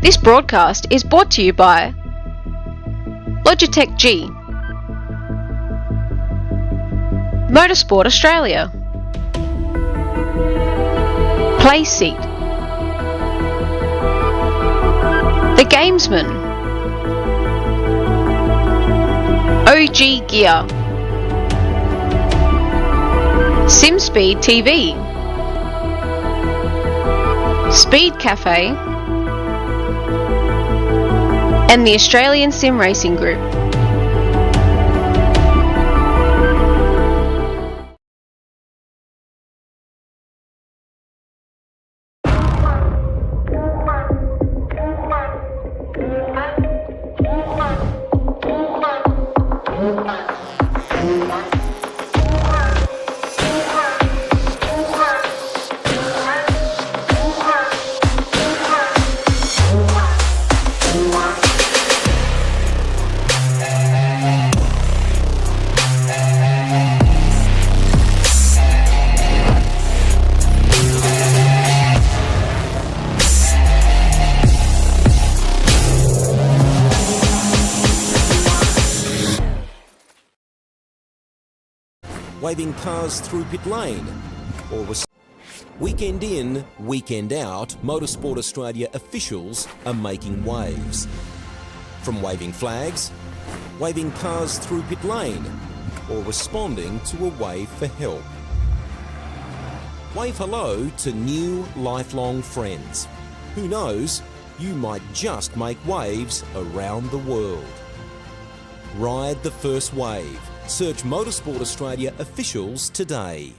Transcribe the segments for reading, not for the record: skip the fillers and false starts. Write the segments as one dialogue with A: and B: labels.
A: This broadcast is brought to you by Logitech G, Motorsport Australia, Play Seat, The Gamesman, OG Gear, SimSpeed TV, Speed Cafe, and the Australian Sim Racing Group.
B: Waving cars through pit lane, or weekend in, weekend out, Motorsport Australia officials are making waves. From waving flags, waving cars through pit lane, or responding to a wave for help. Wave hello to new lifelong friends. Who knows, you might just make waves around the world. Ride the first wave. Search Motorsport Australia officials today.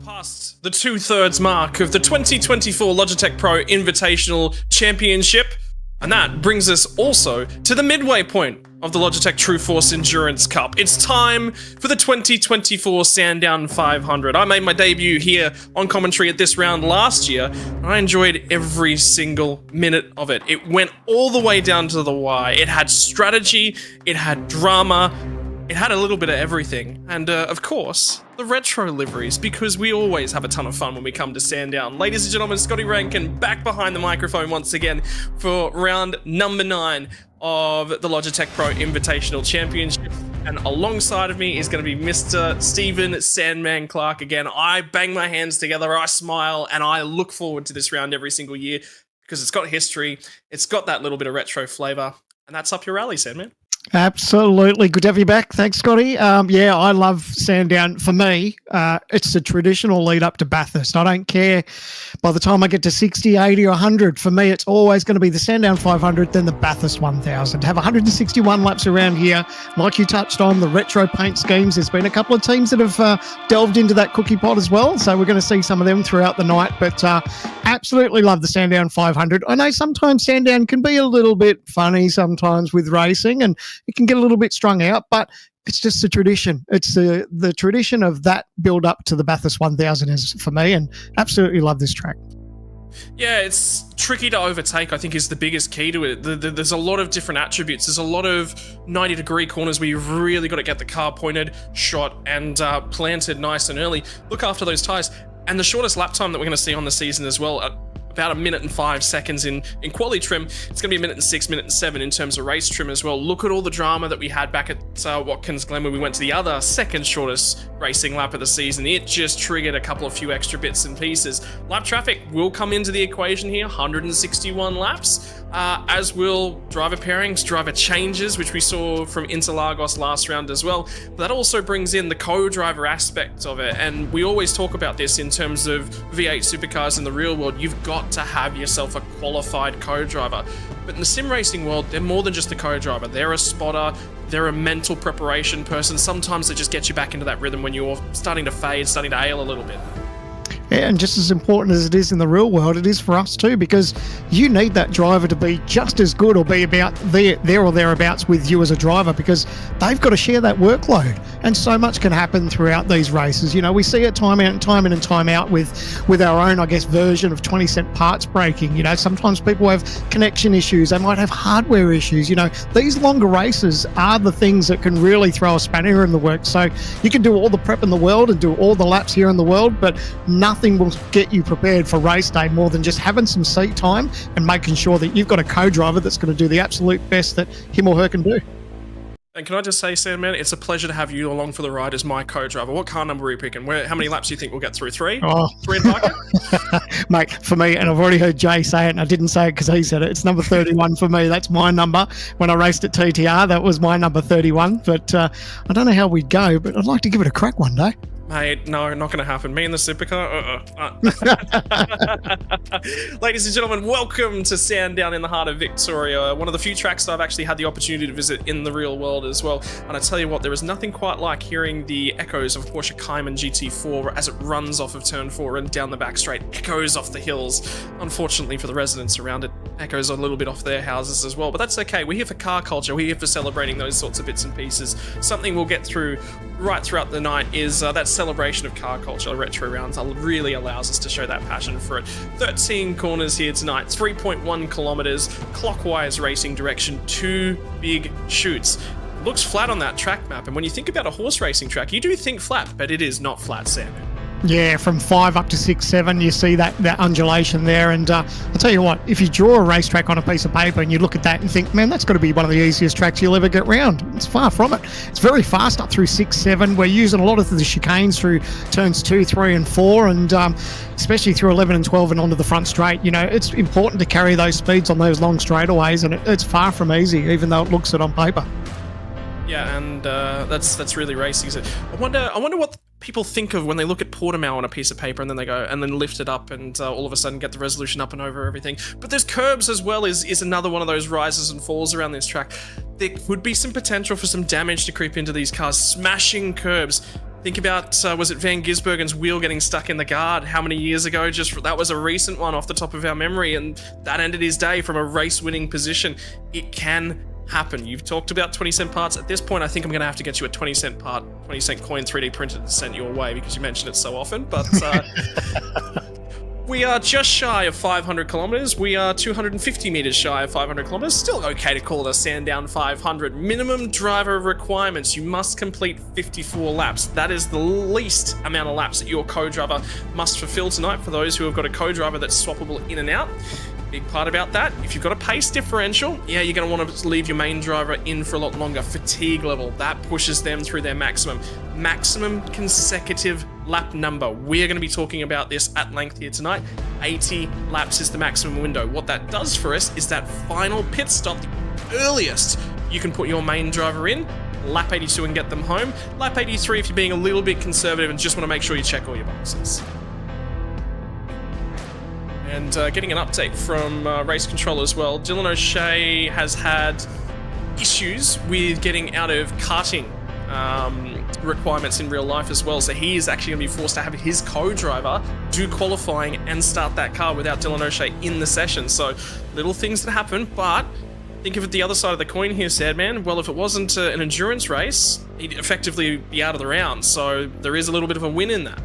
C: Past the 2/3 mark of the 2024 Logitech Pro Invitational Championship, and that brings us also to the midway point of the Logitech True Force Endurance Cup. It's time for the 2024 Sandown 500. I made my debut here on commentary at this round last year, and I enjoyed every single minute of it. It went all the way down to the wire. It had strategy, it had drama, it had a little bit of everything, and of course, the retro liveries, because we always have a ton of fun when we come to Sandown. Ladies and gentlemen, Scotty Rankin back behind the microphone once again for round number 9 of the Logitech Pro Invitational Championship, and alongside of me is going to be Mr. Stephen Sandman Clark again. I bang my hands together, I smile, and I look forward to this round every single year because it's got history, it's got that little bit of retro flavour, and that's up your alley, Sandman.
D: Absolutely. Good to have you back. Thanks, Scotty. Yeah, I love Sandown. For me, it's the traditional lead up to Bathurst. I don't care by the time I get to 60, 80 or 100. For me, it's always going to be the Sandown 500, then the Bathurst 1000. To have 161 laps around here, like you touched on, the retro paint schemes. There's been a couple of teams that have delved into that cookie pot as well. So we're going to see some of them throughout the night. But absolutely love the Sandown 500. I know sometimes Sandown can be a little bit funny sometimes with racing, and it can get a little bit strung out, but it's just a tradition. It's the tradition of that build up to the Bathurst 1000 is for me, and absolutely love this track.
C: Yeah, it's tricky to overtake, I think, is the biggest key to it. There's a lot of different attributes. There's a lot of 90-degree corners where you've really got to get the car pointed, shot, and planted nice and early. Look after those tyres. And the shortest lap time that we're going to see on the season as well, about 1 minute and 5 seconds in quali trim. It's going to be 1 minute and 6, 1 minute and 7 in terms of race trim as well. Look at all the drama that we had back at Watkins Glen when we went to the other second shortest racing lap of the season. It just triggered a few extra bits and pieces. Lap traffic will come into the equation here, 161 laps, as will driver pairings, driver changes, which we saw from Interlagos last round as well. But that also brings in the co-driver aspect of it, and we always talk about this in terms of V8 supercars in the real world. You've got to have yourself a qualified co-driver. But in the sim racing world, they're more than just a co-driver. They're a spotter, they're a mental preparation person. Sometimes they just get you back into that rhythm when you're starting to fade, starting to ail a little bit.
D: Yeah, and just as important as it is in the real world, it is for us too, because you need that driver to be just as good or be about there or thereabouts with you as a driver, because they've got to share that workload. And so much can happen throughout these races. You know, we see it time in and time out with our own, I guess, version of 20-cent parts breaking. You know, sometimes people have connection issues. They might have hardware issues. You know, these longer races are the things that can really throw a spanner in the works. So you can do all the prep in the world and do all the laps here in the world, but nothing will get you prepared for race day more than just having some seat time and making sure that you've got a co-driver that's going to do the absolute best that him or her can do.
C: And can I just say, Sandman, it's a pleasure to have you along for the ride as my co-driver. What car number are you picking? How many laps do you think we'll get through? 3?
D: Oh.
C: 3 and bucket?
D: Mate, for me, and I've already heard Jay say it, and I didn't say it because he said it, it's number 31 for me. That's my number. When I raced at TTR, that was my number 31. But I don't know how we'd go, but I'd like to give it a crack one day.
C: Mate, no, not going to happen. Me in the supercar? Ladies and gentlemen, welcome to Sandown in the heart of Victoria, one of the few tracks that I've actually had the opportunity to visit in the real world as well. And I tell you what, there is nothing quite like hearing the echoes of Porsche Cayman GT4 as it runs off of turn 4 and down the back straight, echoes off the hills. Unfortunately for the residents around it, echoes a little bit off their houses as well, but that's okay. We're here for car culture. We're here for celebrating those sorts of bits and pieces. Something we'll get through right throughout the night is that celebration of car culture. Retro Rounds really allows us to show that passion for it. 13 corners here tonight, 3.1 kilometers, clockwise racing direction, 2 big chutes. Looks flat on that track map, and when you think about a horse racing track, you do think flat, but it is not flat, Sam.
D: Yeah, from 5 up to 6, 7, you see that undulation there. And I'll tell you what, if you draw a racetrack on a piece of paper and you look at that and think, man, that's got to be one of the easiest tracks you'll ever get round. It's far from it. It's very fast up through 6, 7. We're using a lot of the chicanes through turns 2, 3 and 4, and especially through 11 and 12 and onto the front straight. You know, it's important to carry those speeds on those long straightaways, and it's far from easy, even though it looks it on paper.
C: Yeah, and that's really racing. I wonder what people think of when they look at Portimao on a piece of paper and then they go and then lift it up and all of a sudden get the resolution up and over everything. But there's curbs as well is another one of those rises and falls around this track. There could be some potential for some damage to creep into these cars, smashing curbs. Think about, was it Van Gisbergen's wheel getting stuck in the guard how many years ago? That was a recent one off the top of our memory, and that ended his day from a race-winning position. It can happen. You've talked about 20-cent parts. At this point, I think I'm going to have to get you a 20-cent part, 20-cent coin 3D printed and sent your way because you mentioned it so often. But we are just shy of 500 kilometers. We are 250 meters shy of 500 kilometers. Still okay to call it a Sandown 500. Minimum driver requirements. You must complete 54 laps. That is the least amount of laps that your co-driver must fulfill tonight for those who have got a co-driver that's swappable in and out. Big part about that, if you've got a pace differential, yeah, you're going to want to leave your main driver in for a lot longer. Fatigue level, that pushes them through their maximum consecutive lap number. We're going to be talking about this at length here tonight. 80 laps is the maximum window. What that does for us is that final pit stop, the earliest you can put your main driver in, lap 82 and get them home. Lap 83 if you're being a little bit conservative and just want to make sure you check all your boxes. And getting an update from race control as well. Dylan O'Shea has had issues with getting out of karting requirements in real life as well. So he is actually going to be forced to have his co-driver do qualifying and start that car without Dylan O'Shea in the session. So little things that happen, but think of it the other side of the coin here, Sandman. Well, if it wasn't an endurance race, he'd effectively be out of the round. So there is a little bit of a win in that.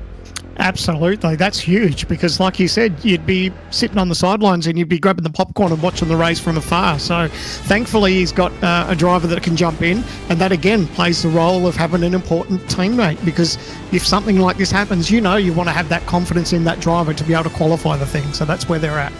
D: Absolutely, that's huge because, like you said, you'd be sitting on the sidelines and you'd be grabbing the popcorn and watching the race from afar. So, thankfully, he's got a driver that can jump in, and that again plays the role of having an important teammate. Because if something like this happens, you want to have that confidence in that driver to be able to qualify the thing. So that's where they're at.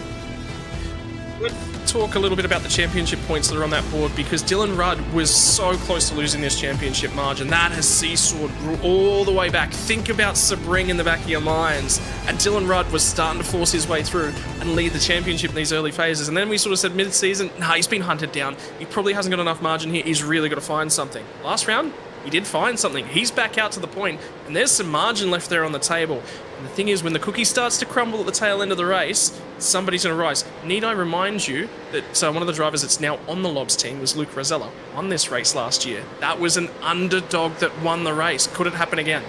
C: Let's talk a little bit about the championship points that are on that board, because Dylan Rudd was so close to losing this championship margin. That has seesawed all the way back. Think about Sebring in the back of your minds. And Dylan Rudd was starting to force his way through and lead the championship in these early phases. And then we sort of said mid-season, he's been hunted down. He probably hasn't got enough margin here. He's really got to find something. Last round, he did find something. He's back out to the point, and there's some margin left there on the table. And the thing is, when the cookie starts to crumble at the tail end of the race, somebody's going to rise. Need I remind you that one of the drivers that's now on the Lobs team was Luke Rosella, won this race last year. That was an underdog that won the race. Could it happen again?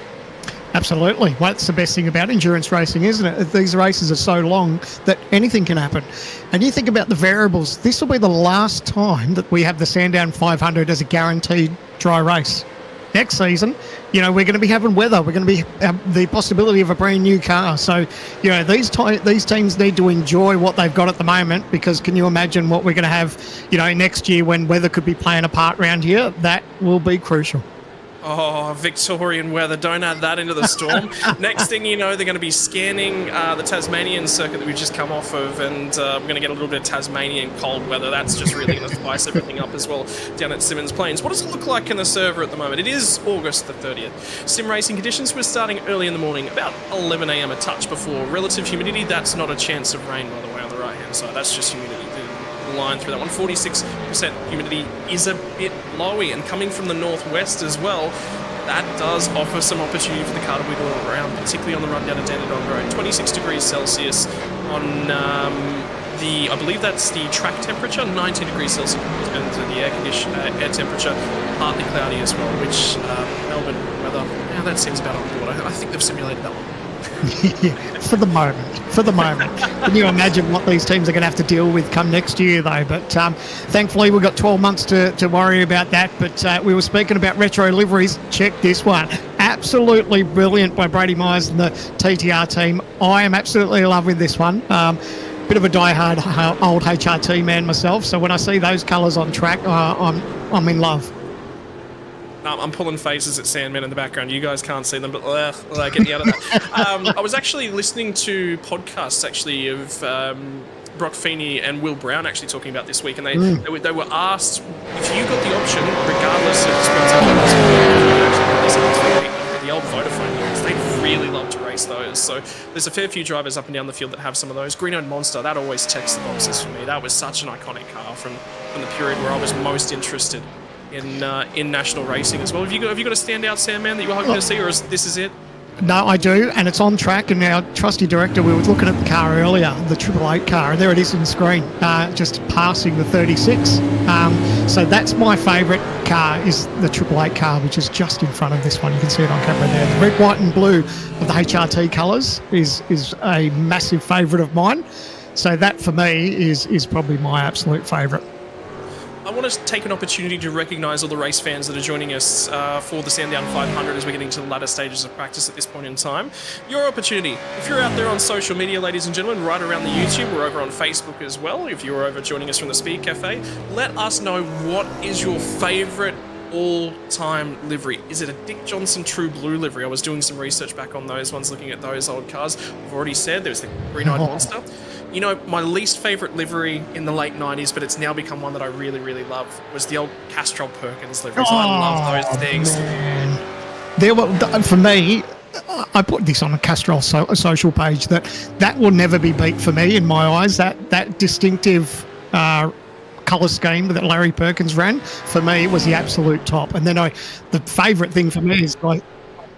D: Absolutely. Well, that's the best thing about endurance racing, isn't it? These races are so long that anything can happen. And you think about the variables. This will be the last time that we have the Sandown 500 as a guaranteed dry race. Next season, we're going to be having weather. We're going to be the possibility of a brand new car. So, these teams need to enjoy what they've got at the moment, because can you imagine what we're going to have, next year when weather could be playing a part around here? That will be crucial.
C: Oh, Victorian weather. Don't add that into the storm. Next thing you know, they're going to be scanning the Tasmanian circuit that we've just come off of, and we're going to get a little bit of Tasmanian cold weather. That's just really going to spice everything up as well down at Symmons Plains. What does it look like in the server at the moment? It is August the 30th. Sim racing conditions, we're starting early in the morning, about 11 a.m, a touch before. Relative humidity, that's not a chance of rain, by the way, on the right-hand side. That's just humidity. Line through that one. 46% humidity is a bit lowy, and coming from the northwest as well, that does offer some opportunity for the car to wiggle around, particularly on the run down to Dandenong Road. 26 degrees Celsius on I believe that's the track temperature, 19 degrees Celsius and the air temperature, partly cloudy as well, which Melbourne weather, that seems about on board. I think they've simulated that one.
D: Yeah, for the moment. Can you imagine what these teams are going to have to deal with come next year, though? But thankfully, we've got 12 months to worry about that. But we were speaking about retro liveries. Check this one. Absolutely brilliant by Brady Myers and the TTR team. I am absolutely in love with this one. Bit of a diehard old HRT man myself. So when I see those colours on track, I'm in love.
C: I'm pulling faces at Sandman in the background. You guys can't see them, but get me out of that. I was actually listening to podcasts of Brock Feeney and Will Brown actually talking about this week, and they were asked if you got the option, regardless of the old Vodafone years, they'd really love to race those. So there's a fair few drivers up and down the field that have some of those. Green-Eyed Monster, that always ticks the boxes for me. That was such an iconic car from the period where I was most interested in national racing as well. Have you got a standout, Sandman, that you were hoping to see, or is it?
D: No, I do, and it's on track. And our trusty director, we were looking at the car earlier, the 888 car, and there it is on screen, just passing the 36. So that's my favourite car, is the 888 car, which is just in front of this one. You can see it on camera there. The red, white and blue of the HRT colours is a massive favourite of mine. So that, for me, is probably my absolute favourite.
C: I want to take an opportunity to recognise all the race fans that are joining us for the Sandown 500 as we're getting to the latter stages of practice at this point in time. Your opportunity, if you're out there on social media, ladies and gentlemen, right around the YouTube, we're over on Facebook as well. If you're over joining us from the Speed Cafe, let us know what is your favourite all-time livery. Is it a Dick Johnson True Blue livery? I was doing some research back on those ones, looking at those old cars. I've already said there's the Green-Eyed Monster. You know, my least favourite livery in the late 90s, but it's now become one that I really, really love, was the old Castrol Perkins liveries. I love those things.
D: Man. For me, I put this on a Castrol social page, that will never be beat for me in my eyes. That distinctive colour scheme that Larry Perkins ran, for me, was the absolute top. And then the favourite thing for me is I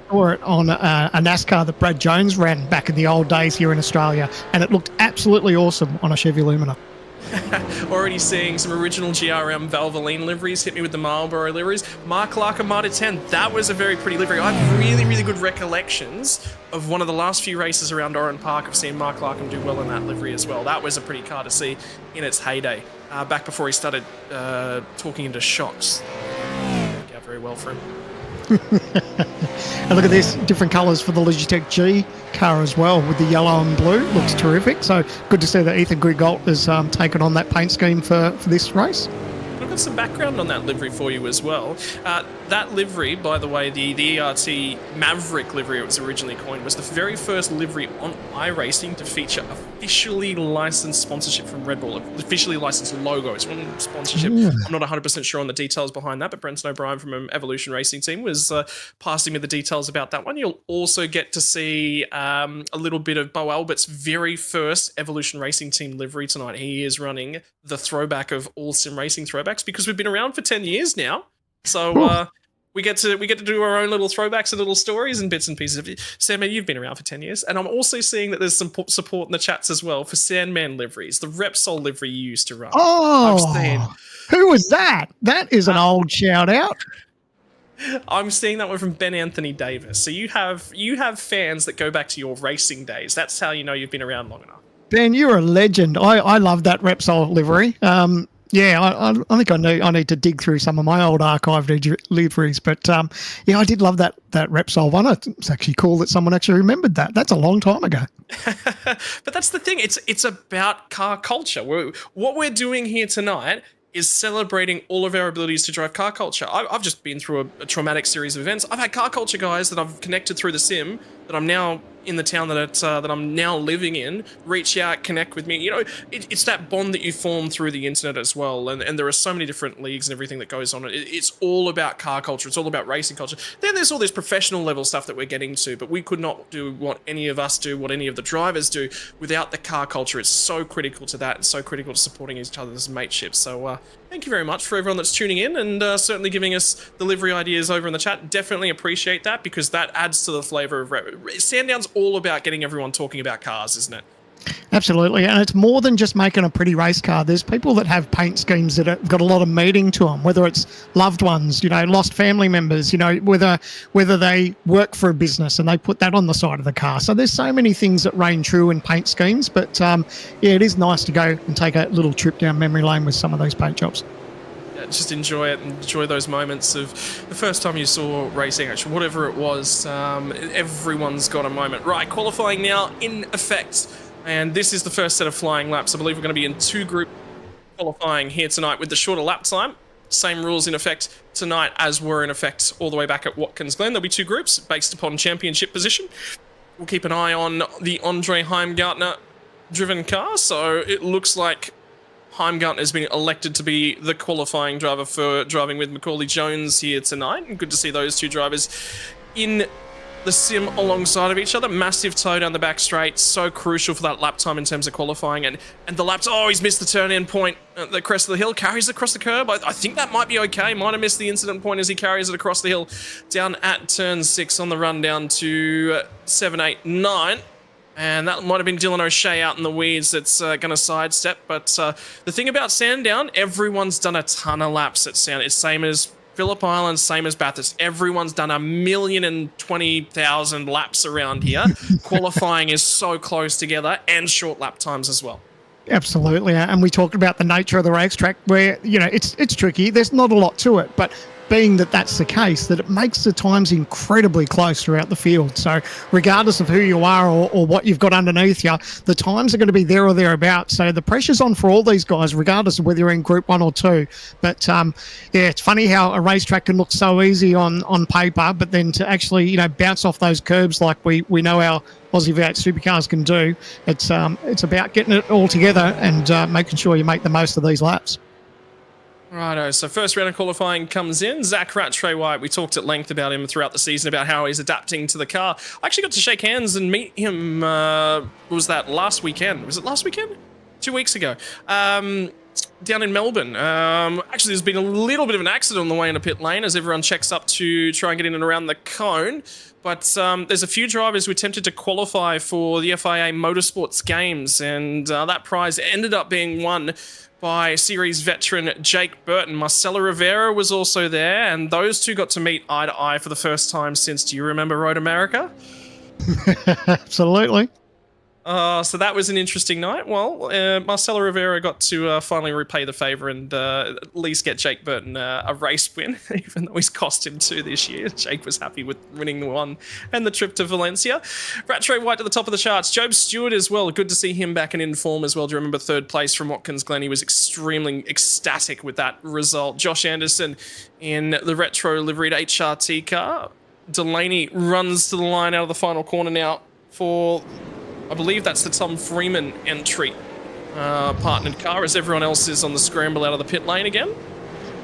D: saw it on a NASCAR that Brad Jones ran back in the old days here in Australia, and it looked absolutely awesome on a Chevy Lumina.
C: Already seeing some original GRM Valvoline liveries hit me with the Marlboro liveries. Mark Larkin Marta 10, that was a very pretty livery. I have really, really good recollections of one of the last few races around Oran Park of seeing Mark Larkin do well in that livery as well. That was a pretty car to see in its heyday, back before he started talking into shocks. Worked out very well for him.
D: And look at this, different colours for the Logitech G car as well, with the yellow and blue. Looks terrific. So good to see that Ethan Grigault has taken on that paint scheme for this race.
C: I've got some background on that livery for you as well. That livery, by the way, the ERT Maverick livery it was originally coined, was the very first livery on iRacing to feature officially licensed sponsorship from Red Bull, officially licensed logo. It's one sponsorship. Yeah. I'm not 100% sure on the details behind that, but Brenton O'Brien from Evolution Racing Team was passing me the details about that one. You'll also get to see a little bit of Bo Albert's very first Evolution Racing Team livery tonight. He is running the throwback of all sim racing throwbacks, because we've been around for 10 years now. So we get to do our own little throwbacks and little stories and bits and pieces. Sandman, you've been around for 10 years. And I'm also seeing that there's some support in the chats as well for Sandman liveries, the Repsol livery you used to run.
D: Oh, who was that? That is an old shout out.
C: I'm seeing that one from Ben Anthony Davis. So you have fans that go back to your racing days. That's how you know you've been around long enough. Ben, you're a legend. I love that Repsol livery. Yeah, I think I need to dig through some of my old archived liveries, but yeah, I did love that Repsol one. It's actually cool that someone actually remembered that. That's a long time ago. But that's the thing. It's about car culture. What we're doing here tonight is celebrating all of our abilities to drive car culture. I've just been through a traumatic series of events. I've had car culture guys that I've connected through the sim that I'm now in the town that I'm now living in, reach out, connect with me. You know, it's that bond that you form through the internet as well. And there are so many different leagues and everything that goes on. It's all about car culture. It's all about racing culture. Then there's all this professional level stuff that we're getting to, but we could not do what any of us do, what any of the drivers do without the car culture. It's so critical to that and so critical to supporting each other's mateship. So thank you very much for everyone that's tuning in and certainly giving us delivery ideas over in the chat. Definitely appreciate that, because that adds to the flavour of Sandown's all about getting everyone talking about cars, isn't it?
D: Absolutely, and it's more than just making a pretty race car. There's people that have paint schemes that have got a lot of meaning to them, whether it's loved ones, you know, lost family members, you know, whether they work for a business and they put that on the side of the car. So there's so many things that reign true in paint schemes, but yeah, it is nice to go and take a little trip down memory lane with some of those paint jobs.
C: Just enjoy it and enjoy those moments of the first time you saw racing action, whatever it was. Everyone's got a moment. Right, qualifying now in effect. And this is the first set of flying laps. I believe we're going to be in 2 group qualifying here tonight with the shorter lap time. Same rules in effect tonight as were in effect all the way back at Watkins Glen. There'll be 2 groups based upon championship position. We'll keep an eye on the Andre Heimgartner driven car. So it looks like Heimgartner has been elected to be the qualifying driver for driving with Macaulay Jones here tonight. And good to see those 2 drivers in the sim alongside of each other. Massive toe down the back straight. So crucial for that lap time in terms of qualifying. And the laps, oh, he's missed the turn-in point at the crest of the hill. Carries it across the curb. I think that might be okay. Might have missed the incident point as he carries it across the hill down at turn 6 on the run down to 7, 8, 9. And that might have been Dylan O'Shea out in the weeds that's going to sidestep. But the thing about Sandown, everyone's done a ton of laps at Sandown. It's same as Phillip Island, same as Bathurst. Everyone's done 1,020,000 laps around here. Qualifying is so close together, and short lap times as well.
D: Absolutely. And we talked about the nature of the racetrack where, you know, it's tricky. There's not a lot to it, but being that that's the case, that it makes the times incredibly close throughout the field. So regardless of who you are or what you've got underneath you, the times are going to be there or thereabouts. So the pressure's on for all these guys, regardless of whether you're in Group 1 or 2. But yeah, it's funny how a racetrack can look so easy on paper, but then to actually, you know, bounce off those curbs like we know our Aussie V8 supercars can do, it's about getting it all together and making sure you make the most of these laps.
C: Righto, so first round of qualifying comes in. Zach Rattray White, we talked at length about him throughout the season, about how he's adapting to the car. I actually got to shake hands and meet him, was that last weekend? Was it last weekend? 2 weeks ago. down in Melbourne. Actually, there's been a little bit of an accident on the way into pit lane as everyone checks up to try and get in and around the cone. But there's a few drivers who attempted to qualify for the FIA Motorsports Games, and that prize ended up being won by series veteran Jake Burton. Marcelo Rivera was also there, and those two got to meet eye to eye for the first time since, do you remember Road America?
D: Absolutely.
C: So that was an interesting night. Well, Marcelo Rivera got to finally repay the favour and at least get Jake Burton a race win, even though he's cost him 2 this year. Jake was happy with winning the 1 and the trip to Valencia. Rattray White to the top of the charts. Job Stewart as well. Good to see him back and in form as well. Do you remember 3rd place from Watkins Glen? He was extremely ecstatic with that result. Josh Anderson in the retro liveried HRT car. Delaney runs to the line out of the final corner now for, I believe that's the Tom Freeman entry partnered car, as everyone else is on the scramble out of the pit lane again.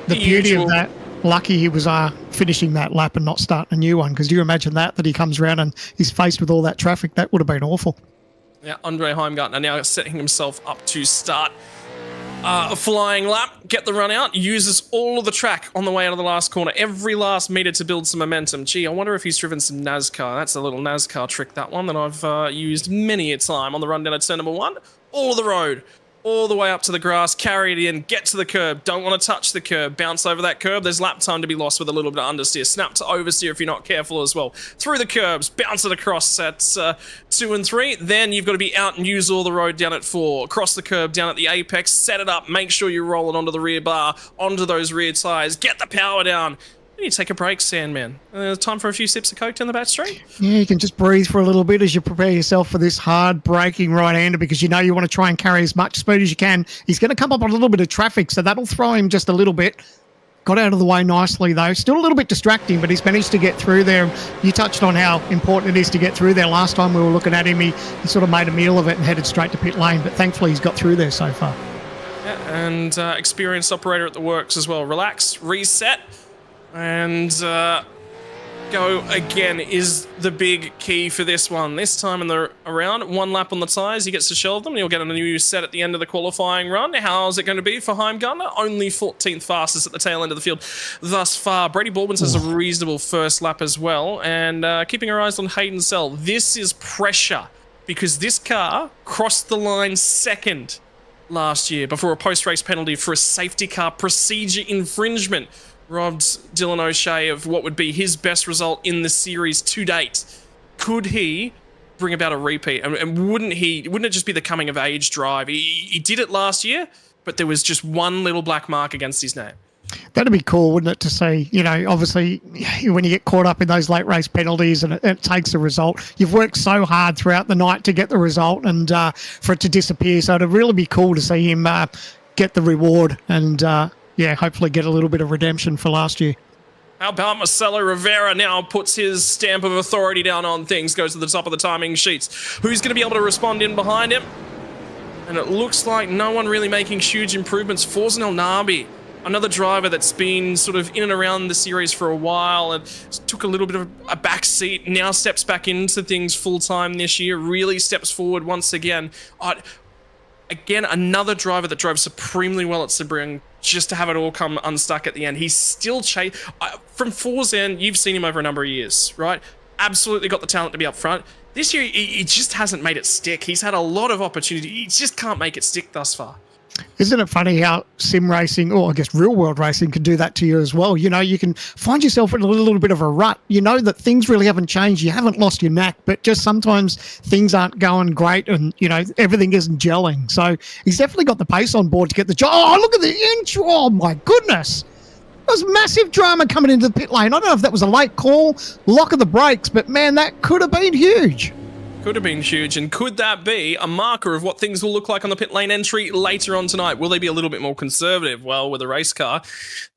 D: The beauty of that, lucky he was finishing that lap and not starting a new one, because do you imagine that he comes around and he's faced with all that traffic? That would have been awful.
C: Yeah, Andre Heimgartner now setting himself up to start a flying lap, get the run out, uses all of the track on the way out of the last corner, every last meter to build some momentum. Gee, I wonder if he's driven some NASCAR. That's a little NASCAR trick, that one, that I've used many a time on the run down at turn number 1. All the road, all the way up to the grass, carry it in, get to the curb, don't want to touch the curb, bounce over that curb, there's lap time to be lost with a little bit of understeer, snap to oversteer if you're not careful as well, through the curbs, bounce it across at 2 and 3, then you've got to be out and use all the road down at 4, across the curb, down at the apex, set it up, make sure you roll it onto the rear bar, onto those rear tyres, get the power down. You need to take a break, Sandman. Time for a few sips of Coke down the back street?
D: Yeah, you can just breathe for a little bit as you prepare yourself for this hard braking right-hander, because you know you want to try and carry as much speed as you can. He's going to come up on a little bit of traffic, so that'll throw him just a little bit. Got out of the way nicely, though. Still a little bit distracting, but he's managed to get through there. You touched on how important it is to get through there. Last time we were looking at him, he sort of made a meal of it and headed straight to pit lane, but thankfully he's got through there so far.
C: Yeah, and experienced operator at the works as well. Relax, reset, and go again is the big key for this one. This time in the around, 1 lap on the tyres, he gets to shelve them. He'll get a new set at the end of the qualifying run. How's it going to be for Heimgartner? Only 14th fastest at the tail end of the field thus far. Brady Baldwin has a reasonable first lap as well, and keeping our eyes on Hayden Sell. This is pressure, because this car crossed the line 2nd last year before a post-race penalty for a safety car procedure infringement robbed Dylan O'Shea of what would be his best result in the series to date. Could he bring about a repeat? And wouldn't it just be the coming of age drive? He did it last year, but there was just one little black mark against his name.
D: That'd be cool, wouldn't it, to see, you know, obviously when you get caught up in those late race penalties and it takes a result, you've worked so hard throughout the night to get the result and for it to disappear. So it'd really be cool to see him get the reward and, yeah, hopefully get a little bit of redemption for last year.
C: How about Marcelo Rivera now puts his stamp of authority down on things, goes to the top of the timing sheets. Who's going to be able to respond in behind him? And it looks like no one really making huge improvements. Forzen El Nabi, another driver that's been sort of in and around the series for a while and took a little bit of a back seat, now steps back into things full-time this year, really steps forward once again. Again, another driver that drove supremely well at Sebring, just to have it all come unstuck at the end. He's still from Forzen, you've seen him over a number of years, right? Absolutely got the talent to be up front. This year, he just hasn't made it stick. He's had a lot of opportunity. He just can't make it stick thus far.
D: Isn't it funny how sim racing, or I guess real world racing, can do that to you as well? You know, you can find yourself in a little bit of a rut. You know that things really haven't changed. You haven't lost your knack, but just sometimes things aren't going great and, you know, everything isn't gelling. So he's definitely got the pace on board to get the job. Oh, look at the inch. Oh, my goodness. There was massive drama coming into the pit lane. I don't know if that was a late call, lock of the brakes, but, man, that could have been huge.
C: Could have been huge, and could that be a marker of what things will look like on the pit lane entry later on tonight? Will they be a little bit more conservative? Well, with a race car,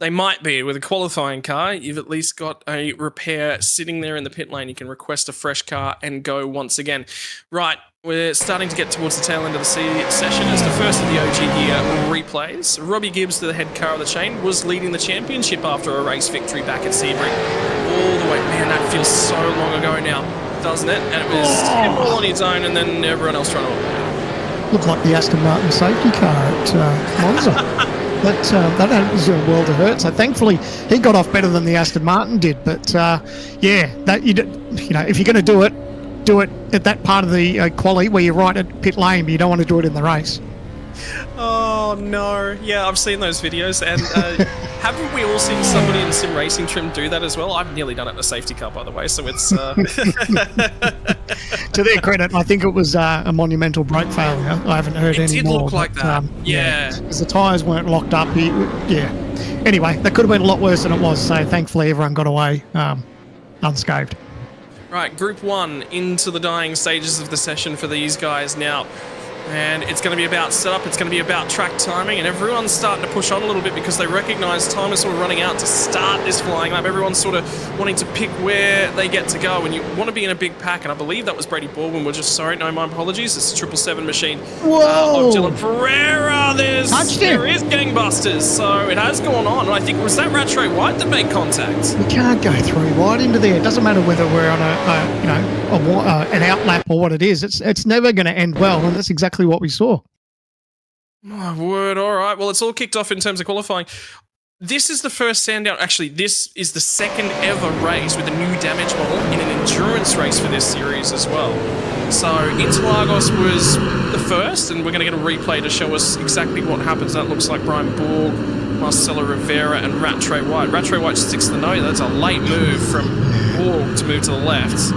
C: they might be. With a qualifying car, you've at least got a repair sitting there in the pit lane. You can request a fresh car and go once again. Right, we're starting to get towards the tail end of the session as the first of the OG gear replays. Robbie Gibbs, the head car of the chain, was leading the championship after a race victory back at Sebring. All the way, man, that feels so long ago now, doesn't it? And it was him all on his own and then everyone else trying to...
D: Looked like the Aston Martin safety car at Monza. But that was a world of hurt. So thankfully, he got off better than the Aston Martin did. But yeah, that you know, if you're going to do it at that part of the quali where you're right at pit lane, but you don't want to do it in the race.
C: Oh no! Yeah, I've seen those videos, and haven't we all seen somebody in sim racing trim do that as well? I've nearly done it in a safety car, by the way. So it's
D: to their credit, I think it was a monumental brake failure. I haven't heard any more.
C: It did look like that. Yeah,
D: because the tyres weren't locked up. Anyway, that could have been a lot worse than it was. So thankfully, everyone got away unscathed.
C: Right, Group 1 into the dying stages of the session for these guys now. And it's going to be about setup, it's going to be about track timing, and everyone's starting to push on a little bit because they recognise time is sort of running out to start this flying lap. Everyone's sort of wanting to pick where they get to go, and you want to be in a big pack, and I believe that was Brady Baldwin. We're just sorry, no, my apologies. It's a 777 machine of Dylan Pereira. There is gangbusters, so it has gone on. And I think, was that Rattray White that made contact?
D: We can't go through right into there. It doesn't matter whether we're on an out lap or what it is. It's never going to end well, and that's exactly what we saw.
C: My word. All right. Well, it's all kicked off in terms of qualifying. This is the first Sandown. Actually, this is the second ever race with a new damage model in an endurance race for this series as well. So Interlagos was the first, and we're going to get a replay to show us exactly what happens. That looks like Brian Borg, Marcelo Rivera, and Rattray White. Rattray White sticks to the nose. That's a late move from Borg to move to the left.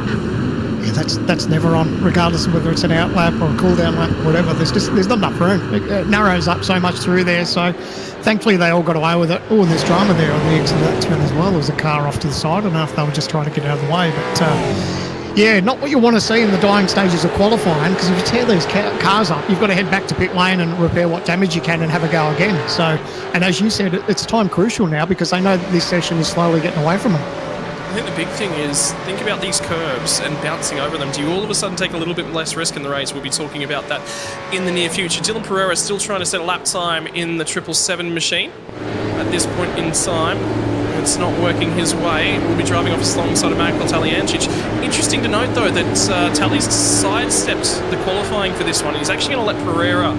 D: Yeah, that's never on, regardless of whether it's an out lap or a cool down lap or whatever. There's not enough room. It narrows up so much through there. So thankfully they all got away with it. Oh, and there's drama there on the exit of that turn as well. There was a car off to the side. I don't know if they were just trying to get out of the way, but yeah, not what you want to see in the dying stages of qualifying, because if you tear these cars up, you've got to head back to pit lane and repair what damage you can and have a go again. So, and as you said, it's time crucial now because they know that this session is slowly getting away from them.
C: I think the big thing is, think about these curbs and bouncing over them. Do you all of a sudden take a little bit less risk in the race? We'll be talking about that in the near future. Dylan Pereira is still trying to set a lap time in the 777 machine at this point in time. It's not working his way. We'll be driving off alongside of Marko Talijancic. Interesting to note, though, that Tali's sidestepped the qualifying for this one. He's actually going to let Pereira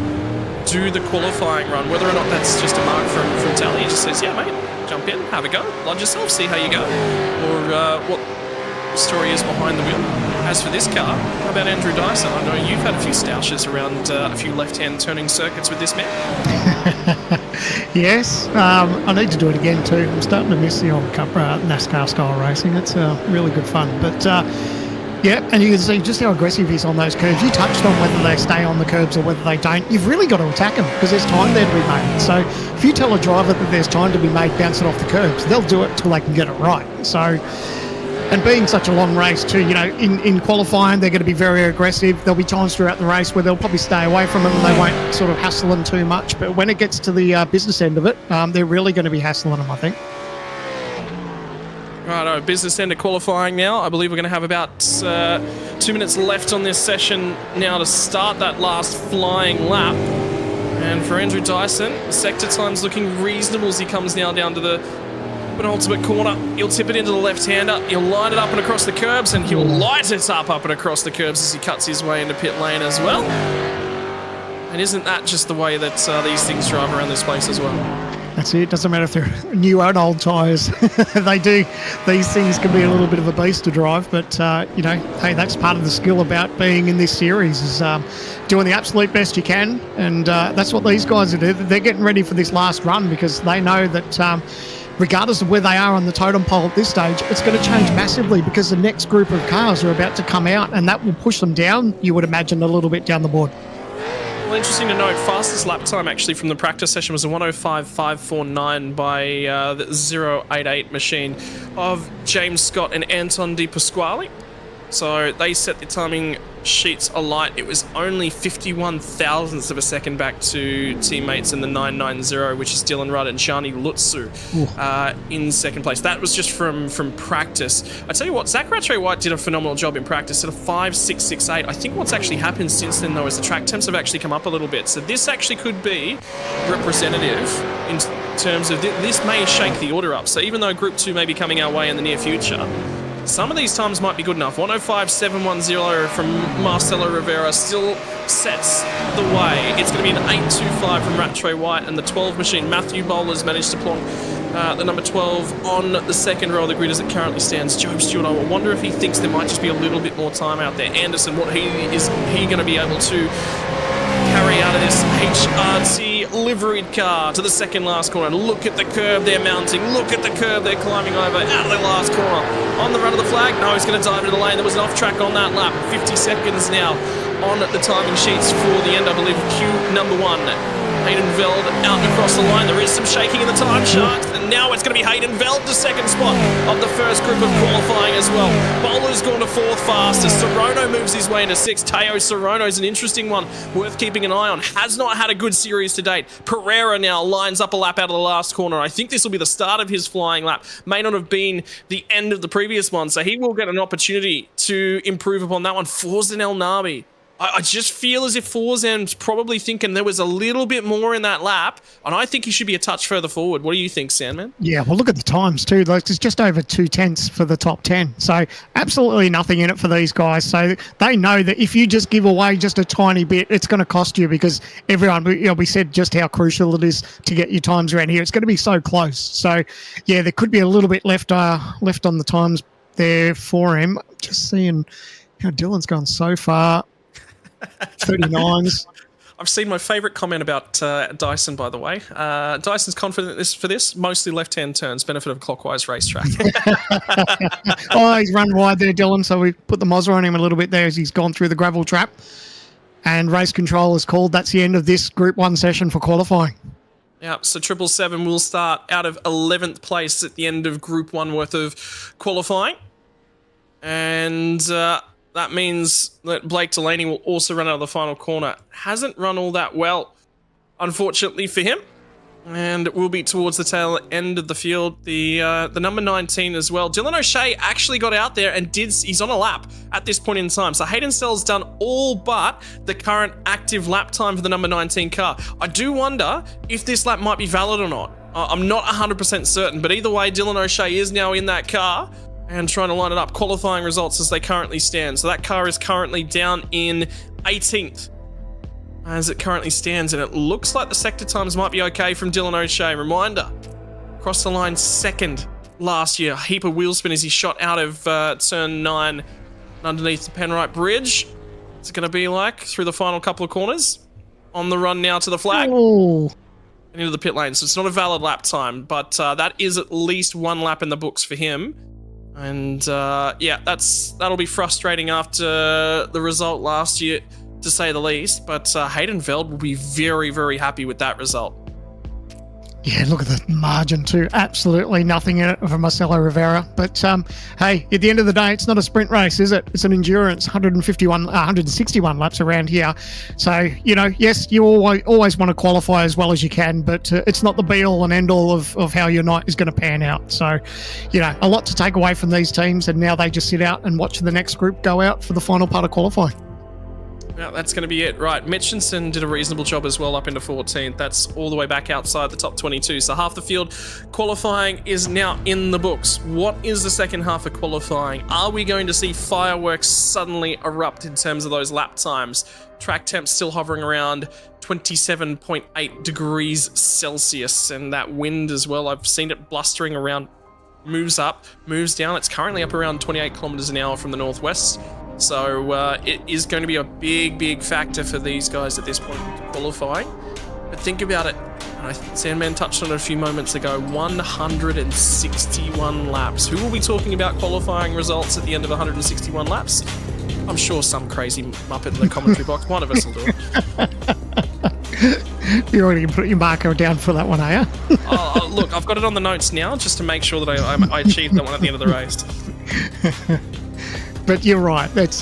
C: do the qualifying run. Whether or not that's just a mark from Tali, he just says, yeah, mate, jump in, have a go, lodge yourself, see how you go, or what the story is behind the wheel. As for this car, how about Andrew Dyson? I know you've had a few stoushes around a few left-hand turning circuits with this man.
D: Yes, I need to do it again too. I'm starting to miss the old NASCAR style racing. It's really good fun, but yeah, and you can see just how aggressive he is on those curbs. You touched on whether they stay on the curbs or whether they don't. You've really got to attack them because there's time there to be made. So if you tell a driver that there's time to be made bouncing off the curbs, they'll do it until they can get it right. So, and being such a long race too, you know, in qualifying, they're going to be very aggressive. There'll be times throughout the race where they'll probably stay away from them and they won't sort of hassle them too much. But when it gets to the business end of it, they're really going to be hassling them, I think.
C: Righto, business end of qualifying now. I believe we're going to have about 2 minutes left on this session now to start that last flying lap. And for Andrew Dyson, the sector time's looking reasonable as he comes now down to the penultimate corner. He'll tip it into the left-hander. He'll line it up and across the curbs, and he'll light it up and across the curbs as he cuts his way into pit lane as well. And isn't that just the way that these things drive around this place as well?
D: That's it. Doesn't matter if they're new or old tyres. They do. These things can be a little bit of a beast to drive, but you know, hey, that's part of the skill about being in this series is doing the absolute best you can, and that's what these guys are doing. They're getting ready for this last run because they know that regardless of where they are on the totem pole at this stage, it's going to change massively because the next group of cars are about to come out, and that will push them down, you would imagine, a little bit down the board.
C: Well, interesting to note, fastest lap time actually from the practice session was a 1:05.549 by the 088 machine of James Scott and Anton De Pasquale. So they set the timing sheets alight. It was only 51 thousandths of a second back to teammates in the 990, which is Dylan Rudd and Shani Lutsu in second place. That was just from practice. I tell you what, Zach Rattray White did a phenomenal job in practice at a 5.668. I think what's actually happened since then, though, is the track temps have actually come up a little bit. So this actually could be representative in terms of this may shake the order up. So even though Group 2 may be coming our way in the near future, some of these times might be good enough. 105.710 from Marcelo Rivera still sets the way. It's going to be an 8.25 from Rattray White, and the 12 machine. Matthew Bowler's managed to plonk the number 12 on the second row of the grid as it currently stands. Job Stewart, I wonder if he thinks there might just be a little bit more time out there. Anderson, what is he going to be able to carry out of this HRT liveried car to the second last corner? Look at the curve they're mounting. Look at the curve they're climbing over out of the last corner. On the run of the flag, no, he's going to dive into the lane. There was an off track on that lap. 50 seconds now on the timing sheets for the end, I believe, Q number 1. Hayden Veld out and across the line. There is some shaking in the time charts, and now it's going to be Hayden Veld to second spot of the first group of qualifying as well. Bowler's gone to fourth fastest. Sorono moves his way into sixth. Teo Sorono's an interesting one, worth keeping an eye on. Has not had a good series to date. Pereira now lines up a lap out of the last corner. I think this will be the start of his flying lap. May not have been the end of the previous one, so he will get an opportunity to improve upon that one. Forzen El Nabi. I just feel as if Forzen's probably thinking there was a little bit more in that lap, and I think he should be a touch further forward. What do you think, Sandman? Yeah,
D: well, look at the times too. Like, it's just over 2/10 for the top 10. So absolutely nothing in it for these guys. So they know that if you just give away just a tiny bit, it's going to cost you, because everyone, we said just how crucial it is to get your times around here. It's going to be so close. So yeah, there could be a little bit left on the times there for him. Just seeing how Dylan's gone so far. 39s.
C: I've seen my favourite comment about Dyson, by the way. Dyson's confident for this. Mostly left-hand turns, benefit of clockwise racetrack.
D: Oh, he's run wide there, Dylan, so we put the Mozza on him a little bit there as he's gone through the gravel trap. And race control is called. That's the end of this Group 1 session for qualifying.
C: Yeah, so 777 will start out of 11th place at the end of Group 1 worth of qualifying. And that means that Blake Delaney will also run out of the final corner. Hasn't run all that well, unfortunately for him. And it will be towards the tail end of the field. The number 19 as well. Dylan O'Shea actually got out there and he's on a lap at this point in time. So Hayden Stell's done all but the current active lap time for the number 19 car. I do wonder if this lap might be valid or not. I'm not 100% certain, but either way, Dylan O'Shea is now in that car and trying to line it up. Qualifying results as they currently stand. So that car is currently down in 18th as it currently stands, and it looks like the sector times might be okay from Dylan O'Shea. Reminder, crossed the line second last year. Heap of wheel spin as he shot out of turn 9 underneath the Penrite Bridge. What's it going to be like through the final couple of corners? On the run now to the flag.
D: Oh.
C: And into the pit lane. So it's not a valid lap time, but that is at least one lap in the books for him. And yeah, that'll be frustrating after the result last year, to say the least. But Hayden Veld will be very, very happy with that result.
D: Yeah, look at the margin too. Absolutely nothing in it for Marcelo Rivera. But hey, at the end of the day, it's not a sprint race, is it? It's an endurance. 161 laps around here. So, yes, you always want to qualify as well as you can, but it's not the be-all and end-all of how your night is going to pan out. So, a lot to take away from these teams, and now they just sit out and watch the next group go out for the final part of qualifying.
C: Yeah, that's going to be it. Right, Mitchinson did a reasonable job as well up into 14th. That's all the way back outside the top 22. So half the field qualifying is now in the books. What is the second half of qualifying? Are we going to see fireworks suddenly erupt in terms of those lap times? Track temps still hovering around 27.8 degrees Celsius, and that wind as well. I've seen it blustering around. Moves up, moves down. It's currently up around 28 kilometers an hour from the northwest. So it is going to be a big, big factor for these guys at this point in qualifying. But think about it. Sandman touched on it a few moments ago. 161 laps. Who will be talking about qualifying results at the end of 161 laps? I'm sure some crazy muppet in the commentary box. One of us will do it.
D: You're already put your marker down for that one, are you?
C: Look, I've got it on the notes now just to make sure that I achieved that one at the end of the race.
D: But you're right. It's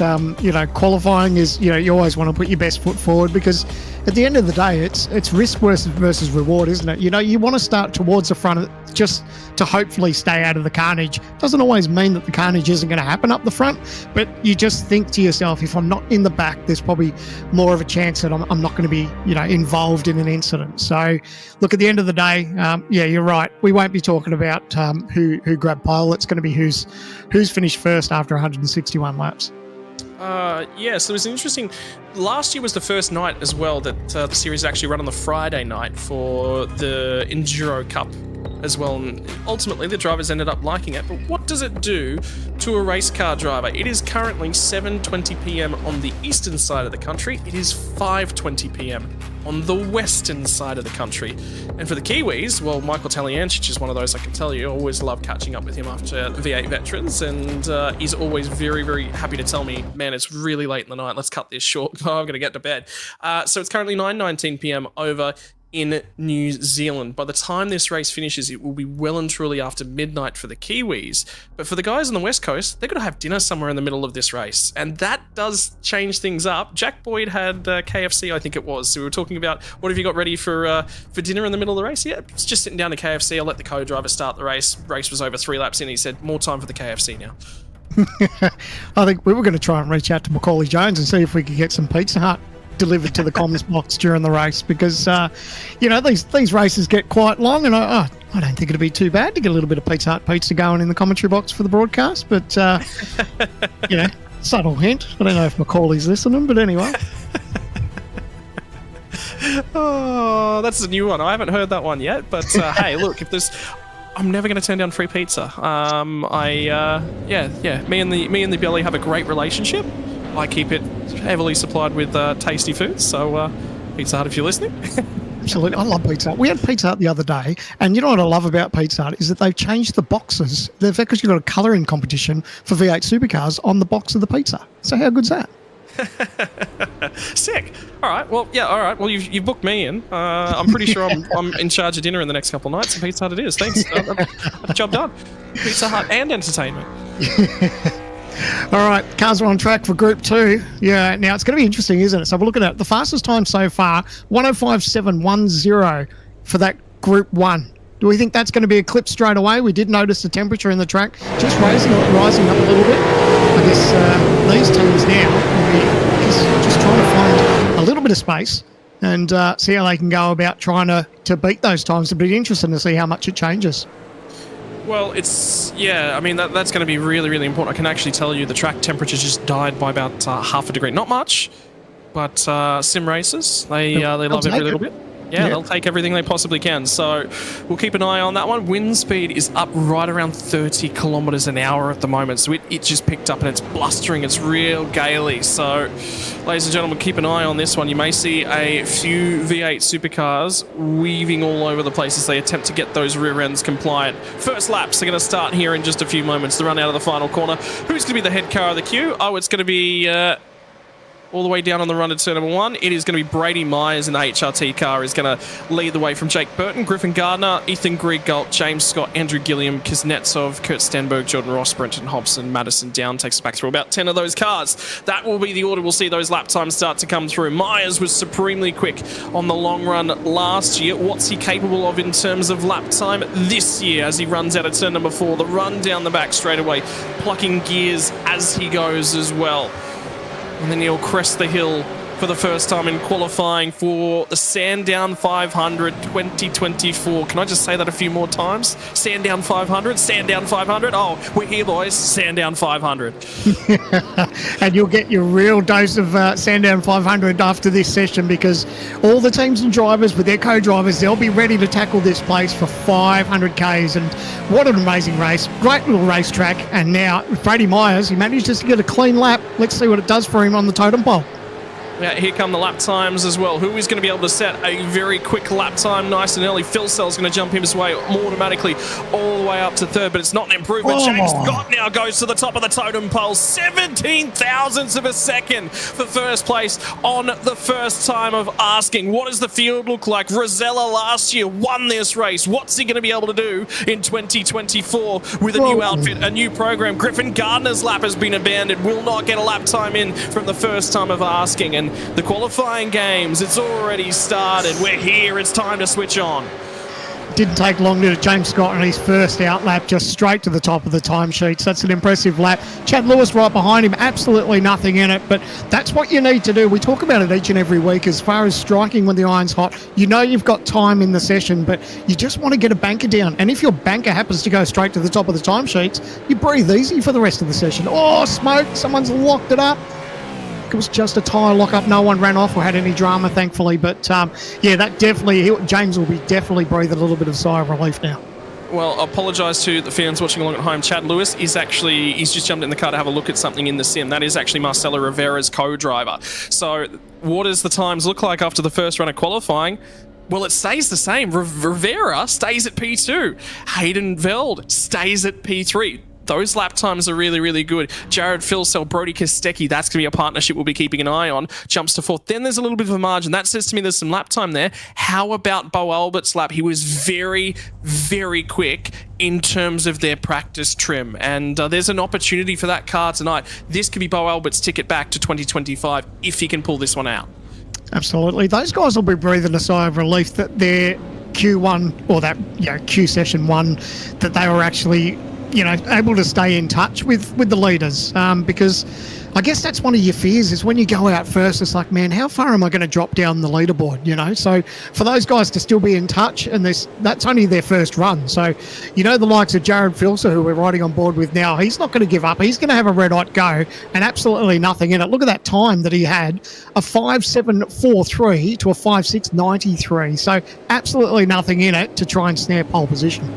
D: qualifying is, you always want to put your best foot forward, because at the end of the day, it's risk versus reward, isn't it? You know, you want to start towards the front just to hopefully stay out of the carnage. Doesn't always mean that the carnage isn't going to happen up the front, but you just think to yourself, if I'm not in the back, there's probably more of a chance that I'm not going to be, you know, involved in an incident. So, look, at the end of the day, yeah, you're right. We won't be talking about who grabbed pole. It's going to be who's finished first after 161 laps.
C: Yeah, so it was interesting. Last year was the first night as well that the series actually ran on the Friday night for the Enduro Cup as well. And ultimately, the drivers ended up liking it. But what does it do to a race car driver? It is currently 7:20 p.m. on the eastern side of the country. It is 5:20 p.m. on the western side of the country. And for the Kiwis, well, Michael Taliancic is one of those, I can tell you. I always love catching up with him after V8 Veterans, and he's always very, very happy to tell me, man, it's really late in the night, let's cut this short. Oh, I'm going to get to bed. So it's currently 9:19 p.m. over in New Zealand. By the time this race finishes, it will be well and truly after midnight for the Kiwis. But for the guys on the West Coast, they've got to have dinner somewhere in the middle of this race. And that does change things up. Jack Boyd had KFC, I think it was. So we were talking about, what have you got ready for dinner in the middle of the race? Yeah, it's just sitting down to KFC. I'll let the co-driver start the race. Race was over 3 laps in. He said, more time for the KFC now.
D: I think we were going to try and reach out to Macaulay Jones and see if we could get some Pizza Hut delivered to the comms box during the race, because you know, these races get quite long, and I don't think it'd be too bad to get a little bit of Pizza Hut pizza going in the commentary box for the broadcast. But you know, subtle hint. I don't know if Macaulay's listening, but anyway.
C: Oh, that's a new one. I haven't heard that one yet. But hey, look, if there's, I'm never going to turn down free pizza. Yeah. Me and the belly have a great relationship. I keep it heavily supplied with tasty foods. So, Pizza Hut, if you're listening.
D: Absolutely. I love Pizza Hut. We had Pizza Hut the other day, and you know what I love about Pizza Hut is that they've changed the boxes. They've actually got a colouring competition for V8 supercars on the box of the pizza. So how good's that?
C: Sick. All right. Well, yeah. All right. Well, you've booked me in. I'm pretty sure I'm in charge of dinner in the next couple of nights. And Pizza Hut it is. Thanks. Job done. Pizza Hut and entertainment.
D: All right, cars are on track for Group 2. Yeah, now it's going to be interesting, isn't it? So we're looking at the fastest time so far, 105.710 for that Group 1. Do we think that's going to be eclipsed straight away? We did notice the temperature in the track just rising up a little bit. I guess these teams now will be just trying to find a little bit of space and see how they can go about trying to beat those times. It'll be interesting to see how much it changes.
C: Well, I mean, that's going to be really, really important. I can actually tell you the track temperature just died by about half a degree. Not much, but sim races, they love every little bit. Yeah, they'll take everything they possibly can. So we'll keep an eye on that one. Wind speed is up right around 30 kilometers an hour at the moment. So it just picked up and it's blustering. It's real gaily. So, ladies and gentlemen, keep an eye on this one. You may see a few V8 supercars weaving all over the place as they attempt to get those rear ends compliant. First laps are going to start here in just a few moments. The run out of the final corner. Who's going to be the head car of the queue? Oh, it's going to be all the way down on the run to turn number 1. It is going to be Brady Myers in the HRT car is going to lead the way from Jake Burton, Griffin Gardner, Ethan Griegalt, James Scott, Andrew Gilliam, Kuznetsov, Kurt Stenberg, Jordan Ross, Brenton Hobson, Madison Down. Takes us back through about 10 of those cars. That will be the order. We'll see those lap times start to come through. Myers was supremely quick on the long run last year. What's he capable of in terms of lap time this year as he runs out of turn number 4? The run down the back straight away, plucking gears as he goes as well. And then he'll crest the hill for the first time in qualifying for the Sandown 500 2024. Can I just say that a few more times? Sandown 500, Sandown 500. Oh, we're here, boys. Sandown 500.
D: And you'll get your real dose of Sandown 500 after this session, because all the teams and drivers with their co-drivers, they'll be ready to tackle this place for 500 Ks. And what an amazing race. Great little racetrack. And now, Brady Myers, he manages to get a clean lap. Let's see what it does for him on the totem pole.
C: Yeah, here come the lap times as well. Who is going to be able to set a very quick lap time nice and early? Phil Sell's going to jump his way automatically all the way up to third, but it's not an improvement. James Scott now goes to the top of the totem pole. 17 thousandths of a second for first place on the first time of asking. What does the field look like? Rosella last year won this race. What's he going to be able to do in 2024 with a new outfit, a new program? Griffin Gardner's lap has been abandoned. Will not get a lap time in from the first time of asking. And gentlemen, the qualifying games, it's already started. We're here, it's time to switch on.
D: Didn't take long to James Scott on his first out lap, just straight to the top of the timesheets. That's an impressive lap. Chad Lewis right behind him, absolutely nothing in it, but that's what you need to do. We talk about it each and every week as far as striking when the iron's hot. You know you've got time in the session, but you just want to get a banker down. And if your banker happens to go straight to the top of the timesheets, you breathe easy for the rest of the session. Oh, smoke, someone's locked it up. It was just a tyre lock-up. No one ran off or had any drama, thankfully. But, yeah, that definitely... James will be definitely breathing a little bit of sigh of relief now.
C: Well, I apologise to the fans watching along at home. Chad Lewis is actually... He's just jumped in the car to have a look at something in the sim. That is actually Marcelo Rivera's co-driver. So what does the times look like after the first run of qualifying? Well, it stays the same. Rivera stays at P2. Hayden Veld stays at P3. Those lap times are really, really good. Jared Filsell, Brody Kostecki, that's going to be a partnership we'll be keeping an eye on. Jumps to fourth. Then there's a little bit of a margin. That says to me there's some lap time there. How about Bo Albert's lap? He was very, very quick in terms of their practice trim. And there's an opportunity for that car tonight. This could be Bo Albert's ticket back to 2025 if he can pull this one out. Absolutely.
D: Those guys will be breathing a sigh of relief that their Q1, or that Q session 1, that they were actually... able to stay in touch with the leaders, because I guess that's one of your fears is when you go out first, it's like, man, how far am I going to drop down the leaderboard, So for those guys to still be in touch, and that's only their first run. So, the likes of Jared Filser, who we're riding on board with now, he's not going to give up. He's going to have a red hot go and absolutely nothing in it. Look at that time that he had, a 5.743 to a 5.693. So absolutely nothing in it to try and snare pole position.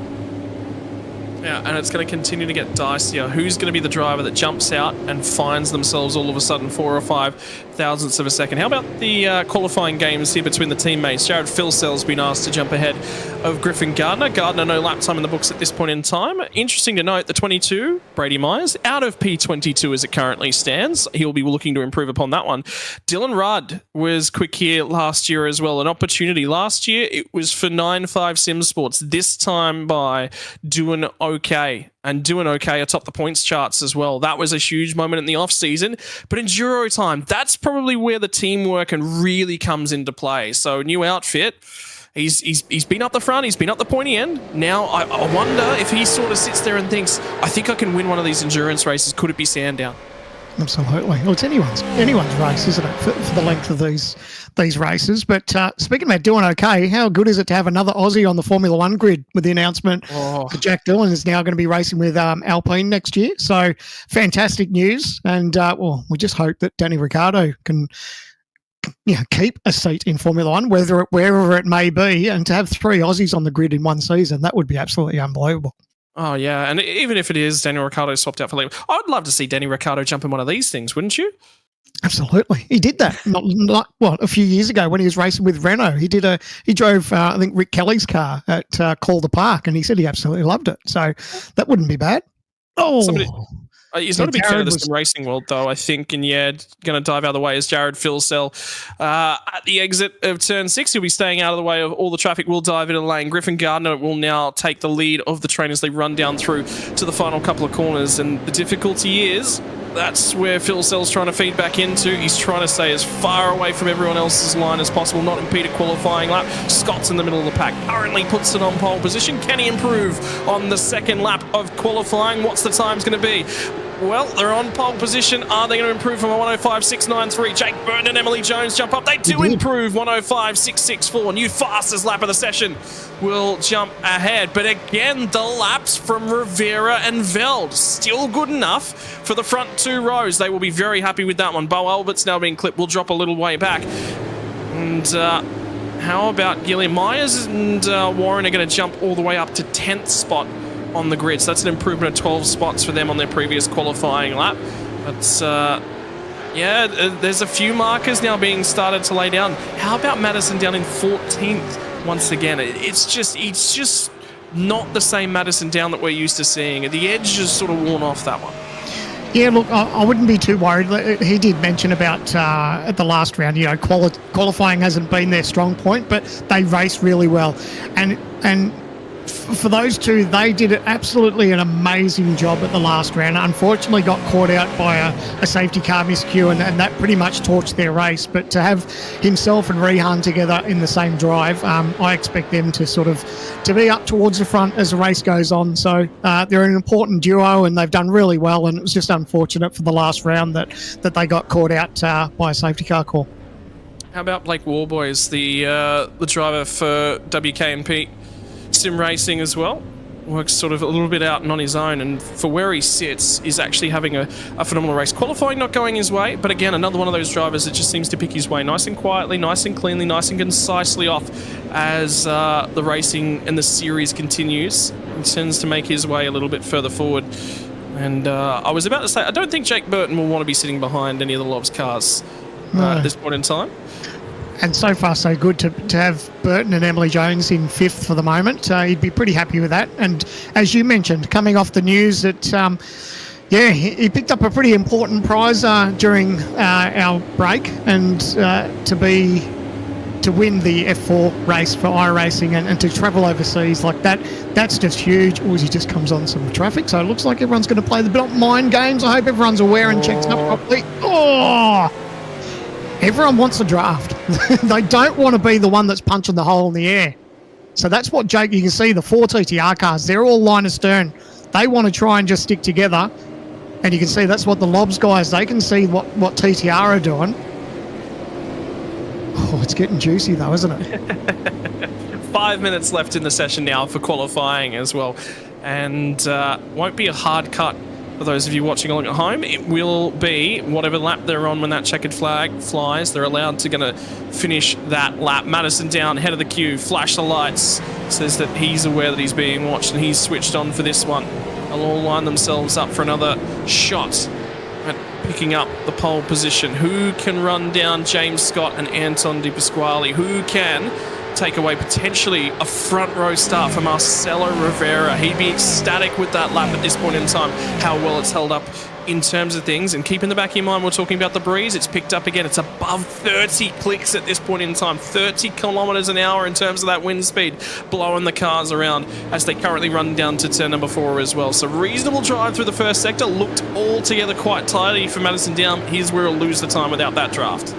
C: Yeah, and it's going to continue to get dicier. Who's going to be the driver that jumps out and finds themselves all of a sudden 4 or 5 thousandths of a second? How about the qualifying games here between the teammates? Jared Filsell's been asked to jump ahead of Griffin Gardner. Gardner, no lap time in the books at this point in time. Interesting to note, the 22, Brady Myers, out of P22 as it currently stands. He'll be looking to improve upon that one. Dylan Rudd was quick here last year as well. An opportunity. Last year, it was for 9.5 Sim Sports. This time by doing okay. And doing okay atop the points charts as well. That was a huge moment in the off-season. But Enduro time, that's probably where the teamwork and really comes into play. So new outfit. He's been up the front. He's been up the pointy end. Now, I wonder if he sort of sits there and thinks, I think I can win one of these endurance races. Could it be Sandown?
D: Absolutely. Well, it's anyone's race, isn't it, for the length of these races. But speaking about doing okay, how good is it to have another Aussie on the Formula One grid with the announcement that Jack Dillon is now going to be racing with Alpine next year? So fantastic news. And, we just hope that Danny Ricciardo can keep a seat in Formula One, wherever it may be. And to have 3 Aussies on the grid in one season, that would be absolutely unbelievable.
C: Oh, yeah. And even if it is Daniel Ricciardo swapped out for Liam, I'd love to see Danny Ricciardo jump in one of these things, wouldn't you?
D: Absolutely. He did that a few years ago when he was racing with Renault. He drove, I think, Rick Kelly's car at Calder Park, and he said he absolutely loved it. So that wouldn't be bad.
C: He's not a big fan of the sim racing world, though, I think. And going to dive out of the way is Jared Filsell. At the exit of turn 6, he'll be staying out of the way of all the traffic. We'll dive into the lane. Griffin Gardner will now take the lead of the trainers. They run down through to the final couple of corners. And the difficulty is, that's where Filsell's trying to feed back into. He's trying to stay as far away from everyone else's line as possible, not impede a qualifying lap. Scott's in the middle of the pack. Currently puts it on pole position. Can he improve on the second lap of qualifying? What's the time's going to be? Well, they're on pole position. Are they going to improve from a 105.693? Jake Burton and Emily Jones jump up. They do improve 105.664. New fastest lap of the session will jump ahead. But again, the laps from Rivera and Veld still good enough for the front 2 rows. They will be very happy with that one. Bo Albert's now being clipped. Will drop a little way back. And how about Gillian Myers and Warren are going to jump all the way up to 10th spot on the grid. So that's an improvement of 12 spots for them on their previous qualifying lap. But there's a few markers now being started to lay down. How about Madison down in 14th once again? It's just not the same Madison down that we're used to seeing. The edge is sort of worn off that one.
D: Yeah, look, I wouldn't be too worried. He did mention about at the last round, qualifying hasn't been their strong point, but they raced really well. And for those two, they did absolutely an amazing job at the last round. Unfortunately, got caught out by a safety car miscue, and that pretty much torched their race. But to have himself and Rehan together in the same drive, I expect them to be up towards the front as the race goes on. So they're an important duo, and they've done really well. And it was just unfortunate for the last round that they got caught out by a safety car call.
C: How about Blake Warboys, the driver for WKMP Sim Racing as well? Works sort of a little bit out and on his own, and for where he sits, is actually having a phenomenal race. Qualifying not going his way, but again, another one of those drivers that just seems to pick his way nice and quietly, nice and cleanly, nice and concisely off as the racing and the series continues. He tends to make his way a little bit further forward. And I was about to say, I don't think Jake Burton will want to be sitting behind any of the Lobs cars at this point in time.
D: And so far, so good to have Burton and Emily Jones in fifth for the moment. He'd be pretty happy with that. And as you mentioned, coming off the news that, he picked up a pretty important prize during our break, and to win the F4 race for iRacing and to travel overseas like that, that's just huge. He just comes on some traffic, so it looks like everyone's going to play the mind games. I hope everyone's aware and checks up properly. Everyone wants a draft. They don't want to be the one that's punching the hole in the air. So that's what Jake, you can see the 4 TTR cars, they're all line astern. They want to try and just stick together. And you can see that's what the Lobs guys, they can see what TTR are doing. Oh, it's getting juicy though, isn't it?
C: 5 minutes left in the session now for qualifying as well. And won't be a hard cut. For those of you watching along at home, it will be whatever lap they're on when that checkered flag flies. They're allowed to going to finish that lap. Madison down, head of the queue, flash the lights. Says that he's aware that he's being watched and he's switched on for this one. They'll all line themselves up for another shot at picking up the pole position. Who can run down James Scott and Anton Di Pasquale? Who can take away potentially a front row start for Marcelo Rivera? He'd be ecstatic with that lap at this point in time, how well it's held up in terms of things. And keep in the back of your mind, we're talking about the breeze. It's picked up again. It's above 30 clicks at this point in time, 30 kilometers an hour in terms of that wind speed, blowing the cars around as they currently run down to turn number 4 as well. So reasonable drive through the first sector, looked altogether quite tidy for Madison Down. Here's where he'll lose the time without that draft.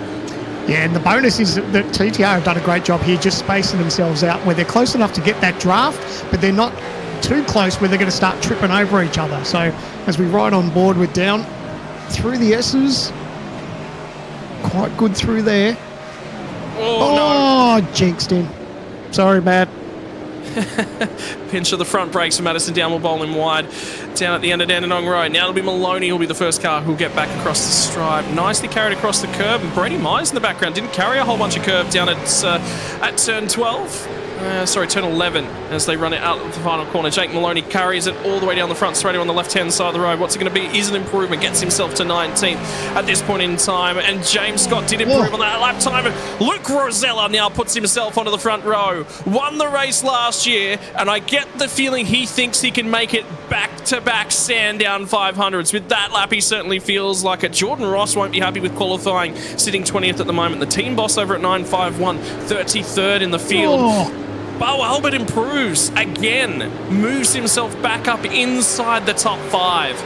D: Yeah, and the bonus is that TTR have done a great job here just spacing themselves out where they're close enough to get that draft, but they're not too close where they're going to start tripping over each other. So as we ride on board with Down through the S's, quite good through there.
C: Oh,
D: no. Jinxed him. Sorry, Matt.
C: Pinch of the front brakes for Madison Down will bowl him wide down at the end of Dandenong Road. Now it'll be Maloney who'll be the first car who'll get back across the stripe. Nicely carried across the curb, and Brady Myers in the background didn't carry a whole bunch of curb down at turn 12. Turn 11 as they run it out of the final corner. Jake Maloney carries it all the way down the front straight on the left-hand side of the road. What's it going to be is an improvement. Gets himself to 19th at this point in time. And James Scott did improve on that lap time. Luke Rosella now puts himself onto the front row. Won the race last year, and I get the feeling he thinks he can make it back-to-back Sandown 500s. With that lap, he certainly feels like it. Jordan Ross won't be happy with qualifying, sitting 20th at the moment. The team boss over at 951, 33rd in the field. Bo Albert improves again, moves himself back up inside the top 5.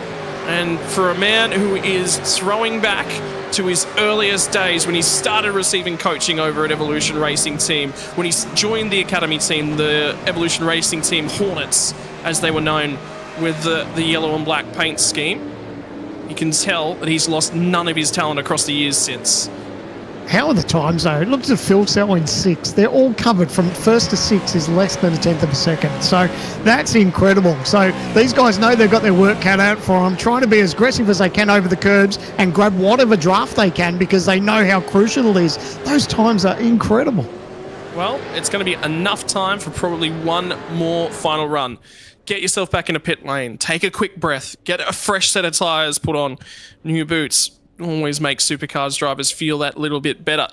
C: And for a man who is throwing back to his earliest days when he started receiving coaching over at Evolution Racing Team, when he joined the academy team, the Evolution Racing Team Hornets, as they were known with the yellow and black paint scheme, you can tell that he's lost none of his talent across the years since.
D: How are the times though? Look at the Phil cell in 6th. They're all covered from 1st to 6th is less than a 10th of a second. So that's incredible. So these guys know they've got their work cut out for them, trying to be as aggressive as they can over the curbs and grab whatever draft they can because they know how crucial it is. Those times are incredible.
C: Well, it's going to be enough time for probably one more final run. Get yourself back in a pit lane. Take a quick breath. Get a fresh set of tyres put on. New boots. Always make supercars drivers feel that little bit better.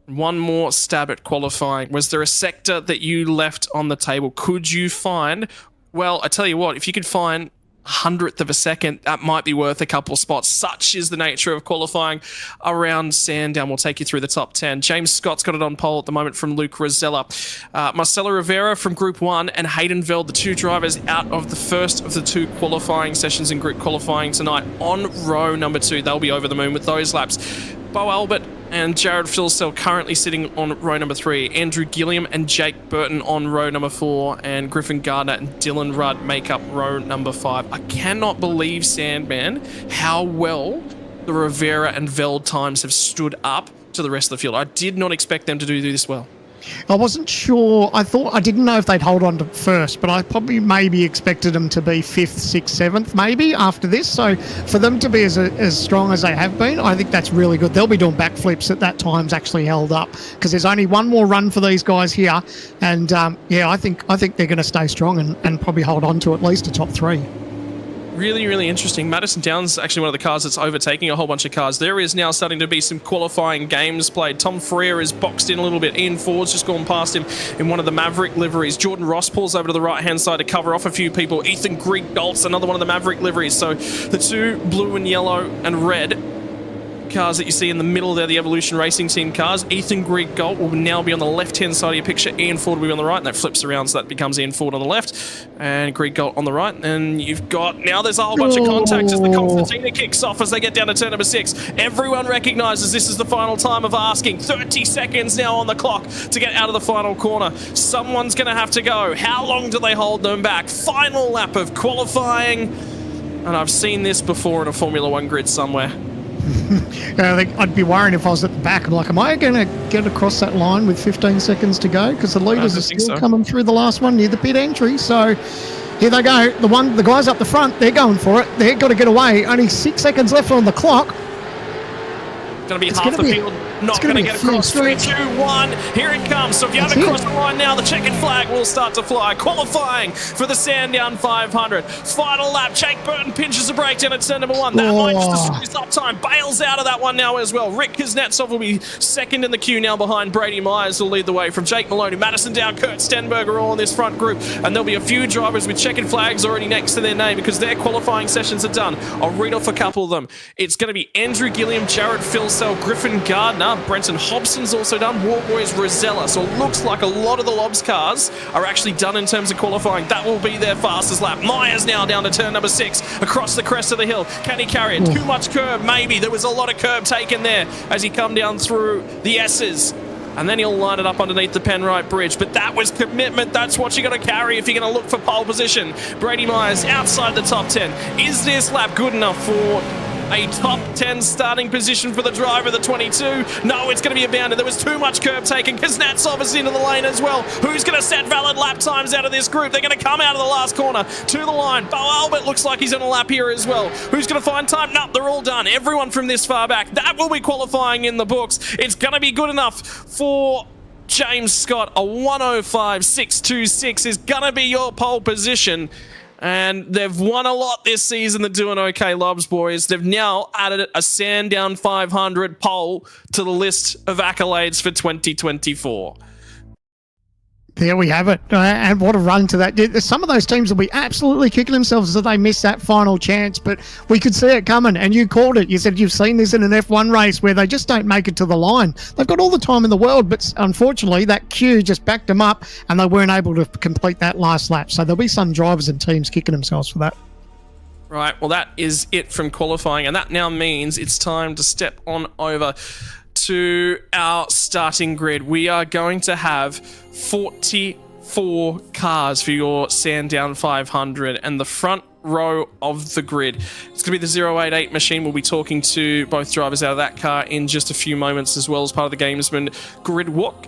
C: One more stab at qualifying. Was there a sector that you left on the table? Could you find, well, I tell you what, if you could find 100th of a second, that might be worth a couple of spots. Such is the nature of qualifying around Sandown. We'll take you through the top 10. James Scott's got it on pole at the moment from Luke Rosella. Marcelo Rivera from Group 1 and Hayden Veld, the two drivers out of the first of the two qualifying sessions in group qualifying tonight on row number 2. They'll be over the moon with those laps. Bo Albert and Jared Filsell currently sitting on row number 3. Andrew Gilliam and Jake Burton on row number 4. And Griffin Gardner and Dylan Rudd make up row number 5. I cannot believe, Sandman, how well the Rivera and Veld times have stood up to the rest of the field. I did not expect them to do this well.
D: I wasn't sure. I didn't know if they'd hold on to first, but I probably maybe expected them to be 5th, 6th, 7th maybe after this. So for them to be as strong as they have been, I think that's really good. They'll be doing backflips at that time's actually held up, because there's only one more run for these guys here. And yeah, I think they're going to stay strong and probably hold on to at least a top 3.
C: Really, really interesting. Madison Downs actually one of the cars that's overtaking a whole bunch of cars. There is now starting to be some qualifying games played. Tom Freer is boxed in a little bit. Ian Ford's just gone past him in one of the Maverick liveries. Jordan Ross pulls over to the right-hand side to cover off a few people. Ethan Grieg-Doltz, another one of the Maverick liveries. So the two blue and yellow and red cars that you see in the middle there, the Evolution Racing Team cars. Ethan Grieg-Gold will now be on the left-hand side of your picture. Ian Ford will be on the right, and that flips around, so that becomes Ian Ford on the left, and Grieg-Gold on the right. And you've got, now there's a whole bunch of contact as the concertina kicks off as they get down to turn number 6. Everyone recognises this is the final time of asking. 30 seconds now on the clock to get out of the final corner. Someone's going to have to go. How long do they hold them back? Final lap of qualifying. And I've seen this before in a Formula 1 grid somewhere.
D: I think I'd be worrying if I was at the back. I'm like, am I going to get across that line with 15 seconds to go? Because the leaders are still coming through the last one near the pit entry. So here they go. The guys up the front, they're going for it. They've got to get away. Only 6 seconds left on the clock.
C: Going to be half the field not going to get across. 3, 2, 1. Here it comes. So if you haven't crossed the line now, the checkered flag will start to fly. Qualifying for the Sandown 500. Final lap. Jake Burton pinches the brake down at turn number 1. That might just destroy his lap time. Bails out of that one now as well. Rick Kuznetsov will be second in the queue now behind Brady Myers, will lead the way from Jake Maloney. Madison Dow, Kurt Stenberger all in this front group. And there'll be a few drivers with checkered flags already next to their name because their qualifying sessions are done. I'll read off a couple of them. It's going to be Andrew Gilliam, Jared Filsell, Griffin Gardner, Brenton Hobson's also done, Warboys Rosella. So it looks like a lot of the Lobs cars are actually done in terms of qualifying. That will be their fastest lap. Myers now down to turn number 6 across the crest of the hill. Can he carry it? Too much curb? Maybe. There was a lot of curb taken there as he come down through the S's. And then he'll line it up underneath the Penrite Bridge. But that was commitment. That's what you're going to carry if you're going to look for pole position. Brady Myers outside the top 10. Is this lap good enough for a top 10 starting position for the driver, the 22? No, it's going to be abandoned. There was too much curb taken. Kuznetsov is into the lane as well. Who's going to set valid lap times out of this group? They're going to come out of the last corner to the line. Bo Albert looks like he's on a lap here as well. Who's going to find time? No, they're all done. Everyone from this far back. That will be qualifying in the books. It's going to be good enough for James Scott. A 105.626 is going to be your pole position. And they've won a lot this season. They're doing okay, Lobs boys. They've now added a Sandown 500 pole to the list of accolades for 2024.
D: There we have it. And what a run to that. Some of those teams will be absolutely kicking themselves if they miss that final chance, but we could see it coming, and you called it. You said you've seen this in an F1 race where they just don't make it to the line. They've got all the time in the world, but unfortunately that queue just backed them up and they weren't able to complete that last lap. So there'll be some drivers and teams kicking themselves for that.
C: Right, well that is it from qualifying, and that now means it's time to step on over to our starting grid. We are going to have 44 cars for your Sandown 500, and the front row of the grid, it's going to be the 088 machine. We'll be talking to both drivers out of that car in just a few moments, as well as part of the Gamesman grid walk.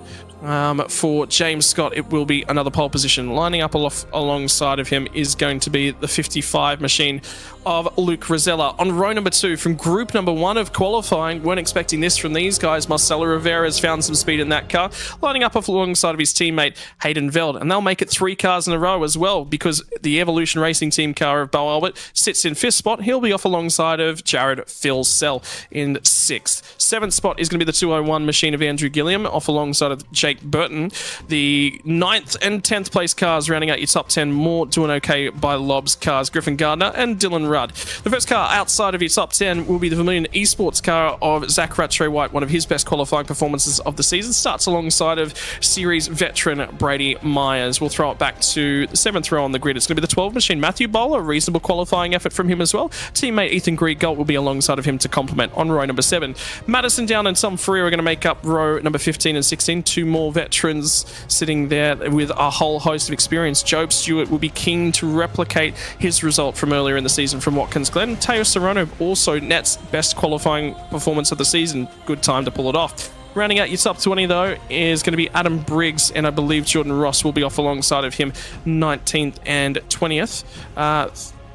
C: For James Scott, it will be another pole position. Lining up alongside of him is going to be the 55 machine of Luke Rosella. On row number 2, from group number 1 of qualifying, weren't expecting this from these guys. Marcelo Rivera has found some speed in that car, lining up alongside of his teammate Hayden Veld. And they'll make it 3 cars in a row as well, because the Evolution Racing Team car of Bo Albert sits in 5th spot. He'll be off alongside of Jared Filsell in 6th. 7th spot is going to be the 201 machine of Andrew Gilliam, off alongside of Jake Jake Burton. The 9th and 10th place cars rounding out your top 10, more doing okay by Lob's cars, Griffin Gardner and Dylan Rudd. The first car outside of your top 10 will be the Vermilion Esports car of Zach Rattray White, one of his best qualifying performances of the season. Starts alongside of series veteran Brady Myers. We'll throw it back to the 7th row on the grid. It's going to be the 12 machine Matthew Bowler, a reasonable qualifying effort from him as well. Teammate Ethan Griegold will be alongside of him to complement on row number 7. Madison Down and Tom Freer are going to make up row number 15 and 16. Two more veterans sitting there with a whole host of experience. Job Stewart will be keen to replicate his result from earlier in the season from Watkins Glen. Teo Serrano also nets best qualifying performance of the season. Good time to pull it off. Rounding out your top 20, though, is going to be Adam Briggs, and I believe Jordan Ross will be off alongside of him 19th and 20th.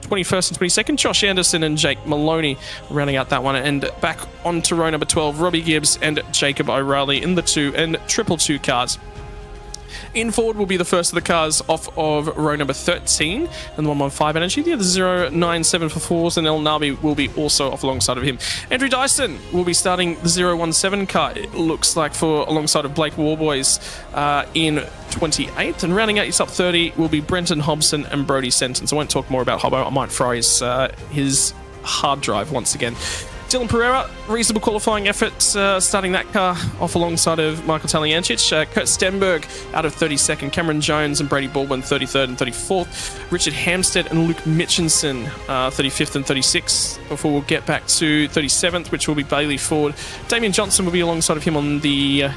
C: 21st and 22nd, Josh Anderson and Jake Maloney rounding out that one. And back onto row number 12, Robbie Gibbs and Jacob O'Reilly in the 2 and 222 cars. In forward will be the first of the cars off of row number 13 and the 115 Energy. The other 097 for fours, and El Nabi will be also off alongside of him. Andrew Dyson will be starting the 017 car, it looks like, for alongside of Blake Warboys in 28th. And rounding out your top 30 will be Brenton Hobson and Brody Sentence. I won't talk more about Hobbo. I might fry his hard drive once again. Dylan Pereira, reasonable qualifying effort, starting that car off alongside of Michael Taliancic. Kurt Stenberg out of 32nd. Cameron Jones and Brady Baldwin 33rd and 34th. Richard Hampstead and Luke Mitchinson 35th and 36th. Before we'll get back to 37th, which will be Bailey Ford. Damien Johnson will be alongside of him on the, the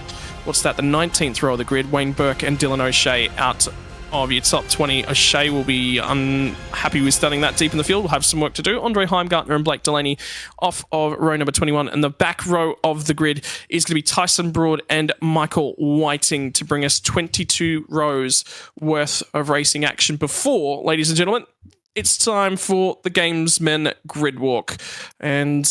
C: 19th row of the grid. Wayne Burke and Dylan O'Shea out of your top 20. O'Shea will be unhappy with starting that deep in the field. We'll have some work to do. Andre Heimgartner and Blake Delaney off of row number 21. And the back row of the grid is going to be Tyson Broad and Michael Whiting to bring us 22 rows worth of racing action before, ladies and gentlemen, it's time for the Gamesmen Grid Walk. And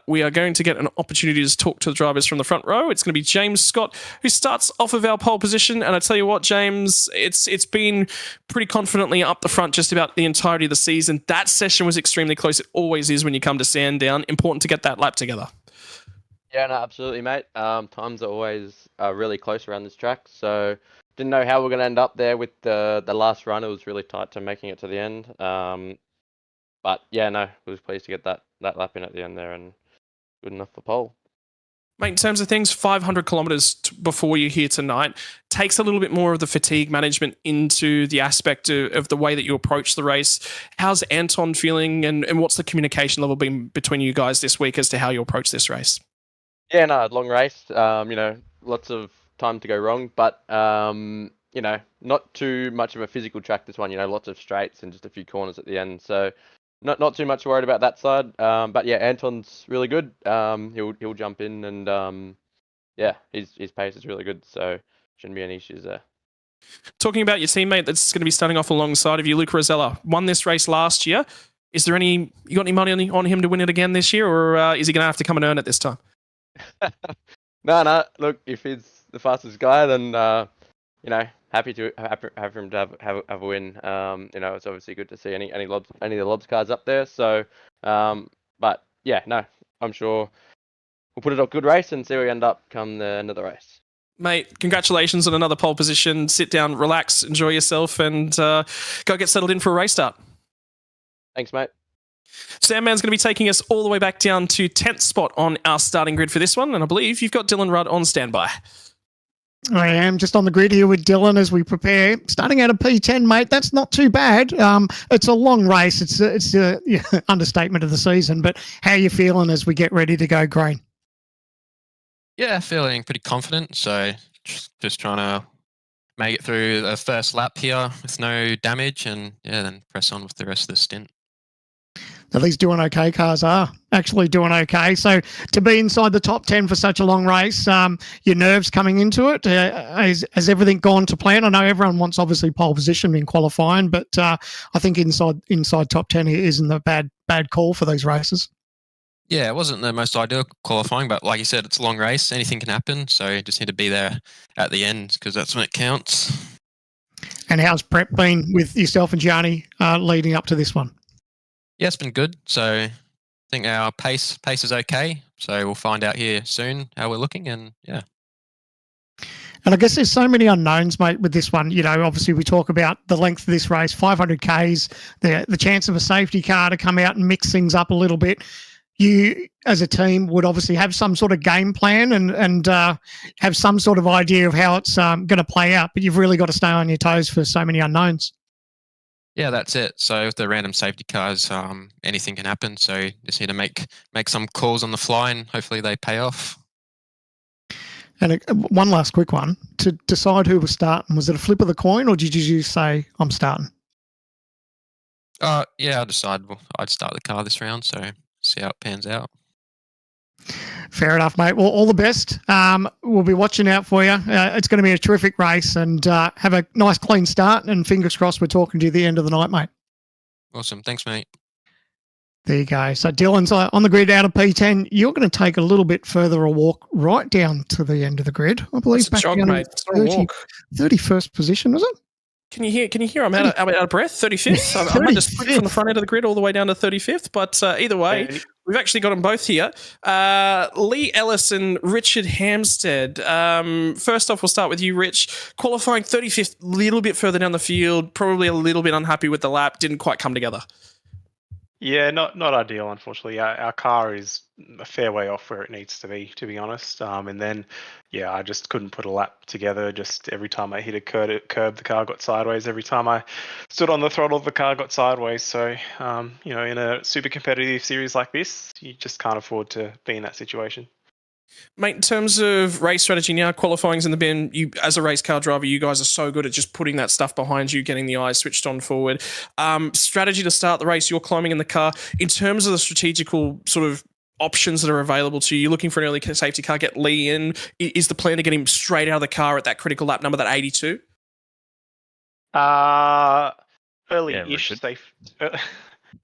C: we are going to get an opportunity to talk to the drivers from the front row. It's going to be James Scott, who starts off of our pole position. And I tell you what, James, it's been pretty confidently up the front just about the entirety of the season. That session was extremely close. It always is when you come to Sandown. Important to get that lap together.
E: Yeah, no, absolutely, mate. Times are always really close around this track. So didn't know how we're going to end up there with the last run. It was really tight to making it to the end. But yeah, no, I was pleased to get that lap in at the end there, and good enough for pole.
C: Mate, in terms of things, 500 kilometres before you're here tonight takes a little bit more of the fatigue management into the aspect of the way that you approach the race. How's Anton feeling, and what's the communication level been between you guys this week as to how you approach this race?
E: Yeah, no, long race. Lots of time to go wrong, but not too much of a physical track this one. Lots of straights and just a few corners at the end. So not too much worried about that side. But yeah, Anton's really good. He'll jump in, and his pace is really good. So shouldn't be any issues there.
C: Talking about your teammate that's going to be starting off alongside of you, Luke Rosella, won this race last year. Is there you got any money on him to win it again this year, or is he going to have to come and earn it this time?
E: No. Look, if he's the fastest guy, then happy to have him to have a win. It's obviously good to see any of the Lobs cars up there. So, but yeah, no, I'm sure we'll put it a good race and see where we end up come the end of the race.
C: Mate, congratulations on another pole position. Sit down, relax, enjoy yourself, and go get settled in for a race start.
E: Thanks, mate.
C: Sandman's going to be taking us all the way back down to 10th spot on our starting grid for this one, and I believe you've got Dylan Rudd on standby.
D: I am just on the grid here with Dylan as we prepare. Starting out a P10, mate, that's not too bad. It's a long race. It's a understatement of the season, but how are you feeling as we get ready to go green?
F: Yeah, feeling pretty confident. So just trying to make it through the first lap here with no damage, and then press on with the rest of the stint.
D: Now, these doing okay cars are actually doing okay. So to be inside the top 10 for such a long race, your nerves coming into it, has everything gone to plan? I know everyone wants obviously pole position in qualifying, but I think inside top 10 isn't a bad call for these races.
F: Yeah, it wasn't the most ideal qualifying, but like you said, it's a long race. Anything can happen. So you just need to be there at the end because that's when it counts.
D: And how's prep been with yourself and Gianni leading up to this one?
F: Yeah, it's been good. So I think our pace is okay. So we'll find out here soon how we're looking, and yeah.
D: And I guess there's so many unknowns, mate, with this one. You know, obviously we talk about the length of this race, 500 Ks, the chance of a safety car to come out and mix things up a little bit. You, as a team, would obviously have some sort of game plan and have some sort of idea of how it's going to play out, but you've really got to stay on your toes for so many unknowns.
F: Yeah, that's it. So with the random safety cars, anything can happen. So you just need to make some calls on the fly, and hopefully they pay off.
D: And one last quick one. To decide who was starting, was it a flip of the coin, or did you say, I'm starting?
F: Yeah, I decided I'd start the car this round, so see how it pans out.
D: Fair enough, mate. Well, all the best. We'll be watching out for you. It's going to be a terrific race, and have a nice clean start, and fingers crossed we're talking to you at the end of the night, mate.
F: Awesome. Thanks, mate.
D: There you go. So Dylan's on the grid out of P10. You're going to take a little bit further a walk right down to the end of the grid, I believe.
C: It's a jog, mate. It's not a walk.
D: 31st position, was it?
C: Can you hear? I'm out of breath. 35th. I might just sprint from the front end of the grid all the way down to 35th. But either way, we've actually got them both here. Lee Ellis and Richard Hampstead. First off, we'll start with you, Rich. Qualifying 35th, a little bit further down the field. Probably a little bit unhappy with the lap. Didn't quite come together.
G: Yeah, not ideal, unfortunately. Our car is a fair way off where it needs to be honest. And then, yeah, I just couldn't put a lap together. Just every time I hit a curb, the car got sideways. Every time I stood on the throttle, the car got sideways. So, in a super competitive series like this, you just can't afford to be in that situation.
C: Mate, in terms of race strategy now, qualifying's in the bin. You, as a race car driver, you guys are so good at just putting that stuff behind you, getting the eyes switched on forward. Strategy to start the race, you're climbing in the car. In terms of the strategical sort of options that are available to you, you're looking for an early safety car, get Lee in. Is the plan to get him straight out of the car at that critical lap number, that 82?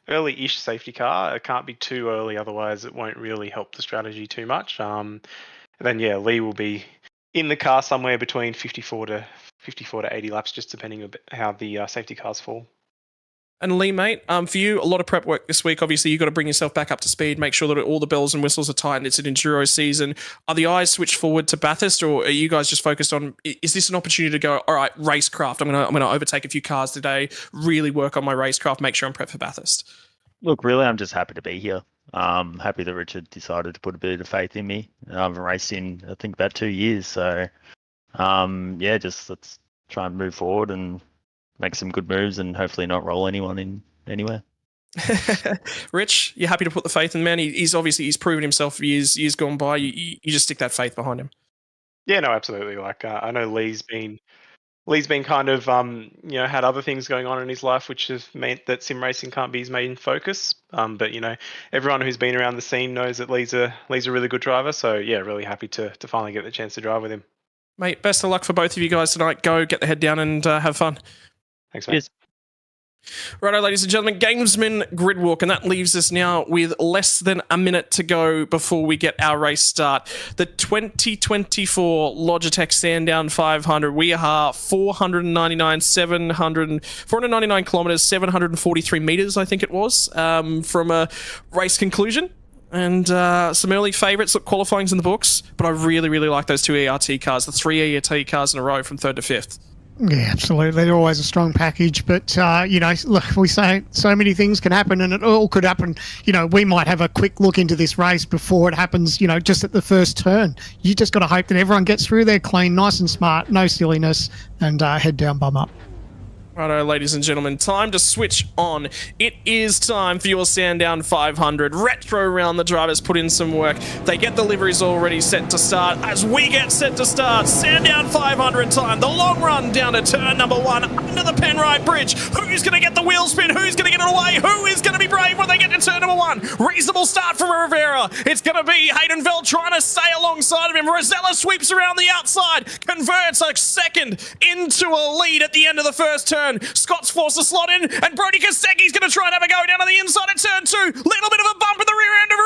G: Early-ish safety car. It can't be too early, otherwise it won't really help the strategy too much. And then, yeah, Lee will be in the car somewhere between 54 to 80 laps, just depending on how the safety cars fall.
C: And Lee, mate, for you, a lot of prep work this week. Obviously, you've got to bring yourself back up to speed, make sure that all the bells and whistles are tightened. It's an Enduro season. Are the eyes switched forward to Bathurst, or are you guys just focused on, is this an opportunity to go, all right, racecraft, I'm gonna overtake a few cars today, really work on my racecraft, make sure I'm prepped for Bathurst?
H: Look, really, I'm just happy to be here. Happy that Richard decided to put a bit of faith in me. I haven't raced in, I think, about 2 years. So, yeah, just let's try and move forward and make some good moves and hopefully not roll anyone in anywhere.
C: Rich, you're happy to put the faith in, man? He's proven himself years gone by. You just stick that faith behind him.
G: Yeah, no, absolutely. Like, I know Lee's been kind of, had other things going on in his life, which has meant that sim racing can't be his main focus. But, everyone who's been around the scene knows that Lee's a really good driver. So, yeah, really happy to finally get the chance to drive with him.
C: Mate, best of luck for both of you guys tonight. Go, get the head down and have fun.
G: Thanks, mate.
H: Cheers.
C: Righto, ladies and gentlemen, Gamesman Grid Walk, and that leaves us now with less than a minute to go before we get our race start. The 2024 Logitech Sandown 500. We are 499 kilometres, 743 metres, I think it was, from a race conclusion. And some early favourites. Look, qualifying's in the books, but I really, really like those two ERT cars, the three ERT cars in a row from 3rd to 5th.
D: Yeah, absolutely. They're always a strong package, but, look, we say so many things can happen, and it all could happen. We might have a quick look into this race before it happens, just at the first turn. You just got to hope that everyone gets through there clean, nice and smart, no silliness, and head down, bum up.
C: Righto, ladies and gentlemen, time to switch on. It is time for your Sandown 500. Retro round, the drivers put in some work. They get the liveries already set to start. As we get set to start, Sandown 500 time. The long run down to turn number 1 under the Penrite Bridge. Who's going to get the wheel spin? Who's going to get it away? Who is going to be brave when they get to turn number 1? Reasonable start from Rivera. It's going to be Haydenfeld trying to stay alongside of him. Rosella sweeps around the outside, converts a second into a lead at the end of the first turn. Scott's forced to slot in, and Brody Kostecki's going to try and have a go down on the inside at turn 2. Little bit of a bump at the rear end of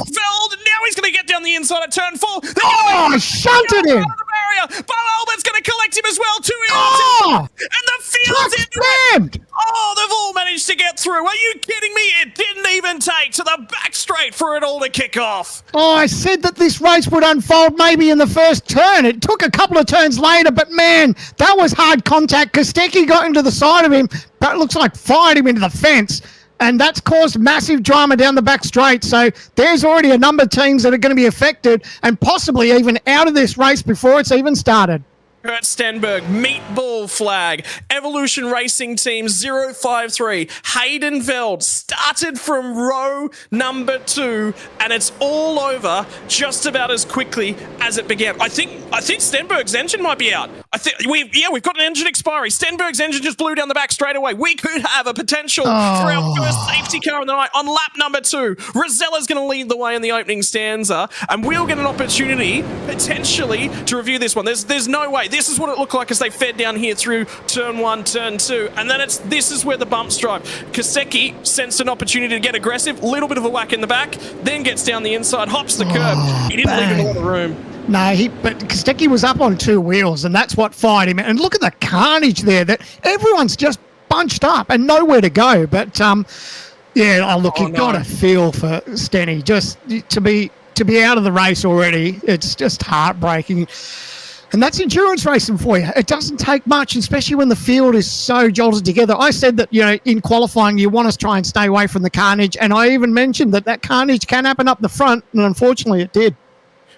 C: Feld. Now he's going to get down the inside at turn 4.
D: Oh, shunted him!
C: barrier. Bo Albert's going to collect him as well.
D: Oh!
C: And the field's
D: Truck
C: into it.
D: slammed!
C: Oh, they've all managed to get through. Are you kidding me? It didn't even take to the back straight for it all to kick off.
D: Oh, I said that this race would unfold maybe in the first turn. It took a couple of turns later, but man, that was hard contact. Kostecki got into the side of him, but it looks like fired him into the fence. And that's caused massive drama down the back straight. So there's already a number of teams that are going to be affected and possibly even out of this race before it's even started.
C: Kurt Stenberg, meatball flag. Evolution Racing Team 053. Hayden Veld started from row number 2, and it's all over just about as quickly as it began. I think Stenberg's engine might be out. We've got an engine expiry. Stenberg's engine just blew down the back straight away. We could have a potential for our first safety car of the night on lap number 2. Rosella's going to lead the way in the opening stanza, and we'll get an opportunity potentially to review this one. There's no way. This is what it looked like as they fed down here through turn 1, turn 2, and then this is where the bumps drive. Kostecki sensed an opportunity to get aggressive, little bit of a whack in the back, then gets down the inside, hops the curb. He didn't leave a lot of room.
D: No, but Kostecki was up on 2 wheels, and that's what fired him. And look at the carnage there, that everyone's just bunched up and nowhere to go. But you've got to feel for Stenny. Just to be out of the race already, it's just heartbreaking. And that's endurance racing for you. It doesn't take much, especially when the field is so jolted together. I said that, in qualifying, you want to try and stay away from the carnage. And I even mentioned that carnage can happen up the front. And unfortunately, it did.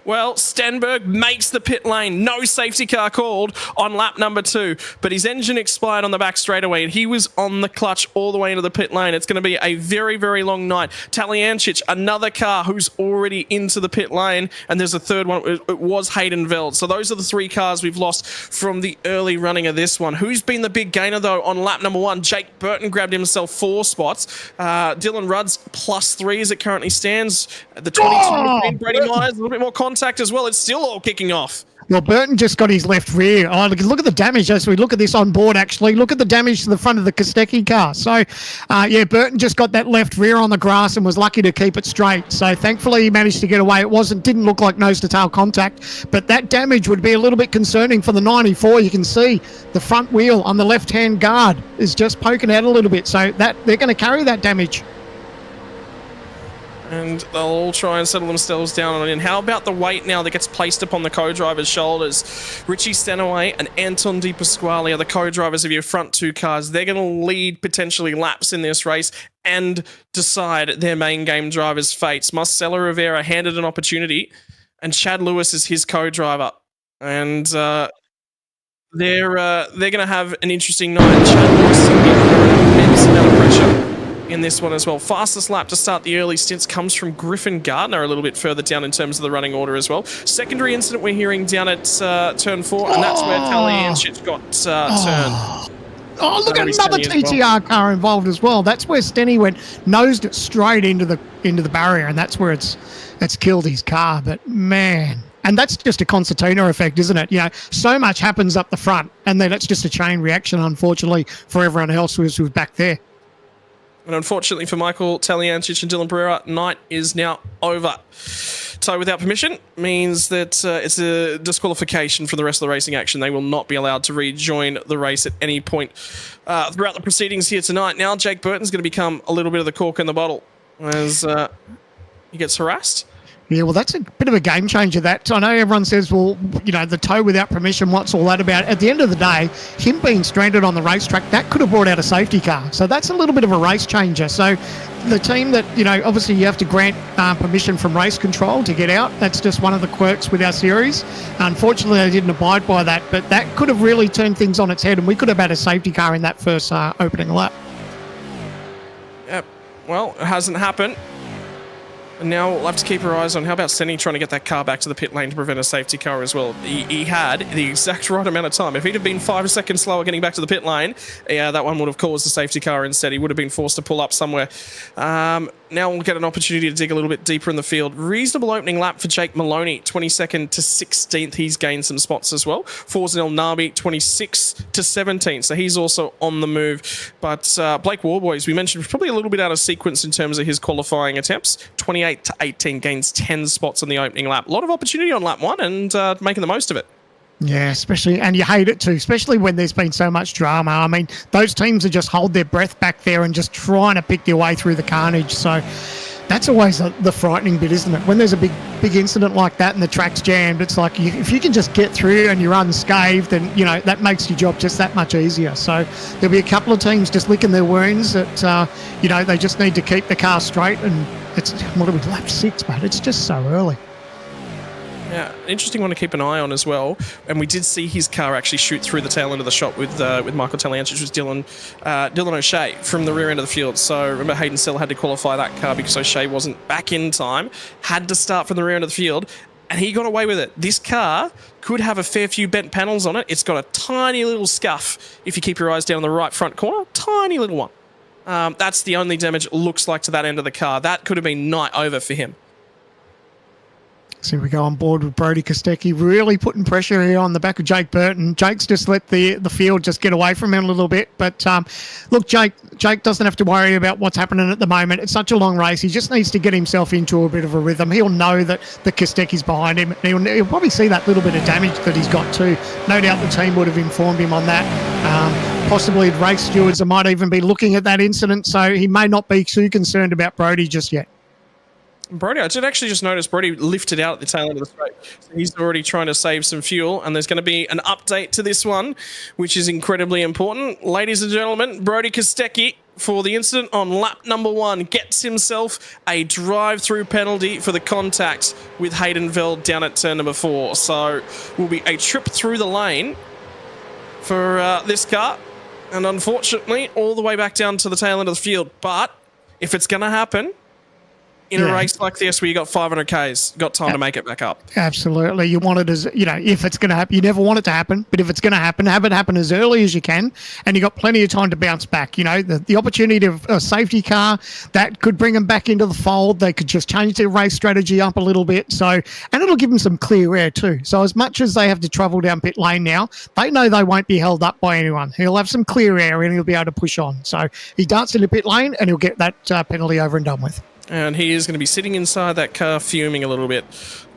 C: Well, Stenberg makes the pit lane. No safety car called on lap number 2, but his engine expired on the back straightaway, and he was on the clutch all the way into the pit lane. It's going to be a very, very long night. Taliancic, another car who's already into the pit lane, and there's a third one. It was Hayden Veld. So those are the 3 cars we've lost from the early running of this one. Who's been the big gainer, though, on lap number 1? Jake Burton grabbed himself 4 spots. Dylan Rudd's +3 as it currently stands. The 22 Brady Myers, a little bit more contact as well. It's still all kicking off.
D: Well, Burton just got his left rear. Oh, look at the damage as we look at this on board, actually. Look at the damage to the front of the Kostecki car. So, Burton just got that left rear on the grass and was lucky to keep it straight. So, thankfully, he managed to get away. It didn't look like nose-to-tail contact, but that damage would be a little bit concerning for the 94. You can see the front wheel on the left-hand guard is just poking out a little bit. So, they're going to carry that damage.
C: And they'll all try and settle themselves down on it. And how about the weight now that gets placed upon the co-driver's shoulders? Richie Stenaway and Anton Di Pasquale are the co-drivers of your front 2 cars. They're going to lead potentially laps in this race and decide their main game driver's fates. Marcelo Rivera handed an opportunity, and Chad Lewis is his co-driver. And they're going to have an interesting night. Chad Lewis is going to be under an immense amount of pressure in this one as well. Fastest lap to start the early stints comes from Griffin Gardner, a little bit further down in terms of the running order as well. Secondary incident we're hearing down at turn 4, and that's where Taliancic got turned.
D: Oh, look at another TTR car involved as well. That's where Stenny nosed it straight into the barrier, and that's where it's killed his car. But man, and that's just a concertina effect, isn't it? So much happens up the front, and then it's just a chain reaction, unfortunately, for everyone else who was back there.
C: And unfortunately for Michael Taliancic and Dylan Pereira, night is now over. Tow without permission means that it's a disqualification for the rest of the racing action. They will not be allowed to rejoin the race at any point throughout the proceedings here tonight. Now Jake Burton's going to become a little bit of the cork in the bottle as he gets harassed.
D: Yeah, well, that's a bit of a game changer. That I know everyone says, well, the tow without permission, what's all that about? At the end of the day, him being stranded on the racetrack, that could have brought out a safety car. So that's a little bit of a race changer. So the team that, obviously you have to grant permission from race control to get out. That's just one of the quirks with our series. Unfortunately, they didn't abide by that, but that could have really turned things on its head, and we could have had a safety car in that first opening lap.
C: Yep. Well, it hasn't happened. And now we'll have to keep our eyes on, how about Senny trying to get that car back to the pit lane to prevent a safety car as well? He had the exact right amount of time. If he'd have been 5 seconds slower getting back to the pit lane, that one would have caused a safety car instead. He would have been forced to pull up somewhere. Now we'll get an opportunity to dig a little bit deeper in the field. Reasonable opening lap for Jake Maloney, 22nd to 16th. He's gained some spots as well. Forznell Nabi, 26th to 17th. So he's also on the move. But Blake Warboys, we mentioned, probably a little bit out of sequence in terms of his qualifying attempts. 28 to 18, gains 10 spots on the opening lap. A lot of opportunity on lap 1 and making the most of it.
D: Yeah, especially, and you hate it too, especially when there's been so much drama. I mean, those teams are just hold their breath back there and just trying to pick their way through the carnage. So that's always the frightening bit, isn't it? When there's a big incident like that and the track's jammed, it's like if you can just get through and you're unscathed, and that makes your job just that much easier. So there'll be a couple of teams just licking their wounds that they just need to keep the car straight. And it's what are we, lap 6, but it's just so early.
C: Yeah, interesting one to keep an eye on as well. And we did see his car actually shoot through the tail end of the shot with Michael Taliance, which was Dylan O'Shea from the rear end of the field. So remember, Hayden Sell had to qualify that car because O'Shea wasn't back in time, had to start from the rear end of the field, and he got away with it. This car could have a fair few bent panels on it. It's got a tiny little scuff if you keep your eyes down the right front corner, tiny little one. That's the only damage it looks like to that end of the car. That could have been night over for him.
D: So we go on board with Brody Kostecki, really putting pressure here on the back of Jake Burton. Jake's just let the field just get away from him a little bit. But look, Jake doesn't have to worry about what's happening at the moment. It's such a long race. He just needs to get himself into a bit of a rhythm. He'll know that the Kostecki's behind him. He'll probably see that little bit of damage that he's got too. No doubt the team would have informed him on that. Possibly race stewards might even be looking at that incident, so he may not be too concerned about Brody just yet.
C: Brody, I did actually just notice Brody lifted out at the tail end of the straight. So he's already trying to save some fuel, and there's going to be an update to this one, which is incredibly important. Ladies and gentlemen, Brody Kostecki, for the incident on lap number 1, gets himself a drive-through penalty for the contact with Hayden Veld down at turn number 4. So will be a trip through the lane for this car, and unfortunately all the way back down to the tail end of the field. But if it's going to happen in a race like this where you got 500 Ks, got time to make it back up.
D: Absolutely. You want it as, if it's going to happen, you never want it to happen, but if it's going to happen, have it happen as early as you can, and you got plenty of time to bounce back. The opportunity of a safety car, that could bring them back into the fold. They could just change their race strategy up a little bit. So, and it'll give them some clear air too. So as much as they have to travel down pit lane now, they know they won't be held up by anyone. He'll have some clear air and he'll be able to push on. So he darts into pit lane and he'll get that penalty over and done with.
C: And he is going to be sitting inside that car fuming a little bit.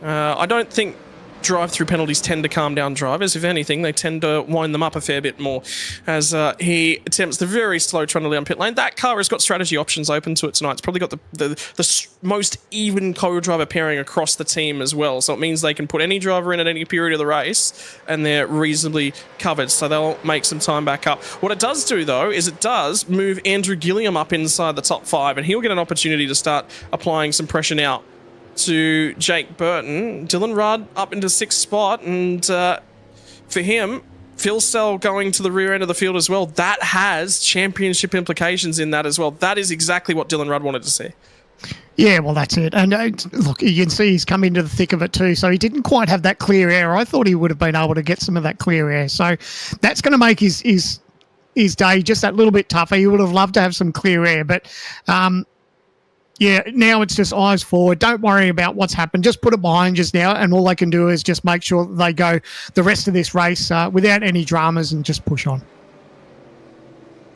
C: I don't think drive-through penalties tend to calm down drivers. If anything, they tend to wind them up a fair bit more as he attempts the very slow trundle down pit lane. That car has got strategy options open to it tonight. It's probably got the most even co-driver pairing across the team as well. So it means they can put any driver in at any period of the race and they're reasonably covered. So they'll make some time back up. What it does do, though, is it does move Andrew Gilliam up inside the top 5, and he'll get an opportunity to start applying some pressure now to Jake Burton. Dylan Rudd up into 6th spot, and for him, Phil Sell going to the rear end of the field as well. That has championship implications in that as well. That is exactly what Dylan Rudd wanted to see.
D: Yeah, well, that's it. And look, you can see he's come into the thick of it too. So he didn't quite have that clear air. I thought he would have been able to get some of that clear air. So that's going to make his day just that little bit tougher. He would have loved to have some clear air, but yeah, now it's just eyes forward. Don't worry about what's happened. Just put it behind us now, and all they can do is just make sure that they go the rest of this race without any dramas and just push on.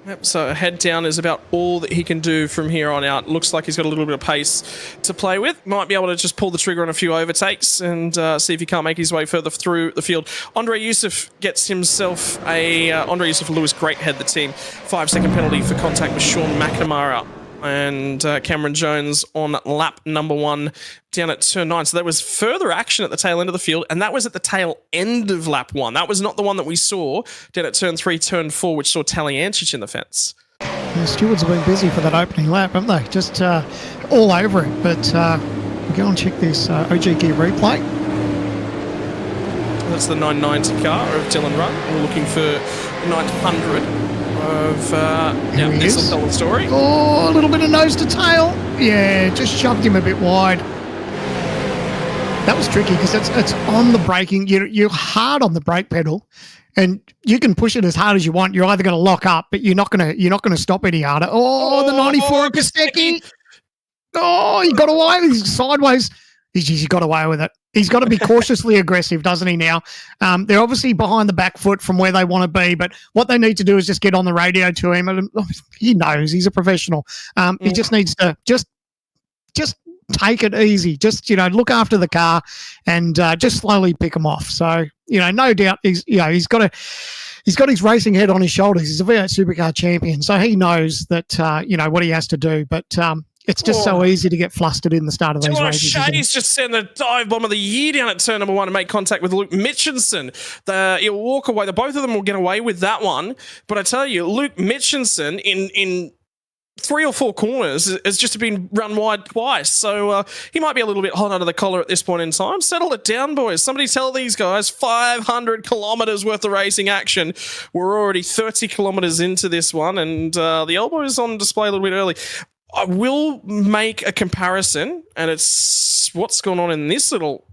C: Yep, so head down is about all that he can do from here on out. Looks like he's got a little bit of pace to play with. Might be able to just pull the trigger on a few overtakes and see if he can't make his way further through the field. Andre Youssef gets himself Andre Youssef Lewis Greathead, the team. 5-second penalty for contact with Sean McNamara and Cameron Jones on lap number 1 down at turn 9. So there was further action at the tail end of the field, and that was at the tail end of lap 1. That was not the one that we saw down at turn 3, turn 4, which saw Taliancic in the fence.
D: The stewards have been busy for that opening lap, haven't they? Just all over it. But we'll go and check this OG Gear replay.
C: That's the 990 car of Dylan Rudd. We're looking for 900. This will tell the story.
D: Oh, a little bit of nose to tail. Yeah, just shoved him a bit wide. That was tricky because it's on the braking. You're hard on the brake pedal, and you can push it as hard as you want. You're either going to lock up, but you're not going to stop any harder. Oh, the 94 of Kostecki. Oh, he got away with sideways. He got away with it. He's got to be cautiously aggressive, doesn't he now? They're obviously behind the back foot from where they want to be, but what they need to do is just get on the radio to him. And he knows he's a professional. He just needs to just take it easy. Just, look after the car and just slowly pick them off. So, no doubt he's got his racing head on his shoulders. He's a V8 Supercar champion, so he knows that, what he has to do. But it's just so easy to get flustered in the start of these races.
C: Shay's just sent the dive bomb of the year down at turn number 1 and make contact with Luke Mitchinson. He'll walk away. The both of them will get away with that one. But I tell you, Luke Mitchinson in 3 or 4 corners has just been run wide twice. So he might be a little bit hot under the collar at this point in time. Settle it down, boys. Somebody tell these guys 500 kilometres worth of racing action. We're already 30 kilometres into this one, and the elbow is on display a little bit early. I will make a comparison, and it's what's going on in this little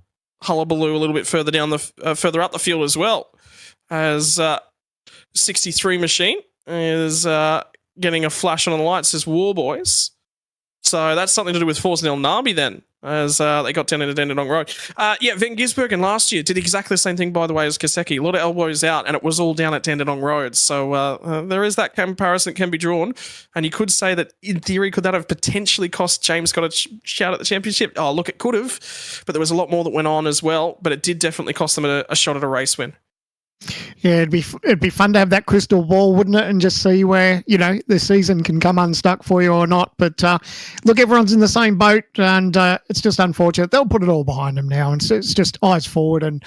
C: hullabaloo a little bit further down further up the field as well, as 63 machine is getting a flash on the light. It says War Boys. So that's something to do with Forza Nabi then, as they got down into Dandenong Road. Van Gisbergen last year did exactly the same thing, by the way, as Kosecki. A lot of elbows out, and it was all down at Dandenong Road. So there is that comparison that can be drawn. And you could say that, in theory, could that have potentially cost James Scott a shout at the championship? Oh, look, it could have. But there was a lot more that went on as well. But it did definitely cost them a shot at a race win.
D: Yeah, it'd be fun to have that crystal ball, wouldn't it? And just see where, the season can come unstuck for you or not. But look, everyone's in the same boat, and it's just unfortunate. They'll put it all behind them now, and so it's just eyes forward and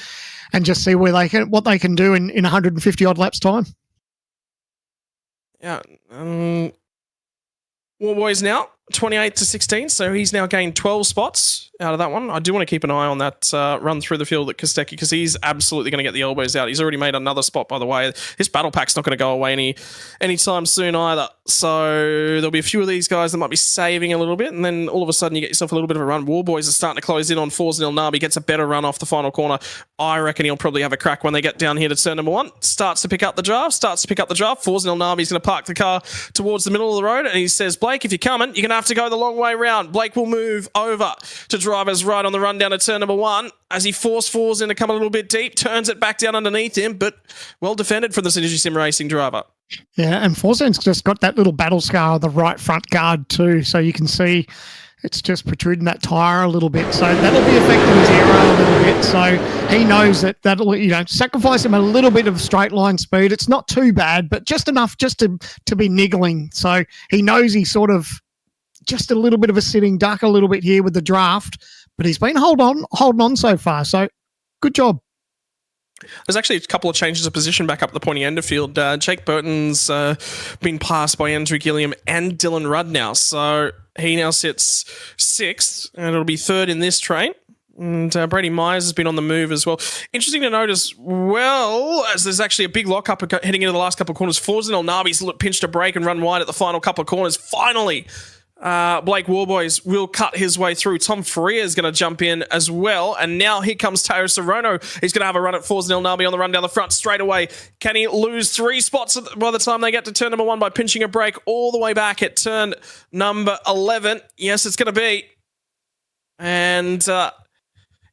D: just see what they can do in 150 odd laps time.
C: Yeah. War Boys now 28 to 16, so he's now gained 12 spots out of that one. I do want to keep an eye on that run through the field at Kostecki, because he's absolutely going to get the elbows out. He's already made another spot, by the way. This battle pack's not going to go away anytime soon either. So there'll be a few of these guys that might be saving a little bit, and then all of a sudden you get yourself a little bit of a run. War Boys are starting to close in on Forza Nabi, gets a better run off the final corner. I reckon he'll probably have a crack when they get down here to turn number 1. Starts to pick up the draft. Forza Nabi's going to park the car towards the middle of the road, and he says, Blake, if you're coming, you're going to have to go the long way round. Blake will move over to driver's right on the run down to turn number 1 as he falls in to come a little bit deep, turns it back down underneath him, but well defended from the Synergy Sim Racing driver.
D: Yeah, and Forzen's just got that little battle scar on the right front guard too, so you can see it's just protruding that tyre a little bit. So that'll be affecting his aero a little bit. So he knows that'll, sacrifice him a little bit of straight line speed. It's not too bad, but just enough just to be niggling. So he knows he's sort of just a little bit of a sitting duck a little bit here with the draft, but he's been holding on so far. So good job.
C: There's actually a couple of changes of position back up the pointy end of field. Jake Burton's been passed by Andrew Gilliam and Dylan Rudd now. So he now sits 6th, and it'll be 3rd in this train. And Brady Myers has been on the move as well. Interesting to note as well, as there's actually a big lockup heading into the last couple of corners. Forza Nabi's pinched a break and run wide at the final couple of corners. Finally, Blake Warboys will cut his way through. Tom Ferrier is going to jump in as well. And now here comes Teo Serrano. He's going to have a run at Forza Nabi on the run down the front straight away. Can he lose 3 spots by the time they get to turn number 1 by pinching a break all the way back at turn number 11? Yes, it's going to be. And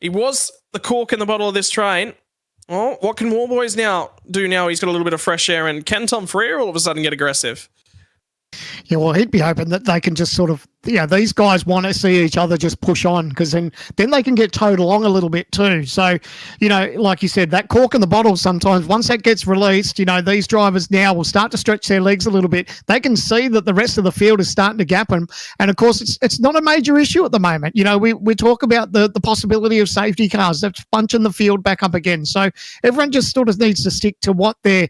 C: he was the cork in the bottle of this train. Well, what can Warboys now do now? He's got a little bit of fresh air. And can Tom Ferrier all of a sudden get aggressive?
D: Yeah, well, he'd be hoping that they can just sort of, these guys want to see each other just push on, because then they can get towed along a little bit too. So, like you said, that cork in the bottle sometimes, once that gets released, these drivers now will start to stretch their legs a little bit. They can see that the rest of the field is starting to gap them. And of course, it's not a major issue at the moment. We talk about the possibility of safety cars. That's bunching the field back up again. So everyone just sort of needs to stick to what their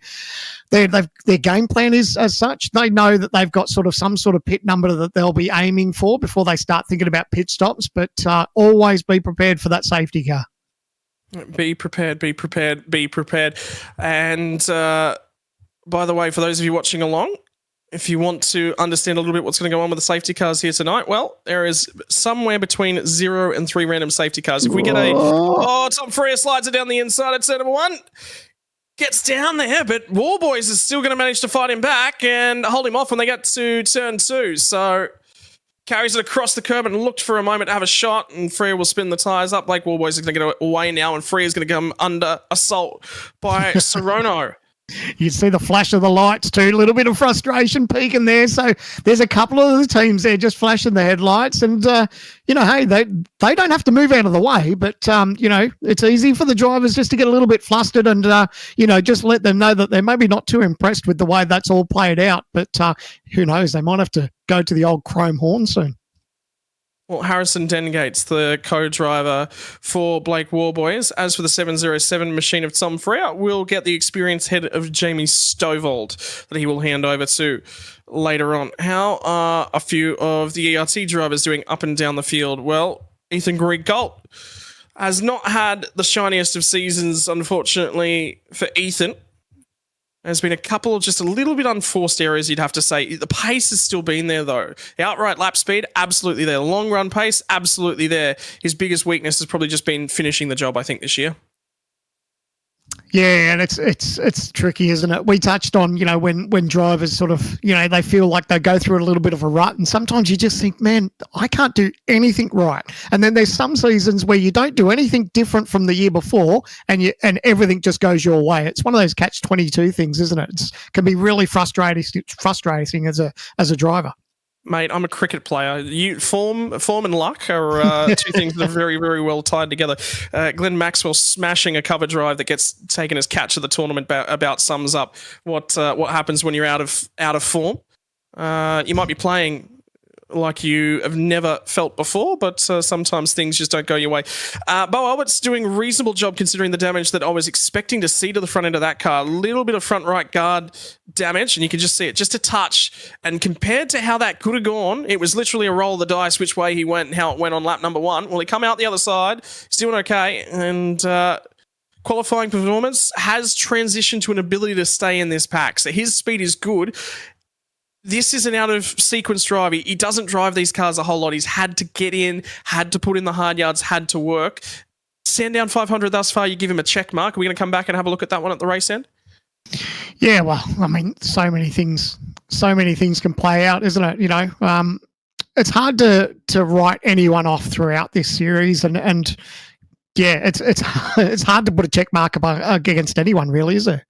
D: game plan is as such. They know that they've got sort of some sort of pit number that they'll be aiming for before they start thinking about pit stops, but always be prepared for that safety car.
C: Be prepared. And by the way, for those of you watching along, if you want to understand a little bit what's going to go on with the safety cars here tonight, well, there is somewhere between 0 and 3 random safety cars. If we get Tom Ferrier slides it down the inside at turn number 1. Gets down there, but Warboys is still going to manage to fight him back and hold him off when they get to turn 2. So carries it across the curb and looked for a moment to have a shot, and Freya will spin the tyres up. Blake Warboys is going to get away now, and Freya's going to come under assault by Serrano.
D: You see the flash of the lights too, a little bit of frustration peeking there. So there's a couple of the teams there just flashing the headlights, and hey, they don't have to move out of the way, but it's easy for the drivers just to get a little bit flustered and just let them know that they're maybe not too impressed with the way that's all played out. But who knows? They might have to go to the old chrome horn soon.
C: Well, Harrison Dengate's the co-driver for Blake Warboys. As for the 707 machine of Tom Freer, we'll get the experience head of Jamie Stovald that he will hand over to later on. How are a few of the ERT drivers doing up and down the field? Well, Ethan Greig-Galt has not had the shiniest of seasons, unfortunately, for Ethan. There's been a couple of just a little bit unforced areas, you'd have to say. The pace has still been there, though. The outright lap speed, absolutely there. Long run pace, absolutely there. His biggest weakness has probably just been finishing the job, I think, this year.
D: Yeah, and it's tricky, isn't it? We touched on, when drivers sort of, they feel like they go through a little bit of a rut, and sometimes you just think, man, I can't do anything right. And then there's some seasons where you don't do anything different from the year before, and everything just goes your way. It's one of those catch-22 things, isn't it? It can be really frustrating as a driver.
C: Mate, I'm a cricket player. Form and luck are two things that are very, very well tied together. Glenn Maxwell smashing a cover drive that gets taken as catch of the tournament about sums up what happens when you're out of form. You might be playing like you have never felt before, but sometimes things just don't go your way. Bo Albert's doing a reasonable job considering the damage that I was expecting to see to the front end of that car. A little bit of front right guard damage, and you can just see it, just a touch. And compared to how that could have gone, it was literally a roll of the dice which way he went and how it went on lap number 1. Well, he come out the other side, he's doing okay, and qualifying performance has transitioned to an ability to stay in this pack. So his speed is good. This is an out-of-sequence drive. He doesn't drive these cars a whole lot. He's had to get in, had to put in the hard yards, had to work. Sandown 500 thus far, you give him a check mark. Are we going to come back and have a look at that one at the race end?
D: Yeah, well, I mean, so many things can play out, isn't it? It's hard to write anyone off throughout this series, and yeah, it's hard to put a check mark against anyone, really, is it?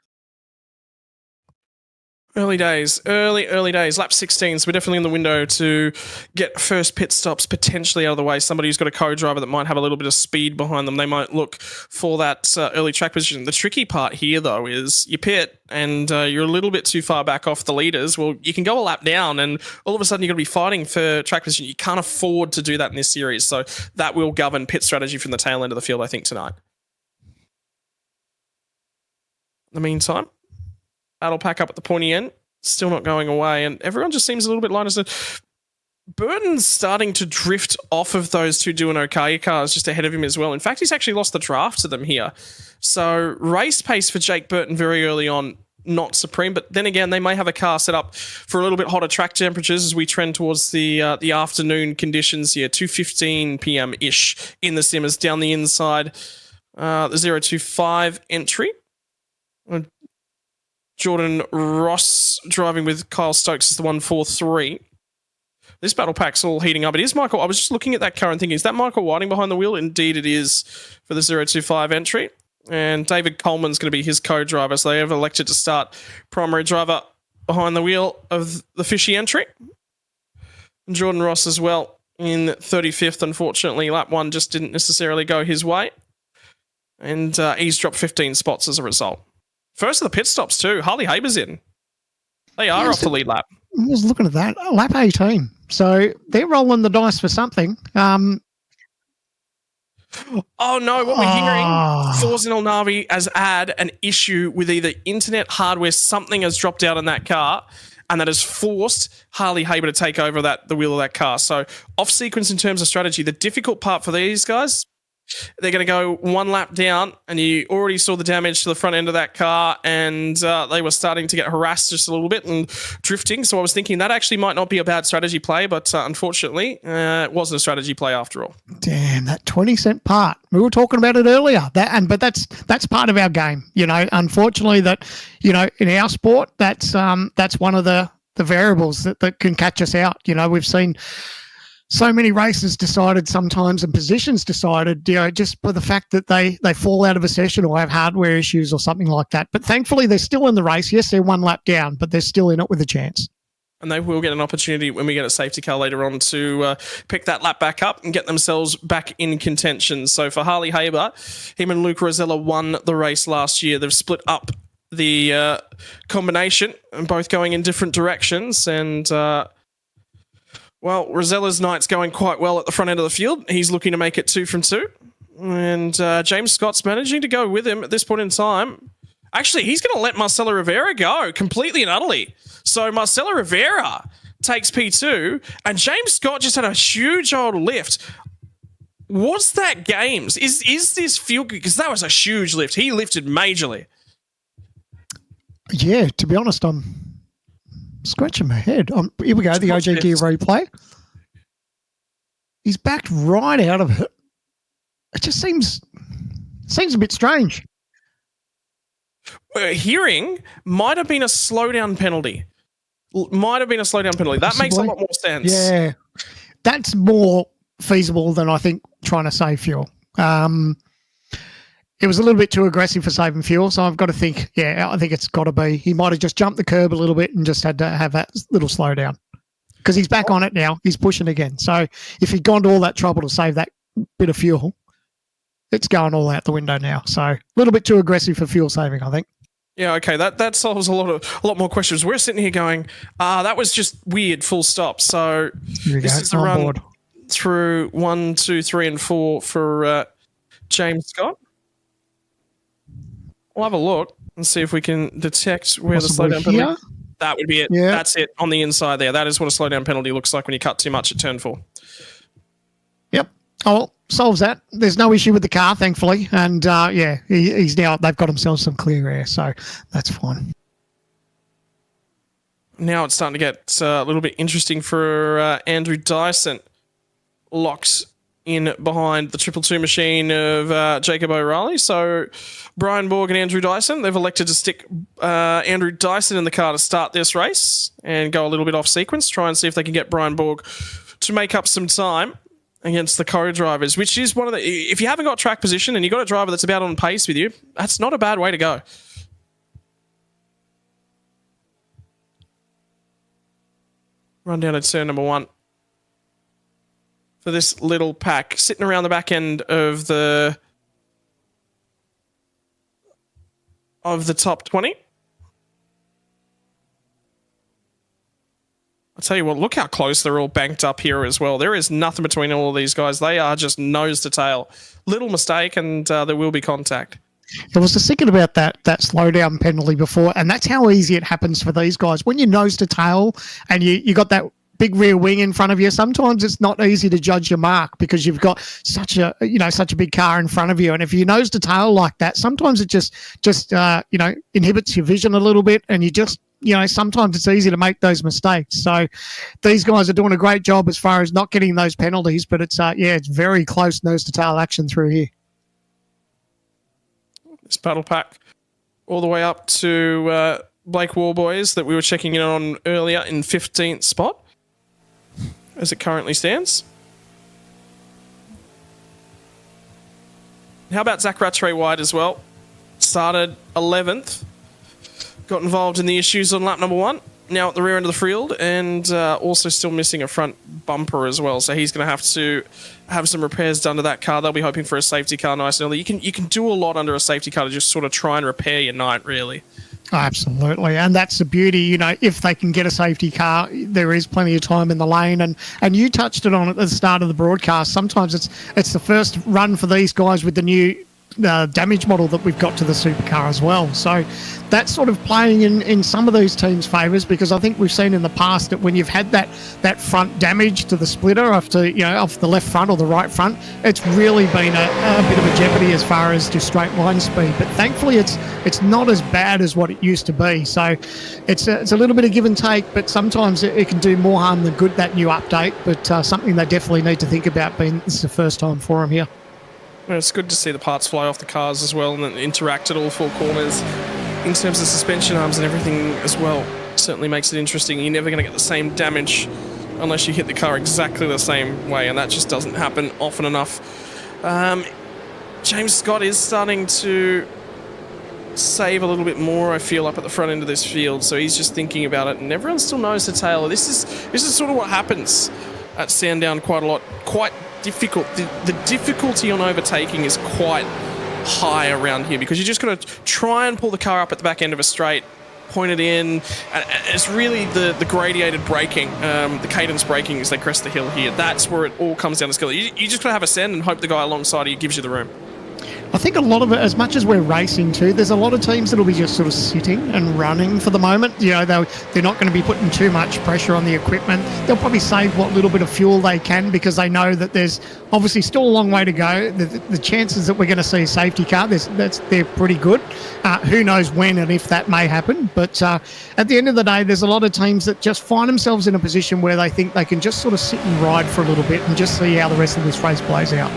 C: Early days. Lap 16, so we're definitely in the window to get first pit stops potentially out of the way. Somebody who's got a co-driver that might have a little bit of speed behind them, they might look for that early track position. The tricky part here, though, is you pit and you're a little bit too far back off the leaders. Well, you can go a lap down and all of a sudden you're going to be fighting for track position. You can't afford to do that in this series, so that will govern pit strategy from the tail end of the field, I think, tonight. In the meantime, that'll pack up at the pointy end. Still not going away, and everyone just seems a little bit lighter. So Burton's starting to drift off of those two doing okay cars just ahead of him as well. In fact, he's actually lost the draft to them here. So race pace for Jake Burton very early on, not supreme, but then again, they may have a car set up for a little bit hotter track temperatures as we trend towards the afternoon conditions here. 2:15 p.m.-ish in the simmers down the inside. The 025 entry. Jordan Ross driving with Kyle Stokes is the 143. This battle pack's all heating up. It is Michael. I was just looking at that car and thinking, is that Michael Whiting behind the wheel? Indeed it is for the 025 entry. And David Coleman's going to be his co-driver. So they have elected to start primary driver behind the wheel of the Fishy entry. And Jordan Ross as well in 35th. Unfortunately, lap 1 just didn't necessarily go his way. And he's dropped 15 spots as a result. First of the pit stops too. Harley Haber's in. They are off the lead lap.
D: I was looking at that. Lap 18. So they're rolling the dice for something. Oh
C: no, what we're hearing, Thorzen El Navi has had an issue with either internet hardware, something has dropped out in that car, and that has forced Harley Haber to take over the wheel of that car. So off sequence in terms of strategy. The difficult part for these guys, they're going to go one lap down, and you already saw the damage to the front end of that car, and they were starting to get harassed just a little bit and drifting. So I was thinking that actually might not be a bad strategy play, but unfortunately, it wasn't a strategy play after all.
D: Damn, that 20-cent part. We were talking about it earlier. But that's part of our game. Unfortunately, that in our sport, that's one of the variables that can catch us out. We've seen so many races decided sometimes and positions decided, just by the fact that they fall out of a session or have hardware issues or something like that. But thankfully, they're still in the race. Yes, they're one lap down, but they're still in it with a chance.
C: And they will get an opportunity when we get a safety car later on to pick that lap back up and get themselves back in contention. So for Harley Haber, him and Luke Rosella won the race last year. They've split up the combination and both going in different directions. And, Rosella's night's going quite well at the front end of the field. He's looking to make it 2 from 2. And James Scott's managing to go with him at this point in time. Actually, he's going to let Marcelo Rivera go completely and utterly. So Marcelo Rivera takes P2, and James Scott just had a huge old lift. Was that games? Is this feel good? Because that was a huge lift. He lifted majorly.
D: Yeah, to be honest, I'm scratching my head. Here we go, the OG Gear replay. He's backed right out of it. It just seems a bit strange.
C: Hearing might have been a slowdown penalty. That makes a lot more sense.
D: Yeah, that's more feasible than I think trying to save fuel. It was a little bit too aggressive for saving fuel, so I've got to think, I think it's got to be. He might have just jumped the curb a little bit and just had to have that little slowdown. Because he's back on it now. He's pushing again. So if he'd gone to all that trouble to save that bit of fuel, it's going all out the window now. So a little bit too aggressive for fuel saving, I think.
C: Yeah, okay, that solves a lot more questions. We're sitting here going, that was just weird, full stop. So this is the run through 1, 2, 3, and 4 for James Scott. We'll have a look and see if we can detect where
D: Possibly
C: the slowdown penalty. That would be it.
D: Yeah.
C: That's it on the inside there. That is what a slowdown penalty looks like when you cut too much at turn 4.
D: Yep. Oh, well, solves that. There's no issue with the car, thankfully. And he's now, they've got themselves some clear air, so that's fine.
C: Now it's starting to get a little bit interesting for Andrew Dyson. Locked in behind the 222 machine of Jacob O'Reilly. So Brian Borg and Andrew Dyson, they've elected to stick Andrew Dyson in the car to start this race and go a little bit off sequence, try and see if they can get Brian Borg to make up some time against the co-drivers, which is one of the... If you haven't got track position and you've got a driver that's about on pace with you, that's not a bad way to go. Run down to turn number 1. For this little pack, sitting around the back end of the top 20. I'll tell you what, look how close they're all banked up here as well. There is nothing between all of these guys. They are just nose to tail. Little mistake and there will be contact.
D: I was just thinking about that slowdown penalty before, and that's how easy it happens for these guys. When you're nose to tail and you got that big rear wing in front of you, sometimes it's not easy to judge your mark because you've got such a big car in front of you. And if you nose to tail like that, sometimes it just inhibits your vision a little bit, and you just, sometimes it's easy to make those mistakes. So these guys are doing a great job as far as not getting those penalties, but it's very close nose to tail action through here.
C: This battle pack all the way up to Blake Warboys that we were checking in on earlier in 15th spot as it currently stands. How about Zach Rattray White as well? Started 11th. Got involved in the issues on lap number 1. Now at the rear end of the field, and also still missing a front bumper as well. So he's going to have some repairs done to that car. They'll be hoping for a safety car nice and early. You can do a lot under a safety car to just sort of try and repair your night, really.
D: Absolutely, and that's the beauty. If they can get a safety car, there is plenty of time in the lane. And you touched it on at the start of the broadcast. Sometimes it's the first run for these guys with the new damage model that we've got to the supercar as well. So that's sort of playing in some of these teams' favours, because I think we've seen in the past that when you've had that front damage to the splitter off the left front or the right front, it's really been a bit of a jeopardy as far as just straight line speed. But thankfully it's not as bad as what it used to be. So it's a little bit of give and take, but sometimes it can do more harm than good, that new update. But something they definitely need to think about, being this is the first time for them here.
C: Well, it's good to see the parts fly off the cars as well and then interact at all 4 corners in terms of suspension arms and everything as well. Certainly makes it interesting. You're never going to get the same damage unless you hit the car exactly the same way, and that just doesn't happen often enough. James Scott is starting to save a little bit more, I feel, up at the front end of this field, so he's just thinking about it, and everyone still knows the tail. This is sort of what happens at Sandown quite a lot. Quite difficult. The difficulty on overtaking is quite high around here, because you just got to try and pull the car up at the back end of a straight, point it in, and it's really the gradiated braking, the cadence braking as they crest the hill here. That's where it all comes down to skill. You just got to have a send and hope the guy alongside of you gives you the room.
D: I think a lot of it, as much as we're racing too, there's a lot of teams that'll be just sort of sitting and running for the moment. You know, they're not going to be putting too much pressure on the equipment. They'll probably save what little bit of fuel they can, because they know that there's obviously still a long way to go. The chances that we're going to see a safety car, they're pretty good. Who knows when and if that may happen. But at the end of the day, there's a lot of teams that just find themselves in a position where they think they can just sort of sit and ride for a little bit and just see how the rest of this race plays out.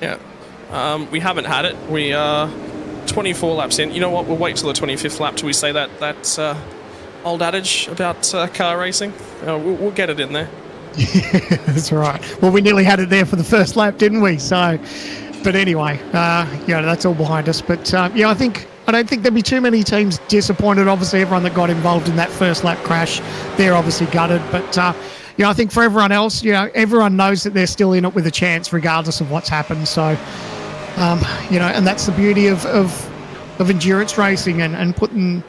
C: Yeah. We haven't had it. We are 24 laps in. You know what? We'll wait till the 25th lap till we say that old adage about car racing. We'll get it in there.
D: Yeah, that's right. Well, we nearly had it there for the first lap, didn't we? So, but anyway, that's all behind us. But I don't think there'll be too many teams disappointed. Obviously, everyone that got involved in that first lap crash, they're obviously gutted. But I think for everyone else, everyone knows that they're still in it with a chance, regardless of what's happened. So. And that's the beauty of endurance racing and putting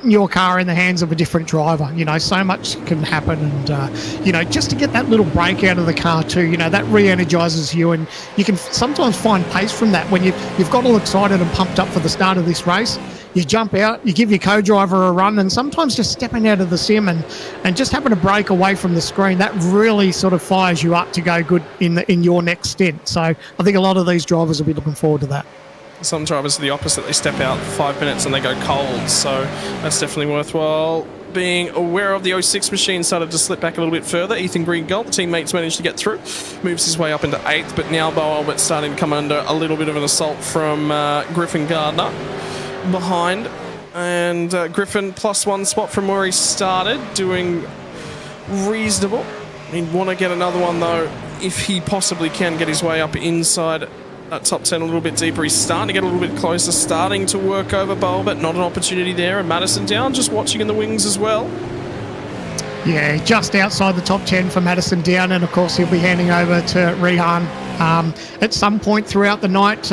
D: your car in the hands of a different driver. So much can happen, and just to get that little break out of the car too, that re-energizes you, and you can sometimes find pace from that when you've got all excited and pumped up for the start of this race. You jump out, you give your co-driver a run, and sometimes just stepping out of the sim and just having to break away from the screen, that really sort of fires you up to go good in your next stint. So I think a lot of these drivers will be looking forward to that.
C: Some drivers are the opposite. They step out 5 minutes and they go cold, so that's definitely worthwhile being aware of. The 06 machine started to slip back a little bit further. Ethan Greengold, the teammates managed to get through, moves his way up into 8th, but now Bo Albert's starting to come under a little bit of an assault from Griffin Gardner behind, and Griffin +1 spot from where he started, doing reasonable. He'd want to get another one though if he possibly can get his way up inside that top 10 a little bit deeper. He's starting to get a little bit closer, starting to work over Bo, but not an opportunity there, and Madison Down just watching in the wings as well.
D: Yeah, just outside the top 10 for Madison Down, and of course he'll be handing over to Rehan at some point throughout the night.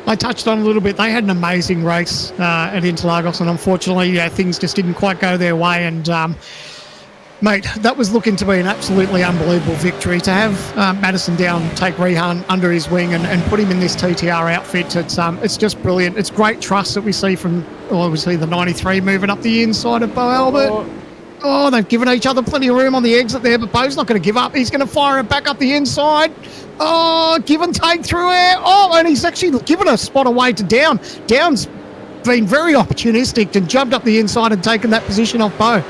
D: I touched on a little bit. They had an amazing race at Interlagos, and unfortunately, things just didn't quite go their way. And mate, that was looking to be an absolutely unbelievable victory. To have Madison Down take Rehan under his wing and put him in this TTR outfit, it's just brilliant. It's great trust that we see from obviously the 93 moving up the inside of Bo Albert. Oh, they've given each other plenty of room on the exit there, but Bo's not going to give up. He's going to fire it back up the inside. Oh, give and take through air. Oh, and he's actually given a spot away to Down. Down's been very opportunistic and jumped up the inside and taken that position off Bo.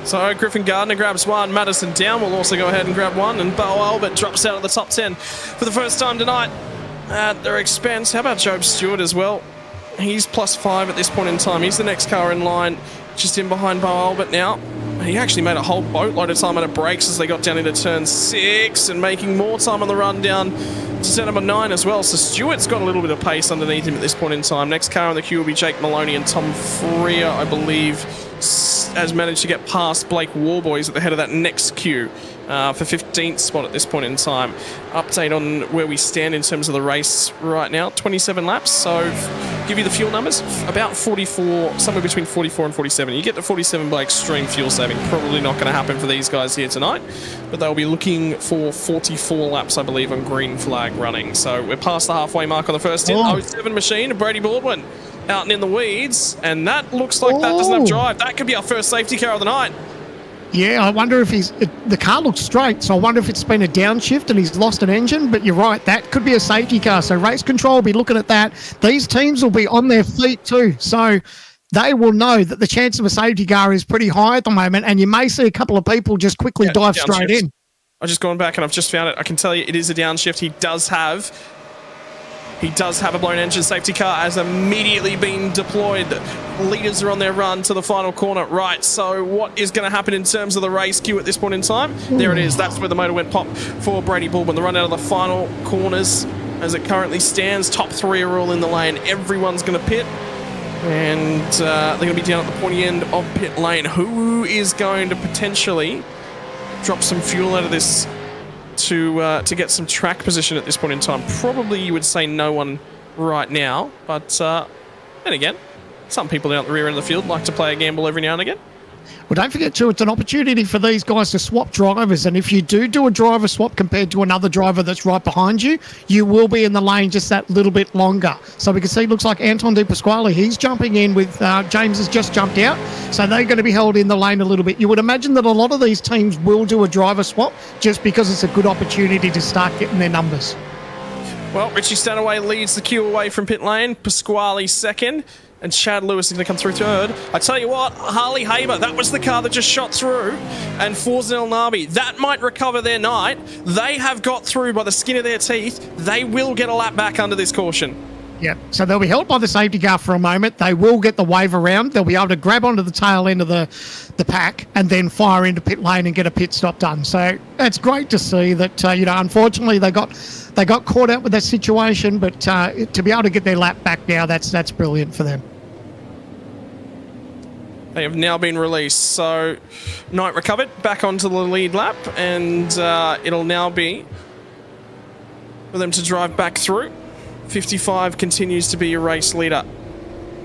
C: So Griffin Gardner grabs one, Madison Down will also go ahead and grab one, and Bo Albert drops out of the top 10 for the first time tonight at their expense. How about Job Stewart as well? He's +5 at this point in time. He's the next car in line, just in behind Bo Albert now. He actually made a whole boatload of time at the brakes as they got down into turn 6 and making more time on the run down to turn number 9 as well. So Stewart's got a little bit of pace underneath him at this point in time. Next car on the queue will be Jake Maloney, and Tom Freer, I believe, has managed to get past Blake Warboys at the head of that next queue for 15th spot at this point in time. Update on where we stand in terms of the race right now. 27 laps, so give you the fuel numbers. About 44, somewhere between 44 and 47. You get to 47 by extreme fuel saving. Probably not going to happen for these guys here tonight, but they'll be looking for 44 laps, I believe, on green flag running. So we're past the halfway mark on the first hit. 07 machine, Brady Baldwin out and in the weeds, and that looks like that doesn't have drive. That could be our first safety car of the night.
D: Yeah, I wonder if the car looks straight, so I wonder if it's been a downshift and he's lost an engine, but you're right, that could be a safety car, so race control will be looking at that. These teams will be on their feet too, so they will know that the chance of a safety car is pretty high at the moment, and you may see a couple of people just quickly dive straight in.
C: I've just gone back and I've just found it. I can tell you it is a downshift. He does have He does have a blown engine. Safety car has immediately been deployed. Leaders are on their run to the final corner. Right, so what is going to happen in terms of the race queue at this point in time? There it is. That's where the motor went pop for Brady Bulman. The run out of the final corners as it currently stands. Top 3 are all in the lane. Everyone's going to pit. And they're going to be down at the pointy end of pit lane. Who is going to potentially drop some fuel out of this to get some track position at this point in time? Probably you would say no one right now, but then again, some people down at the rear end of the field like to play a gamble every now and again.
D: Well, don't forget, too, it's an opportunity for these guys to swap drivers. And if you do a driver swap compared to another driver that's right behind you, you will be in the lane just that little bit longer. So we can see, looks like Anton De Pasquale, he's jumping in with James has just jumped out. So they're going to be held in the lane a little bit. You would imagine that a lot of these teams will do a driver swap just because it's a good opportunity to start getting their numbers.
C: Well, Richie Stanaway leads the queue away from pit lane. Pasquale second. And Chad Lewis is going to come through third. I tell you what, Harley Haber, that was the car that just shot through. And Forza El Nabi, that might recover their night. They have got through by the skin of their teeth. They will get a lap back under this caution.
D: Yep. So they'll be held by the safety car for a moment. They will get the wave around. They'll be able to grab onto the tail end of the pack and then fire into pit lane and get a pit stop done. So it's great to see that, unfortunately they got caught out with that situation, but to be able to get their lap back now, that's brilliant for them.
C: They have now been released, so Knight recovered back onto the lead lap, and it'll now be for them to drive back through. 55 continues to be your race leader.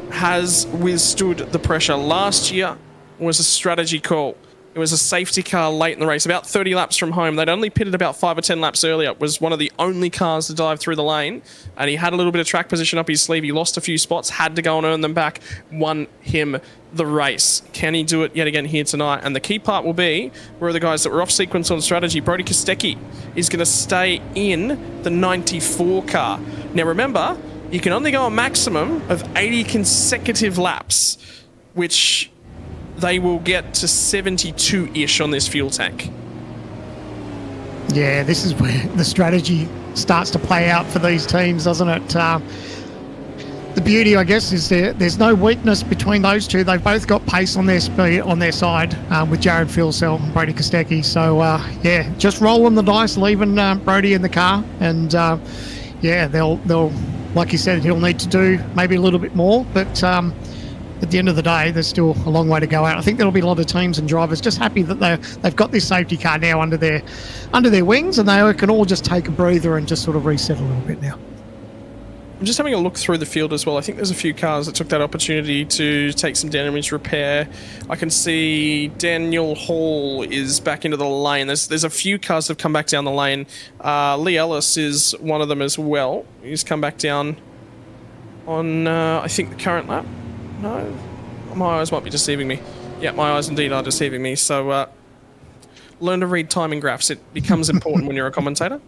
C: Has withstood the pressure. Last year was a strategy call. It was a safety car late in the race, about 30 laps from home. They'd only pitted about 5 or 10 laps earlier. It was one of the only cars to dive through the lane, and he had a little bit of track position up his sleeve. He lost a few spots, had to go and earn them back, won him the race. Can he do it yet again here tonight? And the key part will be where are the guys that were off sequence on strategy. Brody Kostecki is going to stay in the 94 car. Now remember, you can only go a maximum of 80 consecutive laps, which they will get to 72-ish on this fuel tank.
D: Yeah, this is where the strategy starts to play out for these teams, doesn't it? The beauty, I guess, is there's no weakness between those two. They've both got pace on their speed on their side with Jared Filsell and Brody Kostecki. So, just rolling the dice, leaving Brody in the car. And, they'll, like you said, he'll need to do maybe a little bit more. But at the end of the day, there's still a long way to go out. I think there'll be a lot of teams and drivers just happy that they've got this safety car now under their wings, and they can all just take a breather and just sort of reset a little bit now.
C: I'm just having a look through the field as well. I think there's a few cars that took that opportunity to take some damage repair. I can see Daniel Hall is back into the lane. There's a few cars that have come back down the lane. Lee Ellis is one of them as well. He's come back down on, I think, the current lap. No, my eyes might be deceiving me. Yeah, my eyes indeed are deceiving me. So learn to read timing graphs. It becomes important when you're a commentator.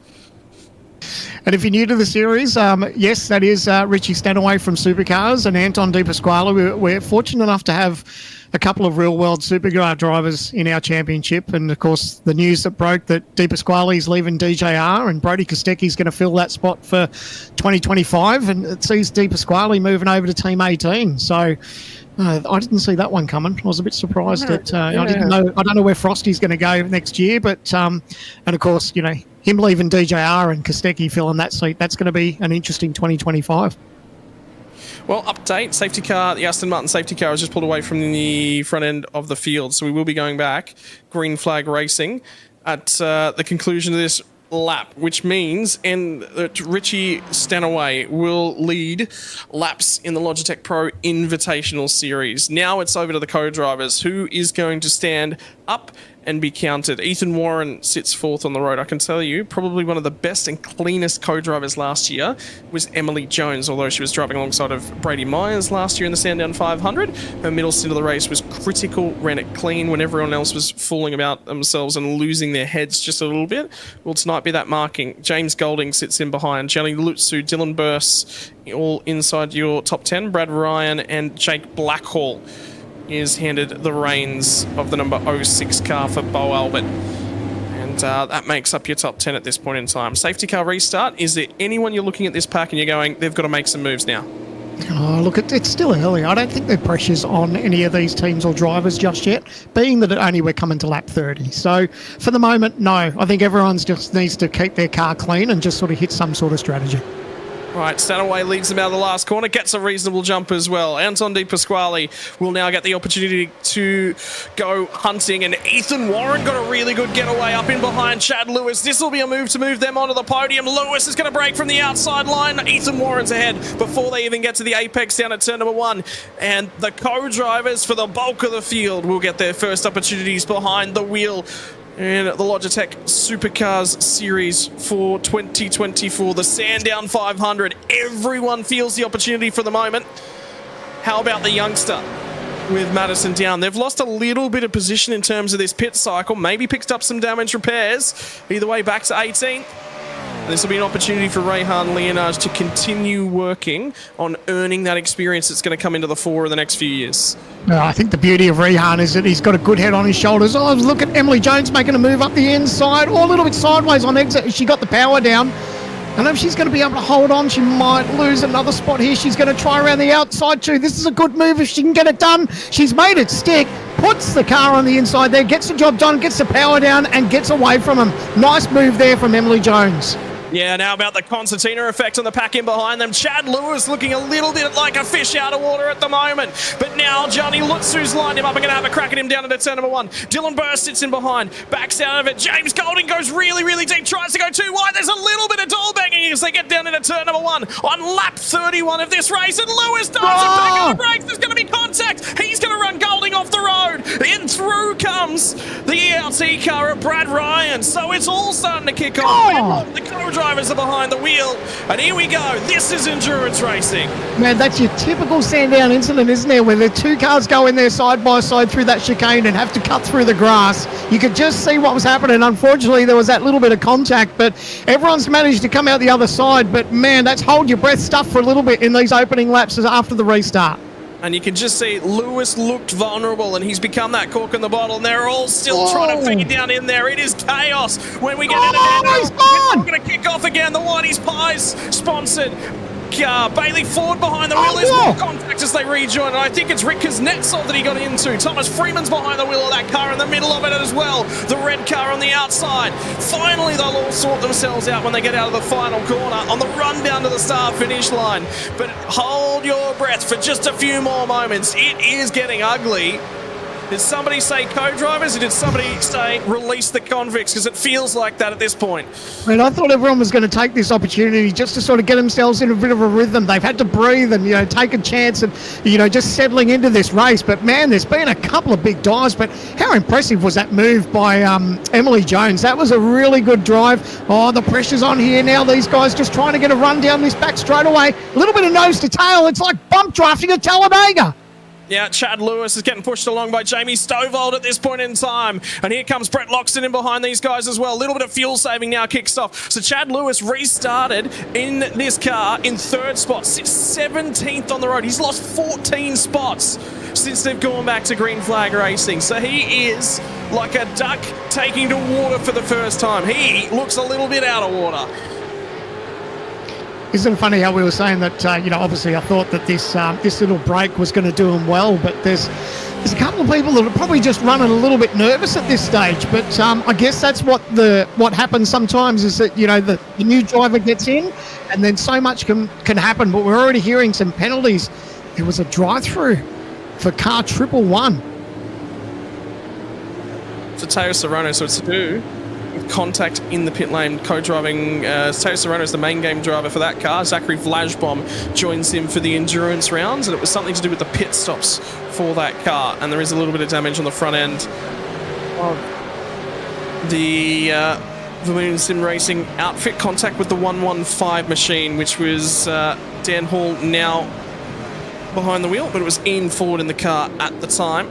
D: And if you're new to the series, yes, that is Richie Stanaway from Supercars and Anton De Pasquale. We're fortunate enough to have a couple of real-world supercar drivers in our championship. And, of course, the news that broke that De Pasquale is leaving DJR and Brody Kostecki is going to fill that spot for 2025. And it sees De Pasquale moving over to Team 18. So I didn't see that one coming. I was a bit surprised that I don't know where Frosty's going to go next year. But, and, of course, him leaving DJR and Kostecki filling that seat, that's going to be an interesting 2025.
C: Well, update, safety car, the Aston Martin safety car has just pulled away from the front end of the field, so we will be going back, green flag racing, at the conclusion of this lap, which means Richie Stanaway will lead laps in the Logitech Pro Invitational Series. Now it's over to the co-drivers. Who is going to stand up and be counted? Ethan Warren sits fourth on the road. I can tell you, probably one of the best and cleanest co-drivers last year was Emily Jones, although she was driving alongside of Brady Myers last year in the Sandown 500. Her middle stint of the race was critical, ran it clean when everyone else was fooling about themselves and losing their heads just a little bit. Will tonight be that marking? James Golding sits in behind. Jelly Lutsu, Dylan Burse, all inside your top 10. Brad Ryan and Jake Blackhall is handed the reins of the number 06 car for Bo Albert. And that makes up your top 10 at this point in time. Safety car restart. Is there anyone you're looking at this pack and you're going, they've got to make some moves now?
D: Oh, look, it's still early. I don't think the pressure's on any of these teams or drivers just yet, being that we're coming to lap 30. So for the moment, no. I think everyone's just needs to keep their car clean and just sort of hit some sort of strategy.
C: Right, Stanaway leads them out of the last corner, gets a reasonable jump as well. Anton Di Pasquale will now get the opportunity to go hunting, and Ethan Warren got a really good getaway up in behind Chad Lewis. This will be a move to move them onto the podium. Lewis is going to break from the outside line. Ethan Warren's ahead before they even get to the apex down at turn number 1. And the co-drivers for the bulk of the field will get their first opportunities behind the wheel in the Logitech Supercars Series for 2024, the Sandown 500. Everyone feels the opportunity for the moment. How about the youngster with Madison down? They've lost a little bit of position in terms of this pit cycle, maybe picked up some damage repairs. Either way, back to 18th. This will be an opportunity for Rehan Leonard to continue working on earning that experience that's going to come into the fore in the next few years.
D: I think the beauty of Rehan is that he's got a good head on his shoulders. Oh, look at Emily Jones making a move up the inside, or a little bit sideways on exit. She got the power down. I know if she's going to be able to hold on, she might lose another spot here. She's going to try around the outside too. This is a good move if she can get it done. She's made it stick, puts the car on the inside there, gets the job done, gets the power down and gets away from him. Nice move there from Emily Jones.
C: Yeah, now about the concertina effect on the pack in behind them. Chad Lewis looking a little bit like a fish out of water at the moment. But now Johnny Lutzu's lined him up and going to have a crack at him down into turn number 1. Dylan Burr sits in behind, backs out of it. James Golding goes really, really deep, tries to go too wide. There's a little bit of doll banging as they get down into turn number 1 on lap 31 of this race. And Lewis dives back on the brakes. There's going to be contact. He's going to run Golding off the road. In through comes the ELT car of Brad Ryan. So it's all starting to kick off. The co-drivers are behind the wheel. And here we go. This is endurance racing.
D: Man, that's your typical Sandown incident, isn't it? Where the two cars go in there side by side through that chicane and have to cut through the grass. You could just see what was happening. Unfortunately, there was that little bit of contact, but everyone's managed to come out the other side. But man, that's hold your breath stuff for a little bit in these opening laps after the restart.
C: And you can just see Lewis looked vulnerable and he's become that cork in the bottle, and they're all still trying to feed down in there. It is chaos when we get into it. It's going to kick off again. The Whitey's Pies sponsored. Bailey Ford behind the wheel. There's more contact as they rejoin, and I think it's Rick Kuznetsov that he got into. Thomas Freeman's behind the wheel of that car in the middle of it as well. The red car on the outside. Finally, they'll all sort themselves out when they get out of the final corner on the run down to the start-finish line. But hold your breath for just a few more moments. It is getting ugly. Did somebody say co-drivers, or did somebody say release the convicts? Because it feels like that at this point.
D: And I thought everyone was going to take this opportunity just to sort of get themselves in a bit of a rhythm. They've had to breathe and, take a chance and, just settling into this race. But, man, there's been a couple of big dives. But how impressive was that move by Emily Jones? That was a really good drive. Oh, the pressure's on here now. These guys just trying to get a run down this back straightaway. A little bit of nose to tail. It's like bump drafting at Talladega.
C: Yeah, Chad Lewis is getting pushed along by Jamie Stovald at this point in time. And here comes Brett Loxton in behind these guys as well. A little bit of fuel saving now kicks off. So Chad Lewis restarted in this car in 3rd spot, sits 17th on the road. He's lost 14 spots since they've gone back to green flag racing. So he is like a duck taking to water for the first time. He looks a little bit out of water.
D: Isn't it funny how we were saying that, obviously I thought that this little break was going to do him well, but there's a couple of people that are probably just running a little bit nervous at this stage. But I guess that's what happens sometimes is that, the new driver gets in and then so much can happen. But we're already hearing some penalties. There was a drive-through for car 111.
C: So Teo Serrano, so it's two. Contact in the pit lane, co-driving. Teo Serrano is the main game driver for that car. Zachary Vlajbom joins him for the endurance rounds, and it was something to do with the pit stops for that car. And there is a little bit of damage on the front end of the Vermilion Sim Racing outfit. Contact with the 115 machine, which was Dan Hall now behind the wheel, but it was Ian Ford in the car at the time.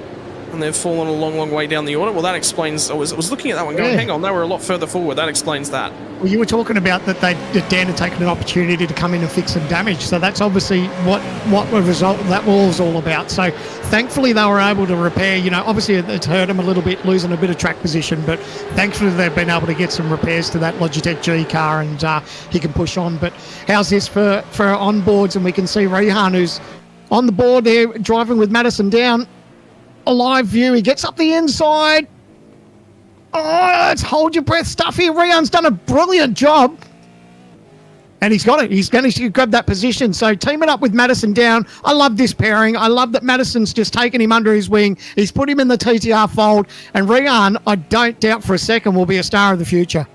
C: And they've fallen a long, long way down the order. Well, that explains... I was looking at that one going, hang on, they were a lot further forward. That explains that.
D: Well, you were talking about that Dan had taken an opportunity to come in and fix some damage. So that's obviously what the result of that was all about. So thankfully they were able to repair. You know, obviously it's hurt them a little bit, losing a bit of track position, but thankfully they've been able to get some repairs to that Logitech G car, and he can push on. But how's this for onboards? And we can see Rehan, who's on the board there, driving with Madison down. A live view. He gets up the inside. Oh, it's hold your breath stuff here. Rehan's done a brilliant job. And he's got it. He's going to grab that position. So teaming up with Madison down. I love this pairing. I love that Madison's just taken him under his wing. He's put him in the TTR fold. And Rehan, I don't doubt for a second, will be a star of the future.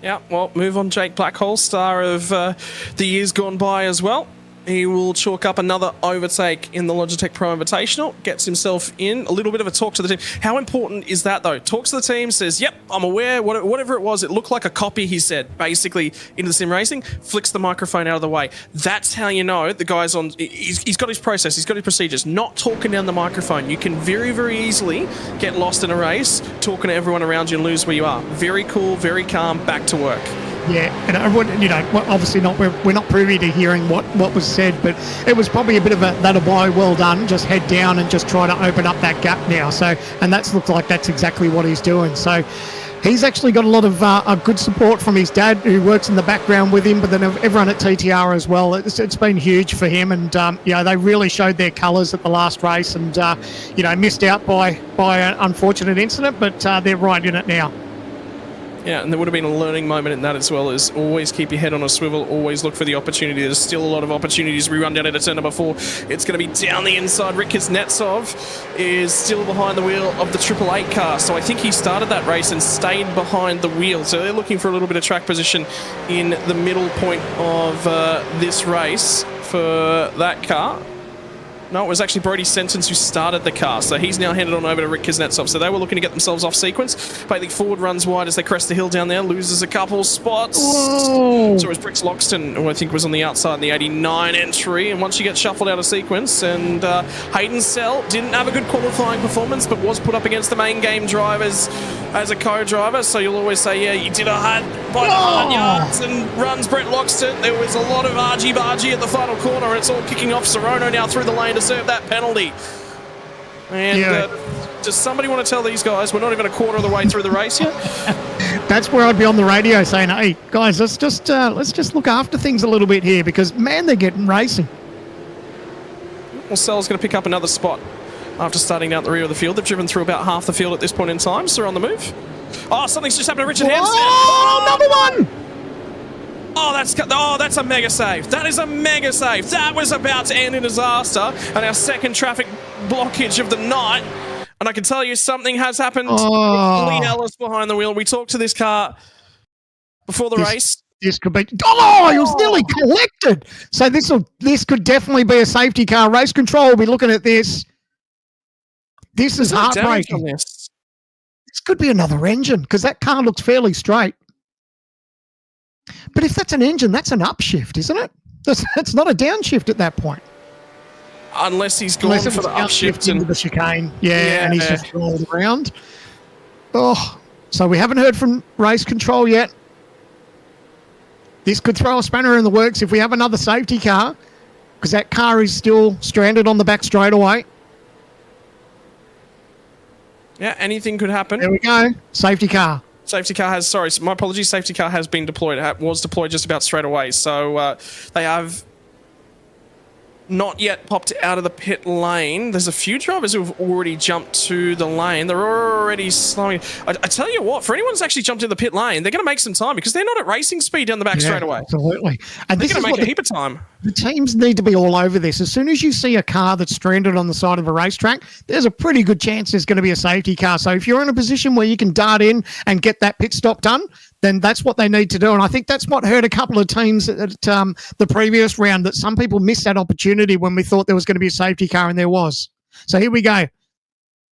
C: Yeah, well, move on, Jake Blackhole, star of the years gone by as well. He will chalk up another overtake in the Logitech Pro Invitational, gets himself in. A little bit of a talk to the team. How important is that, though? Talks to the team, says, yep, I'm aware, whatever it was, it looked like a copy, he said, basically, into the sim racing, flicks the microphone out of the way. That's how you know the guy's on, he's got his process, he's got his procedures, not talking down the microphone. You can very, very easily get lost in a race, talking to everyone around you and lose where you are. Very cool, very calm, back to work.
D: Yeah, and I wouldn't, you know, obviously not. We're not privy to hearing what was said, but it was probably a bit of a that'll buy, well done. Just head down and just try to open up that gap now. So, and that's looked like that's exactly what he's doing. So, he's actually got a lot of good support from his dad, who works in the background with him, but then everyone at TTR as well. It's been huge for him, and you know, they really showed their colours at the last race, and you know, missed out by an unfortunate incident, but they're right in it now.
C: Yeah, and there would have been a learning moment in that, as well as always keep your head on a swivel, always look for the opportunity. There's still a lot of opportunities. We run down into turn number 4. It's going to be down the inside. Rick Kuznetsov is still behind the wheel of the 888 car, so I think he started that race and stayed behind the wheel. So they're looking for a little bit of track position in the middle point of this race for that car. No, it was actually Brody Sentence who started the car, so he's now handed on over to Rick Kuznetsov. So they were looking to get themselves off sequence. Bailey Ford runs wide as they crest the hill down there, loses a couple spots.
D: Whoa.
C: So it was Brix Loxton, who I think was on the outside in the 89 entry. And once you get shuffled out of sequence, and Hayden Sell didn't have a good qualifying performance, but was put up against the main game drivers as a co-driver. So you'll always say, yeah, you did a hard by the hard yards, and runs Brett Loxton. There was a lot of argy-bargy at the final corner, and it's all kicking off. Sorono now through the lane to serve that penalty. And does somebody want to tell these guys we're not even a quarter of the way through the race yet?
D: That's where I'd be on the radio saying, hey, guys, let's just look after things a little bit here, because, man, they're getting racing.
C: Well, Sell's going to pick up another spot after starting out the rear of the field. They've driven through about half the field at this point in time, so they're on the move. Oh, something's just happened to Richard Hampstead.
D: Oh, number 1!
C: Oh, that's a mega save. That is a mega save. That was about to end in disaster, and our second traffic blockage of the night. And I can tell you something has happened.
D: Oh.
C: Lee Ellis behind the wheel. We talked to this car before the race.
D: This could be. Oh, he was nearly collected. So this could definitely be a safety car. Race control will be looking at this. This is heartbreaking. This could be another engine, because that car looks fairly straight. But if that's an engine, that's an upshift, isn't it? That's not a downshift at that point.
C: Unless he's gone for the upshift
D: into the chicane. Yeah, and he's just rolled around. Oh, so we haven't heard from race control yet. This could throw a spanner in the works if we have another safety car, because that car is still stranded on the back straightaway.
C: Yeah, anything could happen.
D: There we go. Safety car.
C: Safety car has, sorry, my apologies, safety car has been deployed. It was deployed just about straight away. So they have not yet popped out of the pit lane. There's a few drivers who have already jumped to the lane. They're already slowing. I tell you what, for anyone who's actually jumped to the pit lane, they're going to make some time, because they're not at racing speed down the back straight away.
D: Absolutely. And
C: they're going to make a heap of time.
D: The teams need to be all over this. As soon as you see a car that's stranded on the side of a racetrack, there's a pretty good chance there's going to be a safety car. So if you're in a position where you can dart in and get that pit stop done, then that's what they need to do. And I think that's what hurt a couple of teams at the previous round, that some people missed that opportunity when we thought there was going to be a safety car, and there was. So here we go.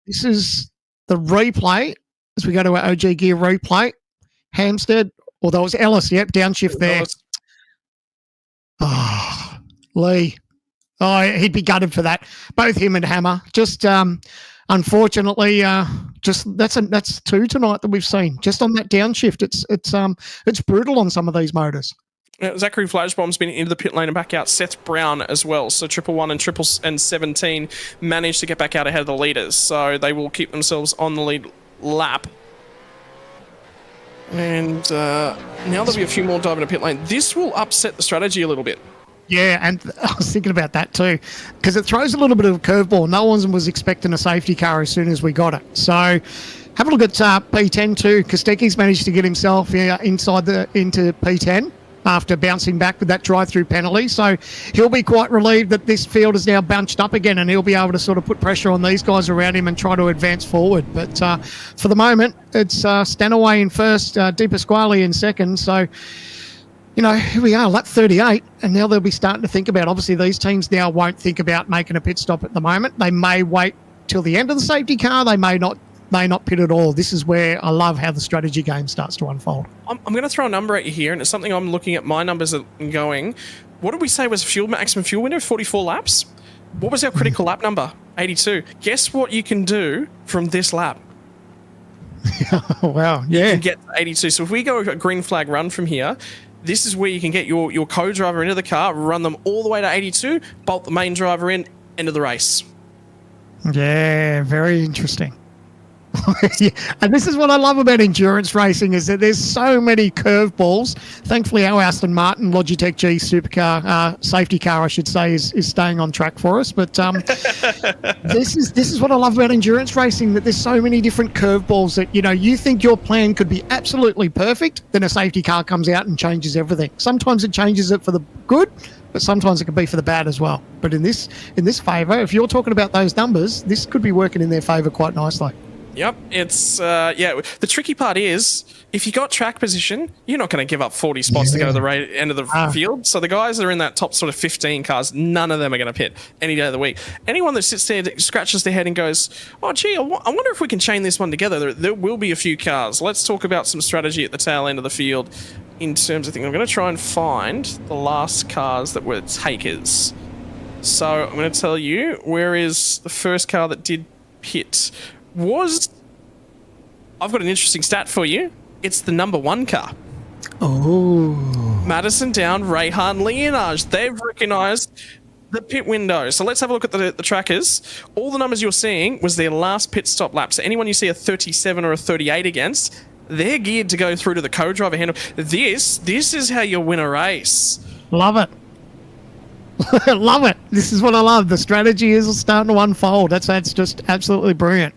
D: This is the replay as we go to our OG Gear replay. Hampstead, although it was Ellis, yep, downshift there. Oh, Lee. Oh, he'd be gutted for that. Both him and Hammer. Just unfortunately, just that's two tonight that we've seen. Just on that downshift, it's brutal on some of these motors.
C: Zachary Flashbomb's been into the pit lane and back out. Seth Brown as well. So 111 and 17 managed to get back out ahead of the leaders. So they will keep themselves on the lead lap. And now there'll be a few more diving to pit lane. This will upset the strategy a little bit.
D: Yeah, and I was thinking about that too, because it throws a little bit of a curveball. No one was expecting a safety car as soon as we got it. So have a look at P10 too. Kostecki's managed to get himself into P10 after bouncing back with that drive-through penalty. So he'll be quite relieved that this field is now bunched up again, and he'll be able to sort of put pressure on these guys around him and try to advance forward. But for the moment, it's Stanaway in first, Di Pasquale in second. So, you know, here we are, lap 38, and now they'll be starting to think about, obviously these teams now won't think about making a pit stop at the moment. They may wait till the end of the safety car. They may not pit at all. This is where I love how the strategy game starts to unfold.
C: I'm going to throw a number at you here, and it's something I'm looking at my numbers and going, what did we say was maximum fuel window? 44 laps? What was our critical lap number? 82. Guess what you can do from this lap?
D: Wow, yeah.
C: You can get to 82. So if we go a green flag run from here, this is where you can get your co-driver into the car, run them all the way to 82, bolt the main driver in, end of the race.
D: Yeah, very interesting. Yeah. And this is what I love about endurance racing, is that there's so many curveballs. Thankfully, our Aston Martin Logitech G supercar, safety car, I should say, is staying on track for us. But this is what I love about endurance racing, that there's so many different curveballs that, you know, you think your plan could be absolutely perfect, then a safety car comes out and changes everything. Sometimes it changes it for the good, but sometimes it can be for the bad as well. But in this favour, if you're talking about those numbers, this could be working in their favour quite nicely.
C: Yep, it's, the tricky part is, if you got track position, you're not going to give up 40 spots to go to the end of the field. So the guys that are in that top sort of 15 cars, none of them are going to pit any day of the week. Anyone that sits there, scratches their head and goes, oh, gee, I wonder if we can chain this one together. There will be a few cars. Let's talk about some strategy at the tail end of the field in terms of things. I'm going to try and find the last cars that were takers. So I'm going to tell you, where is the first car that did pit? I've got an interesting stat for you. It's the number 1 car.
D: Oh.
C: Madison Down, Rayhan, Leonage. They've recognised the pit window. So let's have a look at the trackers. All the numbers you're seeing was their last pit stop lap. So anyone you see a 37 or a 38 against, they're geared to go through to the co-driver handle. This is how you win a race.
D: Love it. Love it. This is what I love. The strategy is starting to unfold. That's just absolutely brilliant.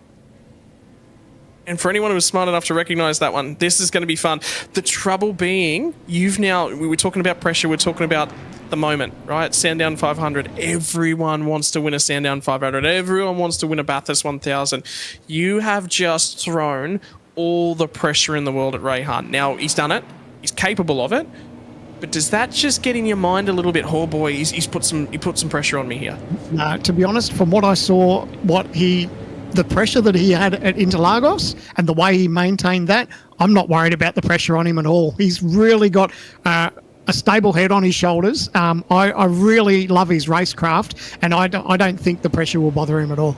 C: And for anyone who was smart enough to recognise that one, this is going to be fun. The trouble being, we were talking about pressure, we're talking about the moment, right? Sandown 500. Everyone wants to win a Sandown 500. Everyone wants to win a Bathurst 1000. You have just thrown all the pressure in the world at Rayhan. Now, he's done it. He's capable of it. But does that just get in your mind a little bit? Oh boy, he put some pressure on me here.
D: No, to be honest, from what I saw, the pressure that he had at Interlagos and the way he maintained that, I'm not worried about the pressure on him at all. He's really got a stable head on his shoulders. I really love his racecraft, and I don't think the pressure will bother him at all.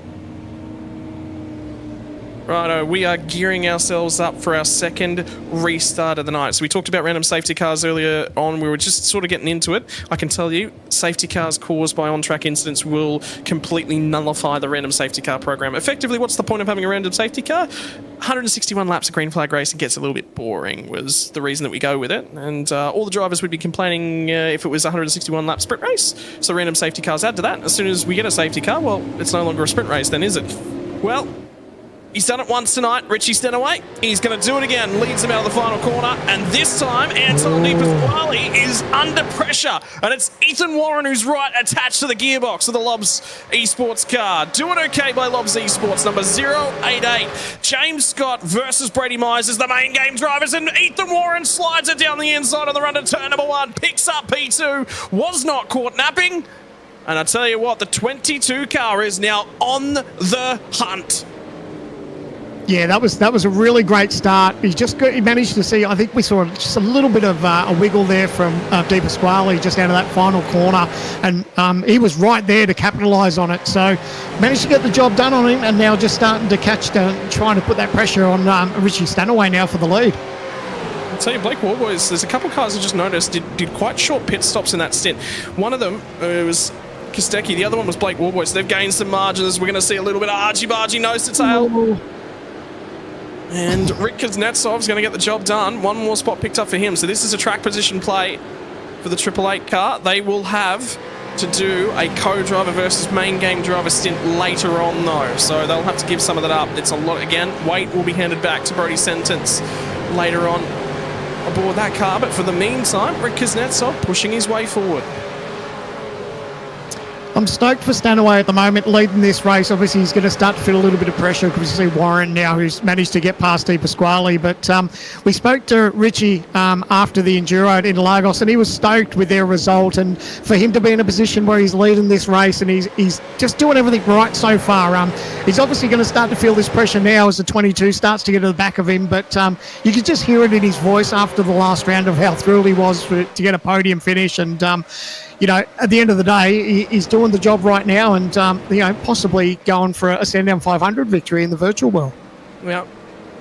C: Righto, we are gearing ourselves up for our second restart of the night. So we talked about random safety cars earlier on. We were just sort of getting into it. I can tell you, safety cars caused by on-track incidents will completely nullify the random safety car program. Effectively, what's the point of having a random safety car? 161 laps of green flag racing gets a little bit boring, was the reason that we go with it. And all the drivers would be complaining if it was a 161 lap sprint race. So random safety cars add to that. As soon as we get a safety car, well, it's no longer a sprint race then, is it? Well, he's done it once tonight, Richie Stenaway. He's going to do it again. Leads him out of the final corner. And this time, Anton Di Pasquale is under pressure. And it's Ethan Warren who's right attached to the gearbox of the Lobs Esports car. Doing okay by Lobs Esports, number 088. James Scott versus Brady Myers is the main game drivers. And Ethan Warren slides it down the inside on the run to turn number 1. Picks up P2. Was not caught napping. And I tell you what, the 22 car is now on the hunt.
D: Yeah, that was a really great start. He managed to see. I think we saw just a little bit of a wiggle there from Di Pasquale just out of that final corner, and he was right there to capitalise on it. So managed to get the job done on him, and now just starting to trying to put that pressure on Richie Stanaway now for the lead.
C: I'll tell you, Blake Warboys, there's a couple of cars I just noticed did quite short pit stops in that stint. One of them was Kostecki, the other one was Blake Warboys. They've gained some margins. We're going to see a little bit of argy-bargy nose to tail.
D: Ooh.
C: And Rick Kuznetsov's going to get the job done. One more spot picked up for him. So this is a track position play for the 888 car. They will have to do a co-driver versus main game driver stint later on, though. So they'll have to give some of that up. It's a lot. Again, weight will be handed back to Brody Sentence later on aboard that car. But for the meantime, Rick Kuznetsov pushing his way forward.
D: I'm stoked for Stanaway at the moment, leading this race. Obviously, he's going to start to feel a little bit of pressure because you see Warren now, who's managed to get past Di Pasquale. But we spoke to Richie after the Enduro in Lagos, and he was stoked with their result. And for him to be in a position where he's leading this race and he's just doing everything right so far, he's obviously going to start to feel this pressure now as the 22 starts to get to the back of him. But you could just hear it in his voice after the last round of how thrilled he was to get a podium finish. And at the end of the day, he's doing the job right now and, possibly going for a Sandown 500 victory in the virtual world.
C: Yeah,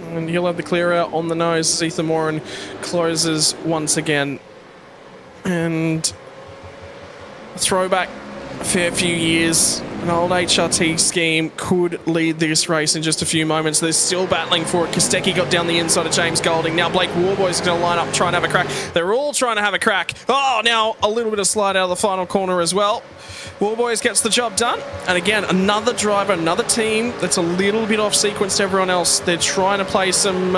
C: and he'll have the clear out on the nose as Ethan Moran closes once again. And a throwback a fair few years. An old HRT scheme could lead this race in just a few moments. They're still battling for it. Kostecki got down the inside of James Golding. Now Blake Warboys is going to line up, try and have a crack. They're all trying to have a crack. Oh, now a little bit of slide out of the final corner as well. Warboys gets the job done. And again, another driver, another team that's a little bit off sequence to everyone else. They're trying to play some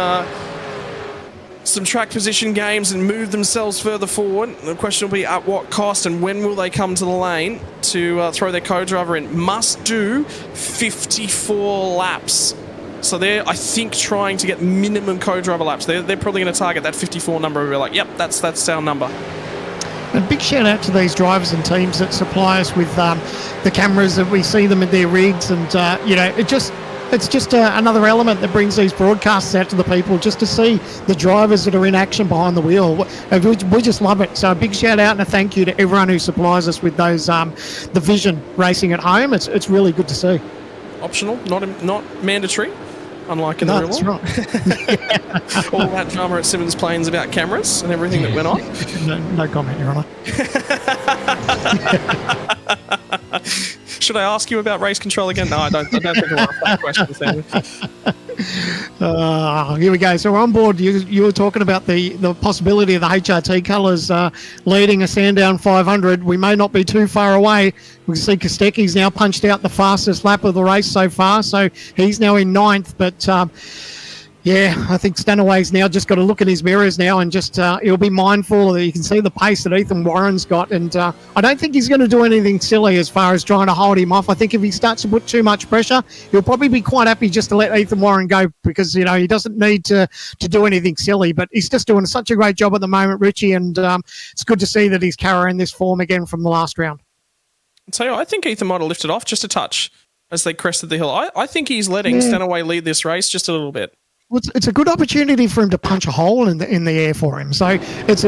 C: track position games and move themselves further forward. The question will be at what cost and when will they come to the lane to throw their co-driver in. Must do 54 laps. So they're, I think, trying to get minimum co-driver laps. They're probably going to target that 54 number. We're like, yep, that's our number.
D: And big shout out to these drivers and teams that supply us with the cameras that we see them in their rigs. And, it's just another element that brings these broadcasts out to the people, just to see the drivers that are in action behind the wheel. We just love it. So a big shout out and a thank you to everyone who supplies us with those the Vision racing at home. It's really good to see.
C: Optional, not mandatory, unlike in the real world.
D: Right.
C: All that drama at Simmons Plains about cameras and everything that went on.
D: No comment, Your Honour.
C: Should I ask you about race control again? No, I don't think I'll ask that question, Sam.
D: Here we go. So we're on board. You were talking about the possibility of the HRT colours leading a Sandown 500. We may not be too far away. We can see Kostecki's now punched out the fastest lap of the race so far, so he's now in 9th. But I think Stanaway's now just got to look in his mirrors now and just he'll be mindful that you can see the pace that Ethan Warren's got. And I don't think he's going to do anything silly as far as trying to hold him off. I think if he starts to put too much pressure, he'll probably be quite happy just to let Ethan Warren go because, he doesn't need to do anything silly. But he's just doing such a great job at the moment, Richie, and it's good to see that he's carrying this form again from the last round.
C: I'll tell you, I think Ethan might have lifted off just a touch as they crested the hill. I think he's letting Stanaway lead this race just a little bit.
D: Well, it's a good opportunity for him to punch a hole in the air for him. So it's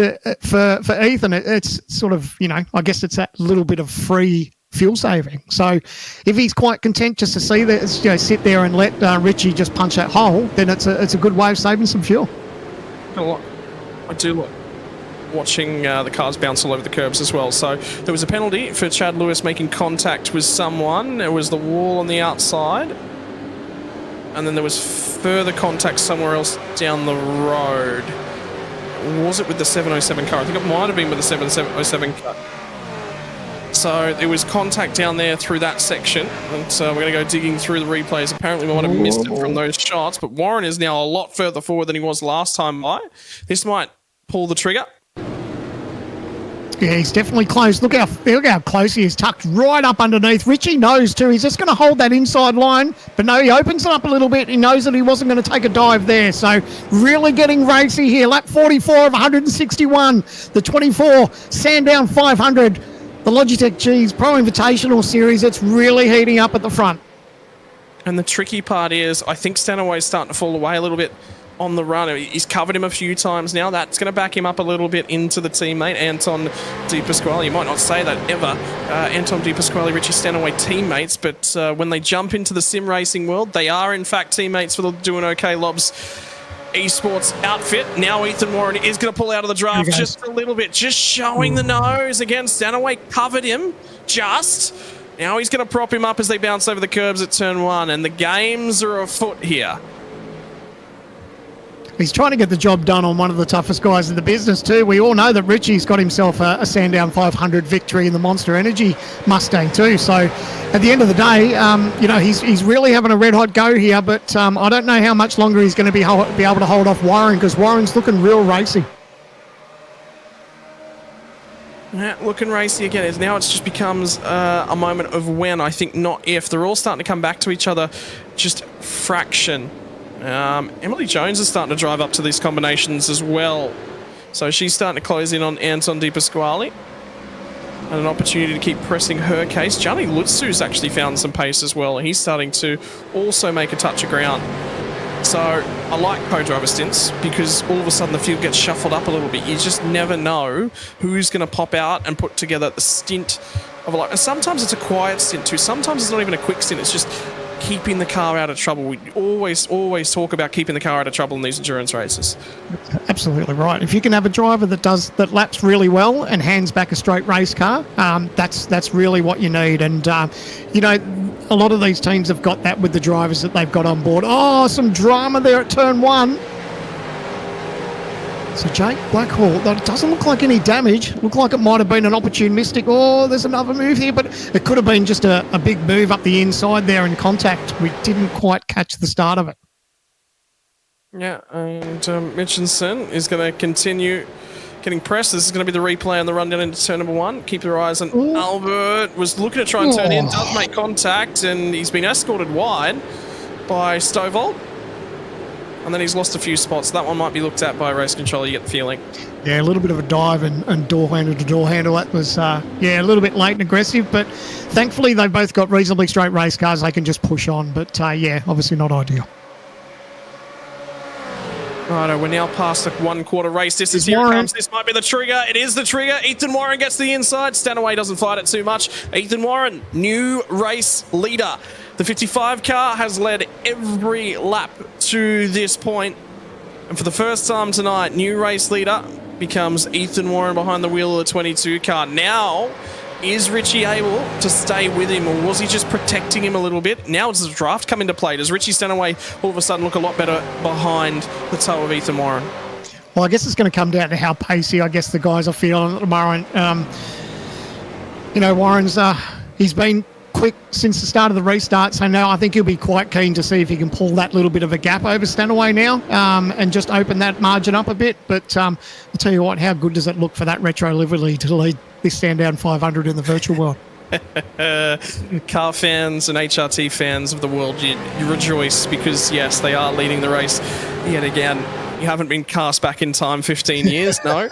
D: for Ethan. It's sort of I guess it's that little bit of free fuel saving. So if he's quite content just to see that, sit there and let Richie just punch that hole, then it's a good way of saving some fuel.
C: I do like watching the cars bounce all over the curbs as well. So there was a penalty for Chad Lewis making contact with someone. It was the wall on the outside. And then there was further contact somewhere else down the road. Was it with the 707 car? I think it might have been with the 707 car. So there was contact down there through that section. And so we're going to go digging through the replays. Apparently we might have missed it from those shots. But Warren is now a lot further forward than he was last time by. This might pull the trigger.
D: Yeah, he's definitely close. Look how close he is, tucked right up underneath. Richie knows too. He's just going to hold that inside line. But no, he opens it up a little bit. He knows that he wasn't going to take a dive there. So really getting racy here. Lap 44 of 161. The 24 Sandown 500. The Logitech G's Pro Invitational Series. It's really heating up at the front.
C: And the tricky part is, I think Stanaway's starting to fall away a little bit on the run. He's covered him a few times now. That's going to back him up a little bit into the teammate, Anton De Pasquale. You might not say that ever. Anton De Pasquale, Richie Stanaway teammates, but when they jump into the sim racing world, they are in fact teammates for the Doing OK Lobs esports outfit. Now Ethan Warren is going to pull out of the draft just a little bit, just showing the nose again. Stanaway covered him just. Now he's going to prop him up as they bounce over the curbs at turn 1, and the games are afoot here.
D: He's trying to get the job done on one of the toughest guys in the business too. We all know that Richie's got himself a Sandown 500 victory in the Monster Energy Mustang too. So at the end of the day, you know, he's really having a red hot go here, but I don't know how much longer he's going to be able to hold off Warren, because Warren's looking real racy.
C: Yeah, looking racy again. Now it just becomes a moment of when, I think, not if. They're all starting to come back to each other, just fraction. Emily Jones is starting to drive up to these combinations as well. So she's starting to close in on Anton De Pasquale. And an opportunity to keep pressing her case. Gianni Lutsu's actually found some pace as well. He's starting to also make a touch of ground. So I like co-driver stints, because all of a sudden the field gets shuffled up a little bit. You just never know who's going to pop out and put together the stint of a lot. And sometimes it's a quiet stint too. Sometimes it's not even a quick stint. It's just keeping the car out of trouble. We always talk about keeping the car out of trouble in these endurance races.
D: Absolutely right. If you can have a driver that laps really well and hands back a straight race car, that's really what you need. And you know, a lot of these teams have got that with the drivers that they've got on board. Oh, some drama there at turn 1. So Jake Blackhall, that doesn't look like any damage. Looked like it might have been an opportunistic. Oh, there's another move here, but it could have been just a big move up the inside there in contact. We didn't quite catch the start of it.
C: Yeah, and Mitchinson is going to continue getting pressed. This is going to be the replay on the run down into turn number 1. Keep your eyes on Albert. Was looking to try and turn in, does make contact, and he's been escorted wide by Stovall. And then he's lost a few spots. That one might be looked at by race controller, you get the feeling.
D: Yeah, a little bit of a dive and door handle to door handle. That was, a little bit late and aggressive, but thankfully they've both got reasonably straight race cars. They can just push on, but obviously not ideal.
C: Righto, we're now past the 1/4 race distance. Here it comes. This might be the trigger. It is the trigger. Ethan Warren gets to the inside. Stanaway doesn't fight it too much. Ethan Warren, new race leader. The 55 car has led every lap to this point. And for the first time tonight, new race leader becomes Ethan Warren behind the wheel of the 22 car. Now, is Richie able to stay with him, or was he just protecting him a little bit? Now does the draft come into play? Does Richie Stanaway all of a sudden look a lot better behind the toe of Ethan Warren?
D: Well, I guess it's going to come down to how pacey, I guess, the guys are feeling at the moment. You know, Warren's he's been quick since the start of the restart, so now I think he'll be quite keen to see if he can pull that little bit of a gap over Stanaway now and just open that margin up a bit. But I'll tell you what, how good does it look for that retro livery to lead this Sandown 500 in the virtual world?
C: Car fans and HRT fans of the world, you rejoice, because yes, they are leading the race yet again. You haven't been cast back in time 15 years, no.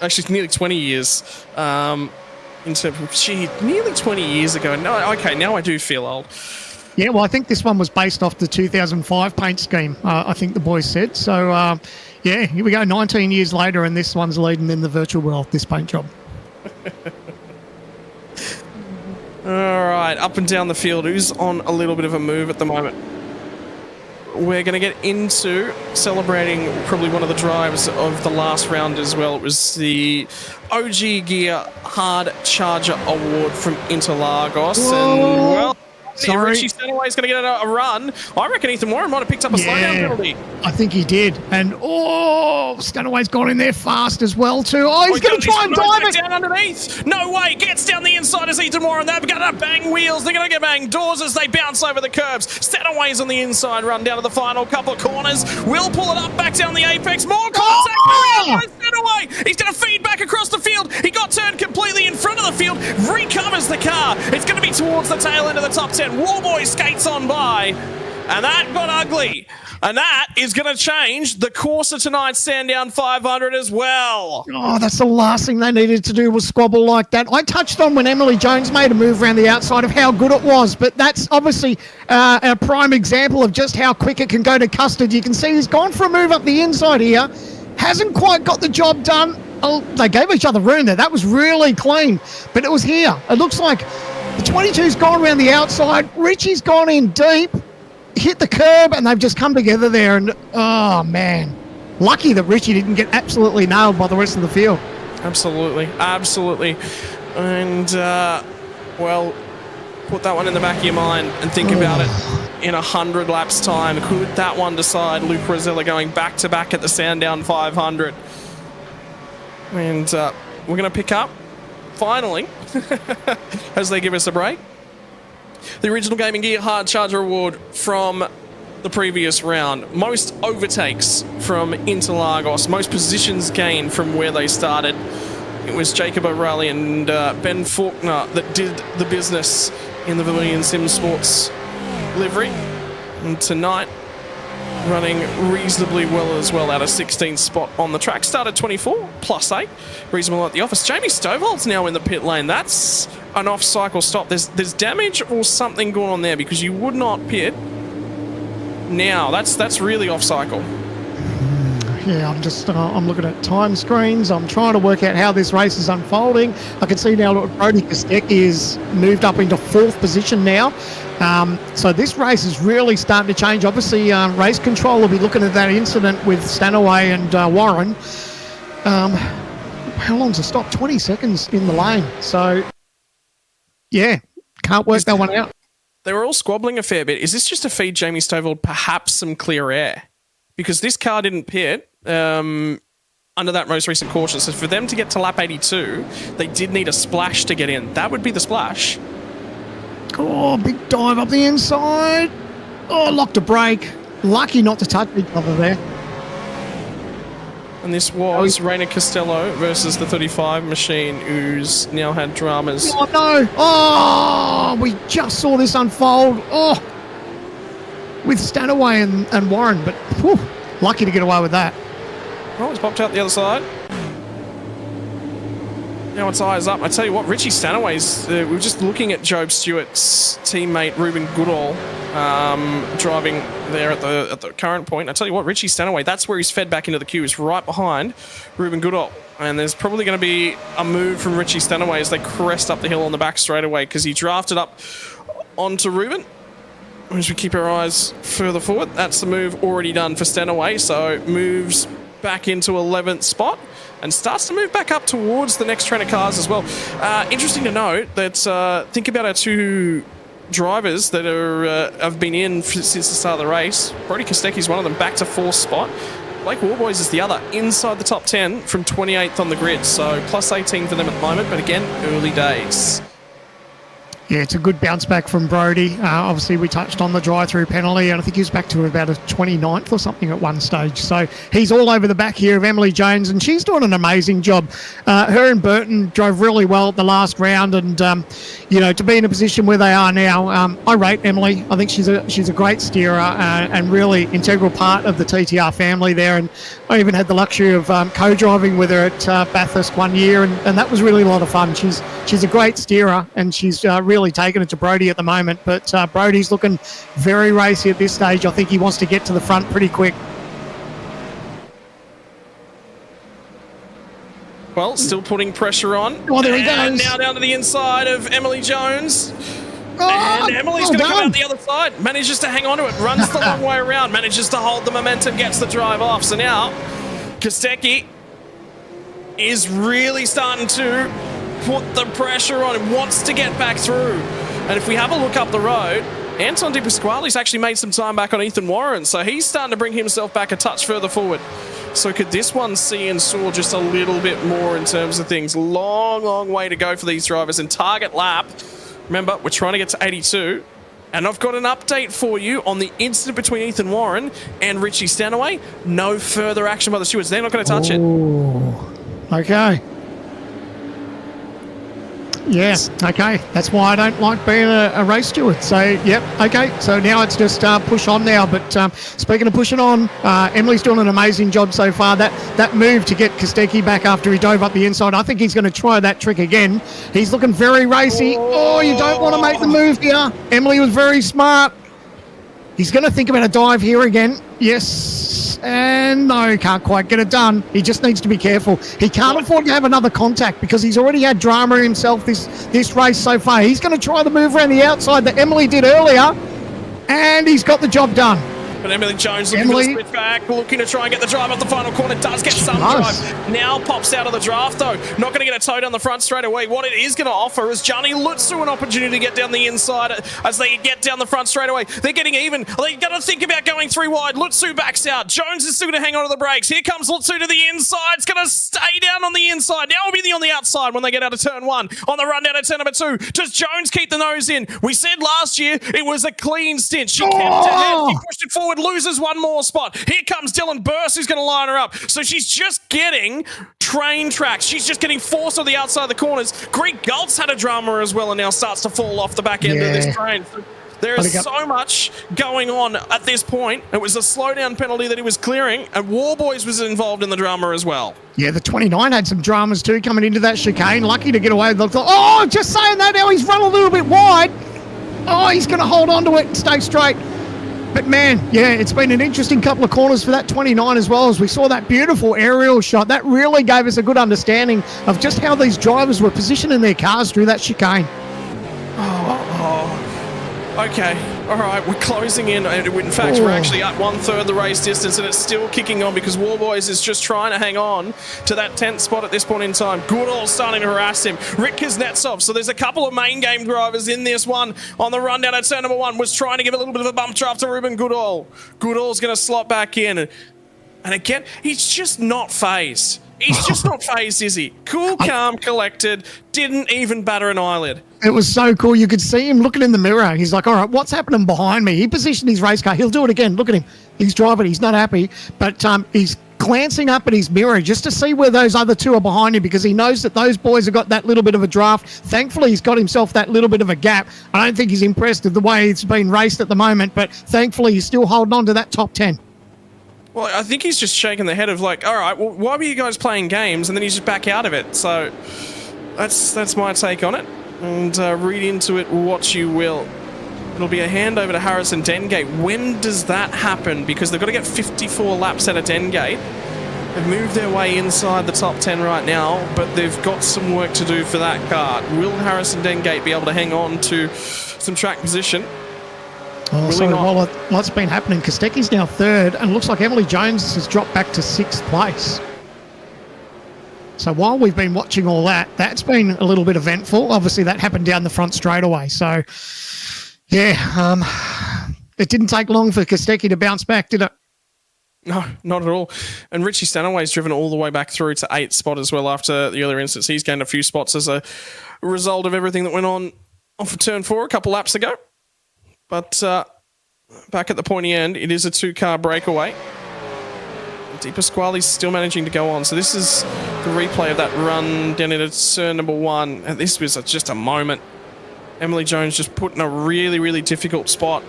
C: Actually, nearly 20 years. In terms of, nearly 20 years ago. No, okay, now I do feel old.
D: Yeah, well, I think this one was based off the 2005 paint scheme, I think the boys said. So, here we go, 19 years later, and this one's leading in the virtual world, this paint job.
C: All right, up and down the field. Who's on a little bit of a move at the moment? We're going to get into celebrating probably one of the drives of the last round as well. It was the OG Gear Hard Charger Award from Interlagos.
D: Whoa.
C: And, well,
D: Sorry.
C: Richie Stanaway's going to get a run. I reckon Ethan Warren might have picked up a slowdown penalty.
D: I think he did. And, Stanaway's gone in there fast as well, too. Oh, he's going to try and dive it.
C: Down underneath. No way. Gets down the inside as Ethan Warren. They're going to bang wheels. They're going to get bang doors as they bounce over the curbs. Stanaway's on the inside run down to the final couple of corners. Will pull it up back down the apex. More contact. Stanaway. He's going to feed back across the field. He got turned completely in front of the field. Recovers the car. It's going to be towards the tail end of the top 10. Warboy skates on by. And that got ugly. And that is going to change the course of tonight's Sandown 500 as well.
D: Oh, that's the last thing they needed to do was squabble like that. I touched on when Emily Jones made a move around the outside of how good it was, but that's obviously a prime example of just how quick it can go to Custard. You can see he's gone for a move up the inside here. Hasn't quite got the job done. Oh, they gave each other room there. That was really clean, but it was here. It looks like the 22's gone around the outside. Richie's gone in deep, hit the curb, and they've just come together there. And, oh, man. Lucky that Richie didn't get absolutely nailed by the rest of the field.
C: Absolutely. Absolutely. And, well, put that one in the back of your mind and think about it. In 100 laps' time, could that one decide Luke Rosella going back-to-back at the Sandown 500? And we're going to pick up, finally, as they give us a break, the Original Gaming Gear Hard Charger Award from the previous round. Most overtakes from Interlagos. Most positions gained from where they started. It was Jacob O'Reilly and Ben Faulkner that did the business in the Pavilion Sim Sports livery. And tonight, running reasonably well as well, out of 16th spot on the track. Started 24, plus 8. Reasonable at the office. Jamie Stovall's now in the pit lane. That's an off-cycle stop. There's damage or something going on there, because you would not pit now. That's really off-cycle.
D: Yeah, I'm looking at time screens. I'm trying to work out how this race is unfolding. I can see now that Brody Kostecki is moved up into 4th position now. So this race is really starting to change. Obviously, race control will be looking at that incident with Stanaway and Warren. How long's a stop? 20 seconds in the lane. So, yeah, can't work that one out.
C: They were all squabbling a fair bit. Is this just to feed Jamie Stovall perhaps some clear air? Because this car didn't pit under that most recent caution. So for them to get to lap 82, they did need a splash to get in. That would be the splash.
D: Oh, big dive up the inside. Oh, locked a brake. Lucky not to touch each other there.
C: And this was Raina Costello versus the 35 machine, who's now had dramas.
D: Oh, no. Oh, we just saw this unfold. Oh, with Stanaway and Warren, but whew, lucky to get away with that.
C: Oh, it's popped out the other side. Now it's eyes up. I tell you what, Richie Stanaway's... we were just looking at Job Stewart's teammate, Ruben Goodall, driving there at the current point. I tell you what, Richie Stanaway, that's where he's fed back into the queue. He's right behind Ruben Goodall. And there's probably going to be a move from Richie Stanaway as they crest up the hill on the back straight away, because he drafted up onto Ruben. As we keep our eyes further forward, that's the move already done for Stanaway. So moves back into 11th spot and starts to move back up towards the next train of cars as well. Interesting to note that think about our two drivers that have been in since the start of the race. Brody Kostecki's one of them, back to 4th spot. Blake Warboys is the other, inside the top 10 from 28th on the grid. So plus 18 for them at the moment, but again, early days.
D: Yeah, it's a good bounce back from Brody. Obviously, we touched on the drive-through penalty, and I think he was back to about a 29th or something at one stage. So he's all over the back here of Emily Jones, and she's doing an amazing job. Her and Burton drove really well at the last round, and to be in a position where they are now, I rate Emily. I think she's a great steerer and really integral part of the TTR family there. And I even had the luxury of co-driving with her at Bathurst one year, and that was really a lot of fun. She's a great steerer, and she's really taking it to Brody at the moment, but Brody's looking very racy at this stage. I think he wants to get to the front pretty quick.
C: Well, still putting pressure on.
D: Oh, there he goes.
C: Now down to the inside of Emily Jones.
D: Oh,
C: and Emily's going to come out the other side. Manages to hang on to it. Runs the long way around. Manages to hold the momentum. Gets the drive off. So now, Kostecki is really starting to put the pressure on him, wants to get back through. And if we have a look up the road, Anton De Pasquale's actually made some time back on Ethan Warren, so he's starting to bring himself back a touch further forward. So could this one see and soar just a little bit more in terms of things? Long way to go for these drivers. And target lap, remember, we're trying to get to 82. And I've got an update for you on the incident between Ethan Warren and Richie Stanaway. No further action by the stewards. They're not going to touch it.
D: Okay. Yeah, okay. That's why I don't like being a race steward. So, yep, okay. So now it's just push on now. But speaking of pushing on, Emily's doing an amazing job so far. That move to get Kostecki back after he dove up the inside, I think he's going to try that trick again. He's looking very racy. Oh, you don't want to make the move here. Emily was very smart. He's going to think about a dive here again. Yes. And no, can't quite get it done. He just needs to be careful. He can't afford to have another contact because he's already had drama himself this race so far. He's going to try the move around the outside that Emily did earlier. And he's got the job done.
C: But Emily Jones looking for the split back, looking to try and get the drive off the final corner. Does get some drive. Now pops out of the draft, though. Not going to get a toe down the front straight away. What it is going to offer is Gianni Lutsu an opportunity to get down the inside as they get down the front straight away. They're getting even. They're going to think about going 3 wide. Lutsu backs out. Jones is still going to hang on to the brakes. Here comes Lutsu to the inside. It's going to stay down on the inside. Now it'll be on the outside when they get out of turn 1. On the run down to turn number 2. Does Jones keep the nose in? We said last year it was a clean stint. She kept it ahead. She pushed it forward, loses one more spot. Here comes Dylan Burst, who's going to line her up. So she's just getting train tracks. She's just getting forced on the outside of the corners. Greek Galt's had a drama as well and now starts to fall off the back end of this train. There is so much going on at this point. It was a slowdown penalty that he was clearing, and Warboys was involved in the drama as well.
D: Yeah, the 29 had some dramas too coming into that chicane. Lucky to get away with the... Oh, just saying that now, he's run a little bit wide. Oh, he's going to hold on to it and stay straight. But man, yeah, it's been an interesting couple of corners for that 29 as well, as we saw that beautiful aerial shot. That really gave us a good understanding of just how these drivers were positioning their cars through that chicane.
C: Okay, all right, we're closing in. In fact, we're actually at 1/3 the race distance, and it's still kicking on because Warboys is just trying to hang on to that 10th spot at this point in time. Goodall starting to harass him. Rick Kuznetsov. So there's a couple of main game drivers in this one. On the run down at turn number 1, was trying to give a little bit of a bump draft to Ruben Goodall. Goodall's going to slot back in. And again, he's just not phased. He's just not phased, is he? Cool, calm, collected, didn't even batter an eyelid.
D: It was so cool. You could see him looking in the mirror. He's like, all right, what's happening behind me? He positioned his race car. He'll do it again. Look at him. He's driving. He's not happy. But he's glancing up at his mirror just to see where those other two are behind him because he knows that those boys have got that little bit of a draft. Thankfully, he's got himself that little bit of a gap. I don't think he's impressed with the way it's been raced at the moment, but thankfully, he's still holding on to that top 10.
C: Well, I think he's just shaking the head of like, all right, well, why were you guys playing games? And then he's just back out of it. So that's my take on it. And read into it what you will. It'll be a handover to Harrison Dengate. When does that happen? Because they've got to get 54 laps out of Dengate. They've moved their way inside the top 10 right now, but they've got some work to do for that car. Will Harrison Dengate be able to hang on to some track position?
D: Oh, so while what's been happening, Kostecki's now 3rd, and it looks like Emily Jones has dropped back to 6th place. So while we've been watching all that, that's been a little bit eventful. Obviously, that happened down the front straightaway. So, yeah, it didn't take long for Kostecki to bounce back, did it?
C: No, not at all. And Richie Stanaway's driven all the way back through to 8th spot as well after the earlier instance. He's gained a few spots as a result of everything that went on off of turn 4 a couple laps ago. But back at the pointy end, it is a 2-car breakaway. Di Pasquale's still managing to go on. So this is the replay of that run down into turn number 1. And this was just a moment. Emily Jones just put in a really, really difficult spot.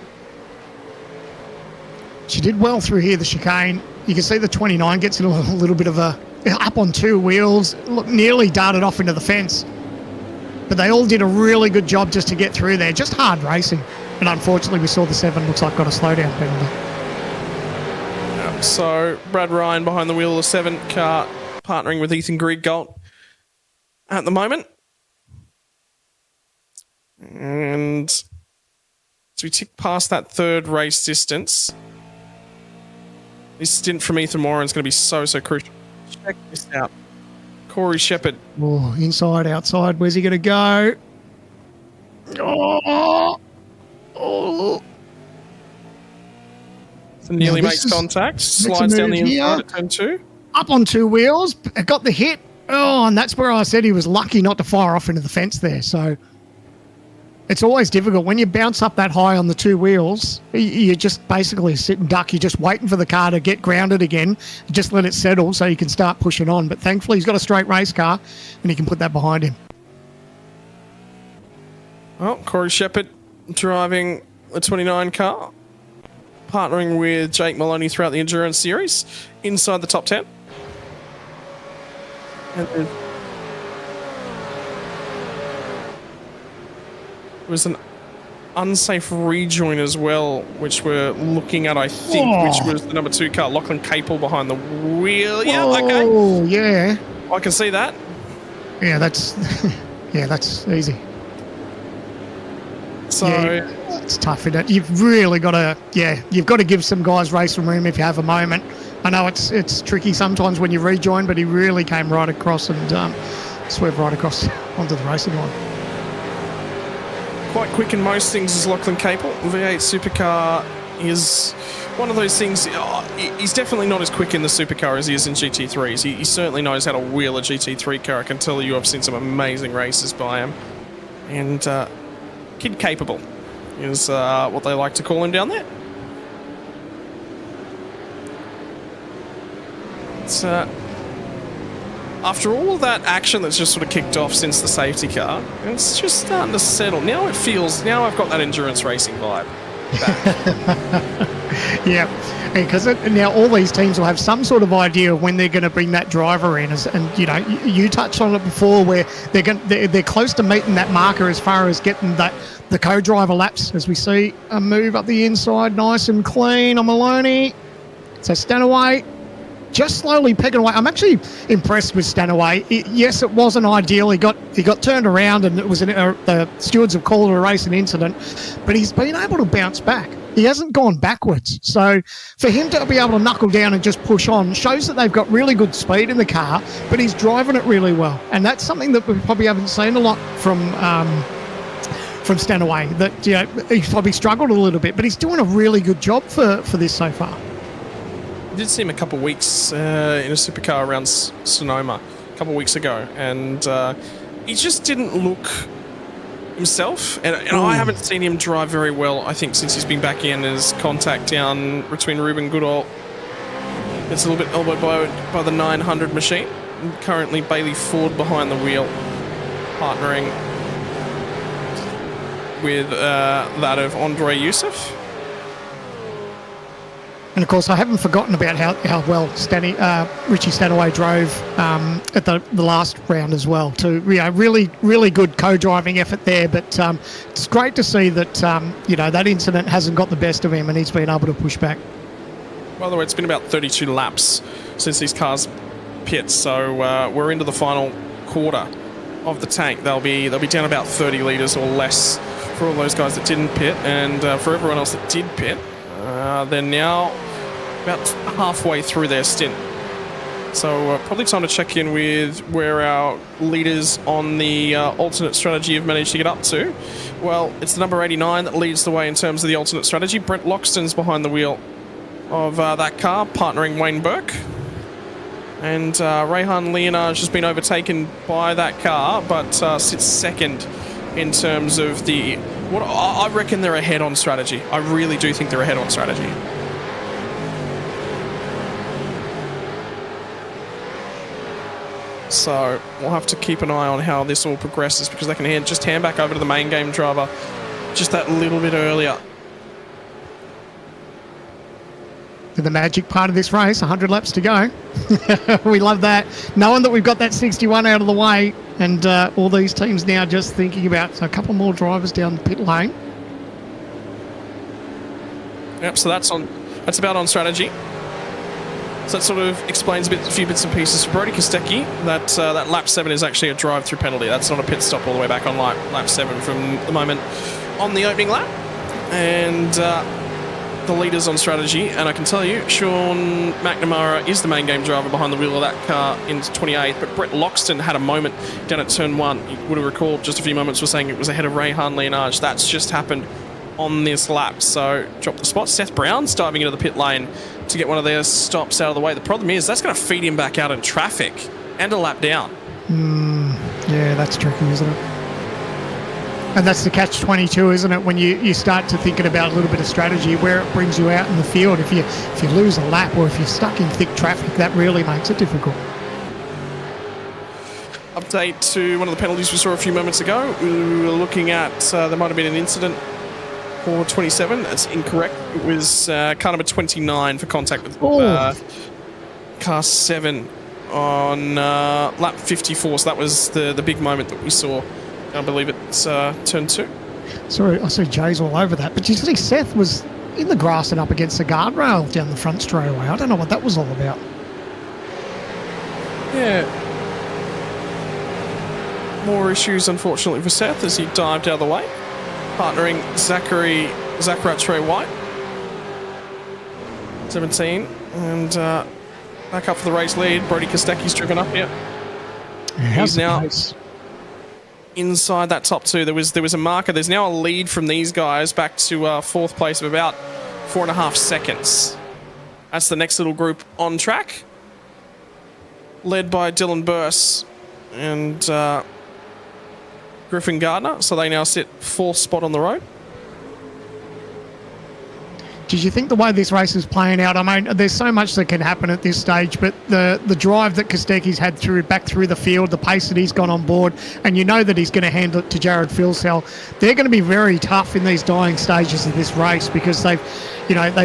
D: She did well through here, the chicane. You can see the 29 gets in a little bit of a... up on 2 wheels. Look, nearly darted off into the fence. But they all did a really good job just to get through there. Just hard racing. And unfortunately, we saw the 7 looks like got a slowdown penalty.
C: So Brad Ryan behind the wheel of the 7 car, partnering with Ethan Grieg-Galt at the moment. And as we tick past that 3rd race distance, this stint from Ethan Moran is going to be so crucial. Check this out. Corey Shepherd.
D: Oh, inside, outside. Where's he going to go? Oh.
C: Nearly makes contact, slides down the inside at turn 2.
D: Up on 2 wheels, got the hit. Oh, and that's where I said he was lucky not to fire off into the fence there. So it's always difficult. When you bounce up that high on the 2 wheels, you just basically sit and duck. You're just waiting for the car to get grounded again. Just let it settle so you can start pushing on. But thankfully, he's got a straight race car and he can put that behind him.
C: Well, Corey Shepherd driving the 29 car, partnering with Jake Maloney throughout the Endurance Series, inside the top 10. And there was an unsafe rejoin as well, which we're looking at, I think, which was the number 2 car, Lachlan Capel behind the wheel. Yeah, okay.
D: Oh, yeah.
C: I can see that.
D: Yeah, that's yeah, that's easy.
C: So
D: yeah, it's tough, isn't it? You've really got to, you've got to give some guys racing room if you have a moment. I know it's tricky sometimes when you rejoin, but he really came right across and swerved right across onto the racing line.
C: Quite quick in most things is Lachlan Capel. V8 supercar is one of those things. He's definitely not as quick in the supercar as he is in GT3s. He certainly knows how to wheel a GT3 car. I can tell you I've seen some amazing races by him. And kid capable is what they like to call him down there. It's after all of that action that's just sort of kicked off since the safety car, it's just starting to settle. Now it feels, now I've got that endurance racing vibe back.
D: Yeah, because now all these teams will have some sort of idea of when they're going to bring that driver in, and you know, you touched on it before, where they're close to meeting that marker as far as getting the co-driver laps, as we see a move up the inside, nice and clean on Maloney. So Stanaway just slowly pecking away. I'm actually impressed with Stanaway. Yes, it wasn't ideal. He got turned around, and it was the stewards have called it a racing incident, but he's been able to bounce back. He hasn't gone backwards. So for him to be able to knuckle down and just push on shows that they've got really good speed in the car, but he's driving it really well. And that's something that we probably haven't seen a lot from Stanaway. That, you know, he's probably struggled a little bit, but he's doing a really good job for this so far.
C: I did see him a couple of weeks in a supercar around Sonoma a couple of weeks ago, and he just didn't look himself. And I haven't seen him drive very well, I think, since he's been back in. His contact down between Ruben Goodall. It's a little bit elbowed by the 900 machine. And currently Bailey Ford behind the wheel, partnering with that of Andre Youssef.
D: And of course, I haven't forgotten about how well Richie Stanaway drove at the last round as well. Too, you know, really good co-driving effort there. But it's great to see that you know, that incident hasn't got the best of him, and he's been able to push back.
C: By the way, it's been about 32 laps since these cars pit, so we're into the final quarter of the tank. They'll be down about 30 litres or less for all those guys that didn't pit, and for everyone else that did pit. They're now about halfway through their stint. So probably time to check in with where our leaders on the alternate strategy have managed to get up to. Well, it's the number 89 that leads the way in terms of the alternate strategy. Brent Loxton's behind the wheel of that car, partnering Wayne Burke. And Rehan Leonard has been overtaken by that car, but sits second in terms of the... What I reckon they're ahead on strategy. I really do think they're ahead on strategy. So we'll have to keep an eye on how this all progresses, because they can just hand back over to the main game driver just that little bit earlier.
D: To the magic part of this race, 100 laps to go. We love that. Knowing that we've got that 61 out of the way, and all these teams now just thinking about a couple more drivers down the pit lane.
C: Yep, so that's about on strategy. So that sort of explains a few bits and pieces for Brody Kostecki. That lap 7 is actually a drive-through penalty. That's not a pit stop all the way back on lap 7 from the moment on the opening lap. And the leaders on strategy, and I can tell you, Sean McNamara is the main game driver behind the wheel of that car in 28th, but Brett Loxton had a moment down at turn 1. You would have recalled just a few moments, was saying it was ahead of Rehan Leonard. That's just happened on this lap, so drop the spot. Seth Brown's diving into the pit lane to get one of their stops out of the way. The problem is that's going to feed him back out in traffic and a lap down.
D: Yeah, that's tricky, isn't it? And that's the catch-22, isn't it? When you start to thinking about a little bit of strategy, where it brings you out in the field. If you lose a lap, or if you're stuck in thick traffic, that really makes it difficult.
C: update to one of the penalties we saw a few moments ago. We were looking at there might have been an incident for 27. That's incorrect. It was car number 29 for contact with car 7 on lap 54. So that was the big moment that we saw. I believe it's turn 2.
D: Sorry, I see Jay's all over that. But you see Seth was in the grass and up against the guardrail down the front straightaway. I don't know what that was all about.
C: Yeah. More issues, unfortunately, for Seth as he dived out of the way, partnering Zachary Trey White, 17, and back up for the race lead. Brody Kostecki's driven up here. He's now inside that top 2. There was a marker. There's now a lead from these guys back to 4th place of about 4.5 seconds. That's the next little group on track, led by Dylan Burse and Griffin Gardner. So they now sit 4th spot on the road.
D: Did you think the way this race is playing out, I mean, there's so much that can happen at this stage, but the drive that Kostecki's had back through the field, the pace that he's gone on board, and you know that he's going to hand it to Jared Filsell, they're going to be very tough in these dying stages of this race because they've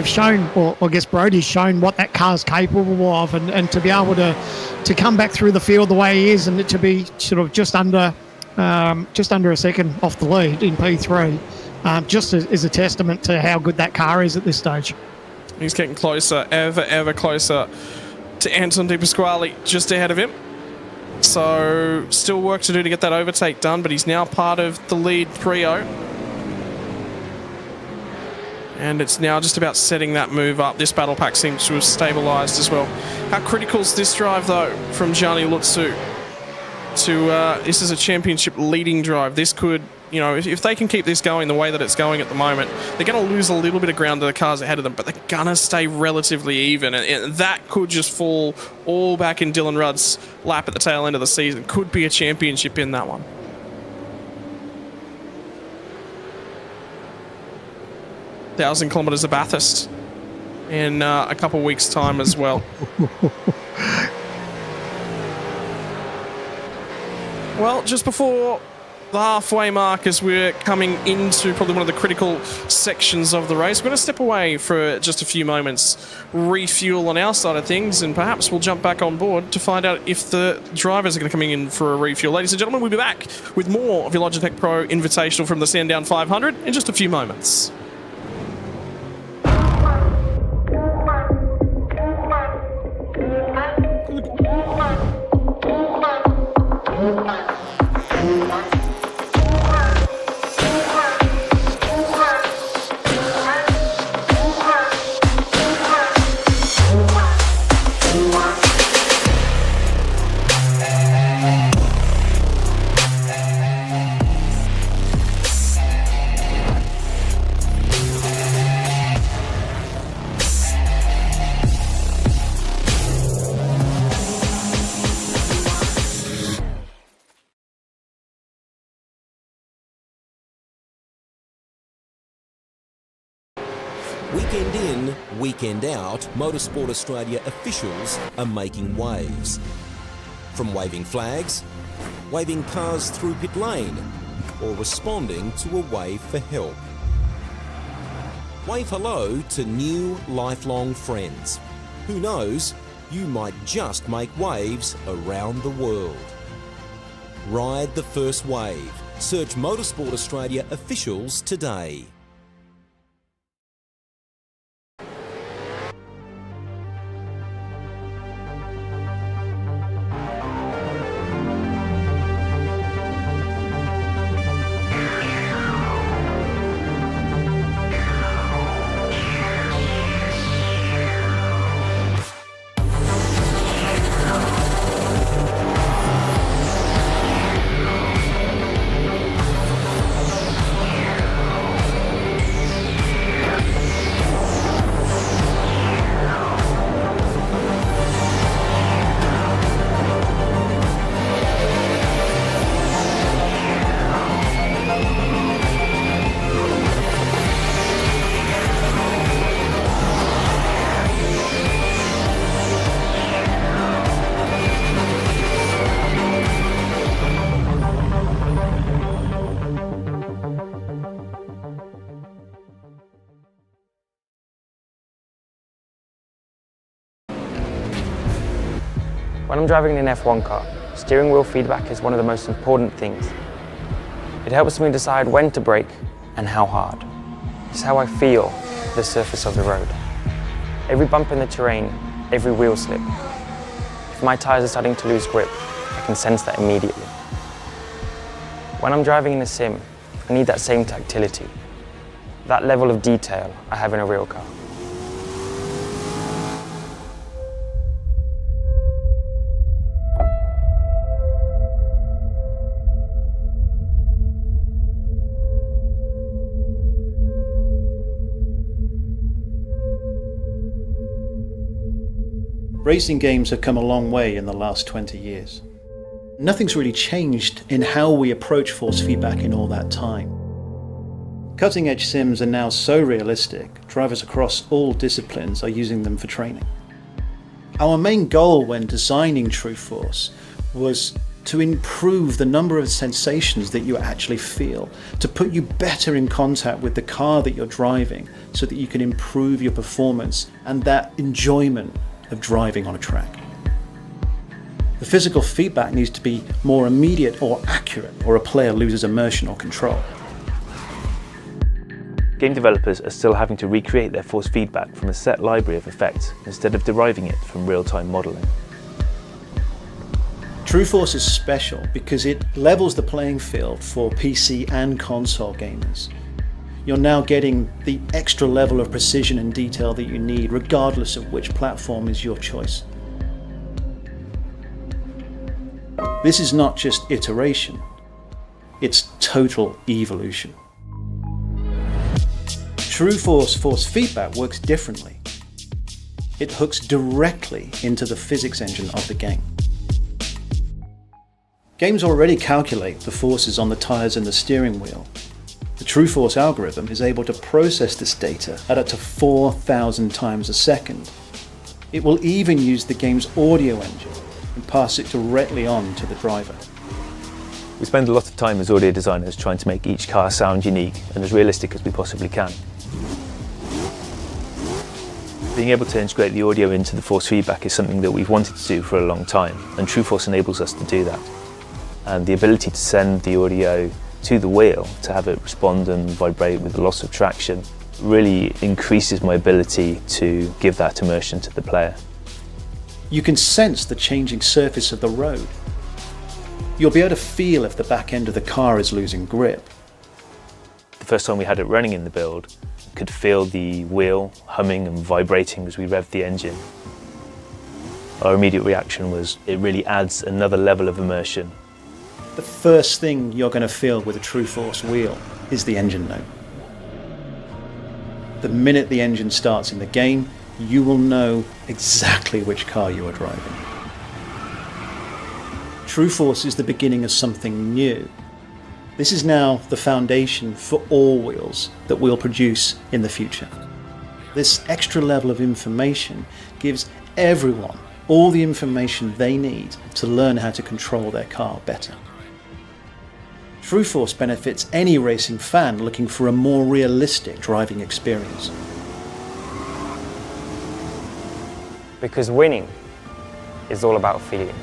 D: shown, or I guess Brody's shown what that car's capable of, and to be able to come back through the field the way he is, and to be sort of just under a second off the lead in P3. Just is a testament to how good that car is at this stage.
C: He's getting closer, ever closer to Anton De Pasquale, just ahead of him. So still work to do to get that overtake done, but he's now part of the lead trio. And it's now just about setting that move up. This battle pack seems to have stabilised as well. How critical is this drive, though, from Gianni Lutsu? This is a championship leading drive. This could, if they can keep this going the way that it's going at the moment, they're going to lose a little bit of ground to the cars ahead of them, but they're going to stay relatively even. And that could just fall all back in Dylan Rudd's lap at the tail end of the season. Could be a championship in that one. Thousand kilometres of Bathurst in a couple of weeks' time as well. Well, just before the halfway mark, as we're coming into probably one of the critical sections of the race, we're going to step away for just a few moments, refuel on our side of things, and perhaps we'll jump back on board to find out if the drivers are going to come in for a refuel. Ladies and gentlemen, we'll be back with more of your Logitech Pro Invitational from the Sandown 500 in just a few moments.
B: Weekend in, weekend out, Motorsport Australia officials are making waves. From waving flags, waving cars through pit lane, or responding to a wave for help. Wave hello to new lifelong friends. Who knows, you might just make waves around the world. Ride the first wave. Search Motorsport Australia officials today.
I: When I'm driving an F1 car, steering wheel feedback is one of the most important things. It helps me decide when to brake and how hard. It's how I feel the surface of the road. Every bump in the terrain, every wheel slip. If my tyres are starting to lose grip, I can sense that immediately. When I'm driving in a sim, I need that same tactility, that level of detail I have in a real car.
J: Racing games have come a long way in the last 20 years. Nothing's really changed in how we approach force feedback in all that time. Cutting-edge sims are now so realistic, drivers across all disciplines are using them for training. Our main goal when designing True Force was to improve the number of sensations that you actually feel, to put you better in contact with the car that you're driving so that you can improve your performance and that enjoyment of driving on a track. The physical feedback needs to be more immediate or accurate, or a player loses immersion or control.
K: Game developers are still having to recreate their force feedback from a set library of effects instead of deriving it from real-time modelling.
J: True Force is special because it levels the playing field for PC and console gamers. You're now getting the extra level of precision and detail that you need, regardless of which platform is your choice. This is not just iteration, it's total evolution. True Force force feedback works differently. It hooks directly into the physics engine of the game. Games already calculate the forces on the tyres and the steering wheel. The True Force algorithm is able to process this data at up to 4,000 times a second. It will even use the game's audio engine and pass it directly on to the driver.
K: We spend a lot of time as audio designers trying to make each car sound unique and as realistic as we possibly can. Being able to integrate the audio into the force feedback is something that we've wanted to do for a long time, and True Force enables us to do that. And the ability to send the audio to the wheel, to have it respond and vibrate with the loss of traction, really increases my ability to give that immersion to the player.
J: You can sense the changing surface of the road. You'll be able to feel if the back end of the car is losing grip.
K: The first time we had it running in the build, I could feel the wheel humming and vibrating as we revved the engine. Our immediate reaction was, it really adds another level of immersion.
J: The first thing you're going to feel with a True Force wheel is the engine note. The minute the engine starts in the game, you will know exactly which car you are driving. True Force is the beginning of something new. This is now the foundation for all wheels that we'll produce in the future. This extra level of information gives everyone all the information they need to learn how to control their car better. True Force benefits any racing fan looking for a more realistic driving experience.
I: Because winning is all about feeling.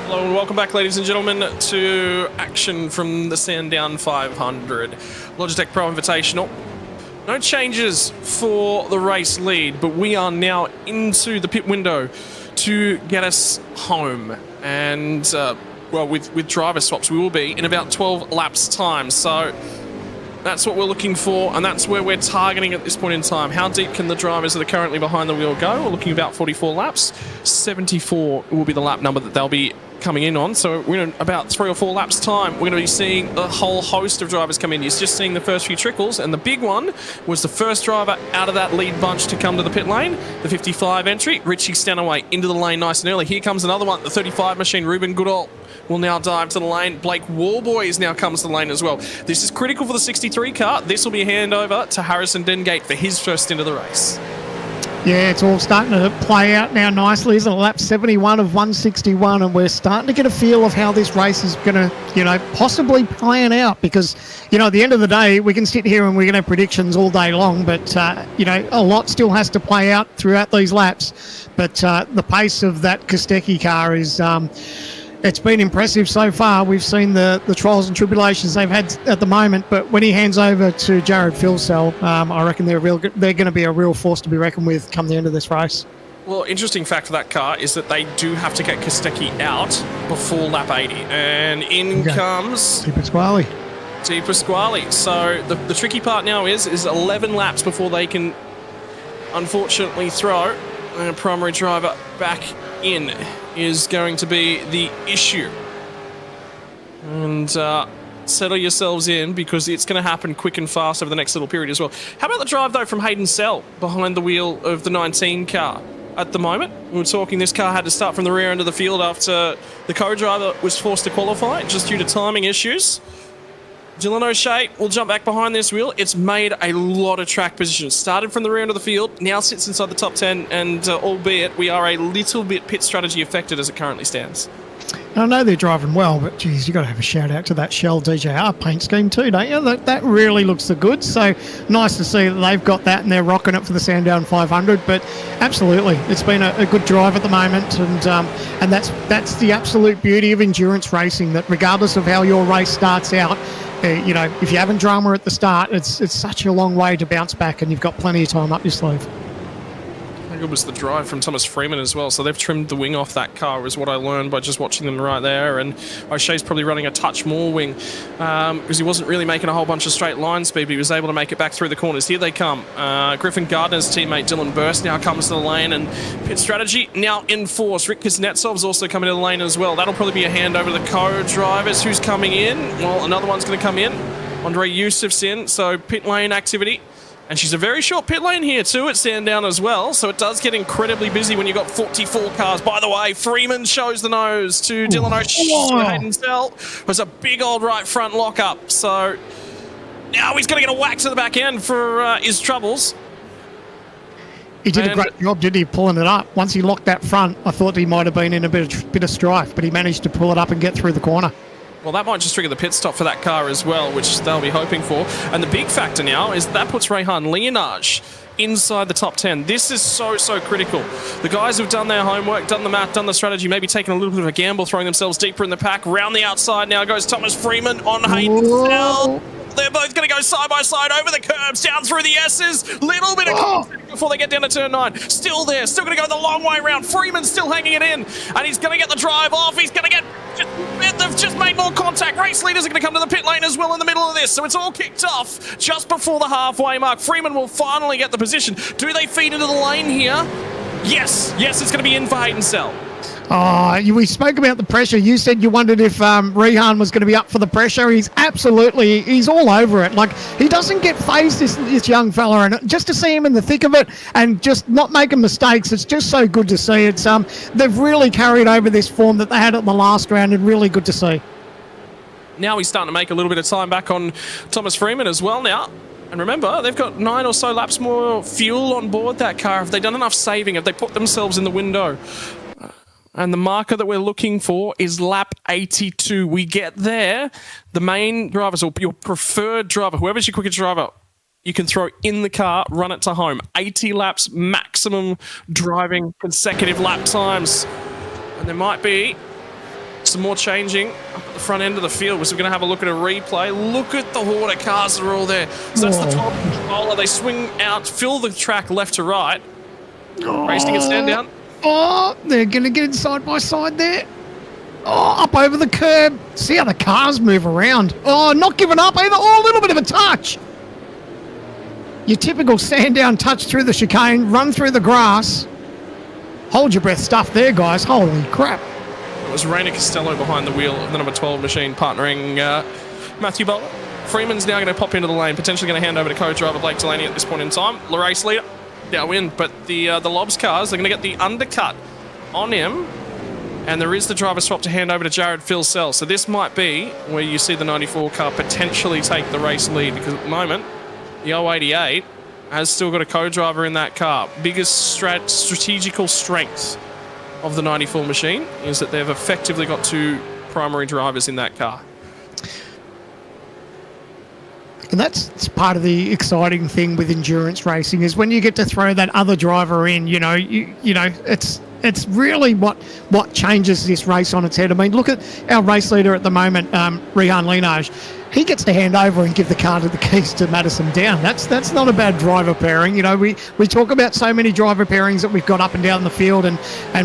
C: Hello and welcome back, ladies and gentlemen, to action from the Sandown 500 Logitech Pro Invitational. No changes for the race lead, but we are now into the pit window to get us home. And, well, with driver swaps, we will be in about 12 laps time. So that's what we're looking for, and that's where we're targeting at this point in time. How deep can the drivers that are currently behind the wheel go? We're looking about 44 laps. 74 will be the lap number that they'll be coming in on. So we're in about 3 or 4 laps time. We're going to be seeing a whole host of drivers come in. You're just seeing the first few trickles, and the big one was the first driver out of that lead bunch to come to the pit lane. The 55 entry, Richie Stanaway into the lane nice and early. Here comes another one, the 35 machine, Ruben Goodall will now dive to the lane. Blake Warboys now comes to the lane as well. This is critical for the 63 car. This will be a handover to Harrison Dengate for his first stint of the race.
D: Yeah, it's all starting to play out now nicely, isn't it? Lap 71 of 161, and we're starting to get a feel of how this race is going to, possibly plan out because, at the end of the day, we can sit here and we can have predictions all day long, but, a lot still has to play out throughout these laps. But the pace of that Kostecki car is... it's been impressive so far. We've seen the trials and tribulations they've had at the moment, but when he hands over to Jared Filsell, I reckon they're going to be a real force to be reckoned with come the end of this race.
C: Well, interesting fact of that car is that they do have to get Kostecki out before lap 80, and in comes
D: Di Pasquale.
C: Di Pasquale. So the tricky part now is 11 laps before they can, unfortunately, throw a primary driver back in is going to be the issue. And settle yourselves in because it's going to happen quick and fast over the next little period as well. How about the drive, though, from Hayden Sell behind the wheel of the 19 car at the moment? We were talking this car had to start from the rear end of the field after the co-driver was forced to qualify just due to timing issues. Dylan O'Shea will jump back behind this wheel. It's made a lot of track position. Started from the rear end of the field, now sits inside the top 10, and albeit we are a little bit pit strategy affected as it currently stands.
D: I know they're driving well, but geez, you got to have a shout out to that Shell DJR paint scheme too, don't you? That really looks the good. So nice to see that they've got that and they're rocking it for the Sandown 500. But absolutely, it's been a good drive at the moment, and that's the absolute beauty of endurance racing. That regardless of how your race starts out, if you haven't drama at the start, it's such a long way to bounce back, and you've got plenty of time up your sleeve.
C: How good was the drive from Thomas Freeman as well? So they've trimmed the wing off that car, is what I learned by just watching them right there. And O'Shea's probably running a touch more wing because he wasn't really making a whole bunch of straight line speed, but he was able to make it back through the corners. Here they come. Griffin Gardner's teammate Dylan Burst now comes to the lane, and pit strategy now in force. Rick Kuznetsov's also coming to the lane as well. That'll probably be a hand over to the co-drivers. Who's coming in? Well, another one's going to come in. Andre Yusuf's in, so pit lane activity. And she's a very short pit lane here too at Sandown as well, so it does get incredibly busy when you've got 44 cars. By the way, Freeman shows the nose to Dylan O'Shea. Hayden Sell was a big old right front lock-up, so now he's going to get a whack to the back end for his troubles.
D: He did a great job, didn't he, pulling it up. Once he locked that front, I thought he might have been in a bit of strife, but he managed to pull it up and get through the corner.
C: Well, that might just trigger the pit stop for that car as well, which they'll be hoping for. And the big factor now is that puts Rehan Leonage inside the top 10. This is so critical. The guys who've done their homework, done the math, done the strategy, maybe taken a little bit of a gamble, throwing themselves deeper in the pack. Round the outside now goes Thomas Freeman on Hayden Sell. They're both going to go side by side over the curbs, down through the S's. Little bit of contact before they get down to turn 9. Still there, still going to go the long way around. Freeman's still hanging it in, and he's going to get the drive off. He's going to get... They've just made more contact. Race leaders are going to come to the pit lane as well in the middle of this, so it's all kicked off just before the halfway mark. Freeman will finally get the position. Do they feed into the lane here? Yes, it's going to be in for Hayden Sell.
D: We spoke about the pressure. You said you wondered if Rehan was going to be up for the pressure. He's all over it. Like, he doesn't get phased, this young fella, and just to see him in the thick of it and just not making mistakes, it's just so good to see. It's they've really carried over this form that they had at the last round, and really good to see.
C: Now he's starting to make a little bit of time back on Thomas Freeman as well now. And remember, they've got 9 or so laps more fuel on board that car. Have they done enough saving? Have they put themselves in the window? And the marker that we're looking for is lap 82. We get there, the main drivers, or your preferred driver, whoever's your quickest driver, you can throw in the car, run it to home. 80 laps, maximum driving consecutive lap times. And there might be some more changing up at the front end of the field. So we're going to have a look at a replay. Look at the horde of cars that are all there. So that's the top controller. They swing out, fill the track left to right. Racing at Sandown.
D: They're going to get side by side there. Up over the curb. See how the cars move around. Not giving up either. A little bit of a touch. Your typical Sandown touch through the chicane, run through the grass. Hold your breath stuff there, guys. Holy crap.
C: It was Rainer Costello behind the wheel of the number 12 machine, partnering Matthew Bowler. Freeman's now going to pop into the lane, potentially going to hand over to co-driver Blake Delaney at this point in time. The race leader now in, but the Lobs cars, they're going to get the undercut on him, and there is the driver swap to hand over to Jared Filsell. So this might be where you see the 94 car potentially take the race lead, because at the moment, the 088 has still got a co-driver in that car. Biggest strategical strength of the 94 machine is that they've effectively got 2 primary drivers in that car.
D: And that's part of the exciting thing with endurance racing is when you get to throw that other driver in, you know, it's really what changes this race on its head. I mean, look at our race leader at the moment, Rehan Linage. He gets to hand over and give the car to the keys to Madison Down. That's not a bad driver pairing. You know, we talk about so many driver pairings that we've got up and down the field, and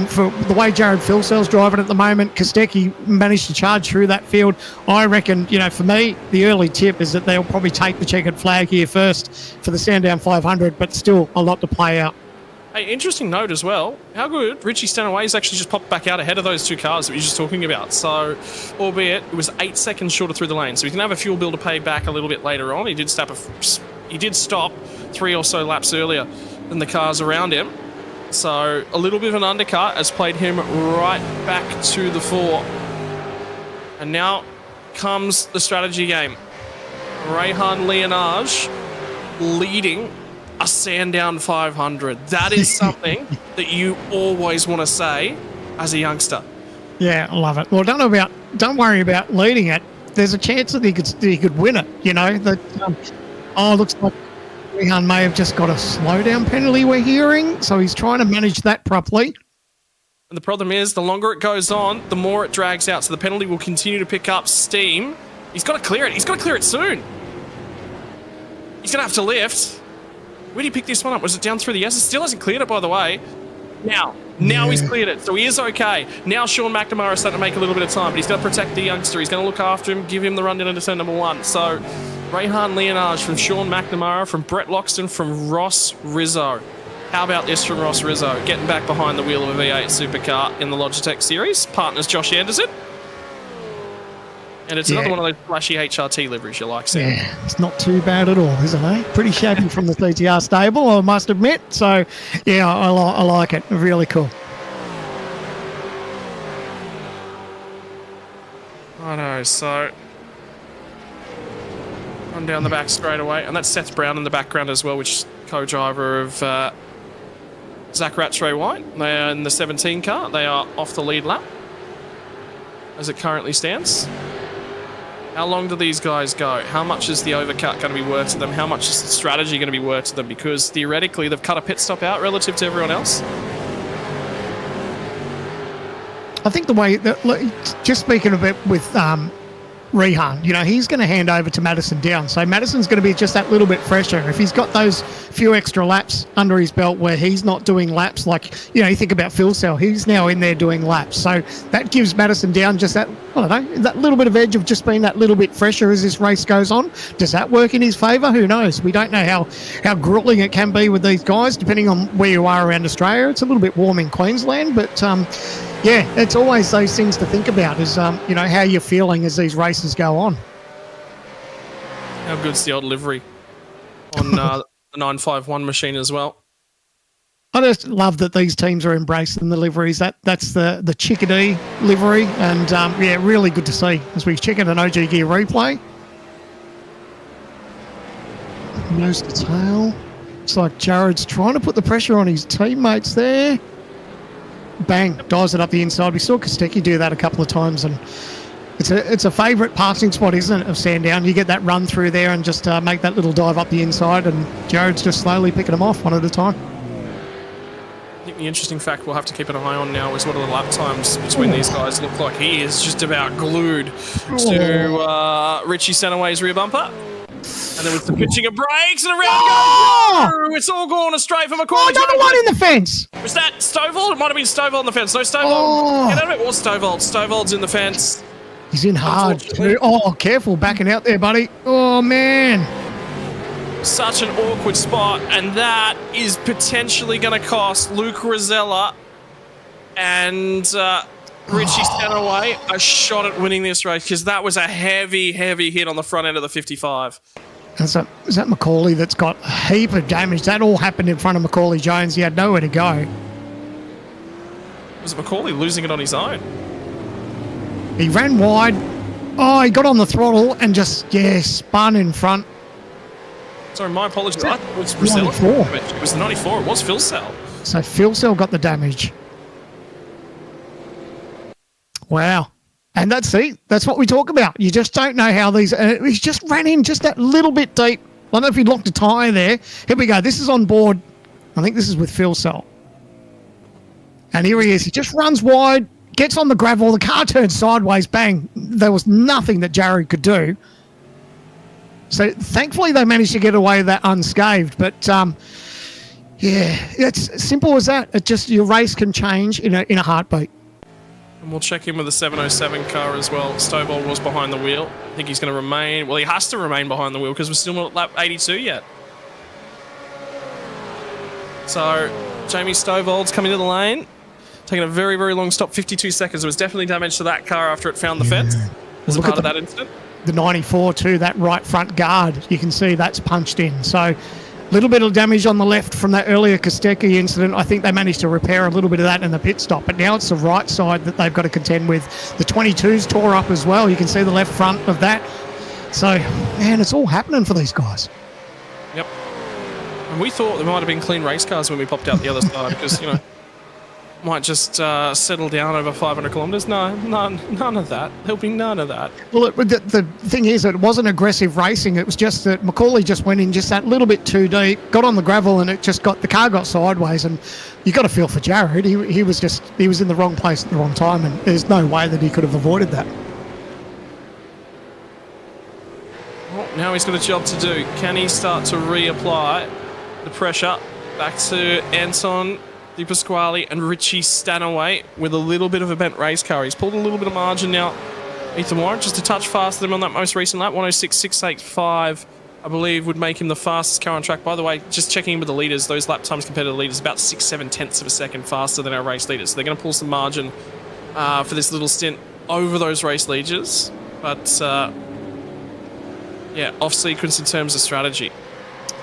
D: for the way Jared Filsell's driving at the moment, Kostecki managed to charge through that field. I reckon, you know, for me, the early tip is that they'll probably take the checkered flag here first for the Sandown 500, but still a lot to play out.
C: Hey, interesting note as well, how good Richie Stanaway's actually just popped back out ahead of those 2 cars that we were just talking about. So, albeit it was 8 seconds shorter through the lane, so he's going to have a fuel bill to pay back a little bit later on. He did stop 3 or so laps earlier than the cars around him. So, a little bit of an undercut has played him right back to the fore. And now comes the strategy game. Rehan Linage leading a Sandown 500. That is something that you always want to say as a youngster.
D: Yeah, I love it. Well, don't worry about leading it. There's a chance that he could win it. You know that. Looks like Rehan may have just got a slowdown penalty we're hearing, so he's trying to manage that properly.
C: And the problem is, the longer it goes on, the more it drags out. So the penalty will continue to pick up steam. He's got to clear it. He's got to clear it soon. He's going to have to lift. Where did he pick this one up? Was it down through the S? It still hasn't cleared it, by the way. Now he's cleared it, so he is okay. Now Sean McNamara is starting to make a little bit of time, but he's going to protect the youngster. He's going to look after him, give him the run down into turn number 1. So Rehan Linage from Sean McNamara, from Brett Loxton, from Ross Rizzo. How about this from Ross Rizzo? Getting back behind the wheel of a V8 supercar in the Logitech series. Partners Josh Anderson. And it's another one of those flashy HRT liveries you like, Sam.
D: Yeah, it's not too bad at all, is it, eh? Pretty shabby from the CTR stable, I must admit. So, yeah, I like it. Really cool.
C: I know, so... Run down the back straight away. And that's Seth Brown in the background as well, which is co-driver of Zach Rattray White. They are in the 17 car. They are off the lead lap as it currently stands. How long do these guys go? How much is the overcut going to be worth to them? How much is the strategy going to be worth to them? Because theoretically, they've cut a pit stop out relative to everyone else.
D: I think the way that, just speaking a bit with Rehan, you know, he's going to hand over to Madison Down. So Madison's going to be just that little bit fresher. If he's got those few extra laps under his belt where he's not doing laps, like, you know, you think about Phil Sell, he's now in there doing laps. So that gives Madison Down just that, I don't know, that little bit of edge of just being that little bit fresher as this race goes on. Does that work in his favour? Who knows? We don't know how grueling it can be with these guys, depending on where you are around Australia. It's a little bit warm in Queensland, but yeah, it's always those things to think about is, you know, how you're feeling as these races go on.
C: How good's the old livery on the 951 machine as well?
D: I just love that these teams are embracing the liveries. That's the Chickadee livery, and yeah, really good to see as we check out an OG Gear replay. Nose to tail. Looks like Jared's trying to put the pressure on his teammates there. Bang, dives it up the inside. We saw Kostecki do that a couple of times, and it's a favourite passing spot, isn't it, of Sandown? You get that run through there and just make that little dive up the inside, and Jared's just slowly picking them off one at a time.
C: I think the interesting fact we'll have to keep an eye on now is what are the lap times between these guys look like. He is just about glued to Richie Stanaway's rear bumper. And then with the pitching of brakes and around goes. It's all gone astray for McCauley.
D: Another one in the fence.
C: Was that Stovall? It might have been Stovall on the fence. No, Stovall. Get out of it. It was Stovall. Stovall's in the fence.
D: He's in hard too. Oh, careful backing out there, buddy. Oh, man.
C: Such an awkward spot. And that is potentially going to cost Luke Rosella and Richie Stanaway a shot at winning this race, because that was a heavy, heavy hit on the front end of the 55.
D: Is that McCauley that's got a heap of damage? That all happened in front of Macaulay Jones. He had nowhere to go.
C: Was it McCauley losing it on his own?
D: He ran wide. Oh, he got on the throttle and just, spun in front.
C: Sorry, my apologies. I thought it was Brazil.
D: 94.
C: It was the 94. It was Phil Cell.
D: So Phil Cell got the damage. Wow. And that's what we talk about. You just don't know how these... he just ran in just that little bit deep. I don't know if he locked a tyre there. Here we go. This is on board. I think this is with Phil Cell. And here he is. He just runs wide, gets on the gravel. The car turns sideways. Bang. There was nothing that Jared could do. So thankfully they managed to get away with that unscathed. But yeah, it's as simple as that. It just, your race can change in a heartbeat.
C: And we'll check in with the 707 car as well. Stovall was behind the wheel. I think he's going to remain... Well, he has to remain behind the wheel because we're still not at lap 82 yet. So, Jamie Stovall's coming to the lane. Taking a very, very long stop, 52 seconds. There was definitely damage to that car after it found the fence as a part of that incident.
D: The 94 too, that right front guard, you can see that's punched in. So a little bit of damage on the left from that earlier Kostecki incident. I think they managed to repair a little bit of that in the pit stop, but now it's the right side that they've got to contend with. The 22's tore up as well. You can see the left front of that. So, man, it's all happening for these guys.
C: Yep. And we thought there might have been clean race cars when we popped out the other side because, you know, might just settle down over 500 kilometres. No, none of that. There'll be none of that. Well,
D: the thing is, it wasn't aggressive racing. It was just that Macaulay just went in just that little bit too deep, got on the gravel, and the car got sideways. And you got to feel for Jared. He was in the wrong place at the wrong time, and there's no way that he could have avoided that.
C: Well, now he's got a job to do. Can he start to reapply the pressure back to Anton Di Pasquale and Richie Stanaway with a little bit of a bent race car? He's pulled a little bit of margin now. Ethan Warren just a touch faster than him on that most recent lap. 106.685, I believe, would make him the fastest car on track. By the way, just checking in with the leaders, those lap times compared to the leaders, about 6-7 tenths of a second faster than our race leaders. So they're going to pull some margin for this little stint over those race leaders. But yeah, off sequence in terms of strategy.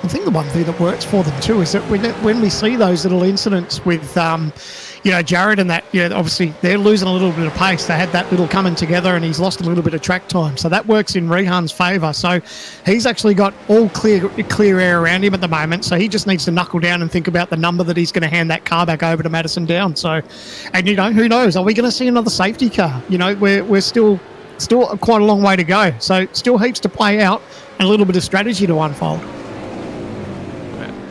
D: I think the one thing that works for them too is that when we see those little incidents with, Jared and that, obviously they're losing a little bit of pace. They had that little coming together and he's lost a little bit of track time. So that works in Rehan's favour. So he's actually got all clear air around him at the moment. So he just needs to knuckle down and think about the number that he's going to hand that car back over to Madison Down. So, and who knows? Are we going to see another safety car? We're still quite a long way to go. So still heaps to play out and a little bit of strategy to unfold.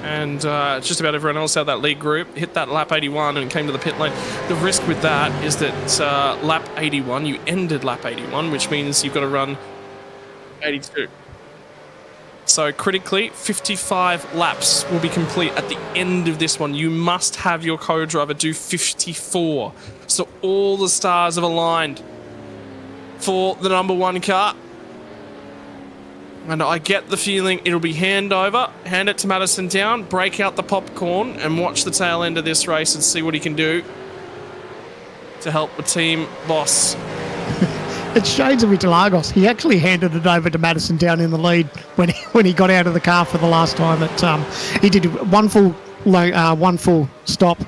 C: And just about everyone else out of that lead group hit that lap 81 and came to the pit lane. The risk with that is that lap 81, you ended lap 81, which means you've got to run 82. So critically, 55 laps will be complete at the end of this one. You must have your co-driver do 54. So all the stars have aligned for the number one car. And I get the feeling it'll be hand it to Madison Down, break out the popcorn and watch the tail end of this race and see what he can do to help the team boss.
D: It's shades of Interlagos. He actually handed it over to Madison Down in the lead when he got out of the car for the last time. He did one full stop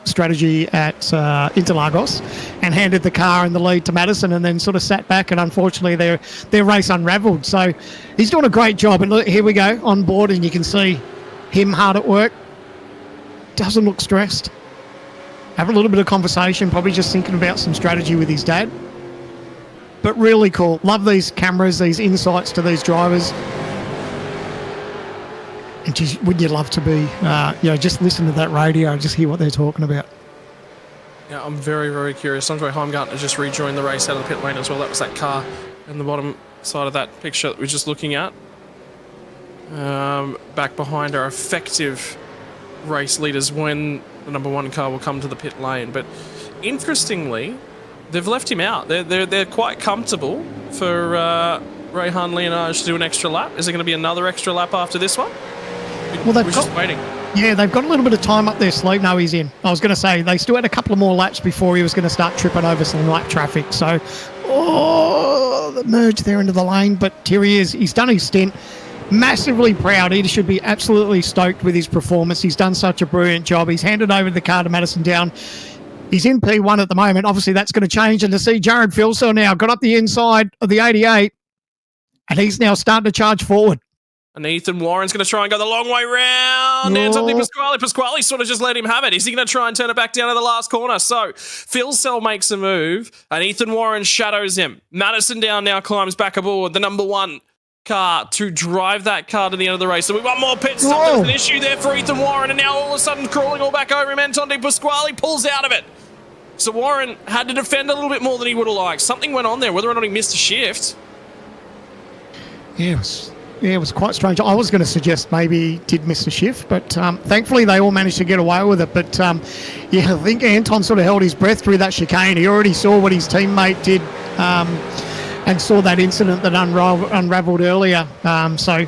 D: strategy at Interlagos and handed the car in the lead to Madison and then sort of sat back, and unfortunately their race unravelled. So he's doing a great job, and look, here we go on board and you can see him hard at work. Doesn't look stressed. Having a little bit of conversation, probably just thinking about some strategy with his dad. But really cool. Love these cameras, these insights to these drivers. And geez, wouldn't you love to be, just listen to that radio and just hear what they're talking about?
C: Yeah, I'm very, very curious. Andre Heimgartner just rejoined the race out of the pit lane as well. That was that car in the bottom side of that picture that we were just looking at. Back behind our effective race leaders when the number one car will come to the pit lane. But interestingly, they've left him out. They're quite comfortable for Rehan Leonage to do an extra lap. Is there going to be another extra lap after this one?
D: Well,
C: we're just waiting.
D: Yeah, they've got a little bit of time up their sleeve. No, he's in. I was going to say, they still had a couple of more laps before he was going to start tripping over some light traffic. So, the merge there into the lane. But here he is. He's done his stint. Massively proud. He should be absolutely stoked with his performance. He's done such a brilliant job. He's handed over the car to Madison Down. He's in P1 at the moment. Obviously, that's going to change. And to see Jared Filsell now got up the inside of the 88, and he's now starting to charge forward.
C: And Ethan Warren's going to try and go the long way round. Anthony Pasquale. Pasquale sort of just let him have it. Is he going to try and turn it back down to the last corner? So Phil Sell makes a move, and Ethan Warren shadows him. Madison Down now climbs back aboard the number 1 car to drive that car to the end of the race. So we've got more pit stop. There's an issue there for Ethan Warren, and now all of a sudden crawling all back over him. Anthony Pasquale pulls out of it. So Warren had to defend a little bit more than he would have liked. Something went on there, whether or not he missed a shift.
D: Yeah, it was quite strange. I was going to suggest maybe he did miss a shift, but thankfully they all managed to get away with it. But yeah, I think Anton sort of held his breath through that chicane. He already saw what his teammate did and saw that incident that unravelled earlier. So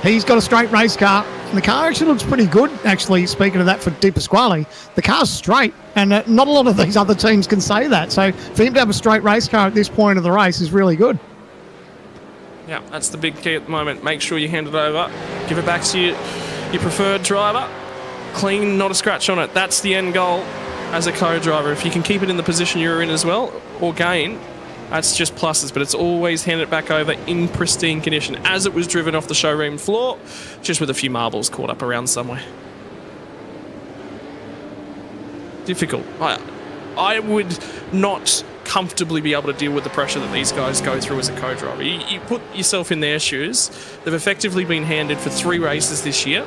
D: he's got a straight race car. And the car actually looks pretty good, actually, speaking of that for Di Pasquale. The car's straight, and not a lot of these other teams can say that. So for him to have a straight race car at this point of the race is really good.
C: Yeah, that's the big key at the moment. Make sure you hand it over. Give it back to your preferred driver. Clean, not a scratch on it. That's the end goal as a co-driver. If you can keep it in the position you're in as well, or gain, that's just pluses. But it's always hand it back over in pristine condition as it was driven off the showroom floor, just with a few marbles caught up around somewhere. Difficult. I would not comfortably be able to deal with the pressure that these guys go through as a co-driver. You put yourself in their shoes. They've effectively been handed for 3 races this year.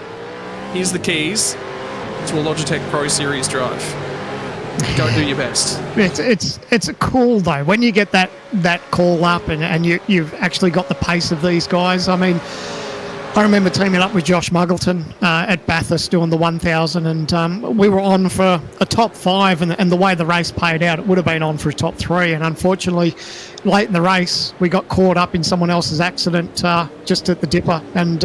C: Here's the keys to a Logitech Pro Series drive. Go do your best.
D: It's cool though when you get that call up and you've actually got the pace of these guys. I mean, I remember teaming up with Josh Muggleton at Bathurst doing the 1000, and we were on for a top 5, and the way the race played out, it would have been on for a top 3, and unfortunately late in the race we got caught up in someone else's accident just at the dipper, and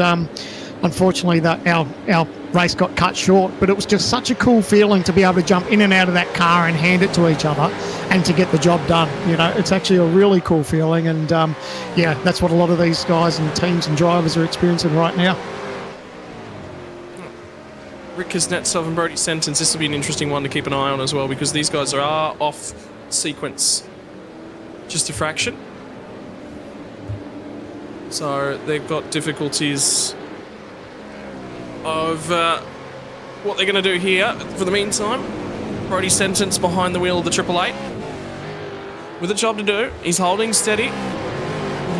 D: unfortunately our race got cut short. But it was just such a cool feeling to be able to jump in and out of that car and hand it to each other and to get the job done. You know, it's actually a really cool feeling, and yeah, that's what a lot of these guys and teams and drivers are experiencing right now.
C: Rick Kuznetsov and Brody Sentence, this will be an interesting one to keep an eye on as well, because these guys are off sequence just a fraction. So they've got difficulties of what they're going to do here. For the meantime, Brody Sentence behind the wheel of the 888 with a job to do. He's holding steady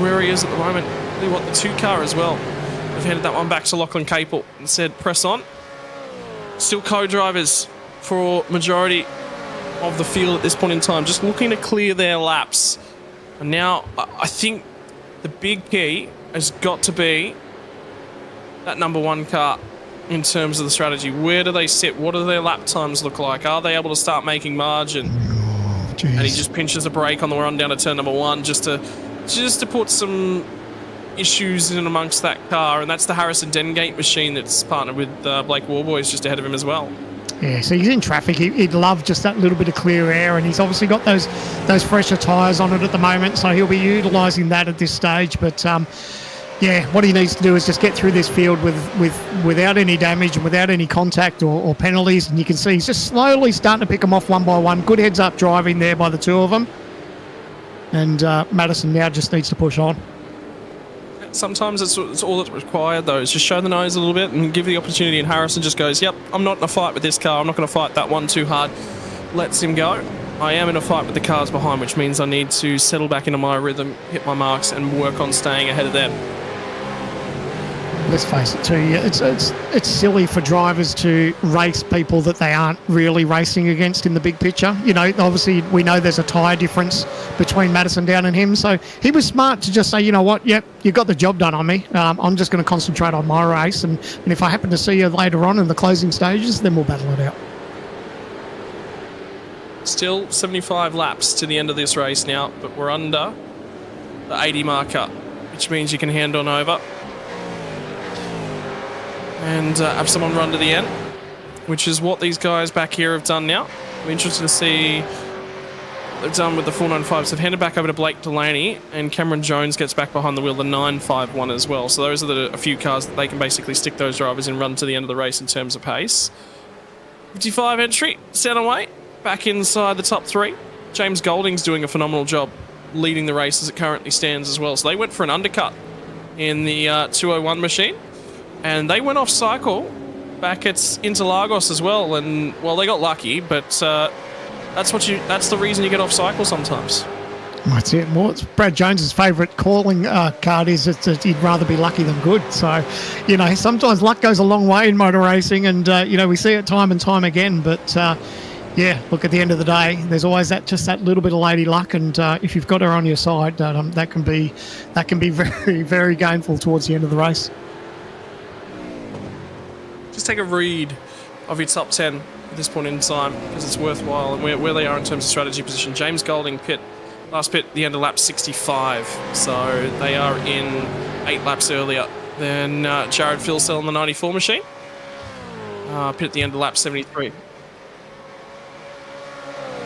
C: where he is at the moment. They want the 2 car as well. They've handed that one back to Lachlan Capel and said press on. Still co-drivers for majority of the field at this point in time, just looking to clear their laps. And now I think the big key has got to be that number 1 car in terms of the strategy. Where do they sit? What do their lap times look like? Are they able to start making margin? And he just pinches a brake on the run down to turn number 1 just to put some issues in amongst that car. And that's the Harrison Dengate machine that's partnered with Blake Warboys just ahead of him as well.
D: Yeah, so he's in traffic. He'd love just that little bit of clear air, and he's obviously got those fresher tyres on it at the moment, so he'll be utilising that at this stage. But yeah, what he needs to do is just get through this field without any damage and without any contact or penalties. And you can see he's just slowly starting to pick them off one by one. Good heads-up driving there by the 2 of them. And Madison now just needs to push on.
C: Sometimes it's all that's required, though, is just show the nose a little bit and give the opportunity. And Harrison just goes, yep, I'm not in a fight with this car. I'm not going to fight that one too hard. Lets him go. I am in a fight with the cars behind, which means I need to settle back into my rhythm, hit my marks, and work on staying ahead of them.
D: Let's face it too, yeah, it's silly for drivers to race people that they aren't really racing against in the big picture. You know, obviously we know there's a tyre difference between Madison Down and him, so he was smart to just say, you know what, yep, you got the job done on me. I'm just going to concentrate on my race, and if I happen to see you later on in the closing stages, then we'll battle it out.
C: Still 75 laps to the end of this race now, but we're under the 80 marker, which means you can hand on over and have someone run to the end, which is what these guys back here have done now. I'm interested to see what they've done with the 495s. They've handed back over to Blake Delaney, and Cameron Jones gets back behind the wheel, the 951 as well. So those are a few cars that they can basically stick those drivers and run to the end of the race in terms of pace. 55 entry, center weight, back inside the top 3. James Golding's doing a phenomenal job leading the race as it currently stands as well. So they went for an undercut in the 201 machine, and they went off cycle back at Interlagos as well, and well, they got lucky, but that's the reason you get off cycle sometimes.
D: That's it. Well, it's Brad Jones's favourite calling card is that he'd rather be lucky than good. So, you know, sometimes luck goes a long way in motor racing, and you know, we see it time and time again. But yeah, look, at the end of the day, there's always that little bit of lady luck, and if you've got her on your side, that can be very, very gainful towards the end of the race.
C: Just take a read of your top 10 at this point in time, because it's worthwhile, and where they are in terms of strategy position. James Golding last pit, the end of lap 65, so they are in 8 laps earlier than Jared Filsell on the 94 machine. Pit at the end of lap 73.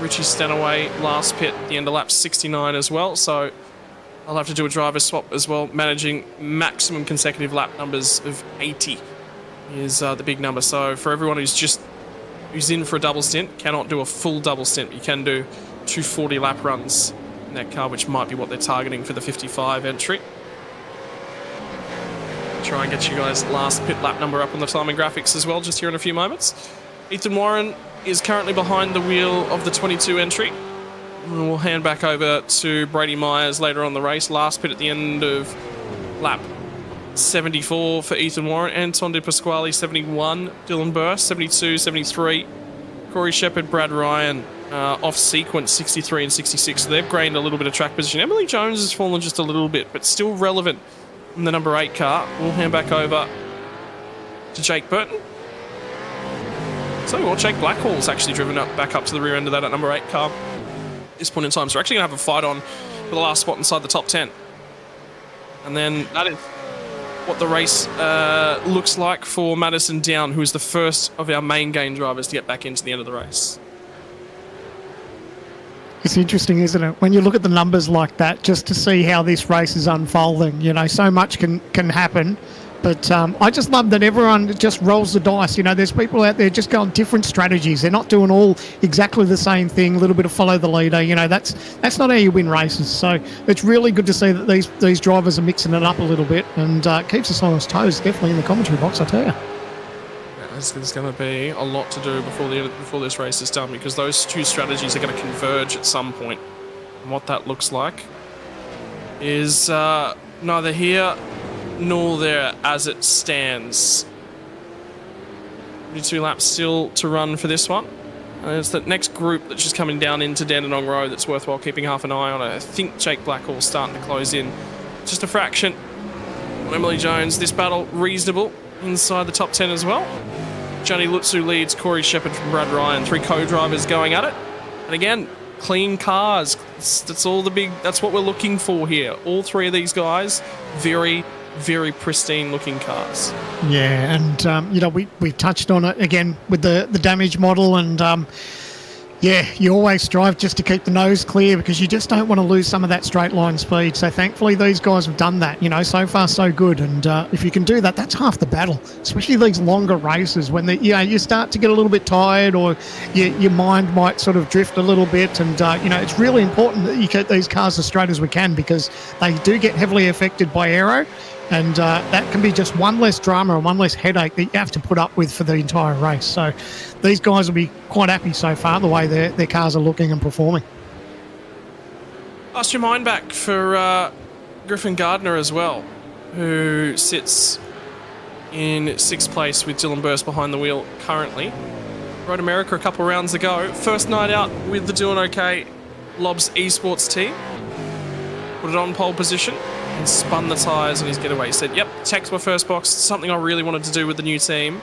C: Richie Stanaway last pit at the end of lap 69 as well, so I'll have to do a driver swap as well. Managing maximum consecutive lap numbers of 80 is the big number. So for everyone who's in for a double stint, cannot do a full double stint. You can do 2 40 lap runs in that car, which might be what they're targeting for the 55 entry. Try and get you guys last pit lap number up on the timing graphics as well, just here in a few moments. Ethan Warren is currently behind the wheel of the 22 entry. And we'll hand back over to Brady Myers later on the race. Last pit at the end of lap 74 for Ethan Warren. Anton De Pasquale, 71. Dylan Burst, 72, 73. Corey Shepherd, Brad Ryan, off sequence, 63 and 66. So they've gained a little bit of track position. Emily Jones has fallen just a little bit, but still relevant in the number 8 car. We'll hand back over to Jake Burton. So well, Jake Blackhall's actually driven back up to the rear end of that at number 8 car at this point in time. So we're actually going to have a fight on for the last spot inside the top 10. And then that is what the race looks like for Madison Down, who is the first of our main game drivers to get back into the end of the race.
D: It's interesting, isn't it? When you look at the numbers like that, just to see how this race is unfolding, you know, so much can happen. But I just love that everyone just rolls the dice. You know, there's people out there just going different strategies. They're not doing all exactly the same thing, a little bit of follow the leader. You know, that's not how you win races. So it's really good to see that these drivers are mixing it up a little bit, and keeps us on our toes, definitely in the commentary box, I tell you.
C: There's going to be a lot to do before this race is done, because those two strategies are going to converge at some point. And what that looks like is neither here nor there as it stands. 22 laps still to run for this one. And it's the next group that's just coming down into Dandenong Road that's worthwhile keeping half an eye on. I think Jake Blackhall's starting to close in just a fraction on Emily Jones. This battle reasonable inside the top 10 as well. Johnny Lutzu leads, Corey Shepherd from Brad Ryan. 3 co-drivers going at it. And again, clean cars. That's what we're looking for here. All 3 of these guys, very, very pristine looking cars.
D: Yeah, and you know, we touched on it again with the damage model, and yeah, you always strive just to keep the nose clear, because you just don't want to lose some of that straight line speed. So thankfully these guys have done that. You know, so far so good, and if you can do that, that's half the battle, especially these longer races when you start to get a little bit tired, or your mind might sort of drift a little bit, and you know, it's really important that you keep these cars as straight as we can, because they do get heavily affected by aero. And that can be just one less drama and one less headache that you have to put up with for the entire race. So these guys will be quite happy so far, the way their cars are looking and performing.
C: Cast your mind back for Griffin Gardner as well, who sits in 6th place with Dylan Burst behind the wheel currently. Road America a couple rounds ago. First night out with the Doing OK Lobs Esports team. Put it on pole position and spun the tyres on his getaway. He said, yep, checked my first box, something I really wanted to do with the new team.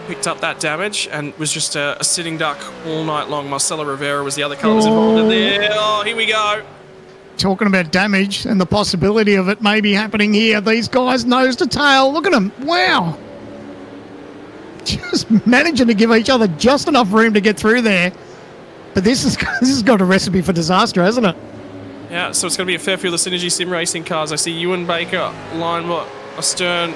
C: Picked up that damage and was just a sitting duck all night long. Marcelo Rivera was the other car that was involved in there. Oh, here we go.
D: Talking about damage and the possibility of it maybe happening here. These guys nose to tail. Look at them. Wow. Just managing to give each other just enough room to get through there. But this has got a recipe for disaster, hasn't it?
C: Yeah, so it's going to be a fair field of Synergy Sim Racing cars. I see Ewan Baker line astern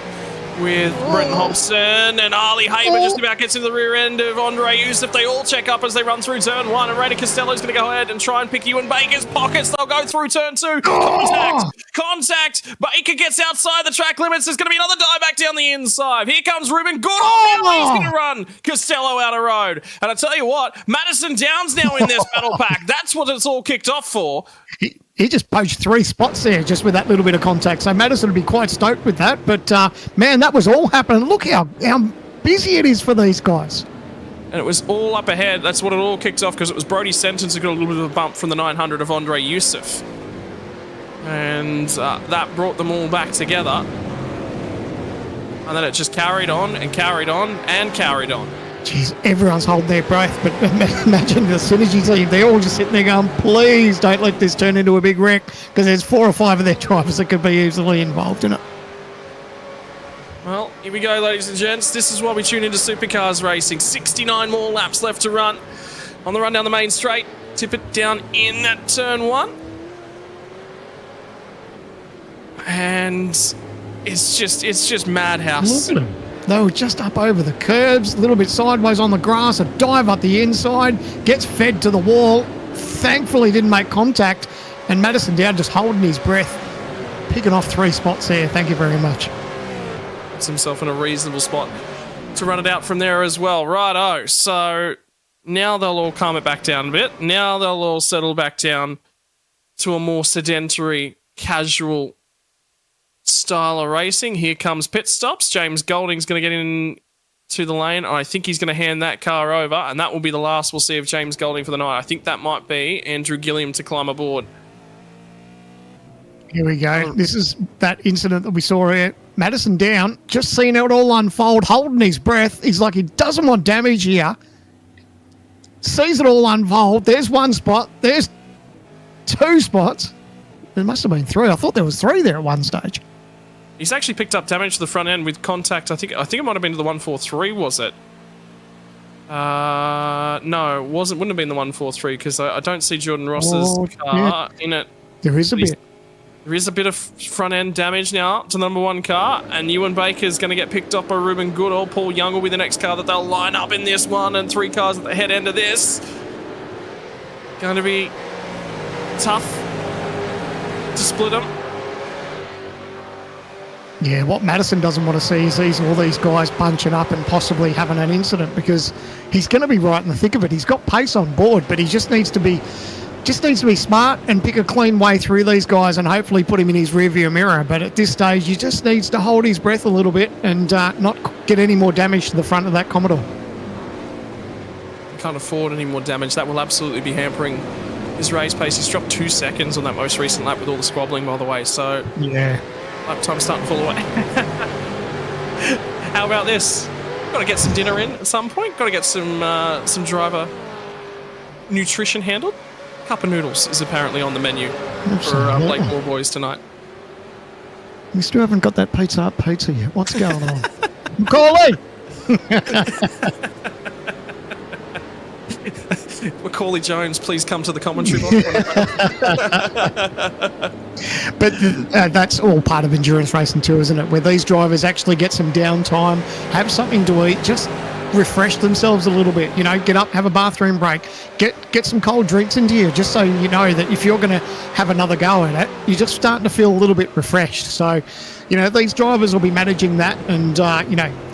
C: with Brenton Hobson, and Ali Haber just about gets into the rear end of Andre Youssef. They all check up as they run through turn 1, and Rainer Costello's going to go ahead and try and pick Ewan Baker's pockets. They'll go through turn 2. Contact Contact. Baker gets outside the track limits. There's going to be another dive back down the inside. Here comes Ruben Goodall. Now he's going to run Costello out of road. And I tell you what, Madison Downs now in this battle pack. That's what it's all kicked off for.
D: He just poached 3 spots there just with that little bit of contact. So Madison would be quite stoked with that. But, man, that was all happening. Look how busy it is for these guys.
C: And it was all up ahead. That's what it all kicked off because it was Brody Sentence who got a little bit of a bump from the 900 of Andre Youssef. And that brought them all back together. And then it just carried on and carried on and carried on.
D: Jeez, everyone's holding their breath, but imagine the Synergy team. They're all just sitting there going, please don't let this turn into a big wreck, because there's 4 or 5 of their drivers that could be easily involved in it.
C: Well, here we go, ladies and gents. This is why we tune into Supercars Racing. 69 more laps left to run. On the run down the main straight. Tip it down in at turn 1. And it's just madhouse.
D: Look at them. They were just up over the curbs, a little bit sideways on the grass, a dive up the inside, gets fed to the wall. Thankfully didn't make contact, and Madison Down just holding his breath, picking off 3 spots there. Thank you very much.
C: Puts himself in a reasonable spot to run it out from there as well. Righto. So now they'll all calm it back down a bit. Now they'll all settle back down to a more sedentary, casual style of racing. Here comes pit stops. James Golding's going to get in to the lane. I think he's going to hand that car over, and that will be the last we'll see of James Golding for the night. I think that might be Andrew Gilliam to climb aboard.
D: Here we go. This is that incident that we saw here. Madison Down, just seeing it all unfold, holding his breath. He's like, he doesn't want damage here. Sees it all unfold. There's 1 spot. There's 2 spots. There must have been 3. I thought there was 3 there at one stage.
C: He's actually picked up damage to the front end with contact. I think it might have been to the 143, was it? No, wouldn't have been the 143 because I don't see Jordan Ross's car in it.
D: There is a bit.
C: There is a bit of front end damage now to the number 1 car, and Ewan Baker's going to get picked up by Ruben Goodall. Paul Young will be the next car that they'll line up in this one, and 3 cars at the head end of this. Going to be tough to split them.
D: Yeah, what Madison doesn't want to see is all these guys bunching up and possibly having an incident, because he's going to be right in the thick of it. He's got pace on board, but he just needs to be smart and pick a clean way through these guys and hopefully put him in his rearview mirror. But at this stage, he just needs to hold his breath a little bit and not get any more damage to the front of that Commodore.
C: Can't afford any more damage. That will absolutely be hampering his race pace. He's dropped 2 seconds on that most recent lap with all the squabbling, by the way. So
D: yeah,
C: lap time's starting to fall away. How about this? Got to get some dinner in at some point. Got to get some driver nutrition handled. Cup of noodles is apparently on the menu for Blake Moore boys tonight.
D: We still haven't got that Pizza Hut pizza yet. What's going on? Macaulay!
C: Macaulay Jones, please come to the commentary box.
D: But that's all part of endurance racing too, isn't it? Where these drivers actually get some downtime, have something to eat, just refresh themselves a little bit, get up, have a bathroom break, get some cold drinks into you, just so you know that if you're going to have another go at it, you're just starting to feel a little bit refreshed. So, these drivers will be managing that, and,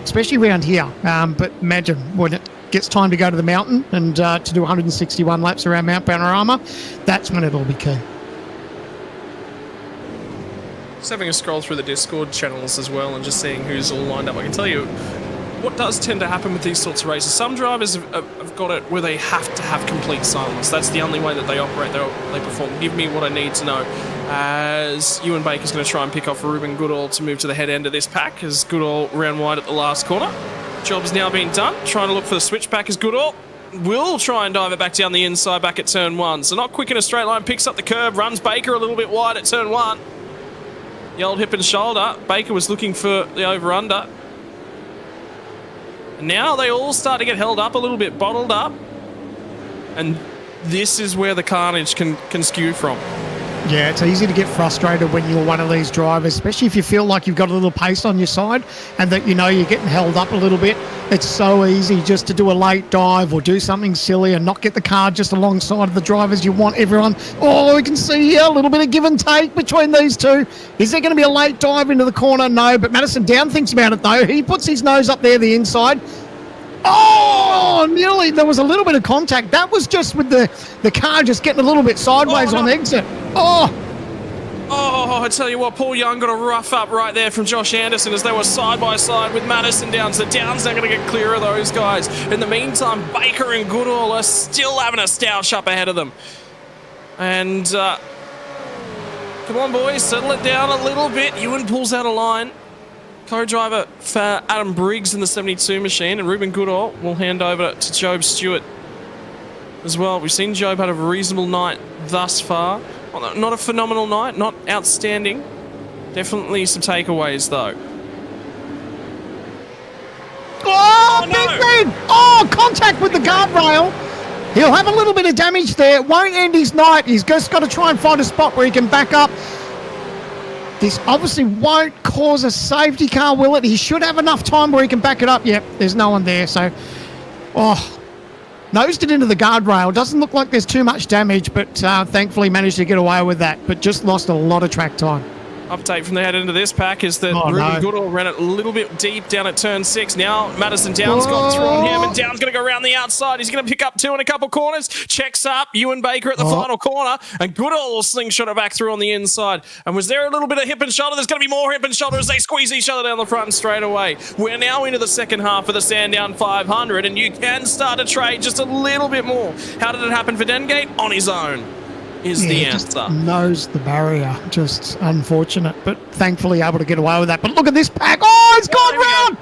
D: especially around here. But imagine when it gets time to go to the mountain and to do 161 laps around Mount Panorama, that's when it'll be key.
C: Just having a scroll through the Discord channels as well and just seeing who's all lined up. I can tell you what does tend to happen with these sorts of races. Some drivers have got it where they have to have complete silence. That's the only way that they operate, they perform. Give me what I need to know. As Ewan Baker's going to try and pick off Ruben Goodall to move to the head end of this pack, as Goodall ran wide at the last corner. Job's now been done. Trying to look for the switchback as Goodall will try and dive it back down the inside back at turn 1. So not quick in a straight line, picks up the curb, runs Baker a little bit wide at turn 1. The old hip and shoulder. Baker was looking for the over-under. And now they all start to get held up a little bit, bottled up. And this is where the carnage can skew from.
D: Yeah, it's easy to get frustrated when you're one of these drivers, especially if you feel like you've got a little pace on your side and that you know you're getting held up a little bit. It's so easy just to do a late dive or do something silly and not get the car just alongside of the drivers. You want everyone. Oh, we can see here a little bit of give and take between these two. Is there going to be a late dive into the corner? No, but Madison Down thinks about it though. He puts his nose up there the inside. Oh, nearly. There was a little bit of contact. That was just with the car just getting a little bit sideways on exit. Oh,
C: I tell you what, Paul Young got a rough up right there from Josh Anderson as they were side by side with Madison Downs. The Downs are going to get clear of those guys. In the meantime, Baker and Goodall are still having a stoush up ahead of them. And come on, boys, settle it down a little bit. Ewan pulls out a line. Co-driver for Adam Briggs in the 72 machine, and Ruben Goodall will hand over to Job Stewart as well. We've seen Job have a reasonable night thus far. Well, not a phenomenal night, not outstanding. Definitely some takeaways though.
D: Oh, big lead! Oh, contact with the guardrail. He'll have a little bit of damage there. It won't end his night. He's just got to try and find a spot where he can back up. This obviously won't cause a safety car, will it? He should have enough time where he can back it up. Yep, there's no one there. So, nosed it into the guardrail. Doesn't look like there's too much damage, but thankfully managed to get away with that. But just lost a lot of track time.
C: Update from the head end of this pack is that Ruben Goodall ran it a little bit deep down at turn 6. Now Madison Downs got through on him, and Downs going to go around the outside. He's going to pick up 2 in a couple corners. Checks up. Ewan Baker at the final corner, and Goodall will slingshot it back through on the inside. And was there a little bit of hip and shoulder? There's going to be more hip and shoulder as they squeeze each other down the front and straight away. We're now into the second half of the Sandown 500, and you can start to trade just a little bit more. How did it happen for Dengate? On his own is the answer.
D: Knows the barrier. Just unfortunate, but thankfully able to get away with that. But look at this pack. Oh, it's gone round.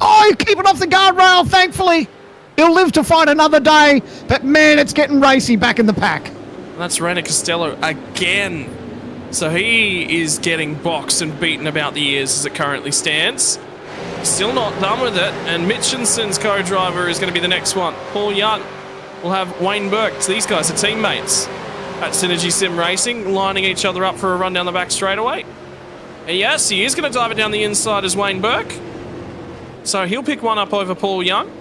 D: Oh, you keep it off the guardrail, thankfully. He'll live to fight another day, but man, it's getting racy back in the pack.
C: And that's René Costello again. So he is getting boxed and beaten about the ears as it currently stands. Still not done with it, and Mitchinson's co-driver is going to be the next one. Paul Young will have Wayne Burke. So these guys are teammates at Synergy Sim Racing, lining each other up for a run down the back straightaway. And yes, he is going to dive it down the inside as Wayne Burke. So he'll pick one up over Paul Young.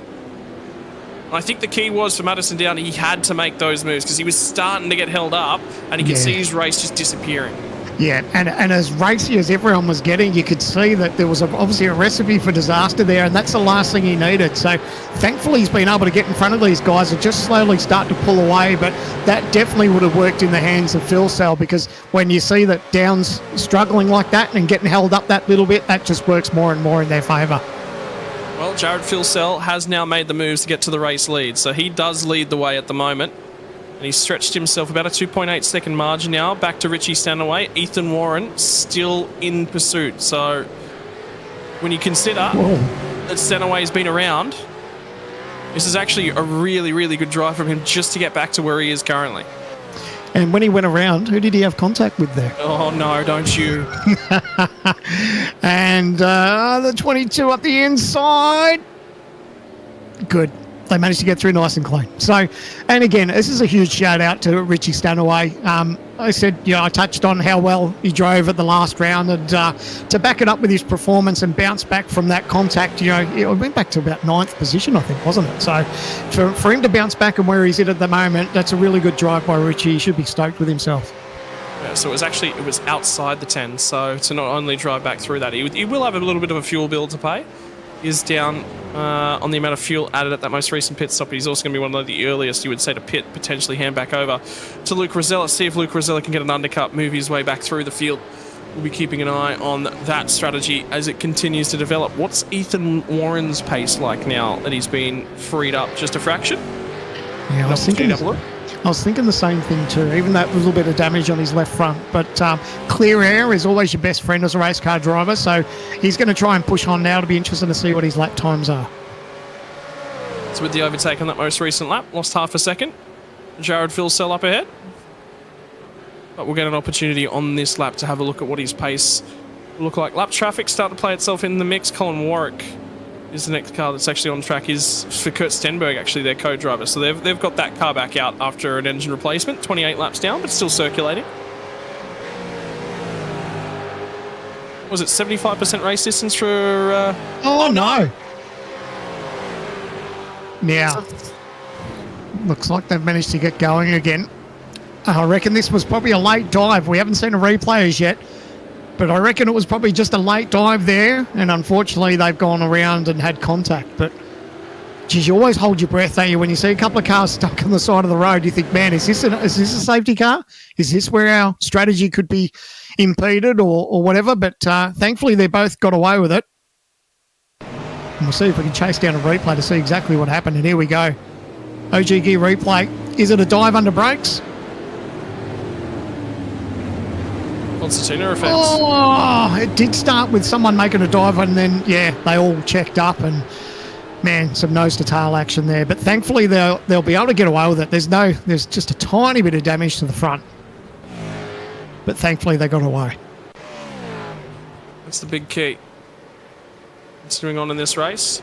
C: I think the key was for Madison Down, he had to make those moves because he was starting to get held up and he could see his race just disappearing.
D: Yeah, and as racy as everyone was getting, you could see that there was obviously a recipe for disaster there, and that's the last thing he needed. So thankfully he's been able to get in front of these guys and just slowly start to pull away, but that definitely would have worked in the hands of Phil Sell, because when you see that Downs struggling like that and getting held up that little bit, that just works more and more in their favour.
C: Well, Jared Philsell has now made the moves to get to the race lead, so he does lead the way at the moment. And he's stretched himself about a 2.8 second margin now, back to Richie Stanaway. Ethan Warren still in pursuit. So when you consider that Stanaway's been around, this is actually a really, really good drive from him just to get back to where he is currently.
D: And when he went around, who did he have contact with there?
C: Oh, no, don't you.
D: And the 22 up the inside. Good. They managed to get through nice and clean. So, and again, this is a huge shout out to Richie Stanaway. I said, I touched on how well he drove at the last round, and to back it up with his performance and bounce back from that contact, it went back to about 9th position, I think, wasn't it? So for him to bounce back and where he's at the moment, that's a really good drive by Richie. He should be stoked with himself.
C: Yeah, so it was outside the 10, so to not only drive back through that, he will have a little bit of a fuel bill to pay. Is down on the amount of fuel added at that most recent pit stop. He's also going to be one of the earliest, you would say, to pit, potentially hand back over to Luke Rosella. See if Luke Rosella can get an undercut, move his way back through the field. We'll be keeping an eye on that strategy as it continues to develop. What's Ethan Warren's pace like now that he's been freed up just a fraction?
D: Yeah, I was thinking the same thing too, even that little bit of damage on his left front. But clear air is always your best friend as a race car driver, so he's going to try and push on now. To be interesting to see what his lap times are.
C: So with the overtake on that most recent lap, lost half a second. Jared Philsell up ahead. But we'll get an opportunity on this lap to have a look at what his pace will look like. Lap traffic start to play itself in the mix. Colin Warwick is the next car that's actually on track, is for Kurt Stenberg, actually their co-driver. So they've got that car back out after an engine replacement, 28 laps down, but still circulating. was it 75% race distance for...
D: oh, no. Now, looks like they've managed to get going again. I reckon this was probably a late dive. We haven't seen a replay as yet, but I reckon it was probably just a late dive there, and unfortunately they've gone around and had contact. But, geez, you always hold your breath, don't you? When you see a couple of cars stuck on the side of the road, you think, man, is this a safety car? Is this where our strategy could be impeded or whatever? But thankfully they both got away with it. And we'll see if we can chase down a replay to see exactly what happened. And here we go. OG gear replay. Is it a dive under brakes?
C: Concertina effects.
D: Oh, it did start with someone making a dive, and then, yeah, they all checked up, and, man, some nose-to-tail action there. But thankfully, they'll be able to get away with it. There's just a tiny bit of damage to the front. But thankfully, they got away.
C: That's the big key. What's going on in this race?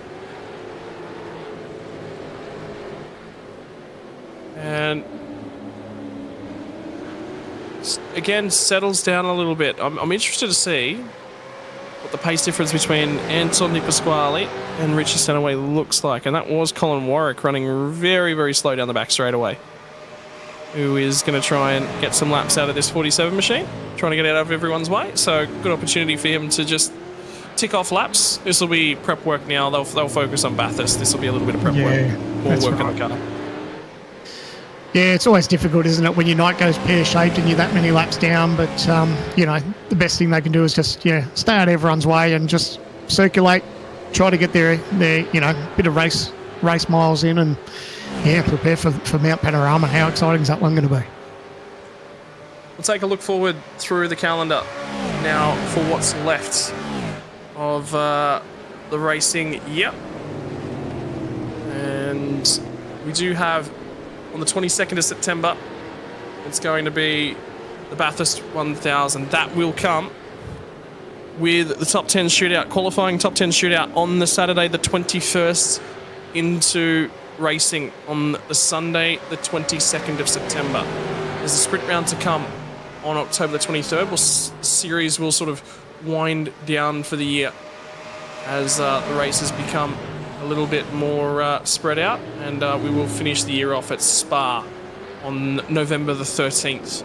C: And again, settles down a little bit. I'm interested to see what the pace difference between Anton Di Pasquale and Richie Stanaway looks like. And that was Colin Warwick running very, very slow down the back straightaway, who is going to try and get some laps out of this 47 machine, trying to get out of everyone's way. So good opportunity for him to just tick off laps. This will be prep work now. They'll focus on Bathurst. This will be a little bit of prep work. More work on the car.
D: Yeah, it's always difficult, isn't it, when your night goes pear-shaped and you're that many laps down. But, you know, the best thing they can do is just, stay out of everyone's way and just circulate, try to get their bit of race miles in and, prepare for Mount Panorama. How exciting is that one going to be?
C: We'll take a look forward through the calendar now for what's left of the racing. Yep. And we do have, on the 22nd of September, it's going to be the Bathurst 1000. That will come with the top 10 shootout, qualifying top 10 shootout on the Saturday the 21st into racing on the Sunday the 22nd of September. There's a sprint round to come on October the 23rd. The series will sort of wind down for the year as the races become a little bit more spread out, and we will finish the year off at Spa on November the 13th,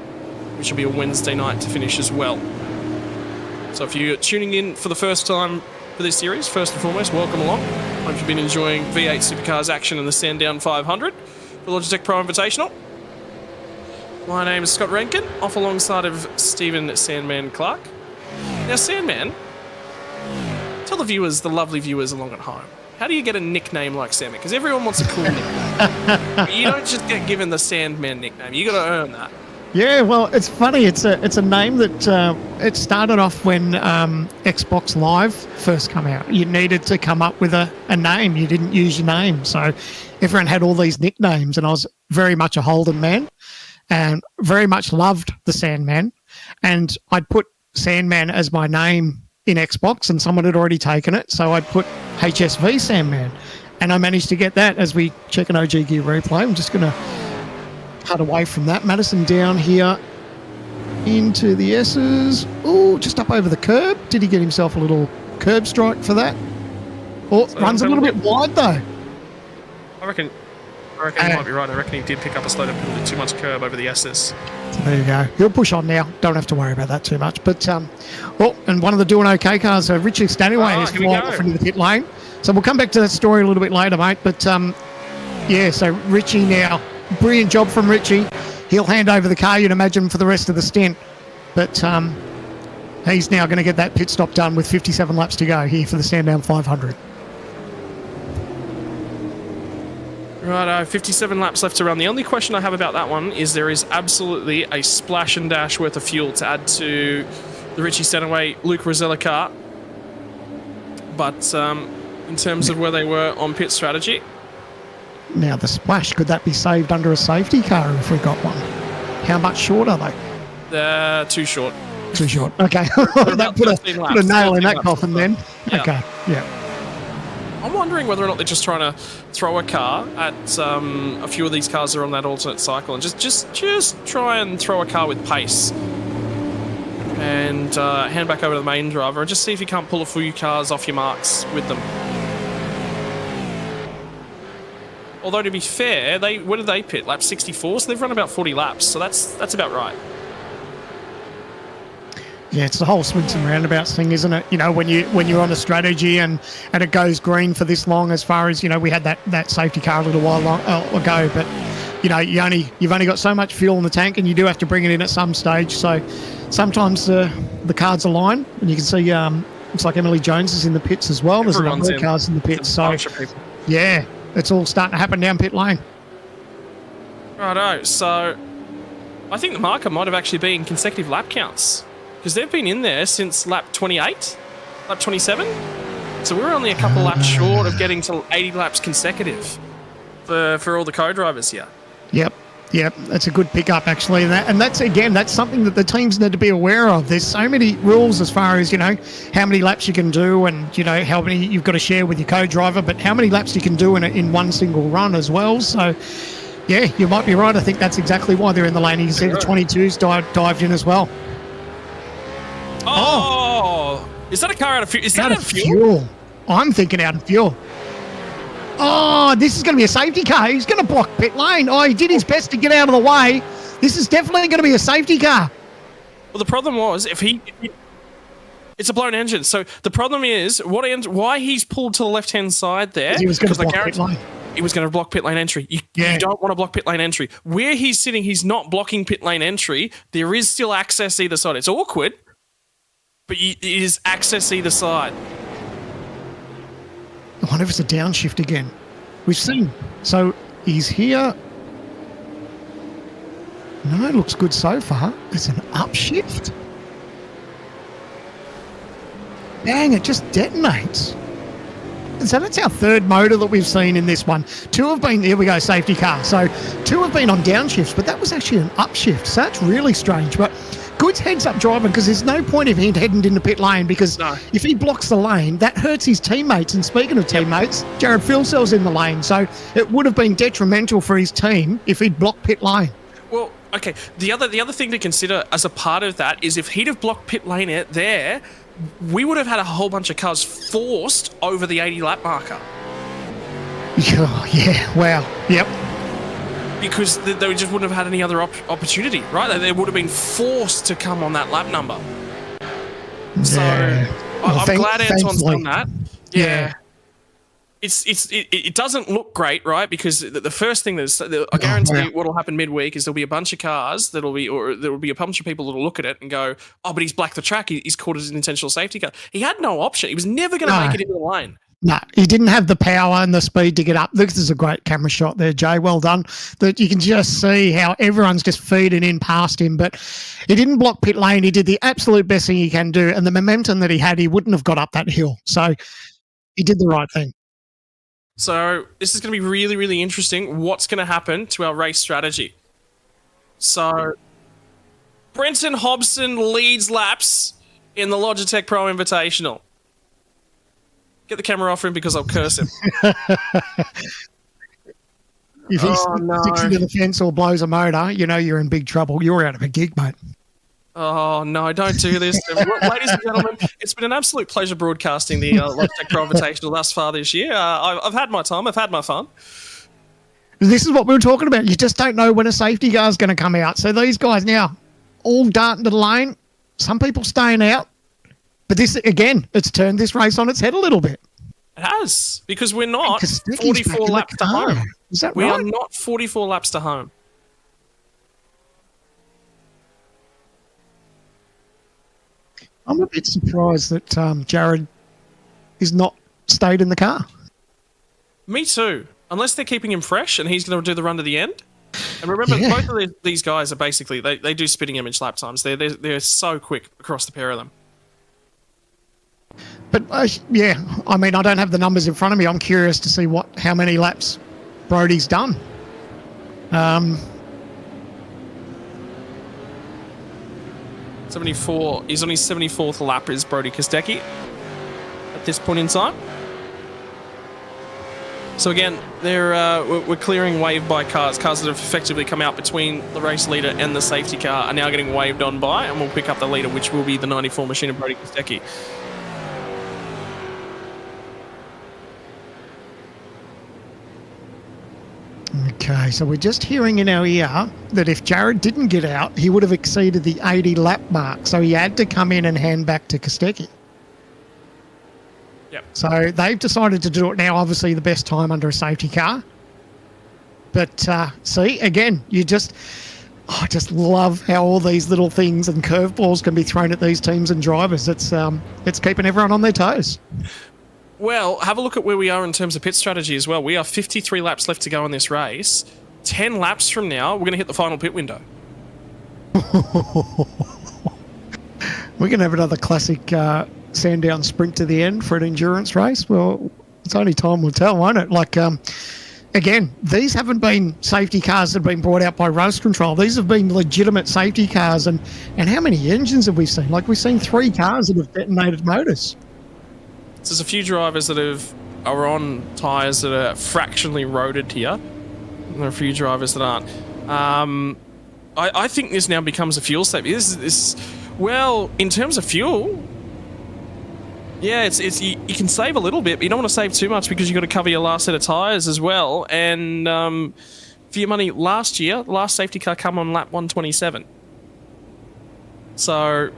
C: which will be a Wednesday night to finish as well. So if you're tuning in for the first time for this series, first and foremost, welcome along. Hope you've been enjoying V8 Supercars action in the Sandown 500 for Logitech Pro Invitational. My name is Scott Rankin, off alongside of Stephen Sandman Clark. Now, Sandman, tell the viewers, the lovely viewers along at home, how do you get a nickname like Sandman? Because everyone wants a cool nickname. You don't just get given the Sandman nickname. You got to earn that.
D: Yeah, well, it's funny. It's a name that it started off when Xbox Live first came out. You needed to come up with a name. You didn't use your name, so everyone had all these nicknames. And I was very much a Holden man, and very much loved the Sandman. And I'd put Sandman as my name in Xbox, and someone had already taken it, so I'd put HSV Sandman, and I managed to get that. As we check an OG Gear replay, I'm just going to cut away from that. Madison down here into the S's. Oh, just up over the curb. Did he get himself a little curb strike for that? Oh, runs a little bit wide though.
C: I reckon you might be right. I reckon he did pick up a little bit too much curb over the S's.
D: So there you go. He'll push on now. Don't have to worry about that too much. But, and one of the doing okay cars, Richie Stanaway is flying off into the pit lane. So we'll come back to that story a little bit later, mate. But, so Richie now, brilliant job from Richie. He'll hand over the car, you'd imagine, for the rest of the stint. But he's now going to get that pit stop done with 57 laps to go here for the Sandown 500.
C: Right, 57 laps left to run. The only question I have about that one is there is absolutely a splash and dash worth of fuel to add to the Richie Stanaway Luke Rosella car. But in terms of where they were on pit strategy...
D: Now the splash, could that be saved under a safety car if we got one? How much short are they?
C: They're too short.
D: Too short, okay. That put a nail in that coffin then.
C: Yeah.
D: Okay, yeah.
C: I'm wondering whether or not they're just trying to throw a car at a few of these cars that are on that alternate cycle and just try and throw a car with pace. and hand back over to the main driver and just see if you can't pull a few cars off your marks with them. Although to be fair, what did they pit? Lap 64, so they've run about 40 laps, so that's about right.
D: Yeah, it's the whole swings and roundabouts thing, isn't it? You know, when you're on a strategy and it goes green for this long, as far as, you know, we had that safety car a little while ago, but you know, you've only got so much fuel in the tank, and you do have to bring it in at some stage. So sometimes the cards align, and you can see looks like Emily Jones is in the pits as well. There's a number of cars in the pits, so yeah, it's all starting to happen down pit lane.
C: Righto, so I think the marker might have actually been consecutive lap counts, because they've been in there since lap 28, lap 27. So we're only a couple laps short of getting to 80 laps consecutive for all the co-drivers here. Yep, that's a good pickup actually, and that's something that the teams need to be aware of. There's so many rules as far as, you know, how many laps you can do, and you know how many you've got to share with your co-driver, but how many laps you can do in one single run as well. So yeah, you might be right. I think that's exactly why they're in the lane. You can see the 22s dived in as well. Oh, is that a car out of fuel? Is that out of fuel?
D: I'm thinking out of fuel. Oh, this is going to be a safety car. He's going to block pit lane. Oh, he did his best to get out of the way. This is definitely going to be a safety car.
C: Well, the problem was it's a blown engine. So the problem is why he's pulled to the left-hand side there.
D: He was going to block pit lane.
C: He was going to block pit lane entry. You don't want to block pit lane entry. Where he's sitting, he's not blocking pit lane entry. There is still access either side. It's awkward, but it is access either side.
D: I wonder if it's a downshift again. We've seen. So he's here. No, it looks good so far. It's an upshift. Bang, it just detonates. And so that's our third motor that we've seen in this one. Two have been, here we go, safety car. So two have been on downshifts, but that was actually an upshift. So that's really strange. But Good's heads up driving, because there's no point of him heading into pit lane, because if he blocks the lane, that hurts his teammates. And speaking of teammates, Jared Filsell's in the lane, so it would have been detrimental for his team if he'd blocked pit lane.
C: Well, okay, the other thing to consider as a part of that is if he'd have blocked pit lane out there, we would have had a whole bunch of cars forced over the 80 lap marker.
D: Yeah, wow, yep.
C: Because they just wouldn't have had any other opportunity, right? They would have been forced to come on that lap number. So I'm glad Anton's done that. Yeah. It doesn't look great, right? Because the first thing I guarantee you what'll happen midweek is there'll be a bunch of cars there will be a bunch of people that'll look at it and go, oh, but he's blacked the track. He's caught as an intentional safety car. He had no option. He was never going to make it into the lane.
D: No, he didn't have the power and the speed to get up. This is a great camera shot there, Jay. Well done. That you can just see how everyone's just feeding in past him. But he didn't block pit lane. He did the absolute best thing he can do. And the momentum that he had, he wouldn't have got up that hill. So he did the right thing.
C: So this is going to be really, really interesting. What's going to happen to our race strategy? So Brenton Hobson leads laps in the Logitech Pro Invitational. Get the camera off him because I'll curse him.
D: If he sticks into the fence or blows a motor, you know you're in big trouble. You're out of a gig, mate.
C: Oh, no, don't do this. Ladies and gentlemen, it's been an absolute pleasure broadcasting the Logitech Pro Invitational thus far this year. I've had my time. I've had my fun.
D: This is what we were talking about. You just don't know when a safety car is going to come out. So these guys now all darting to the lane. Some people staying out. But this, again, it's turned this race on its head a little bit.
C: It has, because we're not 44 laps to home.
D: Is that right?
C: We are not 44 laps to home.
D: I'm a bit surprised that Jared is not stayed in the car.
C: Me too. Unless they're keeping him fresh and he's going to do the run to the end. And remember, both of these guys are basically, they do spitting image lap times. They're so quick across the pair of them.
D: But I mean, I don't have the numbers in front of me. I'm curious to see how many laps Brodie's done.
C: 74. He's on his 74th lap is Brodie Kostecki at this point in time. So again, we're clearing wave by cars. Cars that have effectively come out between the race leader and the safety car are now getting waved on by, and we'll pick up the leader, which will be the 94 machine of Brody Kostecki.
D: Okay, so we're just hearing in our ear that if Jared didn't get out, he would have exceeded the 80 lap mark. So he had to come in and hand back to Kostecki.
C: Yep.
D: So they've decided to do it now, obviously the best time under a safety car. But see, again, I just love how all these little things and curveballs can be thrown at these teams and drivers. It's keeping everyone on their toes.
C: Well, have a look at where we are in terms of pit strategy as well. We are 53 laps left to go in this race. 10 laps from now, we're going to hit the final pit window.
D: We're going to have another classic Sandown sprint to the end for an endurance race. Well, it's only time will tell, won't it? Like, again, these haven't been safety cars that have been brought out by race control. These have been legitimate safety cars. And how many engines have we seen? Like, we've seen 3 cars that have detonated motors.
C: So there's a few drivers that are on tyres that are fractionally roaded here. And there are a few drivers that aren't. I think this now becomes a fuel saving. Well, in terms of fuel, yeah, you can save a little bit, but you don't want to save too much because you've got to cover your last set of tyres as well. And for your money, last year, the last safety car came on lap 127. So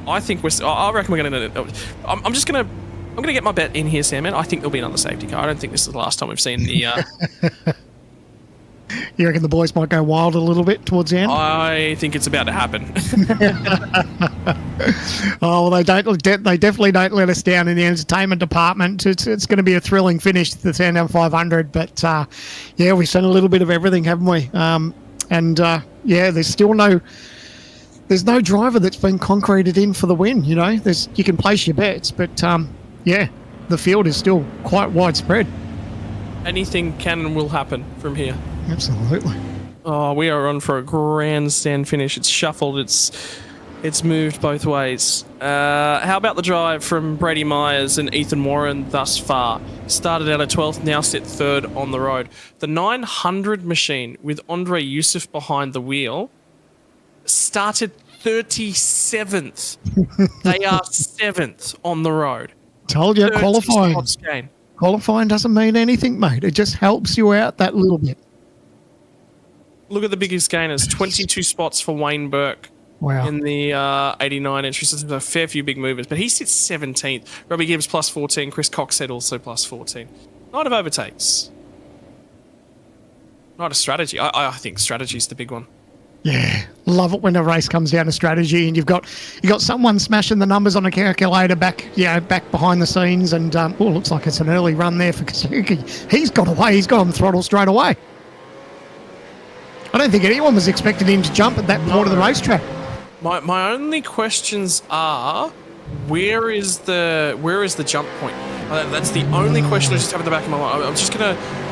C: I think I reckon we're going to. I'm going to get my bet in here, Sam. Man, I think there'll be another safety car. I don't think this is the last time we've seen the.
D: You reckon the boys might go wild a little bit towards the end?
C: I think it's about to happen.
D: Oh, well, they definitely don't let us down in the entertainment department. It's going to be a thrilling finish to the Sandown 500. But yeah, we've seen a little bit of everything, haven't we? Yeah, there's no driver that's been concreted in for the win. You know, you can place your bets, but yeah, the field is still quite widespread.
C: Anything can and will happen from here.
D: Absolutely.
C: Oh, we are on for a grandstand finish. It's shuffled. It's moved both ways. How about the drive from Brady Myers and Ethan Warren thus far? Started out at 12th, now sit 3rd on the road. The 900 machine with Andre Yusuf behind the wheel started 37th. They are 7th on the road.
D: Told you, qualifying. Qualifying doesn't mean anything, mate. It just helps you out that little bit.
C: Look at the biggest gainers. 22 spots for Wayne Burke.
D: Wow.
C: In the 89 entries. There's a fair few big movers, but he sits 17th. Robbie Gibbs plus 14. Chris Coxhead also plus 14. Night of overtakes. Night of strategy. I think strategy's the big one.
D: Yeah, love it when a race comes down to strategy and you've got someone smashing the numbers on a calculator back behind the scenes, and it looks like it's an early run there for Kostecki. He's got away. He's got on throttle straight away. I don't think anyone was expecting him to jump at that point of the racetrack.
C: My only questions are, where is the jump point? That's the only question I just have in the back of my mind. I'll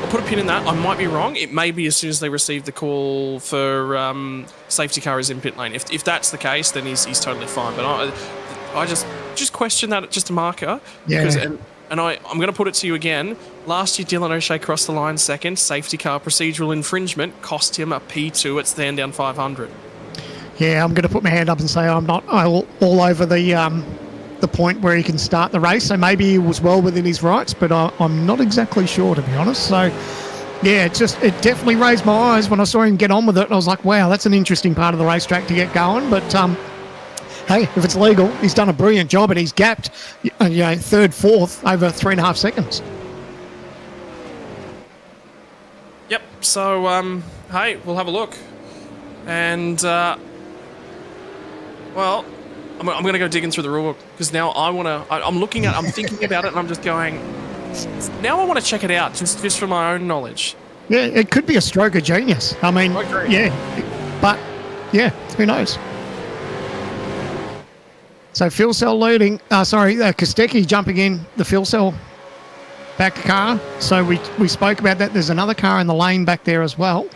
C: put a pin in that. I might be wrong. It may be as soon as they receive the call for safety car is in pit lane. If that's the case, then he's totally fine. But I just question that, just a marker.
D: Yeah.
C: And I'm going to put it to you again. Last year, Dylan O'Shea crossed the line second. Safety car procedural infringement cost him a P2 at Sandown 500.
D: Yeah, I'm going to put my hand up and say I'm not all over the point where he can start the race. So maybe he was well within his rights, but I'm not exactly sure, to be honest. So yeah, it definitely raised my eyes when I saw him get on with it. And I was like, wow, that's an interesting part of the racetrack to get going. But hey, if it's legal, he's done a brilliant job and he's gapped, 3rd, 4th over 3.5 seconds.
C: Yep. So hey, we'll have a look, and well, I'm going to go digging through the rulebook because now I'm thinking about it, and I'm just going. Now I want to check it out just for my own knowledge.
D: Yeah, it could be a stroke of genius. I mean, yeah, but yeah, who knows? So fuel cell leading, Kostecki jumping in the fuel cell back car. So we spoke about that. There's another car in the lane back there as well.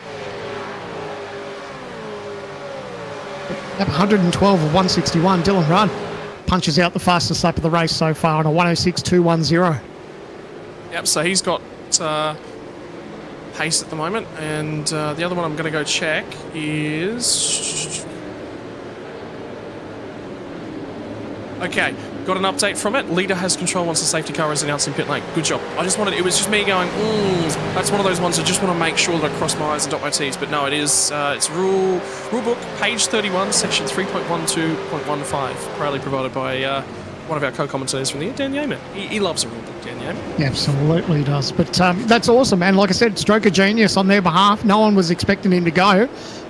D: 112 of 161. Dylan Rudd punches out the fastest lap of the race so far on a 106.210.
C: Yep, so he's got pace at the moment. And the other one I'm going to go check is... Okay, got an update from it. Leader has control once the safety car is announced in pit lane. Good job. I just wanted, it was just me going, that's one of those ones I just want to make sure that I cross my I's and dot my T's. But no, it is, it's rule book, page 31, section 3.12.15, proudly provided by one of our co-commentators from the year, Dan Yeaman. He loves a rule book, Dan Yeaman.
D: He absolutely does. But that's awesome. And like I said, stroke of genius on their behalf. No one was expecting him to go.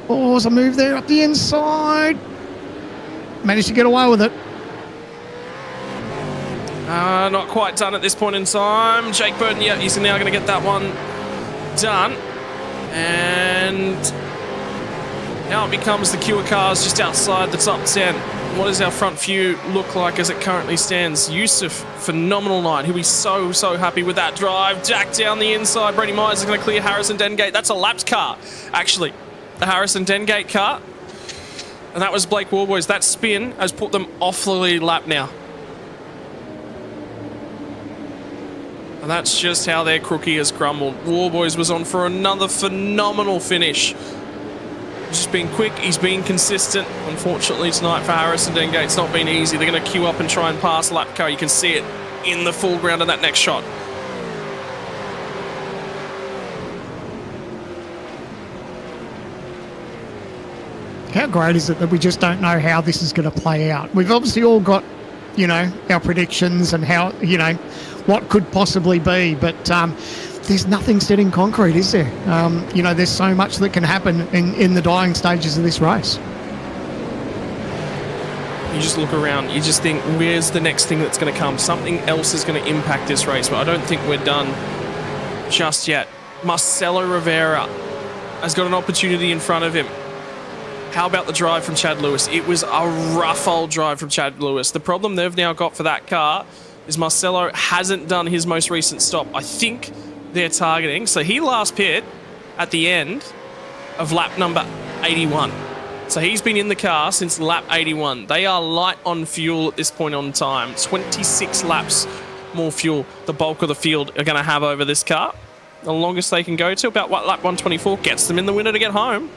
D: Oh, there's a move there up the inside. Managed to get away with it.
C: Not quite done at this point in time. Jake Burton, yeah, he's now going to get that one done. And now it becomes the queue of cars just outside the top 10. What does our front view look like as it currently stands? Yusuf, phenomenal night. He'll be so happy with that drive. Jack down the inside. Brady Myers is going to clear Harrison Dengate. That's a lapped car, actually. The Harrison Dengate car. And that was Blake Warboys. That spin has put them off the lead lap now. And that's just how their crookie has crumbled. Warboys was on for another phenomenal finish. He's just been quick, he's been consistent. Unfortunately tonight for Harrison Dengate, it's not been easy. They're going to queue up and try and pass lap car. You can see it in the foreground of that next shot.
D: How great is it that we just don't know how this is going to play out? We've obviously all got, you know, our predictions and how, you know, what could possibly be, but there's nothing set in concrete, is there? You know, there's so much that can happen in the dying stages of this race.
C: You just look around, you just think, where's the next thing that's going to come? Something else is going to impact this race, but I don't think we're done just yet. Marcelo Rivera has got an opportunity in front of him. How about the drive from Chad Lewis? It was a rough old drive from Chad Lewis. The problem they've now got for that car is Marcelo hasn't done his most recent stop. I think they're targeting. So he last pit at the end of lap number 81. So he's been in the car since lap 81. They are light on fuel at this point on time. 26 laps more fuel the bulk of the field are going to have over this car. The longest they can go to, about what, lap 124, gets them in the winner to get home.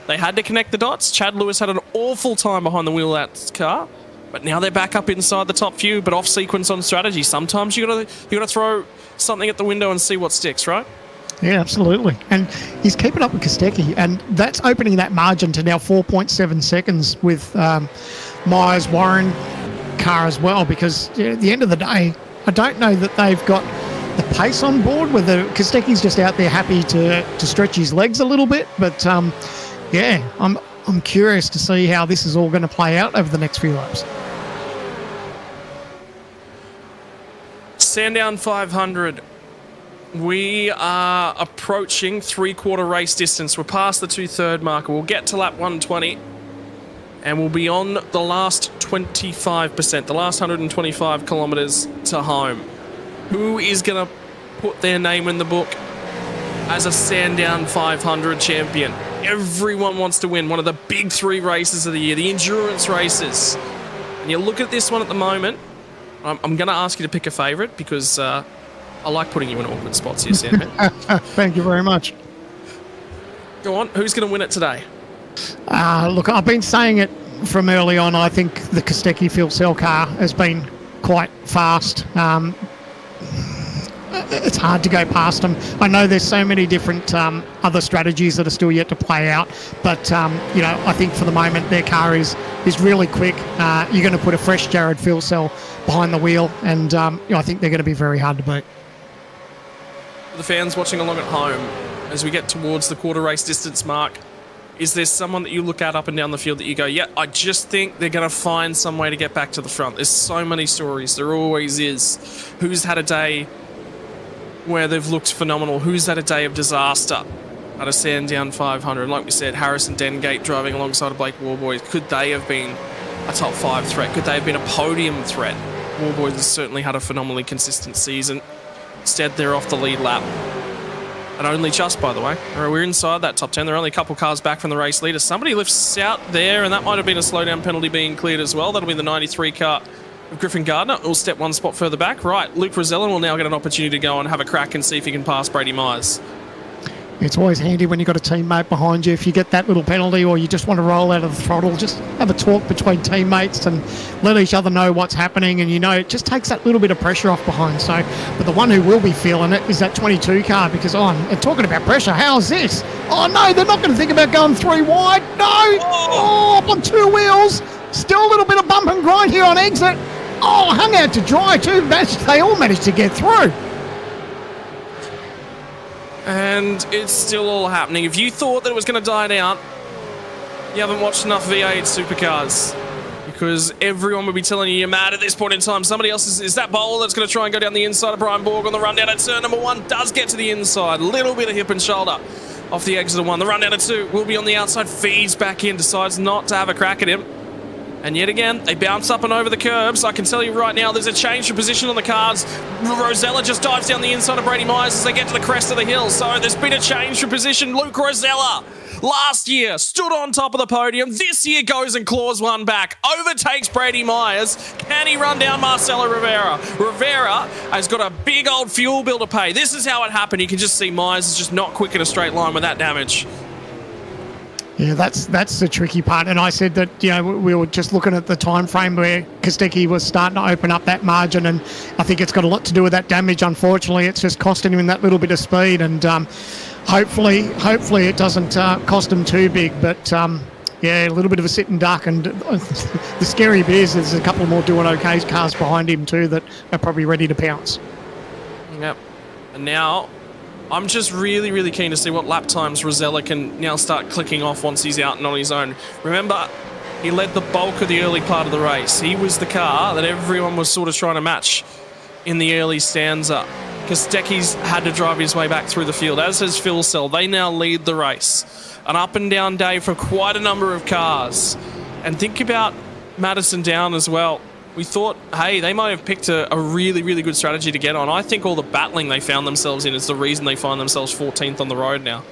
C: They had to connect the dots. Chad Lewis had an awful time behind the wheel of that car. But now they're back up inside the top few, but off sequence on strategy. Sometimes you gotta throw something at the window and see what sticks, right?
D: Yeah, absolutely. And he's keeping up with Kostecki, and that's opening that margin to now 4.7 seconds with Myers Warren car as well. Because at the end of the day, I don't know that they've got the pace on board. Whether Kostecki's just out there happy to stretch his legs a little bit, but yeah, I'm curious to see how this is all going to play out over the next few laps.
C: Sandown 500. We are approaching three-quarter race distance. We're past the 2/3 marker. We'll get to lap 120 and we'll be on the last 25%, the last 125 kilometres to home. Who is going to put their name in the book as a Sandown 500 champion? Everyone wants to win one of the big three races of the year, the endurance races. And you look at this one at the moment, I'm going to ask you to pick a favourite because I like putting you in awkward spots here, Sandman.
D: Thank you very much.
C: Go on, who's going to win it today?
D: Look, I've been saying it from early on. I think the Kostecki fuel cell car has been quite fast. It's hard to go past them. I know there's so many different other strategies that are still yet to play out, but you know, I think for the moment their car is really quick. You're going to put a fresh Jared fuel cell behind the wheel, and you know, I think they're going to be very hard to beat.
C: For the fans watching along at home, as we get towards the quarter race distance mark, is there someone that you look at up and down the field that you go, yeah, I just think they're going to find some way to get back to the front? There's so many stories. There always is. Who's had a day where they've looked phenomenal? Who's had a day of disaster at a Sandown 500? Like we said, Harrison Dengate driving alongside of Blake Warboys. Could they have been a top 5 threat? Could they have been a podium threat? Warboys has certainly had a phenomenally consistent season. Instead, they're off the lead lap. And only just, by the way. We're inside that top 10. They're only a couple cars back from the race leader. Somebody lifts out there, and that might have been a slowdown penalty being cleared as well. That'll be the 93 car of Griffin Gardner will step one spot further back. Right, Luke Rosella will now get an opportunity to go and have a crack and see if he can pass Brady Myers.
D: It's always handy when you've got a teammate behind you. If you get that little penalty or you just want to roll out of the throttle, just have a talk between teammates and let each other know what's happening. And, it just takes that little bit of pressure off behind. So, but the one who will be feeling it is that 22 car because, and talking about pressure, how's this? Oh, no, they're not going to think about going 3 wide. No. Oh, up on 2 wheels. Still a little bit of bump and grind here on exit. Oh, hung out to dry too. They all managed to get through.
C: And it's still all happening. If you thought that it was going to die down, you haven't watched enough V8 supercars. Because everyone would be telling you you're mad at this point in time. Somebody else is that Bowl that's going to try and go down the inside of Brian Borg on the run down at turn number 1. Does get to the inside. Little bit of hip and shoulder off the exit of 1. The run down at 2 will be on the outside. Feeds back in. Decides not to have a crack at him. And yet again, they bounce up and over the curbs. I can tell you right now, there's a change of position on the cars. Rosella just dives down the inside of Brady Myers as they get to the crest of the hill. So there's been a change of position. Luke Rosella, last year, stood on top of the podium. This year goes and claws one back. Overtakes Brady Myers. Can he run down Marcelo Rivera? Rivera has got a big old fuel bill to pay. This is how it happened. You can just see Myers is just not quick in a straight line with that damage.
D: Yeah, that's the tricky part. And I said that, we were just looking at the time frame where Kostecki was starting to open up that margin, and I think it's got a lot to do with that damage. Unfortunately, it's just costing him that little bit of speed, and hopefully it doesn't cost him too big. But a little bit of a sit and duck, and the scary bit is there's a couple more doing okay cars behind him too that are probably ready to pounce.
C: Yep. And now I'm just really, really keen to see what lap times Rosella can now start clicking off once he's out and on his own. Remember, he led the bulk of the early part of the race. He was the car that everyone was sort of trying to match in the early stanza. Kostecki's had to drive his way back through the field, as has Phil Sell. They now lead the race. An up and down day for quite a number of cars. And think about Madison Down as well. We thought, hey, they might have picked a really, really good strategy to get on. I think all the battling they found themselves in is the reason they find themselves 14th on the road now.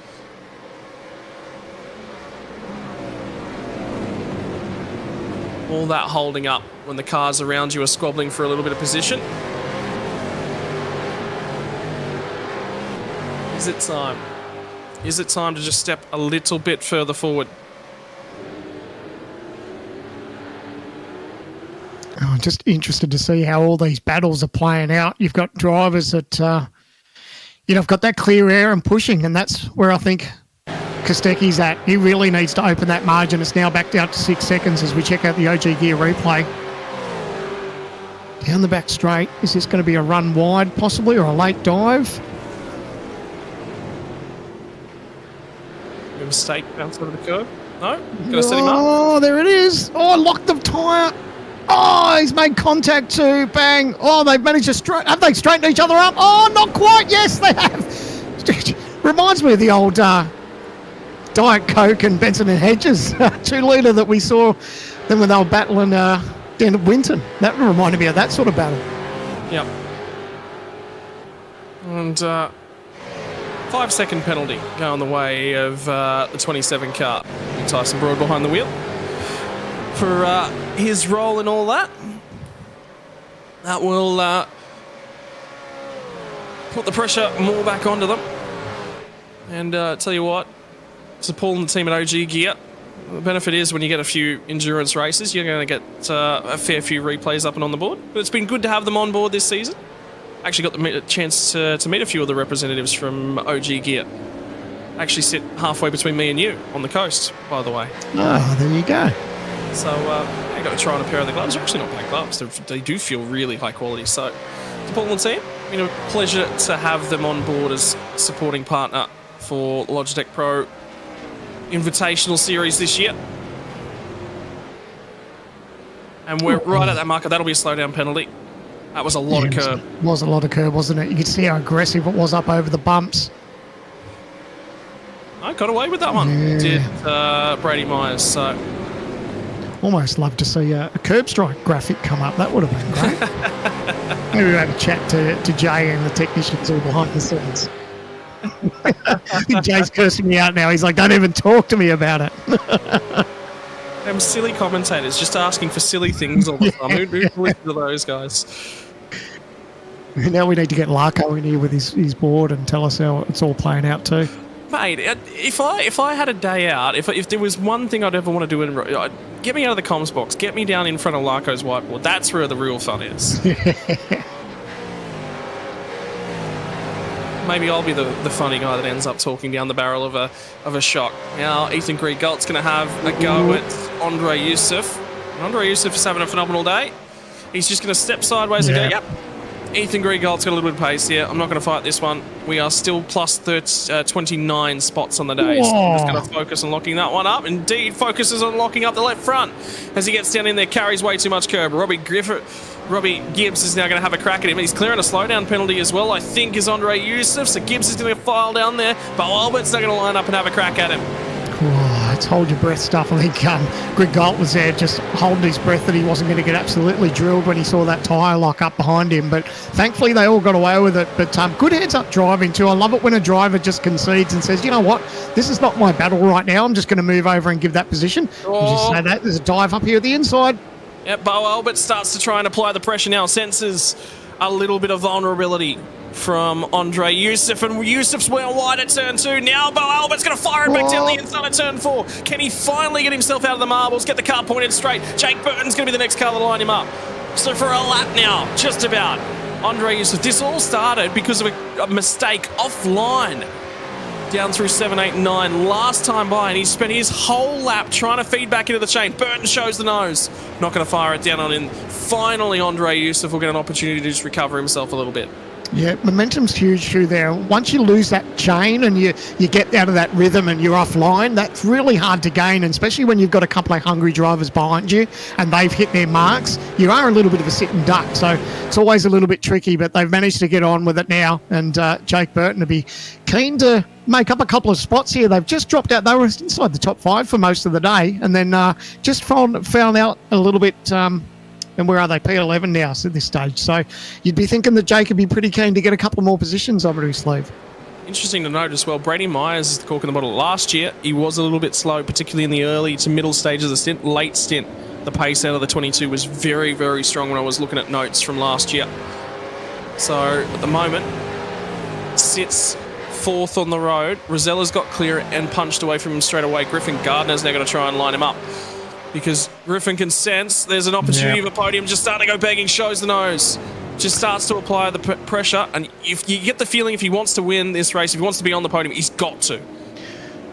C: All that holding up when the cars around you are squabbling for a little bit of position. Is it time? Is it time to just step a little bit further forward?
D: I'm just interested to see how all these battles are playing out. You've got drivers that, have got that clear air and pushing, and that's where I think Kostecki's at. He really needs to open that margin. It's now back down to 6 seconds as we check out the OG Gear replay. Down the back straight. Is this going to be a run wide, possibly, or a late dive?
C: A mistake bounced over the curb. No? Gonna set him up?
D: Oh, there it is. Oh, locked the tyre. Oh, he's made contact too. Bang. Oh, they've managed to have they straightened each other up? Oh, not quite. Yes, they have. Reminds me of the old Diet Coke and Benson and Hedges 2-litre that we saw them when they were battling down at Winton. That reminded me of that sort of battle.
C: Yep. And 5-second penalty going the way of the 27 car. Tyson Broad behind the wheel for his role in all that. That will put the pressure more back onto them. And tell you what, to Paul and the team at OG Gear, the benefit is when you get a few endurance races, you're going to get a fair few replays up and on the board. But it's been good to have them on board this season. Actually got the chance to meet a few of the representatives from OG Gear. Actually sit halfway between me and you on the coast, by the way.
D: Oh, there you go.
C: So I got to try on a pair of the gloves. They're actually not bad gloves. They do feel really high quality. So to Paul and team, a pleasure to have them on board as supporting partner for Logitech Pro Invitational Series this year. And we're right at that marker. That'll be a slowdown penalty. That was a lot of curb.
D: It was a lot of curb, wasn't it? You could see how aggressive it was up over the bumps.
C: I got away with that one.
D: Yeah.
C: Did Brady Myers, so...
D: Almost love to see a curb strike graphic come up. That would have been great. Maybe we'll have a chat to Jay and the technicians all behind the scenes. I think Jay's cursing me out now. He's like, don't even talk to me about it.
C: Them silly commentators just asking for silly things all the time. Who listen to those guys?
D: Now we need to get Larko in here with his board and tell us how it's all playing out too.
C: Mate, if I had a day out, if there was one thing I'd ever want to do, get me out of the comms box, get me down in front of Larko's whiteboard. That's where the real fun is. Maybe I'll be the funny guy that ends up talking down the barrel of a shot. Now Ethan Griegalt's going to have a go at Andre Youssef. And Andre Youssef is having a phenomenal day. He's just going to step sideways and go, yep. Ethan Griegalt's got a little bit of pace here. I'm not going to fight this one. We are still plus 29 spots on the day. So I'm just going to focus on locking that one up. Indeed, focuses on locking up the left front. As he gets down in there, carries way too much curb. Robbie Gibbs is now going to have a crack at him. He's clearing a slowdown penalty as well, I think, is Andre Youssef. So Gibbs is going to file down there. But Albert's not going to line up and have a crack at him.
D: Oh, it's hold your breath stuff. I think Griegault was there just holding his breath that he wasn't going to get absolutely drilled when he saw that tyre lock up behind him. But thankfully they all got away with it. But good heads-up driving too. I love it when a driver just concedes and says, you know what, this is not my battle right now. I'm just going to move over and give that position. Just say that. There's a dive up here at the inside.
C: Yep, Bo Albert starts to try and apply the pressure now. Senses a little bit of vulnerability from Andre Youssef, and Youssef's went wide at turn 2. Now Bo Albert's going to fire it back down the inside of turn 4. Can he finally get himself out of the marbles, get the car pointed straight? Jake Burton's going to be the next car to line him up. So for a lap now, just about, Andre Youssef. This all started because of a mistake offline. Down through 7, 8, 9 last time by, and he spent his whole lap trying to feed back into the chain. Burton shows the nose. Not going to fire it down on in. Finally, Andre Youssef will get an opportunity to just recover himself a little bit.
D: Yeah, momentum's huge too there. Once you lose that chain and you get out of that rhythm and you're offline, that's really hard to gain, and especially when you've got a couple of hungry drivers behind you and they've hit their marks, you are a little bit of a sitting duck. So it's always a little bit tricky, but they've managed to get on with it now, and Jake Burton will be keen to make up a couple of spots here. They've just dropped out. They were inside the top 5 for most of the day, and then just found out a little bit... and where are they? P11 now at this stage. So you'd be thinking that Jake would be pretty keen to get a couple more positions over his sleeve.
C: Interesting to note as well, Brady Myers is the cork in the bottle. Last year, he was a little bit slow, particularly in the early to middle stages of the stint. Late stint, the pace out of the 22 was very, very strong when I was looking at notes from last year. So at the moment, sits 4th on the road. Rosella's got clear and punched away from him straight away. Griffin Gardner's now going to try and line him up, because Griffin can sense there's an opportunity of a podium. Just starting to go begging, shows the nose. Just starts to apply the pressure. And if you get the feeling if he wants to win this race, if he wants to be on the podium, he's got to.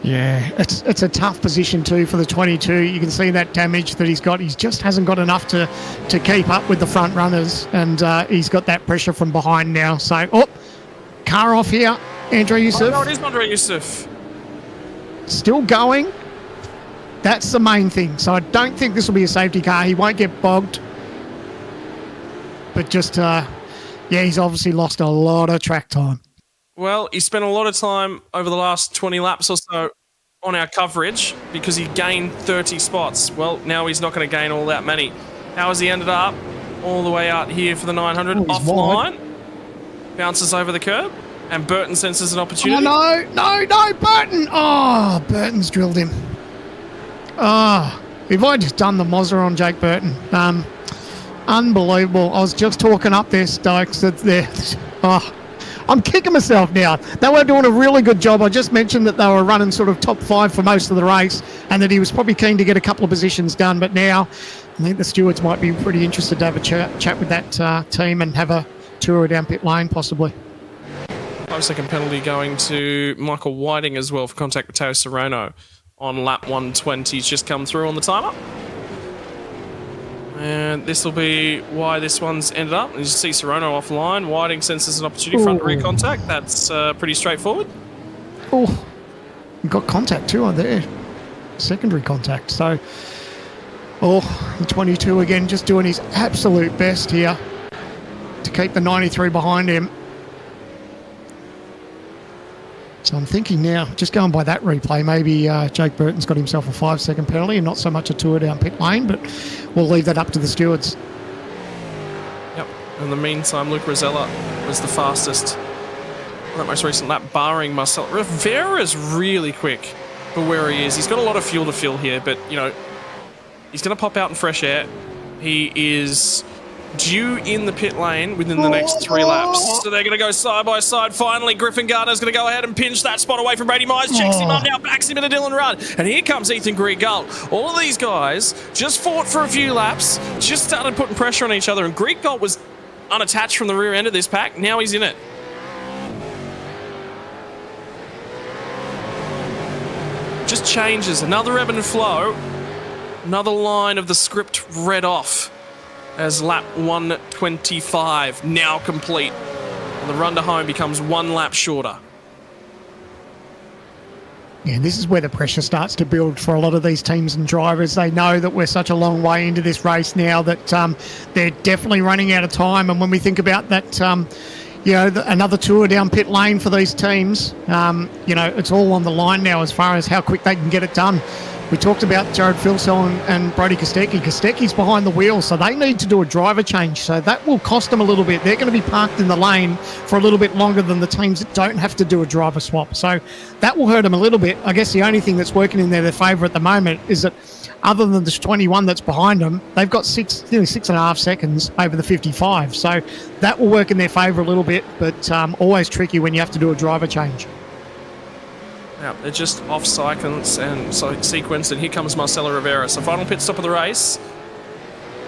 D: Yeah, it's a tough position too for the 22. You can see that damage that he's got. He just hasn't got enough to keep up with the front runners. And he's got that pressure from behind now. So, car off here. Andre Youssef.
C: Oh, no, it is Andre Youssef.
D: Still going. That's the main thing. So I don't think this will be a safety car. He won't get bogged. But just, he's obviously lost a lot of track time.
C: Well, he spent a lot of time over the last 20 laps or so on our coverage because he gained 30 spots. Well, now he's not going to gain all that many. How has he ended up? All the way out here for the 900. Offline. Bounces over the curb. And Burton senses an opportunity.
D: Oh, no, Burton. Oh, Burton's drilled him. If I just done the Mozza on Jake Burton. Unbelievable. I was just talking up there, Stokes. I'm kicking myself now. They were doing a really good job. I just mentioned that they were running sort of top 5 for most of the race and that he was probably keen to get a couple of positions done. But now I think the stewards might be pretty interested to have a chat with that team and have a tour down pit lane possibly.
C: 5-second penalty going to Michael Whiting as well for contact with Teo Serrano on lap 120. He's just come through on the timer. And this will be why this one's ended up. You see Serrano offline. Whiting senses an opportunity, front to rear contact. That's pretty straightforward.
D: Oh, we've got contact too on there. Secondary contact. So, the 22 again, just doing his absolute best here to keep the 93 behind him. So I'm thinking now, just going by that replay, maybe Jake Burton's got himself a 5-second penalty and not so much a tour down pit lane, but we'll leave that up to the stewards.
C: Yep. In the meantime, Luke Rosella was the fastest on that most recent lap, barring Marcel. Rivera's really quick for where he is. He's got a lot of fuel to fill here, but, He's going to pop out in fresh air. He is due in the pit lane within the next 3 laps. So they're going to go side by side. Finally, Griffin Gardner's going to go ahead and pinch that spot away from Brady Myers. Checks him up now, backs him into Dylan Rudd. And here comes Ethan Greek-Galt. All of these guys just fought for a few laps, just started putting pressure on each other. And Greek-Galt was unattached from the rear end of this pack. Now he's in it. Just changes. Another ebb and flow. Another line of the script read off as lap 125 now complete. And the run to home becomes 1 lap shorter.
D: Yeah, this is where the pressure starts to build for a lot of these teams and drivers. They know that we're such a long way into this race now that they're definitely running out of time. And when we think about that, another tour down pit lane for these teams, it's all on the line now as far as how quick they can get it done. We talked about Jared Filsell and Brody Kostecki. Kostecki's behind the wheel, so they need to do a driver change. So that will cost them a little bit. They're going to be parked in the lane for a little bit longer than the teams that don't have to do a driver swap. So that will hurt them a little bit. I guess the only thing that's working in their favour at the moment is that other than the 21 that's behind them, they've got 6.5 seconds over the 55. So that will work in their favour a little bit, but always tricky when you have to do a driver change.
C: Yeah, they're just off sequence, and here comes Marcelo Rivera. So final pit stop of the race.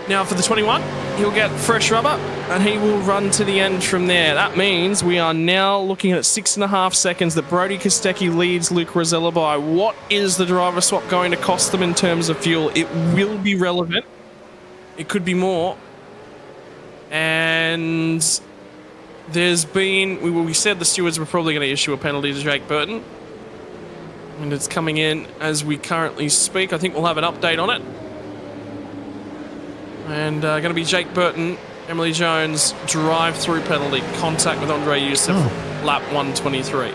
C: Now for the 21, he'll get fresh rubber, and he will run to the end from there. That means we are now looking at 6.5 seconds that Brody Kostecki leads Luke Rosella by. What is the driver swap going to cost them in terms of fuel? It will be relevant. It could be more. And there's been... We said the stewards were probably going to issue a penalty to Jake Burton. And it's coming in as we currently speak. I think we'll have an update on it. And going to be Jake Burton, Emily Jones, drive-through penalty, contact with Andre Youssef, lap 123.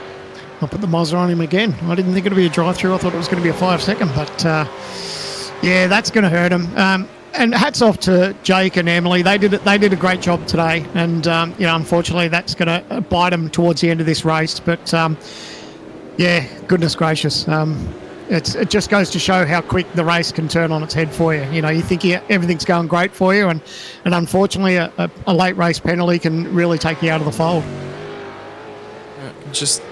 D: I'll put the Mazda on him again. I didn't think it would be a drive-through. I thought it was going to be a 5-second, but that's going to hurt him. And hats off to Jake and Emily. They did a great job today. And unfortunately, that's going to bite them towards the end of this race. But goodness gracious. It just goes to show how quick the race can turn on its head for you. You think everything's going great for you, and unfortunately a late race penalty can really take you out of the fold.
C: Just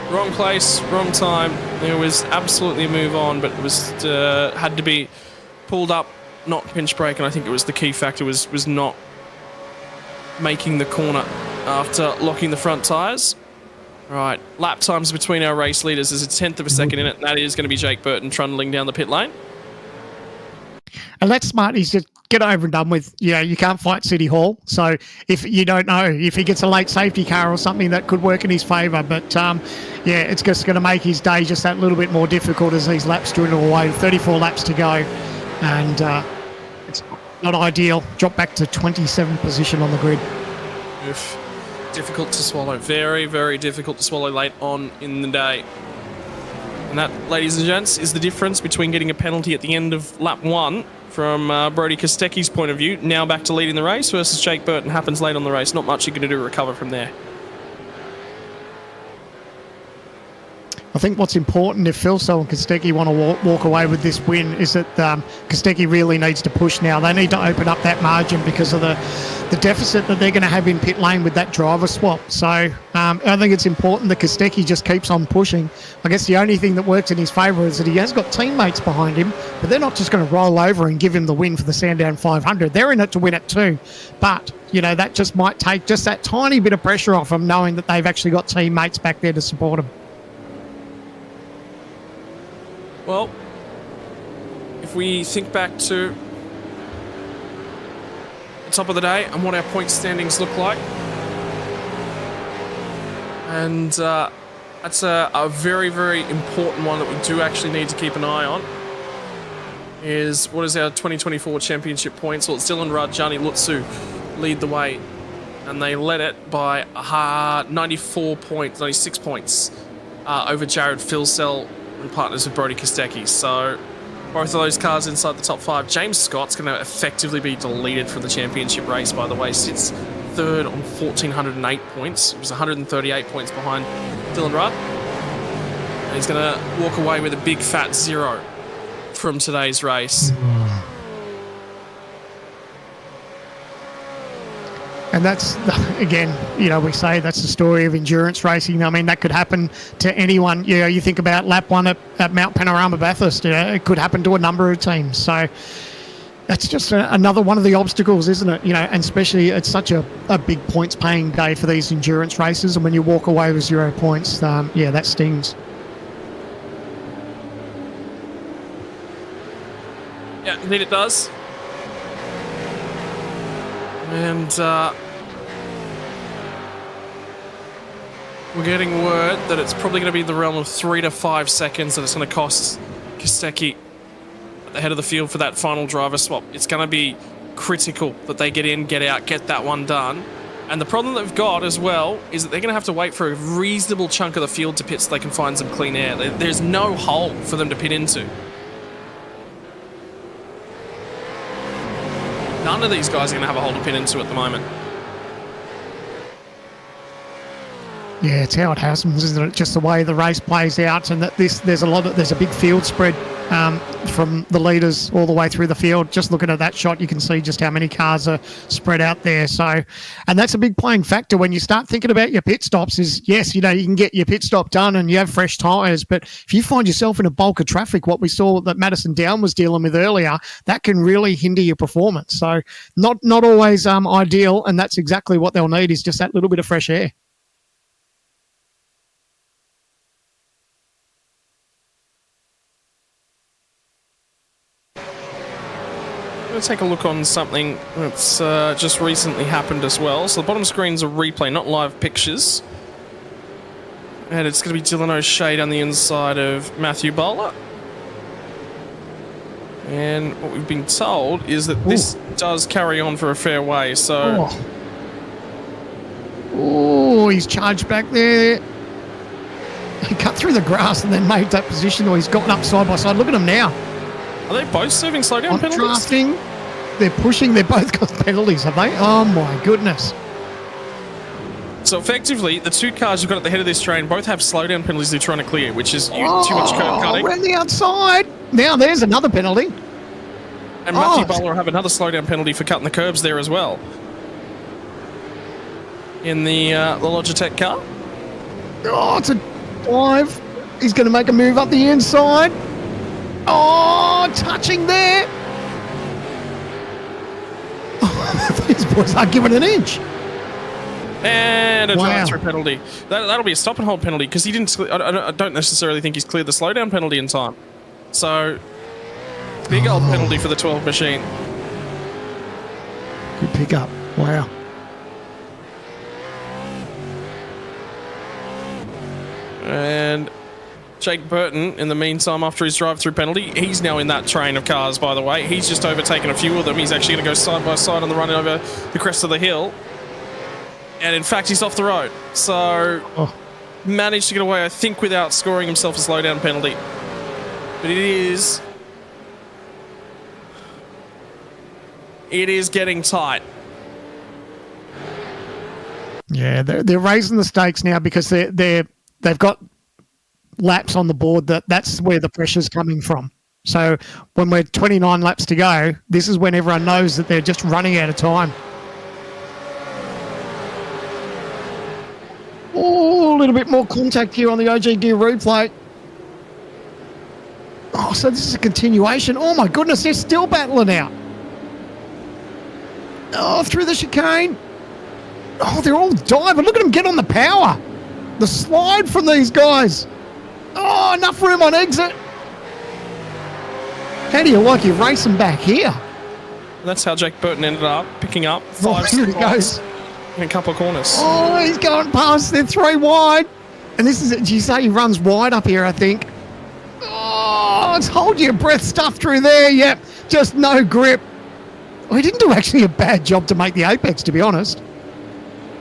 C: wrong place, wrong time. There was absolutely a move on, but it was had to be pulled up, not pinch brake, and I think it was the key factor was not making the corner after locking the front tyres. Right, lap times between our race leaders. There's a 1/10 of a second in it, and that is going to be Jake Burton trundling down the pit lane.
D: And that's smart. He's just get over and done with. You can't fight City Hall. So if you don't know, if he gets a late safety car or something, that could work in his favour. But it's just going to make his day just that little bit more difficult as these laps dwindle away. 34 laps to go, and it's not ideal. Drop back to 27th position on the grid.
C: Oof. Difficult to swallow. Very, very difficult to swallow late on in the day. And that, ladies and gents, is the difference between getting a penalty at the end of lap 1 from Brody Kostecki's point of view, now back to leading the race, versus Jake Burton happens late on the race. Not much you're going to do to recover from there.
D: I think what's important if Filsell and Kostecki want to walk away with this win is that Kostecki really needs to push now. They need to open up that margin because of the deficit that they're going to have in pit lane with that driver swap. So I think it's important that Kostecki just keeps on pushing. I guess the only thing that works in his favour is that he has got teammates behind him, but they're not just going to roll over and give him the win for the Sandown 500. They're in it to win it too. But, that just might take just that tiny bit of pressure off them, knowing that they've actually got teammates back there to support them.
C: Well, if we think back to the top of the day and what our point standings look like, and that's a very, very important one that we do actually need to keep an eye on, is what is our 2024 championship points? Well, it's Dylan Rudd, Gianni Lutsu lead the way, and they led it by 96 points over Jared Filsell, and partners with Brody Kostecki. So both of those cars inside the top 5. James Scott's going to effectively be deleted from the championship race, by the way. Sits third on 1,408 points. It was 138 points behind Dylan Rudd. And he's going to walk away with a big fat 0 from today's race.
D: And that's, again, we say that's the story of endurance racing. I mean, that could happen to anyone. You think about lap 1 at Mount Panorama Bathurst. It could happen to a number of teams. So that's just another one of the obstacles, isn't it? And especially it's such a big points-paying day for these endurance races. And when you walk away with 0 points, that stings.
C: Yeah, indeed it does. And we're getting word that it's probably going to be the realm of 3 to 5 seconds that it's going to cost Kostecki at the head of the field for that final driver swap. It's going to be critical that they get in, get out, get that one done. And the problem they've got as well is that they're going to have to wait for a reasonable chunk of the field to pit so they can find some clean air. There's no hole for them to pit into. None of these guys are going to have a hole to pin into at the moment.
D: Yeah, it's how it happens, isn't it? Just the way the race plays out, and that there's a big field spread from the leaders all the way through the field. Just looking at that shot, you can see just how many cars are spread out there. So, and that's a big playing factor when you start thinking about your pit stops. Is yes, you can get your pit stop done and you have fresh tyres, but if you find yourself in a bulk of traffic, what we saw that Madison Down was dealing with earlier, that can really hinder your performance. So, not always ideal, and that's exactly what they'll need is just that little bit of fresh air.
C: I'm going to take a look on something that's just recently happened as well. So the bottom screen's a replay, not live pictures. And it's going to be Dylan O'Shea down the inside of Matthew Bowler. And what we've been told is that this does carry on for a fair way, so...
D: Oh, he's charged back there. He cut through the grass and then made that position, or he's gotten up side by side. Look at him now.
C: Are they both serving slowdown penalties?
D: Drafting. They're pushing. They've both got penalties, have they? Oh, my goodness.
C: So effectively, the two cars you've got at the head of this train both have slowdown penalties they're trying to clear, which is too much curb cutting.
D: Around the outside. Now there's another penalty.
C: And Matthew Bowler have another slowdown penalty for cutting the curbs there as well. In the Logitech car.
D: Oh, it's a dive. He's going to make a move up the inside. Oh, touching there. These boys aren't giving an inch.
C: And a drive-through penalty. That'll be a stop and hold penalty because he didn't. I don't necessarily think he's cleared the slowdown penalty in time. So, big old penalty for the 12 machine.
D: Good pickup. Wow.
C: And Jake Burton, in the meantime, after his drive-through penalty, he's now in that train of cars, by the way. He's just overtaken a few of them. He's actually going to go side by side on the run over the crest of the hill. And in fact, he's off the road. So, managed to get away, I think, without scoring himself a slowdown penalty. But it is getting tight.
D: Yeah, they're raising the stakes now because they've got laps on the board that's where the pressure's coming from. So when we're 29 laps to go, this is when everyone knows that they're just running out of time. Oh, a little bit more contact here on the OG gear replay. Oh, so this is a continuation. Oh my goodness, they're still battling out. Oh, through the chicane. Oh, they're all diving. Look at them get on the power. The slide from these guys. Oh, enough room on exit. How do you like your racing back here?
C: That's how Jake Burton ended up picking up 5
D: spots
C: in a couple of corners.
D: Oh, he's going past. They're 3 wide. And this is it. You say he runs wide up here, I think. Oh, it's hold your breath stuff through there. Yep, just no grip. Well, he didn't do actually a bad job to make the apex, to be honest.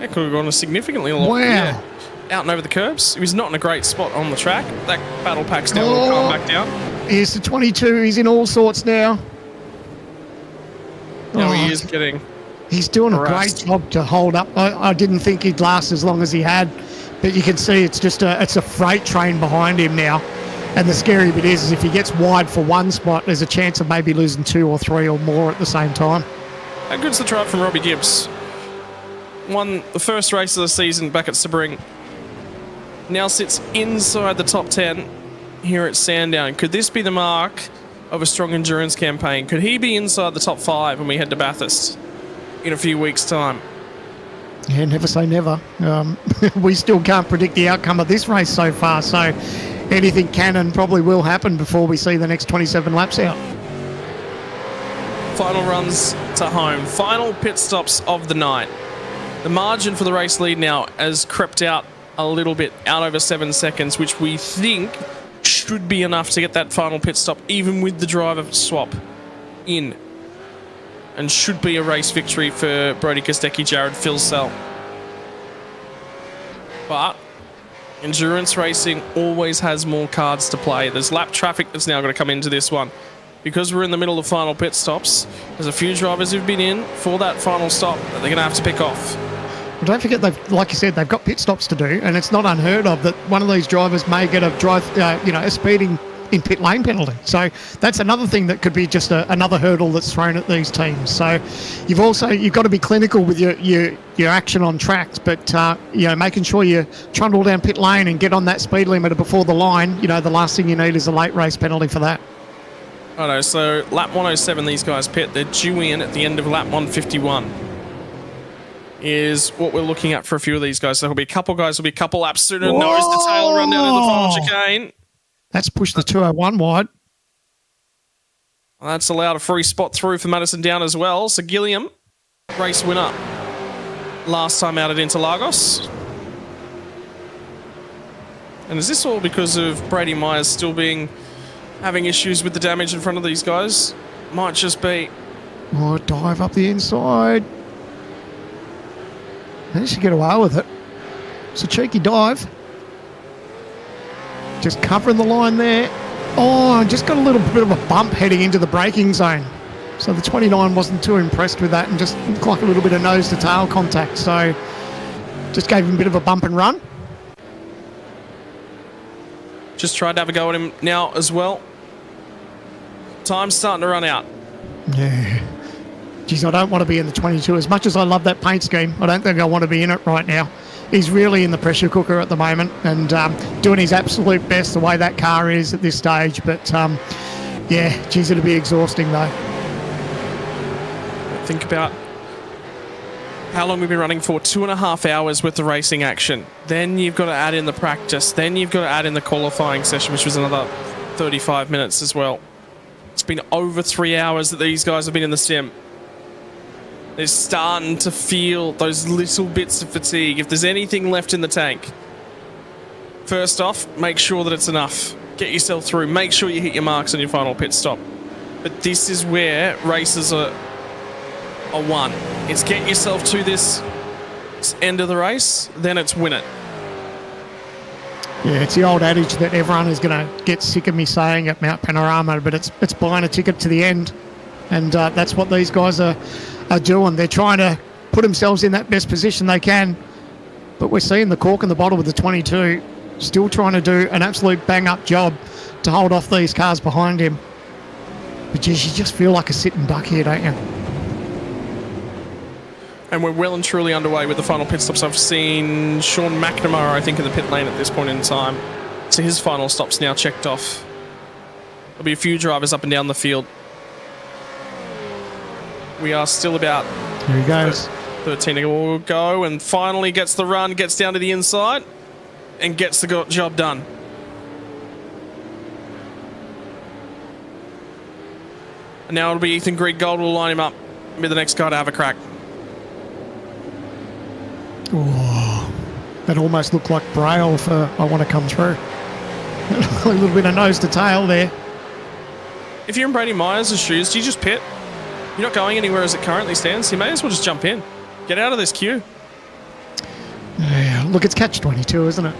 C: That could have gone a significantly long way. Yeah. Out and over the curbs. He was not in a great spot on the track. That battle pack's down, will calm back down.
D: Here's the 22. He's in all sorts now.
C: Now he is getting
D: He's doing
C: harassed.
D: a great job to hold up. I didn't think he'd last as long as he had, but you can see it's just it's a freight train behind him now. And the scary bit is if he gets wide for one spot, there's a chance of maybe losing 2 or 3 or more at the same time.
C: How good's the drive from Robbie Gibbs? won the first race of the season back at Sebring. Now sits inside the top 10 here at Sandown. Could this be the mark of a strong endurance campaign? Could he be inside the top 5 when we head to Bathurst in a few weeks' time?
D: Yeah, never say never. We still can't predict the outcome of this race so far, so anything can and probably will happen before we see the next 27 laps out.
C: Final runs to home. Final pit stops of the night. The margin for the race lead now has crept out a little bit, out over 7 seconds, which we think should be enough to get that final pit stop, even with the driver swap in. And should be a race victory for Brodie Kostecki, Jared Filsell. But endurance racing always has more cards to play. There's lap traffic that's now going to come into this one. Because we're in the middle of final pit stops, there's a few drivers who've been in for that final stop that they're going to have to pick off.
D: Well, don't forget, like you said, they've got pit stops to do, and it's not unheard of that one of these drivers may get a speeding in pit lane penalty. So that's another thing that could be just another hurdle that's thrown at these teams. So you've got to be clinical with your action on tracks, but making sure you trundle down pit lane and get on that speed limiter before the line. The last thing you need is a late race penalty for that.
C: Righto, so lap 107 these guys pit. They're due in at the end of lap 151 is what we're looking at for a few of these guys. So there'll be a couple guys, there'll be a couple laps sooner. Nose to tail run down to the final chicane.
D: That's pushed the 201 wide.
C: Well, that's allowed a free spot through for Madison Down as well. So Gilliam, race winner last time out at Interlagos. And is this all because of Brady Myers still having issues with the damage in front of these guys? Might just be.
D: Oh, dive up the inside. Managed to get away with it. It's a cheeky dive. Just covering the line there. Oh, just got a little bit of a bump heading into the braking zone. So the 29 wasn't too impressed with that and just looked like a little bit of nose to tail contact. So just gave him a bit of a bump and run.
C: Just tried to have a go at him now as well. Time's starting to run out.
D: Yeah. Geez, I don't want to be in the 22. As much as I love that paint scheme, I don't think I want to be in it right now. He's really in the pressure cooker at the moment and doing his absolute best the way that car is at this stage. But, geez, it'll be exhausting, though.
C: Think about how long we've been running for. 2.5 hours with the racing action. Then you've got to add in the practice. Then you've got to add in the qualifying session, which was another 35 minutes as well. It's been over 3 hours that these guys have been in the sim. They're starting to feel those little bits of fatigue. If there's anything left in the tank, first off, make sure that it's enough. Get yourself through. Make sure you hit your marks on your final pit stop. But this is where races are won. It's get yourself to this end of the race, then it's win it.
D: Yeah, it's the old adage that everyone is going to get sick of me saying at Mount Panorama, but it's buying a ticket to the end. And that's what these guys are doing. They're trying to put themselves in that best position they can. But we're seeing the cork in the bottle with the 22 still trying to do an absolute bang-up job to hold off these cars behind him. But geez, you just feel like a sitting duck here, don't you?
C: And we're well and truly underway with the final pit stops. I've seen Sean McNamara, I think, in the pit lane at this point in time. So his final stop's now checked off. There'll be a few drivers up and down the field. We are still about...
D: Here he goes.
C: 13 to go, and finally gets the run, gets down to the inside, and gets the job done. And now it'll be Ethan Greig-Gold will line him up and be the next guy to have a crack.
D: Oh, that almost looked like Braille for I want to come through. A little bit of nose to tail there.
C: If you're in Brady Myers' shoes, do you just pit? You're not going anywhere as it currently stands. You may as well just jump in. Get out of this queue.
D: Yeah, look, it's catch-22, isn't it?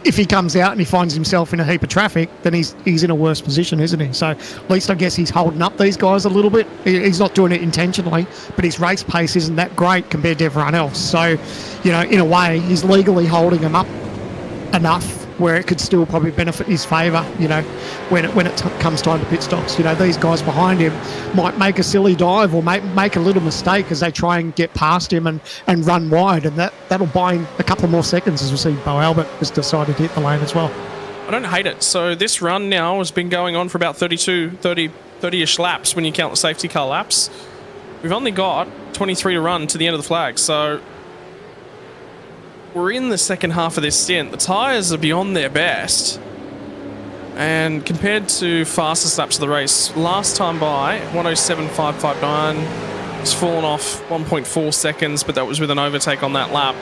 D: If he comes out and he finds himself in a heap of traffic, then he's in a worse position, isn't he? So at least I guess he's holding up these guys a little bit. He's not doing it intentionally, but his race pace isn't that great compared to everyone else. So, in a way, he's legally holding them up enough where it could still probably benefit his favour, you know, when it comes time to pit stops. You know, these guys behind him might make a silly dive or make a little mistake as they try and get past him and run wide, and that'll buy him a couple more seconds, as we see Bo Albert has decided to hit the lane as well.
C: I don't hate it. So this run now has been going on for about 30-ish laps when you count the safety car laps. We've only got 23 to run to the end of the flag, so we're in the second half of this stint. The tyres are beyond their best, and compared to fastest laps of the race, last time by 107.559, it's fallen off 1.4 seconds, but that was with an overtake on that lap.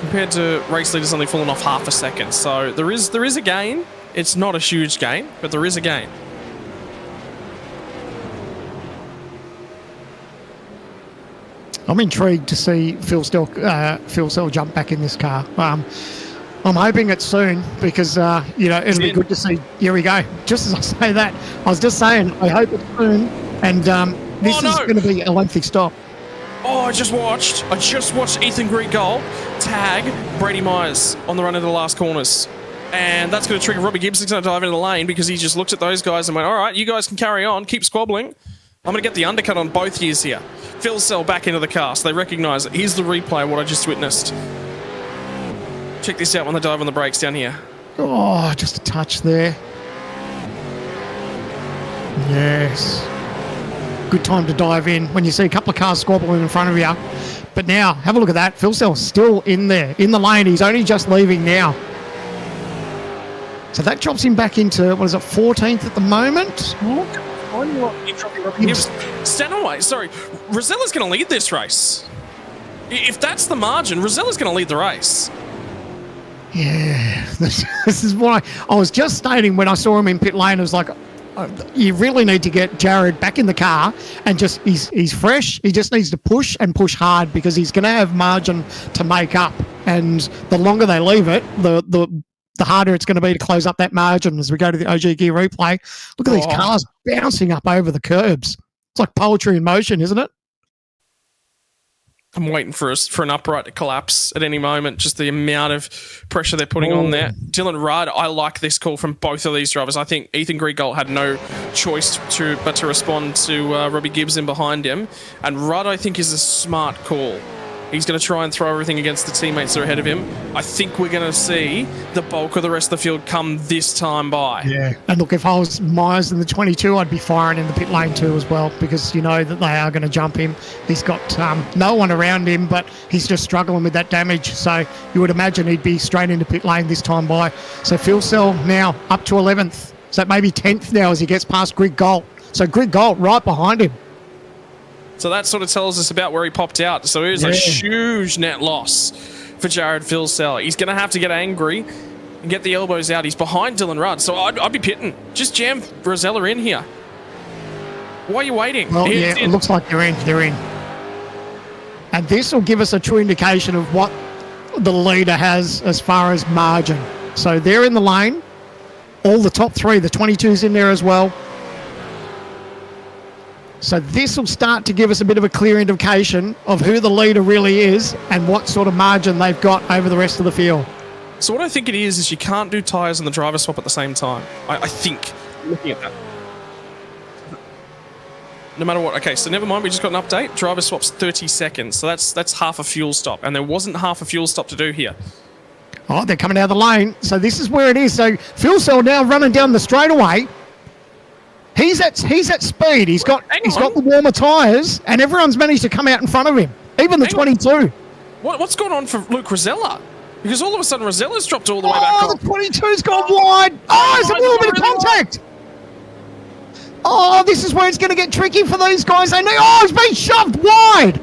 C: Compared to race leaders, only fallen off half a second. So there is a gain. It's not a huge gain, but there is a gain.
D: I'm intrigued to see Phil Sell jump back in this car. I'm hoping it's soon because, you know, it'll be good to see. Here we go. Just as I say that, I was just saying, I hope it's soon. And this is going to be a lengthy stop.
C: Oh, I just watched Ethan Gregold tag Brady Myers on the run into the last corners. And that's going to trigger Robbie Gibson to dive into the lane because he just looked at those guys and went, all right, you guys can carry on, keep squabbling. I'm going to get the undercut on both ears here. Phil Sell back into the car, so they recognise it. Here's the replay of what I just witnessed. Check this out when they dive on the brakes down here.
D: Oh, just a touch there. Yes. Good time to dive in when you see a couple of cars squabbling in front of you. But now, have a look at that. Phil Sell's still in there, in the lane. He's only just leaving now. So that drops him back into, what is it, 14th at the moment?
C: Stand away. Sorry. Rosella's going to lead this race. If that's the margin, Rosella's going to lead the race.
D: Yeah. This is what I was just stating when I saw him in pit lane. It was like, you really need to get Jared back in the car and just, he's fresh. He just needs to push and push hard because he's going to have margin to make up. And the longer they leave it, the harder it's going to be to close up that margin as we go to the OG Gear replay. Look at these cars bouncing up over the curbs. It's like poetry in motion, isn't it?
C: I'm waiting for an upright to collapse at any moment. Just the amount of pressure they're putting on there. Dylan Rudd, I like this call from both of these drivers. I think Ethan Gregold had no choice but to respond to Robbie Gibson behind him. And Rudd, I think, is a smart call. He's going to try and throw everything against the teammates that are ahead of him. I think we're going to see the bulk of the rest of the field come this time by.
D: Yeah. And look, if I was Myers in the 22, I'd be firing in the pit lane too as well because you know that they are going to jump him. He's got no one around him, but he's just struggling with that damage. So you would imagine he'd be straight into pit lane this time by. So Phil Sell now up to 11th. So maybe 10th now as he gets past Greg Galt. So Greg Galt right behind him.
C: So that sort of tells us about where he popped out. So it was a huge net loss for Jared Phil Sell. He's going to have to get angry and get the elbows out. He's behind Dylan Rudd, so I'd be pitting. Just jam Rosella in here. Why are you waiting?
D: Well, it looks like they're in. They're in. And this will give us a true indication of what the leader has as far as margin. So they're in the lane. All the top three, the 22's in there as well. So this will start to give us a bit of a clear indication of who the leader really is and what sort of margin they've got over the rest of the field.
C: So what I think it is you can't do tyres and the driver swap at the same time. I think, looking at that. No matter what. Okay, so never mind, we just got an update. Driver swaps 30 seconds, so that's half a fuel stop. And there wasn't half a fuel stop to do here.
D: Oh, they're coming out of the lane. So this is where it is. So Phil Sell now running down the straightaway. He's at speed. He's got the warmer tyres, and everyone's managed to come out in front of him. Even the 22.
C: What's going on for Luke Rosella? Because all of a sudden Rosella's dropped all the way back off.
D: The 22's gone wide. Oh, there's a little bit of contact. Oh, this is where it's going to get tricky for these guys. He's been shoved wide.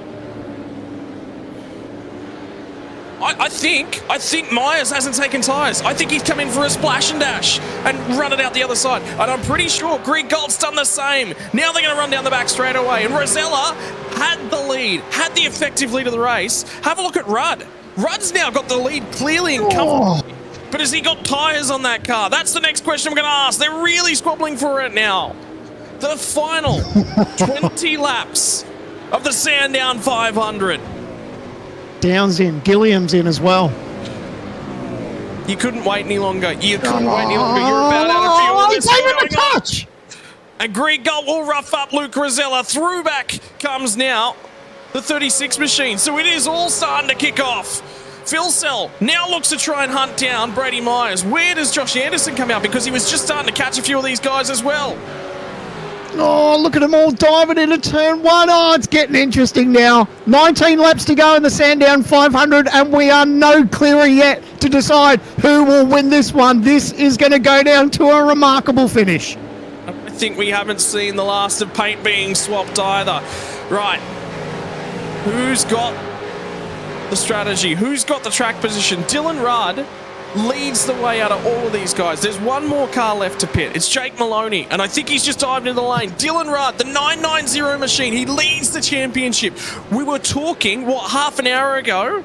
C: I think Myers hasn't taken tyres. I think he's come in for a splash and dash and run it out the other side. And I'm pretty sure Greg Galt's done the same. Now they're going to run down the back straight away. And Rosella had the lead, had the effective lead of the race. Have a look at Rudd. Rudd's now got the lead clearly and comfortably. But has he got tyres on that car? That's the next question I'm going to ask. They're really squabbling for it now. The final 20 laps of the Sandown 500.
D: Down's in. Gilliam's in as well.
C: You couldn't wait any longer. You're about out of fuel.
D: He's taking the touch.
C: And Greg Gull will rough up Luke Rosella. Throughback comes now the 36 machine. So it is all starting to kick off. Phil Sell now looks to try and hunt down Brady Myers. Where does Josh Anderson come out? Because he was just starting to catch a few of these guys as well.
D: Oh, look at them all diving into turn one. Oh, it's getting interesting now. 19 laps to go in the Sandown 500, and we are no clearer yet to decide who will win this one. This is going to go down to a remarkable finish.
C: I think we haven't seen the last of paint being swapped either. Right. Who's got the strategy? Who's got the track position? Dylan Rudd leads the way out of all of these guys. There's one more car left to pit. It's Jake Maloney, and I think he's just dived into the lane. Dylan Rudd, the 990 machine, he leads the championship. We were talking, half an hour ago,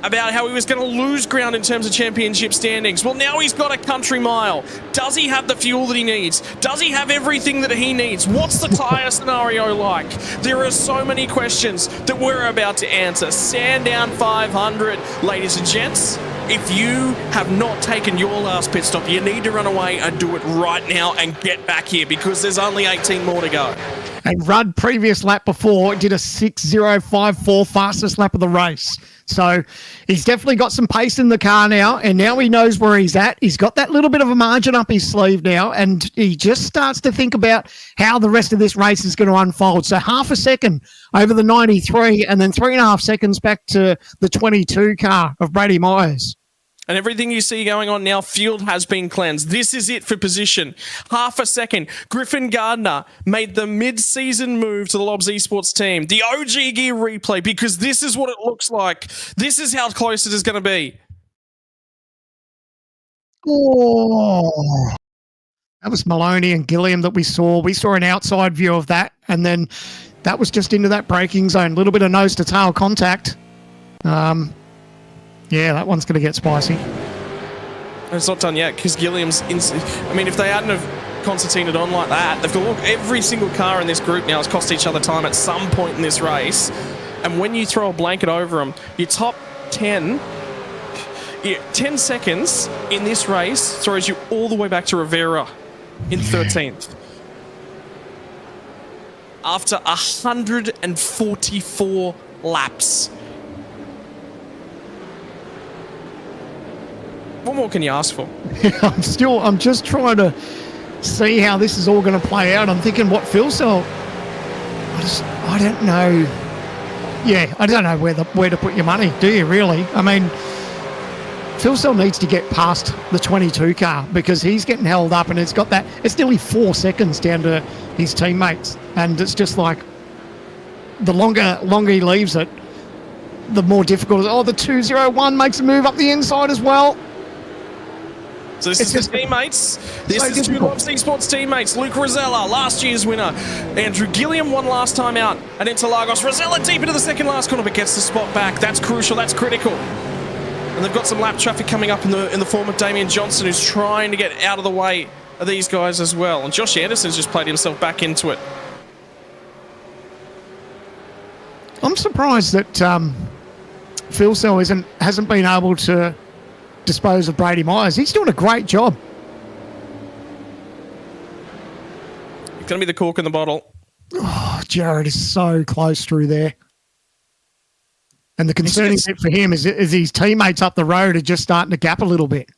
C: about how he was going to lose ground in terms of championship standings. Well, now he's got a country mile. Does he have the fuel that he needs? Does he have everything that he needs? What's the tyre scenario like? There are so many questions that we're about to answer. Sandown 500, ladies and gents. If you have not taken your last pit stop, you need to run away and do it right now and get back here, because there's only 18 more to go.
D: And Rudd, previous lap before, did a 6:054 fastest lap of the race. So he's definitely got some pace in the car now, and now he knows where he's at. He's got that little bit of a margin up his sleeve now, and he just starts to think about how the rest of this race is going to unfold. So half a second over the 93, and then 3.5 seconds back to the 22 car of Brady Myers.
C: And everything you see going on now, field has been cleansed. This is it for position. Half a second. Griffin Gardner made the mid-season move to the Lobs Esports team. The OG gear replay, because this is what it looks like. This is how close it is going to be.
D: Oh, that was Maloney and Gilliam that we saw. We saw an outside view of that, and then that was just into that braking zone. A little bit of nose-to-tail contact. Yeah, that one's going to get spicy.
C: It's not done yet, because Gilliam's... I mean, if they hadn't have concertinaed on like that, they've got to look... Every single car in this group now has cost each other time at some point in this race. And when you throw a blanket over them, your top 10... 10 seconds in this race throws you all the way back to Rivera in 13th. After 144 laps. What more can you ask for?
D: I'm just trying to see how this is all going to play out. I'm thinking what Phil Sell. I don't know. Yeah, I don't know where to put your money, do you really? I mean, Phil Sell needs to get past the 22 car, because he's getting held up, and it's nearly 4 seconds down to his teammates. And it's just like, the longer he leaves it, the more difficult it is. Oh, the 201 makes a move up the inside as well.
C: So this is his teammates. This is two Lobs Esports teammates. Luke Rosella, last year's winner. Andrew Gilliam won last time out at Interlagos. Rosella deep into the second last corner, but gets the spot back. That's crucial. That's critical. And they've got some lap traffic coming up in the form of Damien Johnson, who's trying to get out of the way of these guys as well. And Josh Anderson's just played himself back into it.
D: I'm surprised that Phil Sell hasn't been able to dispose of Brady Myers. He's doing a great job.
C: It's going to be the cork in the bottle.
D: Oh, Jared is so close through there. And the concerning bit for him is his teammates up the road are just starting to gap a little bit.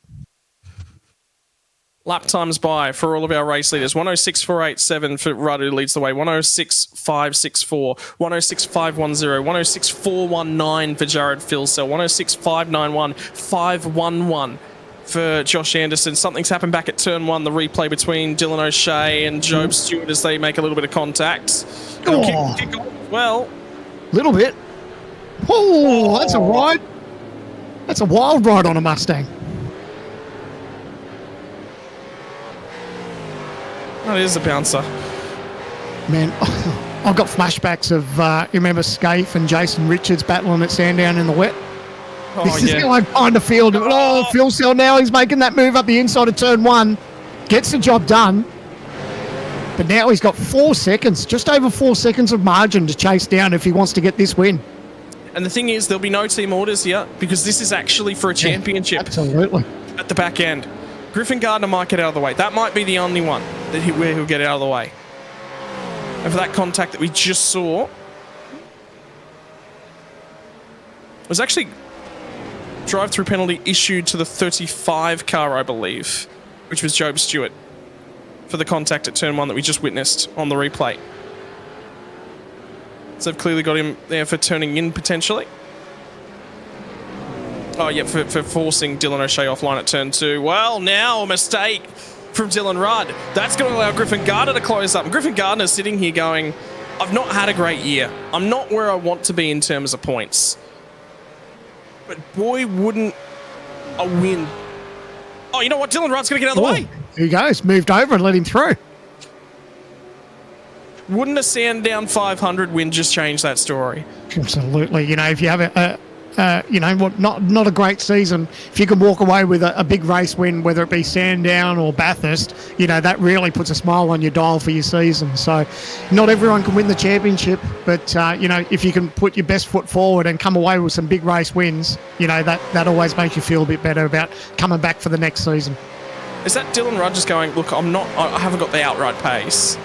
C: Lap times by for all of our race leaders. 106.487 for Rudd, who leads the way. 106.564. 106.510. 106.419 for Jared Philsell. 106.591. 511 for Josh Anderson. Something's happened back at turn one. The replay between Dylan O'Shea and Job Stewart as they make a little bit of contact.
D: Oh.
C: Kick off well.
D: Little bit. Oh, that's a ride. That's a wild ride on a Mustang.
C: That is a bouncer.
D: Man, I've got flashbacks of, you remember Scaife and Jason Richards battling at Sandown in the wet?
C: Oh,
D: this is how I kind of feel. Oh, Phil Sell now, he's making that move up the inside of turn one. Gets the job done. But now he's got 4 seconds, just over 4 seconds of margin to chase down if he wants to get this win.
C: And the thing is, there'll be no team orders here because this is actually for a championship.
D: Absolutely.
C: at the back end. Griffin Gardner might get out of the way. That might be the only one where he'll get out of the way. And for that contact that we just saw, it was actually drive-through penalty issued to the 35 car, I believe, which was Job Stewart, for the contact at turn 1 that we just witnessed on the replay. So they've clearly got him there for turning in, potentially. Oh, yeah, for forcing Dylan O'Shea offline at turn 2. Well, now a mistake from Dylan Rudd. That's going to allow Griffin Gardner to close up. And Griffin Gardner's sitting here going, I've not had a great year. I'm not where I want to be in terms of points. But boy, wouldn't a win... Oh, you know what? Dylan Rudd's going to get out of the way.
D: Here he goes. Moved over and let him through.
C: Wouldn't a Sandown 500 win just change that story?
D: Absolutely. You know, if you have not a great season, if you can walk away with a big race win, whether it be Sandown or Bathurst, you know, that really puts a smile on your dial for your season. So not everyone can win the championship, but, if you can put your best foot forward and come away with some big race wins, you know, that always makes you feel a bit better about coming back for the next season.
C: Is that Dylan Rudd just going, look, I haven't got the outright pace,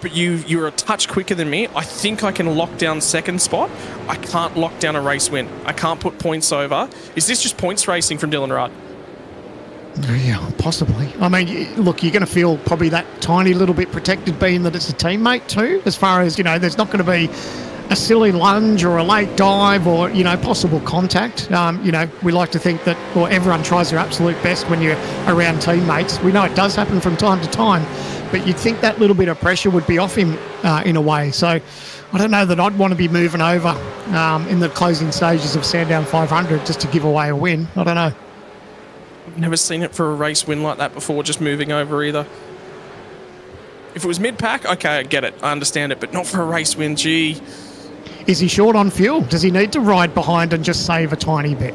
C: but you're a touch quicker than me. I think I can lock down second spot. I can't lock down a race win. I can't put points over. Is this just points racing from Dylan Rudd?
D: Yeah, possibly. I mean, look, you're going to feel probably that tiny little bit protected being that it's a teammate too, as far as, you know, there's not going to be a silly lunge or a late dive or, you know, possible contact. We like to think that, or everyone tries their absolute best when you're around teammates. We know it does happen from time to time, but you'd think that little bit of pressure would be off him in a way. So I don't know that I'd want to be moving over in the closing stages of Sandown 500 just to give away a win. I don't know.
C: I've never seen it for a race win like that before, just moving over either. If it was mid-pack, okay, I get it. I understand it, but not for a race win, gee.
D: Is he short on fuel? Does he need to ride behind and just save a tiny bit?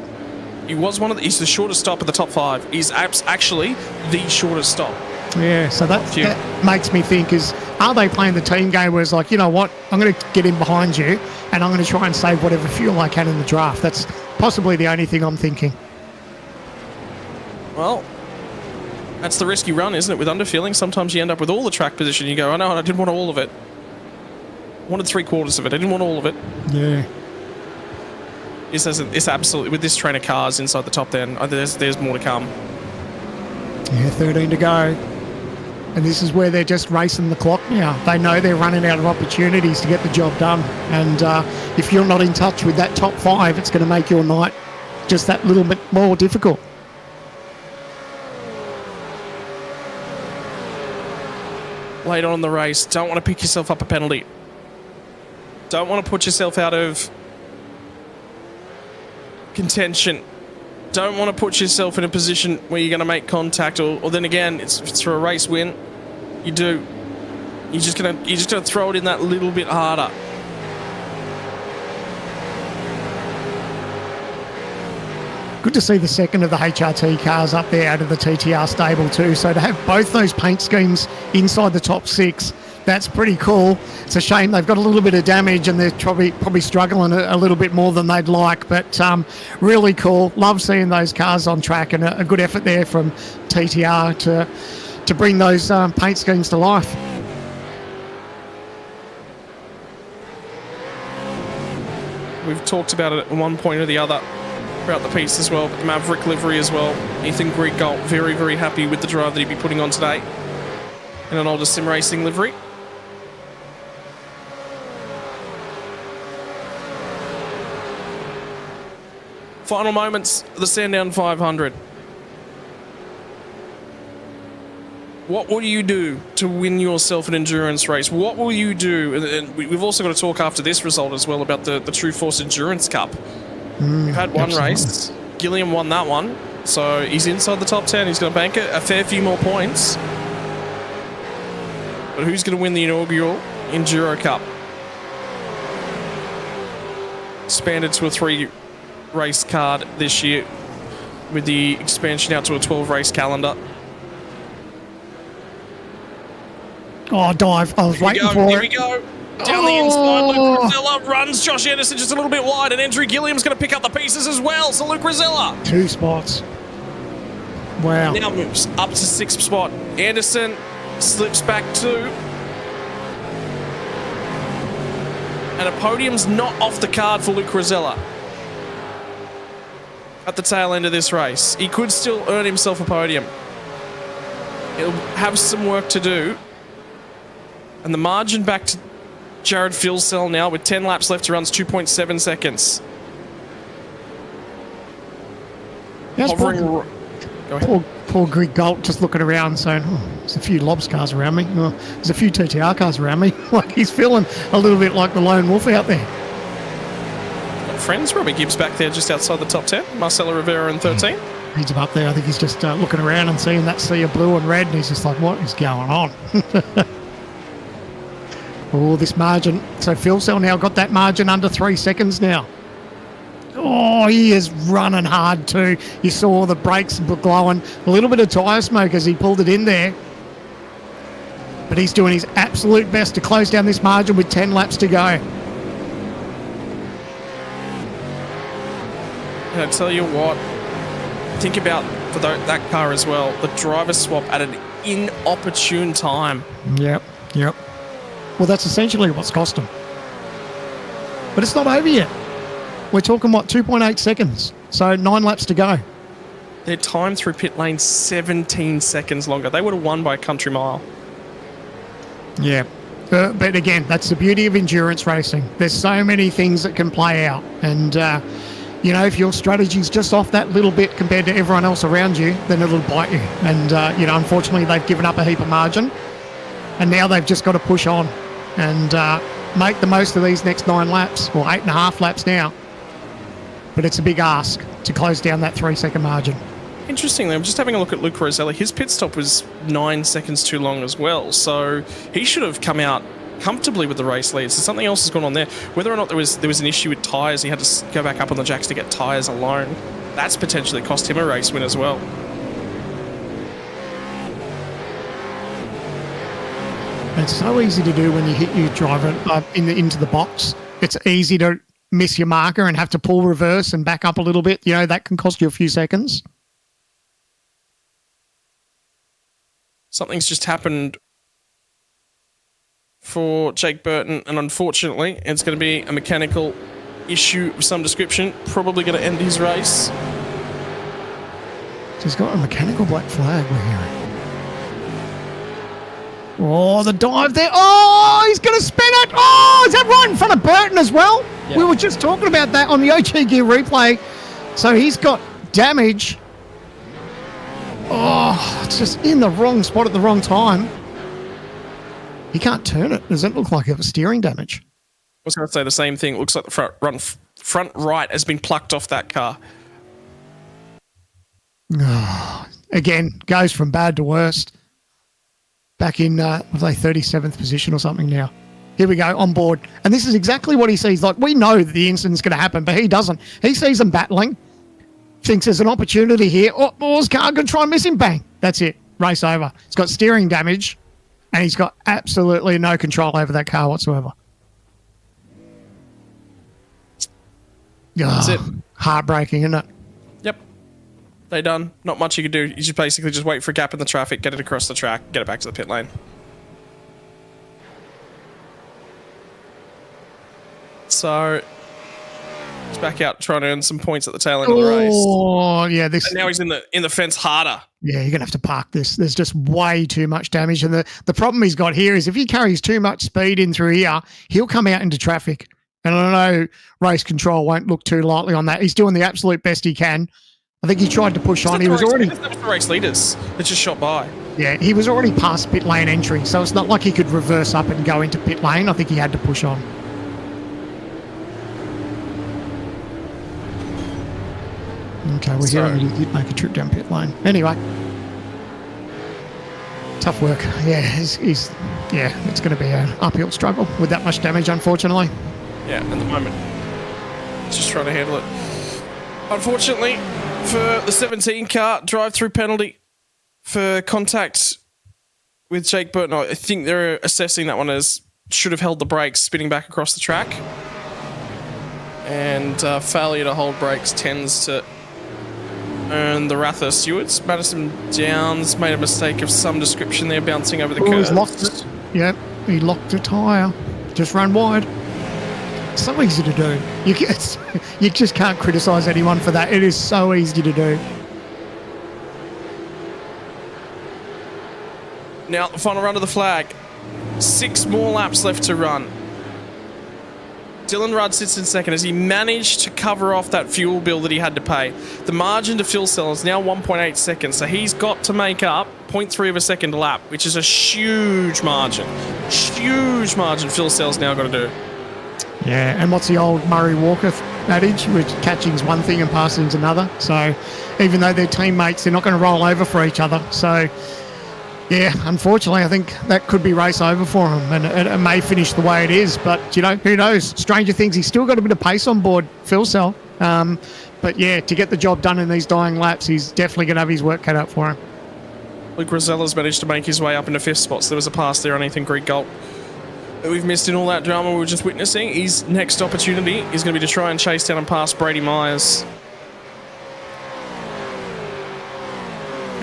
C: He's the shortest stop of the top 5. He's actually the shortest stop.
D: Yeah, so that makes me think are they playing the team game where it's like, you know what, I'm going to get in behind you and I'm going to try and save whatever fuel I can in the draft. That's possibly the only thing I'm thinking.
C: Well, that's the risk you run, isn't it? With underfilling, sometimes you end up with all the track position. You go, oh no, I didn't want all of it. I wanted 3/4 of it. I didn't want all of it.
D: Yeah.
C: It's absolutely, with this train of cars inside the top 10, there's more to come.
D: Yeah, 13 to go. And this is where they're just racing the clock now. They know they're running out of opportunities to get the job done. And if you're not in touch with that top 5, it's going to make your night just that little bit more difficult.
C: Late on in the race, don't want to pick yourself up a penalty. Don't want to put yourself out of contention. Don't want to put yourself in a position where you're going to make contact, or then again, it's for a race win. You do. You're just gonna throw it in that little bit harder.
D: Good to see the second of the HRT cars up there out of the TTR stable too. So to have both those paint schemes inside the top 6, that's pretty cool. It's a shame they've got a little bit of damage and they're probably struggling a little bit more than they'd like, but really cool. Love seeing those cars on track, and a good effort there from TTR to bring those paint schemes to life.
C: We've talked about it at one point or the other throughout the piece as well, but the Maverick livery as well. Ethan Grigalt, very, very happy with the drive that he'd be putting on today in an older sim racing livery. Final moments of the Sandown 500. What will you do to win yourself an endurance race? What will you do? And we've also got to talk after this result as well about the True Force Endurance Cup. We've had one race. Gilliam won that one. So he's inside the top 10. He's going to bank a fair few more points. But who's going to win the inaugural Enduro Cup? Expanded to a 3-race card this year with the expansion out to a 12-race calendar.
D: Oh, dive. I was waiting for it.
C: Here we go. Down the inside, Luke Rosella runs Josh Anderson just a little bit wide, and Andrew Gilliam's going to pick up the pieces as well. So Luke Rosella.
D: 2 spots. Wow.
C: Now moves up to 6th spot. Anderson slips back 2. And a podium's not off the card for Luke Rosella at the tail end of this race. He could still earn himself a podium. He'll have some work to do. And the margin back to Jared Filsell now with 10 laps left. He runs 2.7 seconds.
D: Yes,
C: Hovering. Go ahead.
D: Poor Greg Galt just looking around saying, oh, there's a few Lobs cars around me. Oh, there's a few TTR cars around me. Like he's feeling a little bit like the lone wolf out there.
C: Got friends. Robbie Gibbs back there just outside the top 10. Marcelo Rivera in 13.
D: He's up there. I think he's just looking around and seeing that sea of blue and red, and he's just like, what is going on? Oh, this margin. So Filsell now got that margin under 3 seconds now. Oh, he is running hard too. You saw the brakes glowing. A little bit of tyre smoke as he pulled it in there. But he's doing his absolute best to close down this margin with 10 laps to go.
C: And I tell you what, think about for that car as well. The driver swap at an inopportune time.
D: Yep. Well, that's essentially what's cost him. But it's not over yet. We're talking, 2.8 seconds. So 9 laps to go.
C: Their time through pit lane 17 seconds longer. They would have won by a country mile.
D: Yeah. But again, that's the beauty of endurance racing. There's so many things that can play out. And, if your strategy's just off that little bit compared to everyone else around you, then it'll bite you. And, unfortunately, they've given up a heap of margin. And now they've just got to push on and make the most of these next 9 laps, or 8.5 laps now. But it's a big ask to close down that 3-second margin.
C: Interestingly, I'm just having a look at Luke Rosella. His pit stop was 9 seconds too long as well, so he should have come out comfortably with the race lead. So something else has gone on there. Whether or not there was an issue with tyres, he had to go back up on the jacks to get tyres alone. That's potentially cost him a race win as well.
D: It's so easy to do when you hit your driver into the box. It's easy to miss your marker and have to pull reverse and back up a little bit. That can cost you a few seconds.
C: Something's just happened for Jake Burton, and unfortunately, it's going to be a mechanical issue of some description. Probably going to end his race.
D: So he's got a mechanical black flag, we're hearing. Oh, the dive there. Oh, he's going to spin it. Oh, is that right in front of Burton as well? Yep. We were just talking about that on the OG Gear replay. So he's got damage. Oh, it's just in the wrong spot at the wrong time. He can't turn it. Does it look like it was steering damage?
C: I was going to say the same thing. It looks like the front right has been plucked off that car.
D: Oh, again, goes from bad to worst. Back in, 37th position or something now. Here we go, on board. And this is exactly what he sees. Like, we know that the incident's going to happen, but he doesn't. He sees them battling, thinks there's an opportunity here. Oh, his car going to try and miss him. Bang. That's it. Race over. He's got steering damage, and he's got absolutely no control over that car whatsoever.
C: That's it.
D: Heartbreaking, isn't it?
C: Yep. They done. Not much you can do. You just basically just wait for a gap in the traffic, get it across the track, get it back to the pit lane. So he's back out trying to earn some points at the tail end of the race.
D: Oh, yeah.
C: And now he's in the fence harder.
D: Yeah, you're going to have to park this. There's just way too much damage. And the problem he's got here is if he carries too much speed in through here, he'll come out into traffic. And I know race control won't look too lightly on that. He's doing the absolute best he can. I think he tried to push on. He was already...
C: That was the race leaders that just shot by.
D: Yeah, he was already past pit lane entry, so it's not like he could reverse up and go into pit lane. I think he had to push on. Okay, we're hearing he did make a trip down pit lane. Anyway. Tough work. Yeah, it's going to be an uphill struggle with that much damage, unfortunately.
C: Yeah, at the moment. He's just trying to handle it. Unfortunately, for the 17 car, drive-through penalty for contact with Jake Burton. I think they're assessing that one as should have held the brakes spinning back across the track. And failure to hold brakes tends to And the Ratha Stewards, Madison Downs made a mistake of some description there, bouncing over the
D: Oh,
C: curves.
D: he's locked it. Yep, he locked a tyre. Just run wide. So easy to do. You just can't criticise anyone for that. It is so easy to do.
C: Now, the final run of the flag. 6 more laps left to run. Dylan Rudd sits in second as he managed to cover off that fuel bill that he had to pay. The margin to Phil Sell is now 1.8 seconds, so he's got to make up 0.3 of a second a lap, which is a huge margin. Huge margin Phil Sell's now got to do.
D: Yeah, and what's the old Murray Walker adage, which catching's one thing and passing's another. So even though they're teammates, they're not going to roll over for each other. So yeah, unfortunately, I think that could be race over for him, and it may finish the way it is. But, who knows? Stranger things, he's still got a bit of pace on board, Phil Sell. But, yeah, to get the job done in these dying laps, he's definitely going to have his work cut out for him.
C: Luke Rosella's managed to make his way up into 5th spot, so there was a pass there on Ethan Greek Galt that we've missed in all that drama we were just witnessing. His next opportunity is going to be to try and chase down and pass Brady Myers.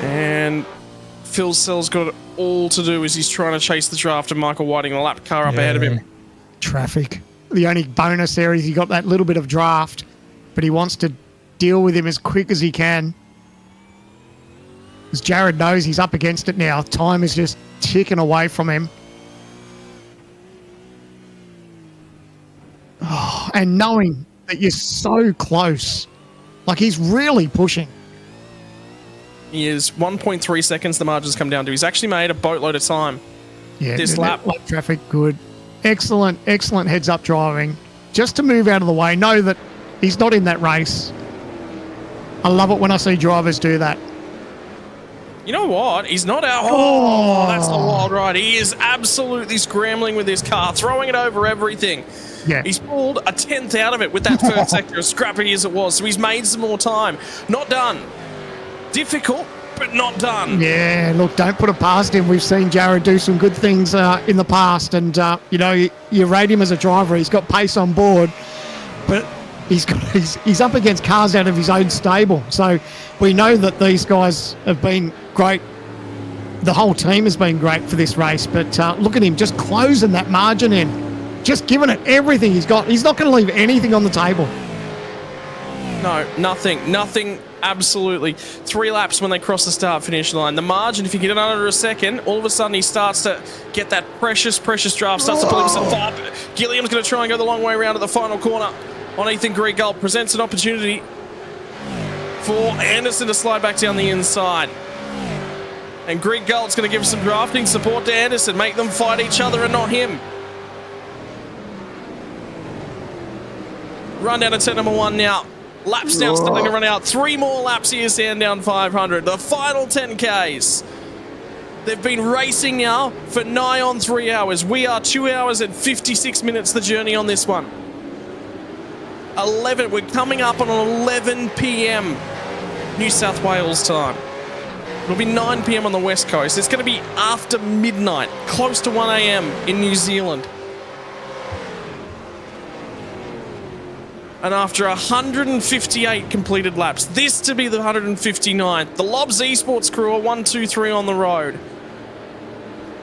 C: And Phil Sell's got it all to do as he's trying to chase the draft and Michael Whiting, the lap car up ahead of him.
D: Traffic. The only bonus there is he got that little bit of draft, but he wants to deal with him as quick as he can. As Jared knows he's up against it now. Time is just ticking away from him. Oh, and knowing that you're so close. Like, he's really pushing.
C: He is 1.3 seconds the margins come down to. He's actually made a boatload of time.
D: Yeah,
C: this lap.
D: Traffic, good. Excellent heads-up driving. Just to move out of the way. Know that he's not in that race. I love it when I see drivers do that.
C: You know what? He's not out. Oh, that's the wild ride. He is absolutely scrambling with his car, throwing it over everything.
D: Yeah.
C: He's pulled a 10th out of it with that third sector, as scrappy as it was. So he's made some more time. Not done. Difficult, but not done.
D: Yeah, look, don't put it past him. We've seen Jared do some good things in the past, and you rate him as a driver. He's got pace on board, but he's up against cars out of his own stable. So we know that these guys have been great. The whole team has been great for this race, but look at him just closing that margin in, just giving it everything he's got. He's not going to leave anything on the table.
C: No, nothing. Absolutely. 3 laps when they cross the start-finish line. The margin, if you get it under a second, all of a sudden he starts to get that precious draft, starts to pull himself up. Gilliam's going to try and go the long way around at the final corner on Ethan Greek Galt. Presents an opportunity for Anderson to slide back down the inside. And Greek Galt's going to give some drafting support to Anderson, make them fight each other and not him. Run down to turn number 1 now. Laps now starting to run out. 3 more laps here, Sandown 500. The final 10Ks. They've been racing now for nigh on 3 hours. We are 2 hours and 56 minutes the journey on this one. 11. We're coming up on 11 p.m. New South Wales time. It'll be 9 p.m. on the West Coast. It's going to be after midnight, close to 1 a.m. in New Zealand. And after 158 completed laps, this to be the 159th. The Lobs Esports crew are 1, 2, 3 on the road.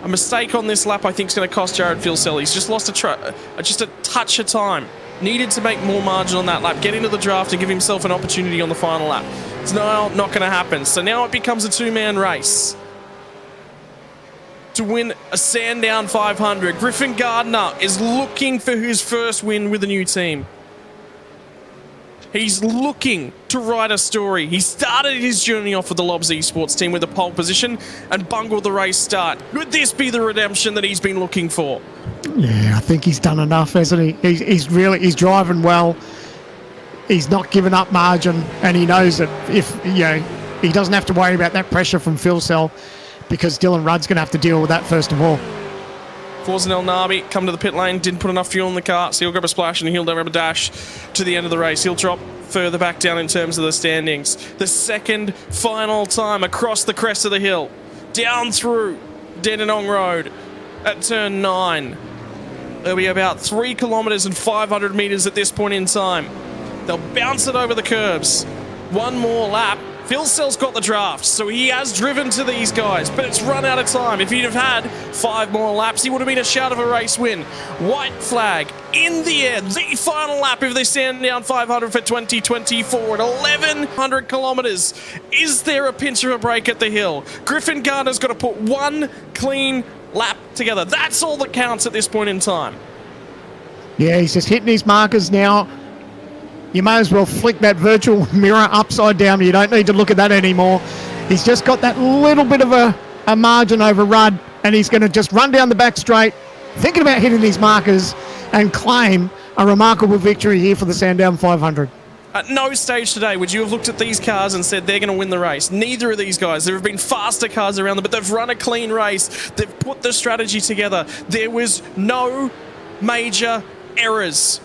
C: A mistake on this lap I think is going to cost Jared Philsell. He's just lost just a touch of time. Needed to make more margin on that lap, get into the draft and give himself an opportunity on the final lap. It's not going to happen. So now it becomes a 2-man race to win a Sandown 500. Griffin Gardner is looking for his first win with a new team. He's looking to write a story. He started his journey off with the Lobs Esports team with a pole position and bungled the race start. Could this be the redemption that he's been looking for?
D: Yeah, I think he's done enough, hasn't he? He's driving well. He's not giving up margin, and he knows that if he doesn't have to worry about that pressure from Philsell, because Dylan Rudd's going to have to deal with that first of all.
C: Forzen El Nabi come to the pit lane, didn't put enough fuel in the car, so he'll grab a splash and he'll grab a dash to the end of the race. He'll drop further back down in terms of the standings. The second final time across the crest of the hill, down through Dandenong Road at turn 9. There'll be about 3 kilometres and 500 metres at this point in time. They'll bounce it over the curbs. One more lap Phil Sell's got the draft, so he has driven to these guys, but it's run out of time. If he'd have had 5 more laps, he would have been a shout of a race win. White flag in the air, the final lap of the Sandown 500 for 2024 at 1,100 kilometres. Is there a pinch of a break at the hill? Griffin Gardner's got to put one clean lap together. That's all that counts at this point in time.
D: Yeah, he's just hitting his markers now. You may as well flick that virtual mirror upside down. You don't need to look at that anymore. He's just got that little bit of a margin over Rudd, and he's going to just run down the back straight, thinking about hitting these markers and claim a remarkable victory here for the Sandown 500.
C: At no stage today would you have looked at these cars and said they're going to win the race. Neither of these guys. There have been faster cars around them, but they've run a clean race. They've put the strategy together. There was no major errors.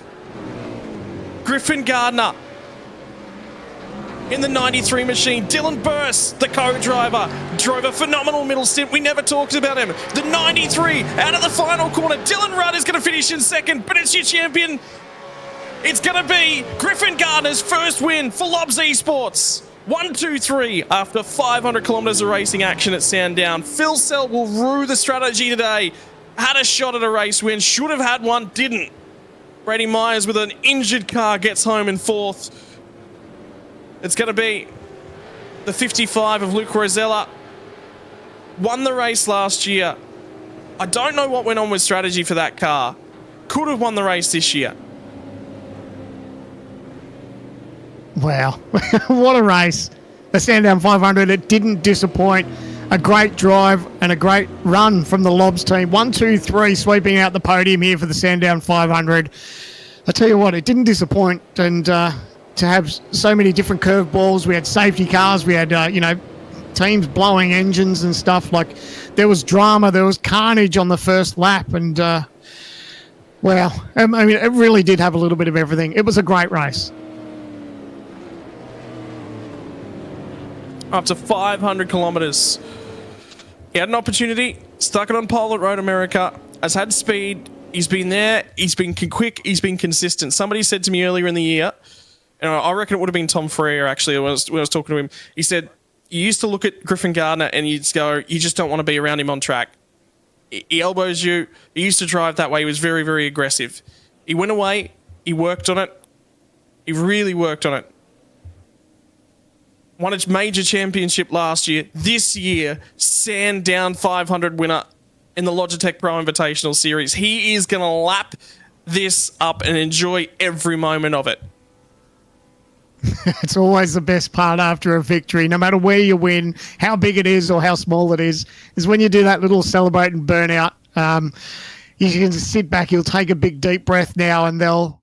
C: Griffin Gardner in the 93 machine. Dylan Burse, the co-driver, drove a phenomenal middle stint. We never talked about him. The 93 out of the final corner. Dylan Rudd is going to finish in second, but it's your champion. It's going to be Griffin Gardner's first win for Lobs Esports. 1, 2, 3 after 500 kilometres of racing action at Sandown. Phil Sell will rue the strategy today. Had a shot at a race win. Should have had one, didn't. Brady Myers with an injured car gets home in 4th. It's going to be the 55 of Luke Rosella. Won the race last year. I don't know what went on with strategy for that car. Could have won the race this year.
D: Wow, what a race. The Sandown 500, it didn't disappoint. A great drive and a great run from the Lobs team. 1, 2, 3 sweeping out the podium here for the Sandown 500. I tell you what, it didn't disappoint. And to have so many different curveballs, we had safety cars, we had, teams blowing engines and stuff. Like, there was drama, there was carnage on the first lap. And, wow, I mean, it really did have a little bit of everything. It was a great race.
C: Up to 500 kilometres. He had an opportunity, stuck it on pole at Road America, has had speed, he's been there, he's been quick, he's been consistent. Somebody said to me earlier in the year, and I reckon it would have been Tom Freer actually when I was talking to him, he said, you used to look at Griffin Gardner and you'd go, you just don't want to be around him on track. He elbows you, he used to drive that way, he was very, very aggressive. He went away, he worked on it, he really worked on it. Won a major championship last year. This year, Sandown 500 winner in the Logitech Pro Invitational Series. He is going to lap this up and enjoy every moment of it.
D: It's always the best part after a victory, no matter where you win, how big it is or how small it is when you do that little celebrate and burn out. You can just sit back, you'll take a big deep breath now, and they'll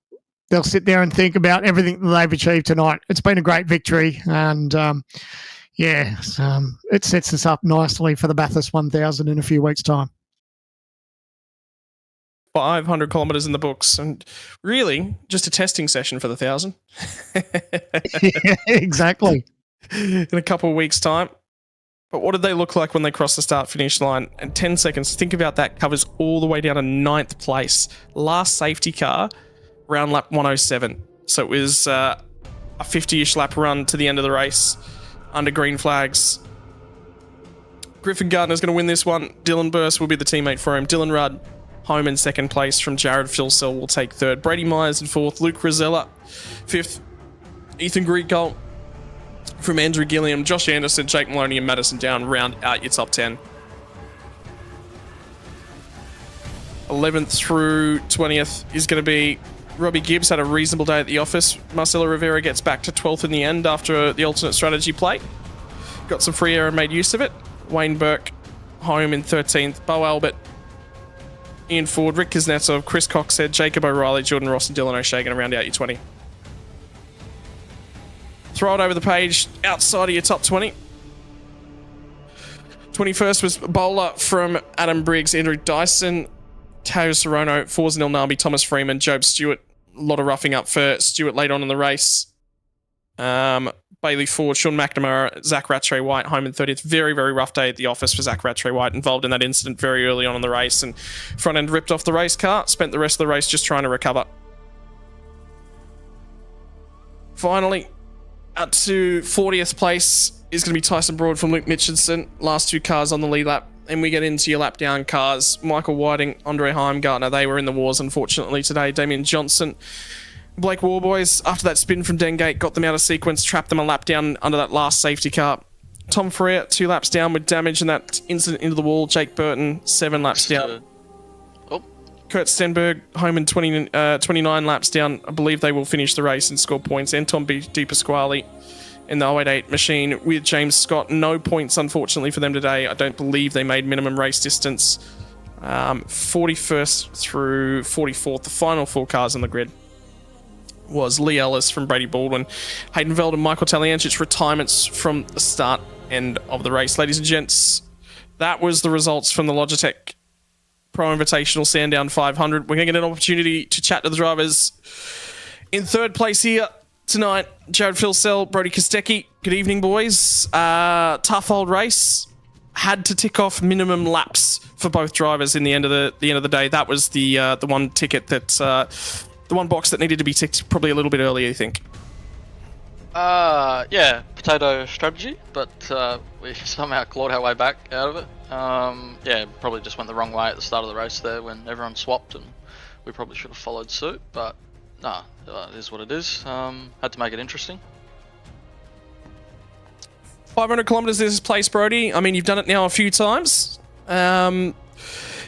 D: sit there and think about everything that they've achieved tonight. It's been a great victory, and it sets us up nicely for the Bathurst 1000 in a few weeks' time.
C: 500 kilometres in the books, and really just a testing session for the 1,000.
D: Yeah, exactly.
C: In a couple of weeks' time. But what did they look like when they crossed the start-finish line? And 10 seconds, think about that, covers all the way down to 9th place. Last safety car, round lap 107. So it was a 50-ish lap run to the end of the race under green flags. Griffin Gardner's going to win this one. Dylan Burse will be the teammate for him. Dylan Rudd home in 2nd place from Jared Philsell will take 3rd. Brady Myers in 4th. Luke Rosella 5th. Ethan Greco from Andrew Gilliam. Josh Anderson, Jake Maloney and Madison Down round out your top 10. 11th through 20th is going to be Robbie Gibbs. Had a reasonable day at the office. Marcelo Rivera gets back to 12th in the end after the alternate strategy play. Got some free air and made use of it. Wayne Burke home in 13th. Bo Albert, Ian Ford, Rick Kuznetsov, Chris Coxhead, Jacob O'Reilly, Jordan Ross and Dylan O'Shea going to round out your 20. Throw it over the page outside of your top 20. 21st was Bowler from Adam Briggs, Andrew Dyson, Tao Sorono, Forza Nilnami, Thomas Freeman, Job Stewart. A lot of roughing up for Stewart late on in the race. Bailey Ford, Sean McNamara, Zach Rattray White home in 30th. Very, very rough day at the office for Zach Rattray White, involved in that incident very early on in the race, and front end ripped off the race car. Spent the rest of the race just trying to recover. Finally, Up to 40th place is going to be Tyson Broad from Luke Mitchinson. Last 2 cars on the lead lap. And we get into your lap down cars. Michael Whiting, Andre Heimgartner, they were in the wars, unfortunately, today. Damien Johnson, Blake Warboys, after that spin from Dengate, got them out of sequence, trapped them a lap down under that last safety car. Tom Freer, 2 laps down with damage in that incident into the wall. Jake Burton, 7 laps down. Kurt Stenberg, home in 29 laps down. I believe they will finish the race and score points. And Tom Di Pasquale in the 088 machine with James Scott. No points, unfortunately, for them today. I don't believe they made minimum race distance. 41st through 44th, the final 4 cars on the grid, was Lee Ellis from Brady Baldwin, Hayden Veld and Michael Taliancic retirements from the start end of the race. Ladies and gents, that was the results from the Logitech Pro Invitational Sandown 500. We're going to get an opportunity to chat to the drivers. In 3rd place here tonight, Jared Filsell, Brody Kostecki. Good evening, boys. Tough old race. Had to tick off minimum laps for both drivers in the end of the day. That was the one ticket that the one box that needed to be ticked probably a little bit earlier, you think?
L: Yeah, potato strategy, but we somehow clawed our way back out of it. Yeah, probably just went the wrong way at the start of the race there when everyone swapped, and we probably should have followed suit, but nah, it is what it is. Had to make it interesting.
C: 500 kilometers this place, Brody. I mean, you've done it now a few times.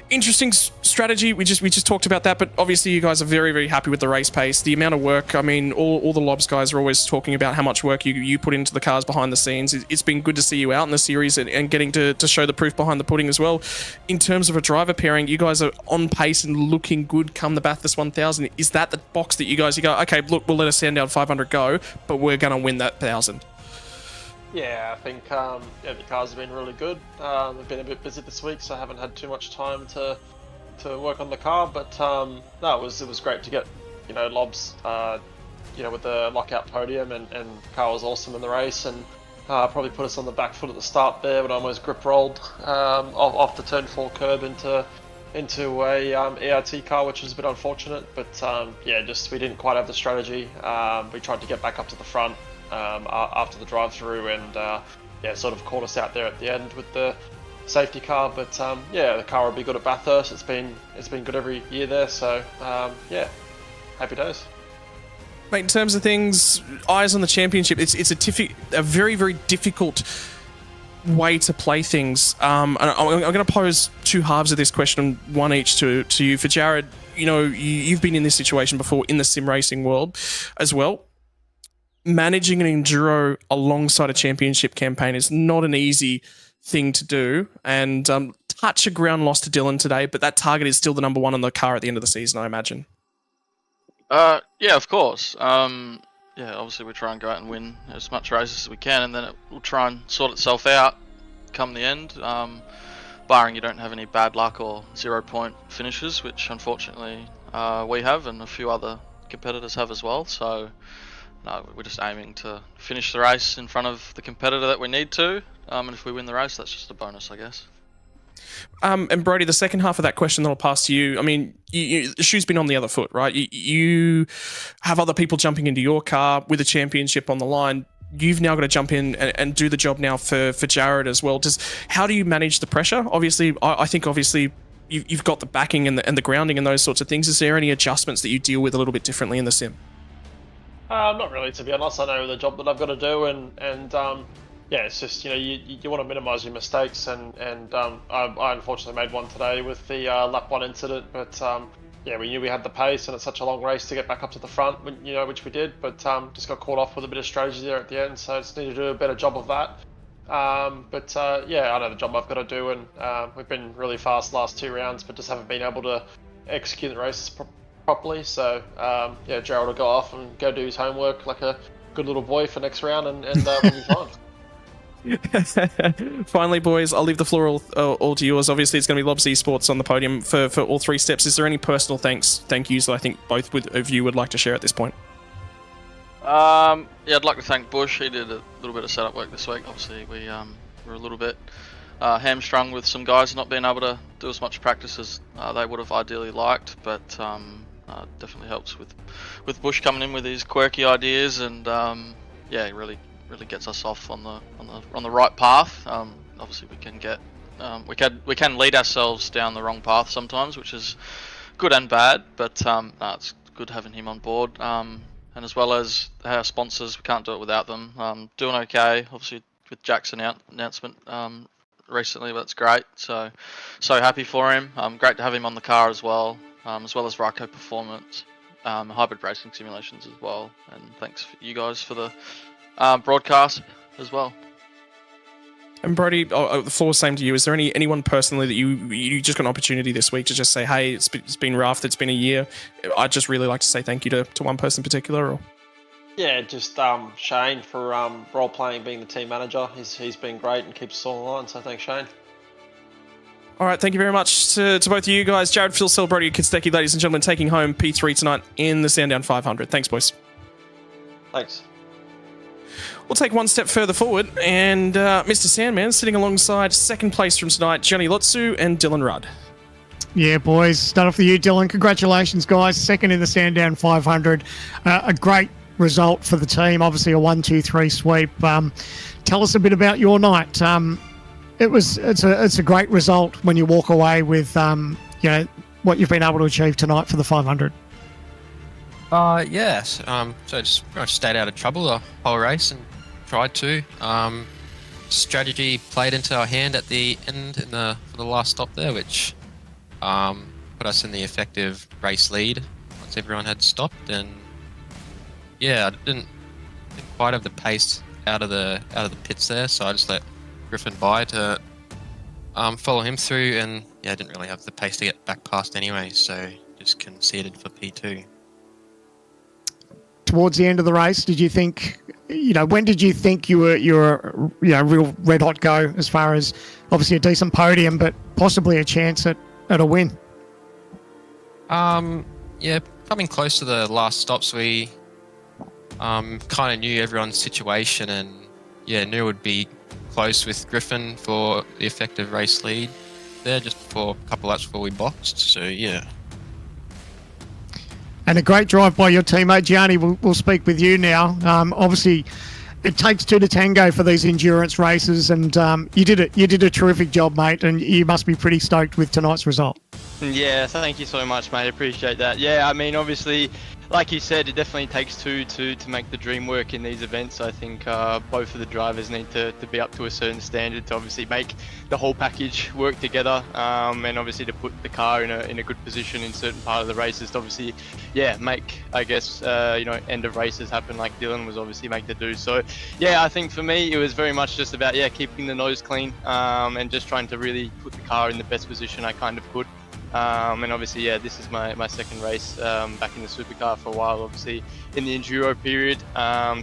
C: Interesting strategy. We just talked about that, but obviously you guys are very, very happy with the race pace. The amount of work, I mean, all the Lobs guys are always talking about how much work you put into the cars behind the scenes. It's been good to see you out in the series and getting to show the proof behind the pudding as well. In terms of a driver pairing, you guys are on pace and looking good come the Bathurst 1000. Is that the box that you guys, you go, okay, look, we'll let a Sandown 500 go, but we're going to win that 1000?
M: Yeah, I think yeah, the cars have been really good. I've been a bit busy this week, so I haven't had too much time to work on the car. But no, it was great to get Lobs, with the lockout podium, and the car was awesome in the race, and probably put us on the back foot at the start there, but almost grip rolled off the turn 4 curb into a ERT car, which was a bit unfortunate. But yeah, just we didn't quite have the strategy. We tried to get back up to the front after the drive-through, and yeah, sort of caught us out there at the end with the safety car. But yeah, the car will be good at Bathurst. It's been good every year there, so yeah, happy days.
C: Mate, in terms of things, eyes on the championship, it's a very, very difficult way to play things. And I'm going to pose 2 halves of this question, one each to you. For Jared, you've been in this situation before in the sim racing world as well. Managing an enduro alongside a championship campaign is not an easy thing to do, and touch of ground lost to Dylan today, but that target is still the number 1 on the car at the end of the season, I imagine.
L: Yeah, of course. Yeah, obviously we try and go out and win as much races as we can, and then it will try and sort itself out come the end, barring you don't have any bad luck or 0-point finishes, which unfortunately we have, and a few other competitors have as well. So no, we're just aiming to finish the race in front of the competitor that we need to, and if we win the race, that's just a bonus, I guess.
C: And Brody, the second half of that question that I'll pass to you, I mean, the shoe's been on the other foot, right? You have other people jumping into your car with a championship on the line. You've now got to jump in and do the job now for Jared as well. How do you manage the pressure? Obviously, I think you've got the backing and the grounding and those sorts of things. Is there any adjustments that you deal with a little bit differently in the sim?
M: Not really, to be honest. I know the job that I've got to do, and yeah, it's just you want to minimise your mistakes, and I unfortunately made one today with the lap 1 incident, but yeah, we knew we had the pace, and it's such a long race to get back up to the front, which we did, but just got caught off with a bit of strategy there at the end, so just need to do a better job of that. But yeah, I know the job I've got to do, and we've been really fast last 2 rounds, but just haven't been able to execute the races properly. So yeah, Gerald will go off and go do his homework like a good little boy for next round, and we'll be fine.
C: Finally, boys, I'll leave the floor all to yours. Obviously, it's going to be Lobs Esports on the podium for all 3 steps. Is there any personal thank yous that I think both of you would like to share at this point?
L: Yeah, I'd like to thank Bush. He did a little bit of setup work this week. Obviously, we were a little bit hamstrung with some guys not being able to do as much practice as they would have ideally liked, but definitely helps with Bush coming in with his quirky ideas, and yeah, it really gets us off on the right path. Obviously, we can get we can lead ourselves down the wrong path sometimes, which is good and bad. But it's good having him on board. And as well as our sponsors, we can't do it without them. Doing okay, obviously with Jack's announcement recently. That's great. So happy for him. Great to have him on the car as well as Ryco Performance, hybrid racing simulations as well. And thanks for you guys for the broadcast as well.
C: And Brody, the floor's same to you. Is there anyone personally that you just got an opportunity this week to just say, hey, it's been rough, it's been a year. I'd just really like to say thank you to one person in particular? Or?
M: Yeah, just Shane for role playing, being the team manager. He's been great and keeps us all in line. So thanks, Shane.
C: All right, thank you very much to both of you guys. Jared, Phil, Sil, Brody, Kostecki, ladies and gentlemen, taking home P3 tonight in the Sandown 500. Thanks, boys.
M: Thanks.
C: We'll take one step further forward, and Mr. Sandman sitting alongside second place from tonight, Johnny Lotsu and Dylan Rudd.
D: Yeah, boys. Start off with you, Dylan. Congratulations, guys. Second in the Sandown 500. A great result for the team. Obviously, a 1-2-3 sweep. Tell us a bit about your night. It's a great result when you walk away with what you've been able to achieve tonight for the 500.
F: Yes. So just pretty much stayed out of trouble the whole race and tried to. Strategy played into our hand at the end for the last stop there, which put us in the effective race lead once everyone had stopped. And yeah, I didn't quite have the pace out of the pits there, so I just let Griffin by to follow him through, and yeah, I didn't really have the pace to get back past anyway, so just conceded for P2.
D: Towards the end of the race, did you think, when did you think you were a real red hot go as far as obviously a decent podium, but possibly a chance at a win?
F: Yeah, coming close to the last stops, we kind of knew everyone's situation, and yeah, knew it would be close with Griffin for the effective race lead there just before a couple laps before we boxed. So yeah.
D: And a great drive by your teammate Gianni. We'll speak with you now. Obviously, it takes two to tango for these endurance races, and you did a terrific job, mate. And you must be pretty stoked with tonight's result.
N: Yeah, thank you so much, mate. I appreciate that. Yeah, I mean, obviously, like you said, it definitely takes two to make the dream work in these events. I think both of the drivers need to be up to a certain standard to obviously make the whole package work together, and obviously to put the car in a good position in certain part of the races to obviously, yeah, make, I guess, end of races happen like Dylan was obviously make to do. So, yeah, I think for me it was very much just about, yeah, keeping the nose clean and just trying to really put the car in the best position I kind of could. And obviously, yeah, this is my second race back in the supercar for a while, obviously in the Enduro period.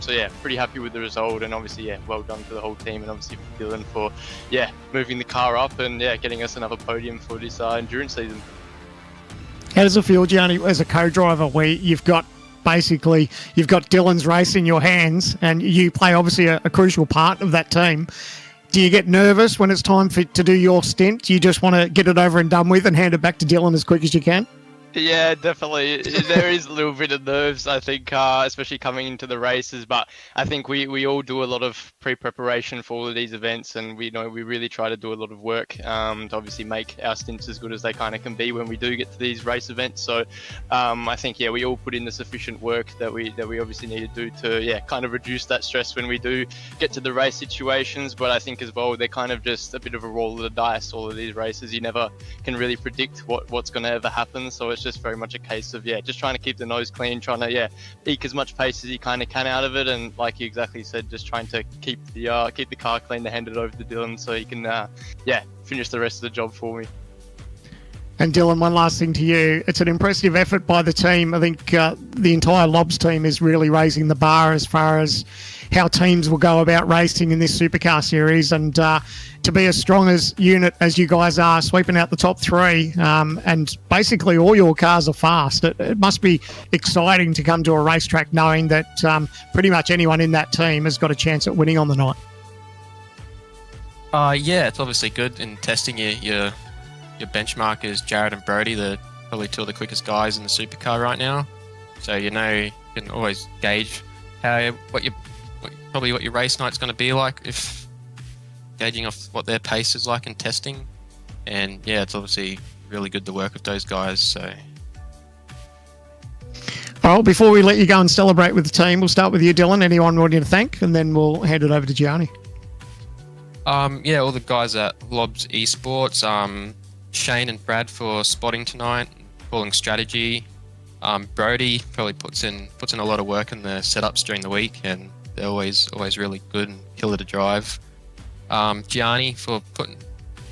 N: So yeah, pretty happy with the result, and obviously, yeah, well done to the whole team, and obviously for Dylan for, yeah, moving the car up and yeah, getting us another podium for this endurance season.
D: How does it feel, Gianni, as a co-driver, where you've got Dylan's race in your hands, and you play obviously a crucial part of that team? Do you get nervous when it's time to do your stint? Do you just want to get it over and done with and hand it back to Dylan as quick as you can?
N: Yeah, definitely. There is a little bit of nerves, I think, especially coming into the races. But I think we all do a lot of pre-preparation for all of these events, and we really try to do a lot of work to obviously make our stints as good as they kind of can be when we do get to these race events. So I think, yeah, we all put in the sufficient work that we obviously need to do to, yeah, kind of reduce that stress when we do get to the race situations. But I think as well, they're kind of just a bit of a roll of the dice, all of these races. You never can really predict what's going to ever happen. So it's just very much a case of, yeah, just trying to keep the nose clean, trying to, yeah, eke as much pace as you kind of can out of it, and like you exactly said, just trying to keep the car clean to hand it over to Dylan so he can, yeah, finish the rest of the job for me.
D: And Dylan, one last thing to you. It's an impressive effort by the team. I think the entire Lobs team is really raising the bar as far as how teams will go about racing in this supercar series, and to be as strong as unit as you guys are, sweeping out the top three, and basically all your cars are fast. It must be exciting to come to a racetrack knowing that pretty much anyone in that team has got a chance at winning on the night.
F: Yeah, it's obviously good in testing your benchmarkers, Jared and Brody, the probably two of the quickest guys in the supercar right now. So you can always gauge what probably what your race night's going to be like, if gauging off what their pace is like in testing. And yeah, it's obviously really good to work with those guys. So,
D: well, before we let you go and celebrate with the team, we'll start with you, Dylan. Anyone wanting to thank, and then we'll hand it over to Gianni.
F: Yeah, all the guys at Lobs Esports, Shane and Brad for spotting tonight, calling strategy. Brody probably puts in a lot of work in the setups during the week, and they're always really good and killer to drive. Gianni for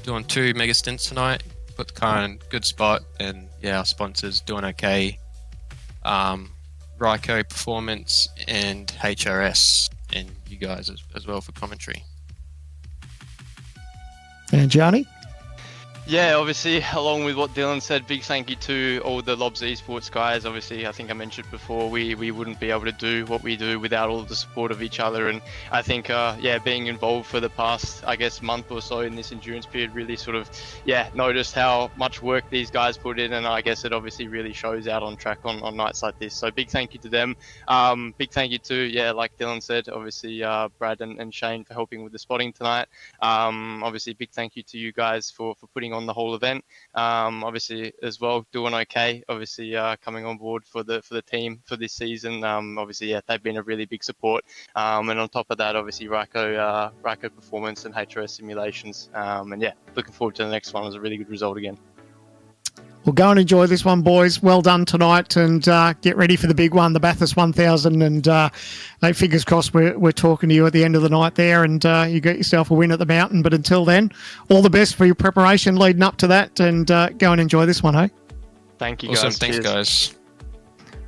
F: doing 2 mega stints tonight, put the car in a good spot, and yeah, our sponsors doing okay. Ryko Performance and HRS, and you guys as well for commentary.
D: And Gianni?
N: Yeah, obviously, along with what Dylan said, big thank you to all the Lobs Esports guys. Obviously, I think I mentioned before, we wouldn't be able to do what we do without all the support of each other. And I think, being involved for the past, I guess, month or so in this endurance period really sort of, noticed how much work these guys put in. And I guess it obviously really shows out on track on nights like this. So big thank you to them. Big thank you to, like Dylan said, obviously, Brad and Shane for helping with the spotting tonight. Obviously, big thank you to you guys for putting on the whole event. Obviously as well, doing okay. Obviously coming on board for the team for this season. Obviously, they've been a really big support. And on top of that, obviously Ryko Performance and HRS Simulations. And looking forward to the next one. It was a really good result again.
D: Well, go and enjoy this one, boys. Well done tonight, and get ready for the big one, the Bathurst 1000. And fingers crossed we're talking to you at the end of the night there, and you get yourself a win at the mountain. But until then, all the best for your preparation leading up to that, and go and enjoy this one, hey?
N: Thank you,
F: awesome.
N: guys.
F: Thanks, guys.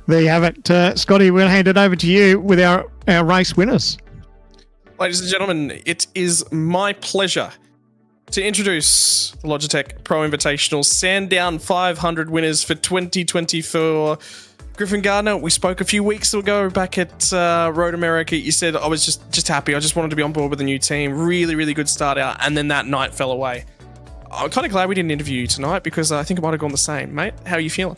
D: There you have it. Scotty, we'll hand it over to you with our race winners.
C: Ladies and gentlemen, it is my pleasure to introduce the Logitech Pro Invitational Sandown 500 winners for 2024. Griffin Gardner, we spoke a few weeks ago back at Road America. You said I was just happy. I just wanted to be on board with the new team. Really, really good start out, and then that night fell away. I'm kind of glad we didn't interview you tonight, because I think it might have gone the same. Mate, how are you feeling?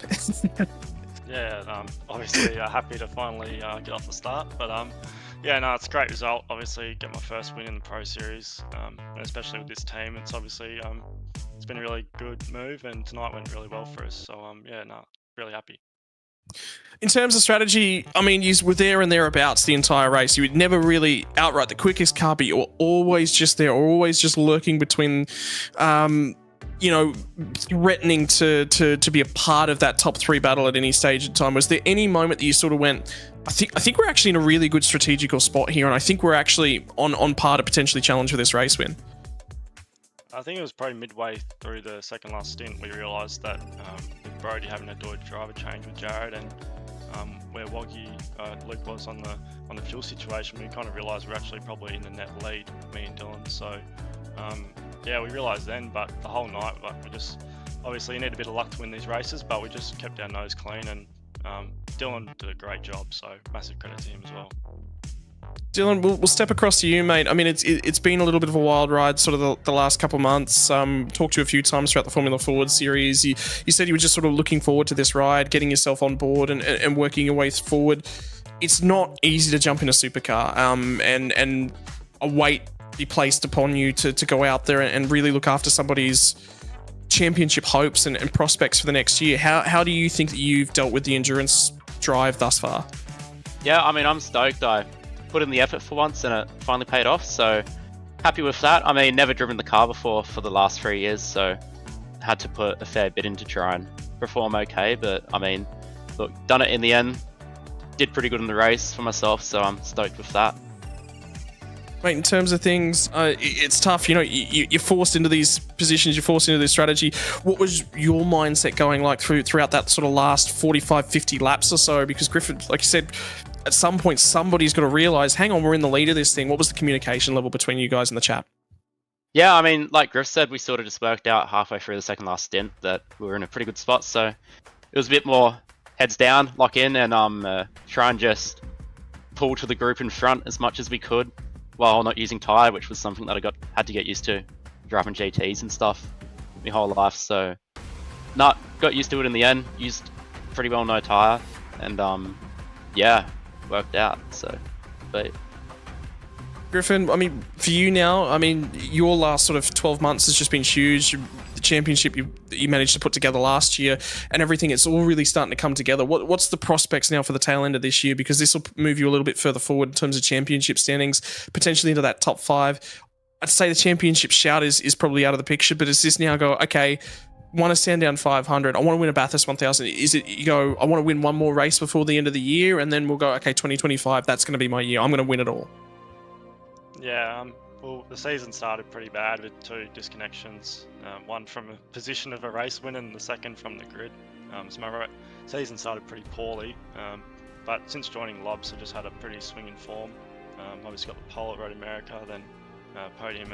O: Obviously happy to finally get off the start, but it's a great result. Obviously, get my first win in the Pro Series, and especially with this team. It's obviously it's been a really good move, and tonight went really well for us. So really happy.
C: In terms of strategy, I mean, you were there and thereabouts the entire race. You were never really outright the quickest car, but you were always just there, or always just lurking between, threatening to be a part of that top 3 battle at any stage in time. Was there any moment that you sort of went, I think we're actually in a really good strategical spot here, and I think we're actually on par to potentially challenge for this race win?
O: I think it was probably midway through the second last stint we realised that with Brody having to do a driver change with Jared, and where Woggy Luke was on the fuel situation, we kind of realised we're actually probably in the net lead, me and Dylan. So we realised then, but the whole night, we just obviously you need a bit of luck to win these races, but we just kept our nose clean, and Dylan did a great job. So massive credit to him as well.
C: Dylan, we'll step across to you, mate. I mean, it's been a little bit of a wild ride, sort of the last couple of months. Talked to you a few times throughout the Formula Forward series. You said you were just sort of looking forward to this ride, getting yourself on board and working your way forward. It's not easy to jump in a supercar and a weight be placed upon you to go out there and really look after somebody's championship hopes and prospects for the next year. How do you think that you've dealt with the endurance drive thus far?
P: Yeah, I mean, I'm stoked. I put in the effort for once and it finally paid off, so happy with that. I mean, never driven the car before for the last 3 years, so had to put a fair bit in to try and perform okay, but I mean, look, done it in the end, did pretty good in the race for myself, so I'm stoked with that.
C: Mate, in terms of things, it's tough. You're forced into these positions, you're forced into this strategy. What was your mindset going like throughout that sort of last 45, 50 laps or so? Because Griffin, like you said, at some point, somebody's got to realise, hang on, we're in the lead of this thing. What was the communication level between you guys in the chat?
P: Yeah, I mean, like Griff said, we sort of just worked out halfway through the second last stint that we were in a pretty good spot. So it was a bit more heads down, lock in, and try and just pull to the group in front as much as we could while not using tyre, which was something that I had to get used to driving GTs and stuff my whole life. So got used to it in the end, used pretty well no tyre, and worked out. So, but
C: Griffin, I mean, for you now, I mean, your last sort of 12 months has just been huge. The championship you managed to put together last year and everything, it's all really starting to come together. What's the prospects now for the tail end of this year? Because this will move you a little bit further forward in terms of championship standings, potentially into that top 5. I'd say the championship shout is probably out of the picture, but does this now go, okay, want to Sandown 500, I want to win a Bathurst 1000. Is it you go, I want to win one more race before the end of the year, and then we'll go, okay, 2025, that's going to be my year. I'm going to win it all.
O: Yeah, well, the season started pretty bad with 2 disconnections. One from a position of a race win and the second from the grid. So my season started pretty poorly, but since joining Lobs, I just had a pretty swinging form. Obviously got the pole at Road America, then podium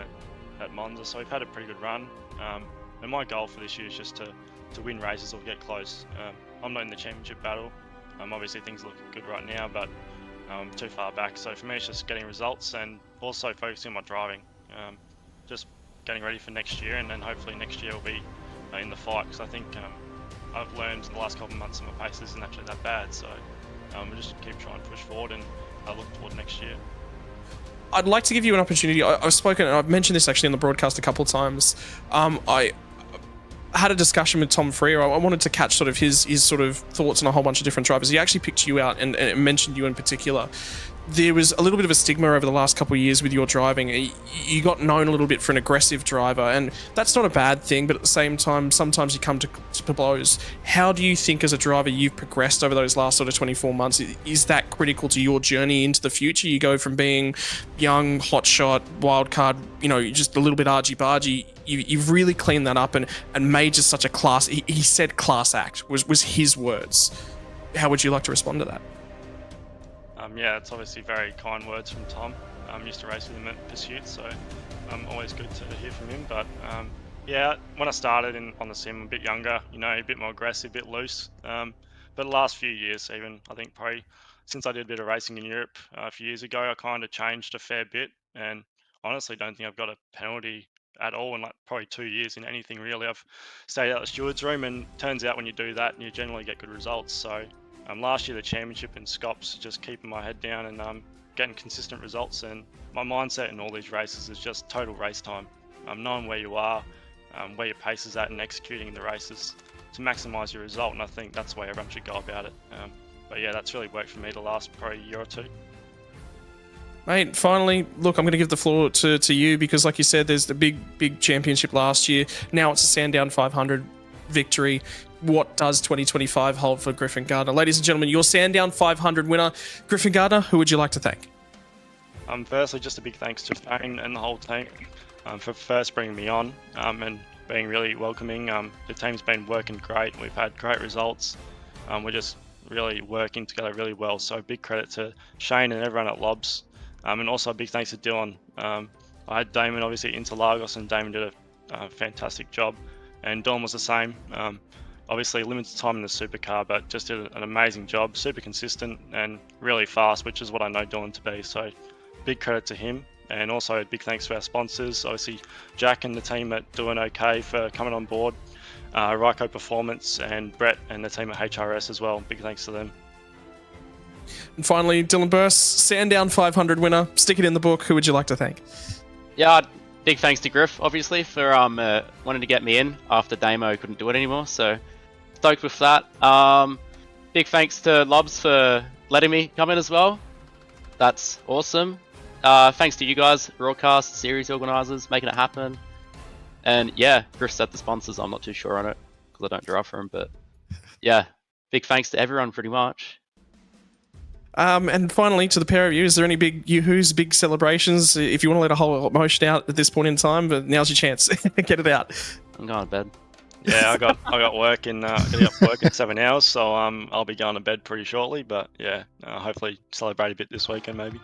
O: at Monza, so we've had a pretty good run. And my goal for this year is just to win races or get close. I'm not in the championship battle. Obviously things look good right now, but too far back. So for me, it's just getting results and also focusing on my driving. Just getting ready for next year, and then hopefully next year will be in the fight, because I think I've learned in the last couple of months that my pace isn't actually that bad. So we'll just keep trying to push forward and look toward next year.
C: I'd like to give you an opportunity. I've spoken, and I've mentioned this actually on the broadcast a couple of times. I had a discussion with Tom Freer. I wanted to catch sort of his sort of thoughts on a whole bunch of different drivers. He actually picked you out and mentioned you in particular. There was a little bit of a stigma over the last couple of years with your driving. You got known a little bit for an aggressive driver, and that's not a bad thing, but at the same time, sometimes you come to blows. How do you think as a driver you've progressed over those last sort of 24 months? Is that critical to your journey into the future? You go from being young, hotshot, wild card, just a little bit argy-bargy. You've really cleaned that up and made just such a class. He said class act was his words. How would you like to respond to that?
O: Yeah, it's obviously very kind words from Tom. I'm used to race with him at Pursuit, so always good to hear from him. But yeah, when I started on the sim, I'm a bit younger, a bit more aggressive, a bit loose. But the last few years, even I think probably since I did a bit of racing in Europe a few years ago, I kind of changed a fair bit. And honestly, don't think I've got a penalty at all in like probably 2 years in anything really. I've stayed out of the steward's room, and turns out when you do that, you generally get good results. So last year the championship in Scops, just keeping my head down and getting consistent results. And my mindset in all these races is just total race time. Knowing where you are, where your pace is at, and executing the races to maximise your result. And I think that's the way everyone should go about it. But yeah, that's really worked for me the last probably year or 2.
C: Mate, finally, look, I'm going to give the floor to you, because like you said, there's the big championship last year. Now it's a Sandown 500 victory. What does 2025 hold for Griffin Gardner? Ladies and gentlemen, your Sandown 500 winner, Griffin Gardner. Who would you like to thank?
O: Firstly, just a big thanks to Fane and the whole team for first bringing me on and being really welcoming. The team's been working great. We've had great results. We're just really working together really well. So big credit to Shane and everyone at Lobs. And also a big thanks to Dylan. I had Damon obviously into Lagos, and Damon did a fantastic job. And Dylan was the same. Obviously limited time in the supercar, but just did an amazing job, super consistent and really fast, which is what I know Dylan to be. So big credit to him. And also a big thanks to our sponsors, obviously Jack and the team at Doing OK for coming on board, Ryco Performance, and Brett and the team at HRS as well. Big thanks to them.
C: And finally, Dylan Burst, Sandown 500 winner. Stick it in the book. Who would you like to thank?
P: Yeah, big thanks to Griff, obviously, for wanting to get me in after Damo couldn't do it anymore. So stoked with that. Big thanks to Lobs for letting me come in as well. That's awesome. Thanks to you guys, broadcast, series organisers, making it happen. And yeah, Griff said the sponsors. I'm not too sure on it because I don't drive for them. But yeah, big thanks to everyone pretty much.
C: And finally, to the pair of you, is there any big yoo-hoos, big celebrations? If you want to let a whole emotion out at this point in time, but now's your chance. Get it out.
P: I'm going to bed.
O: Yeah, I got work in getting up work in 7 hours, so I'll be going to bed pretty shortly. But yeah, hopefully celebrate a bit this weekend maybe.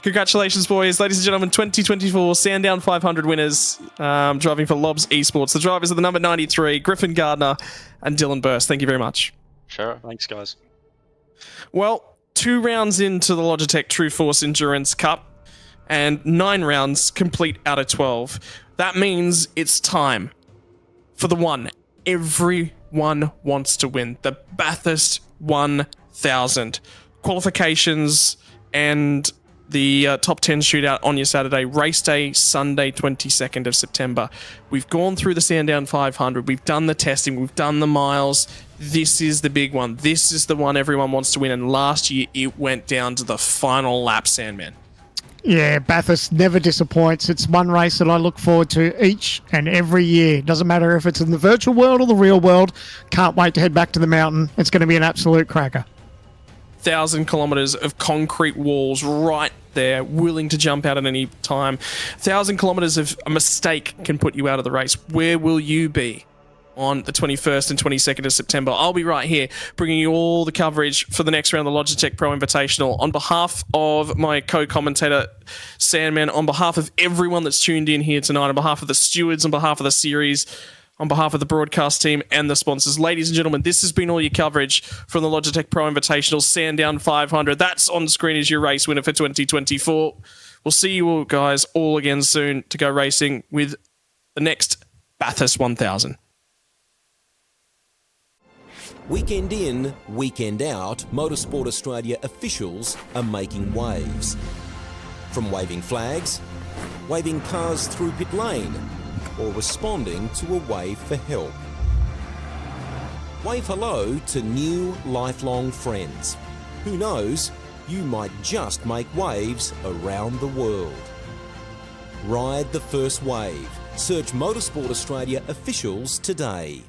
C: Congratulations, boys. Ladies and gentlemen, 2024 Sandown 500 winners, driving for Lobs Esports. The drivers are the number 93, Griffin Gardner and Dylan Burst. Thank you very much.
O: Sure. Thanks, guys.
C: Well, 2 rounds into the Logitech True Force Endurance Cup and 9 rounds complete out of 12. That means it's time for the one everyone wants to win, the Bathurst 1000. Qualifications and the top 10 shootout on your Saturday, race day, Sunday, 22nd of September. We've gone through the Sandown 500. We've done the testing. We've done the miles. This is the big one. This is the one everyone wants to win. And last year, it went down to the final lap, Sandman.
D: Yeah, Bathurst never disappoints. It's one race that I look forward to each and every year. Doesn't matter if it's in the virtual world or the real world. Can't wait to head back to the mountain. It's going to be an absolute cracker.
C: 1,000 kilometres of concrete walls right there, willing to jump out at any time. 1,000 kilometres of a mistake can put you out of the race. Where will you be on the 21st and 22nd of September? I'll be right here bringing you all the coverage for the next round of the Logitech Pro Invitational. On behalf of my co-commentator, Sandman, on behalf of everyone that's tuned in here tonight, on behalf of the stewards, on behalf of the series, on behalf of the broadcast team and the sponsors, ladies and gentlemen, this has been all your coverage from the Logitech Pro Invitational Sandown 500. That's on screen as your race winner for 2024. We'll see you all guys all again soon to go racing with the next Bathurst 1000.
B: Weekend in, weekend out, Motorsport Australia officials are making waves. From waving flags, waving cars through pit lane, or responding to a wave for help. Wave hello to new lifelong friends. Who knows, you might just make waves around the world. Ride the first wave. Search Motorsport Australia officials today.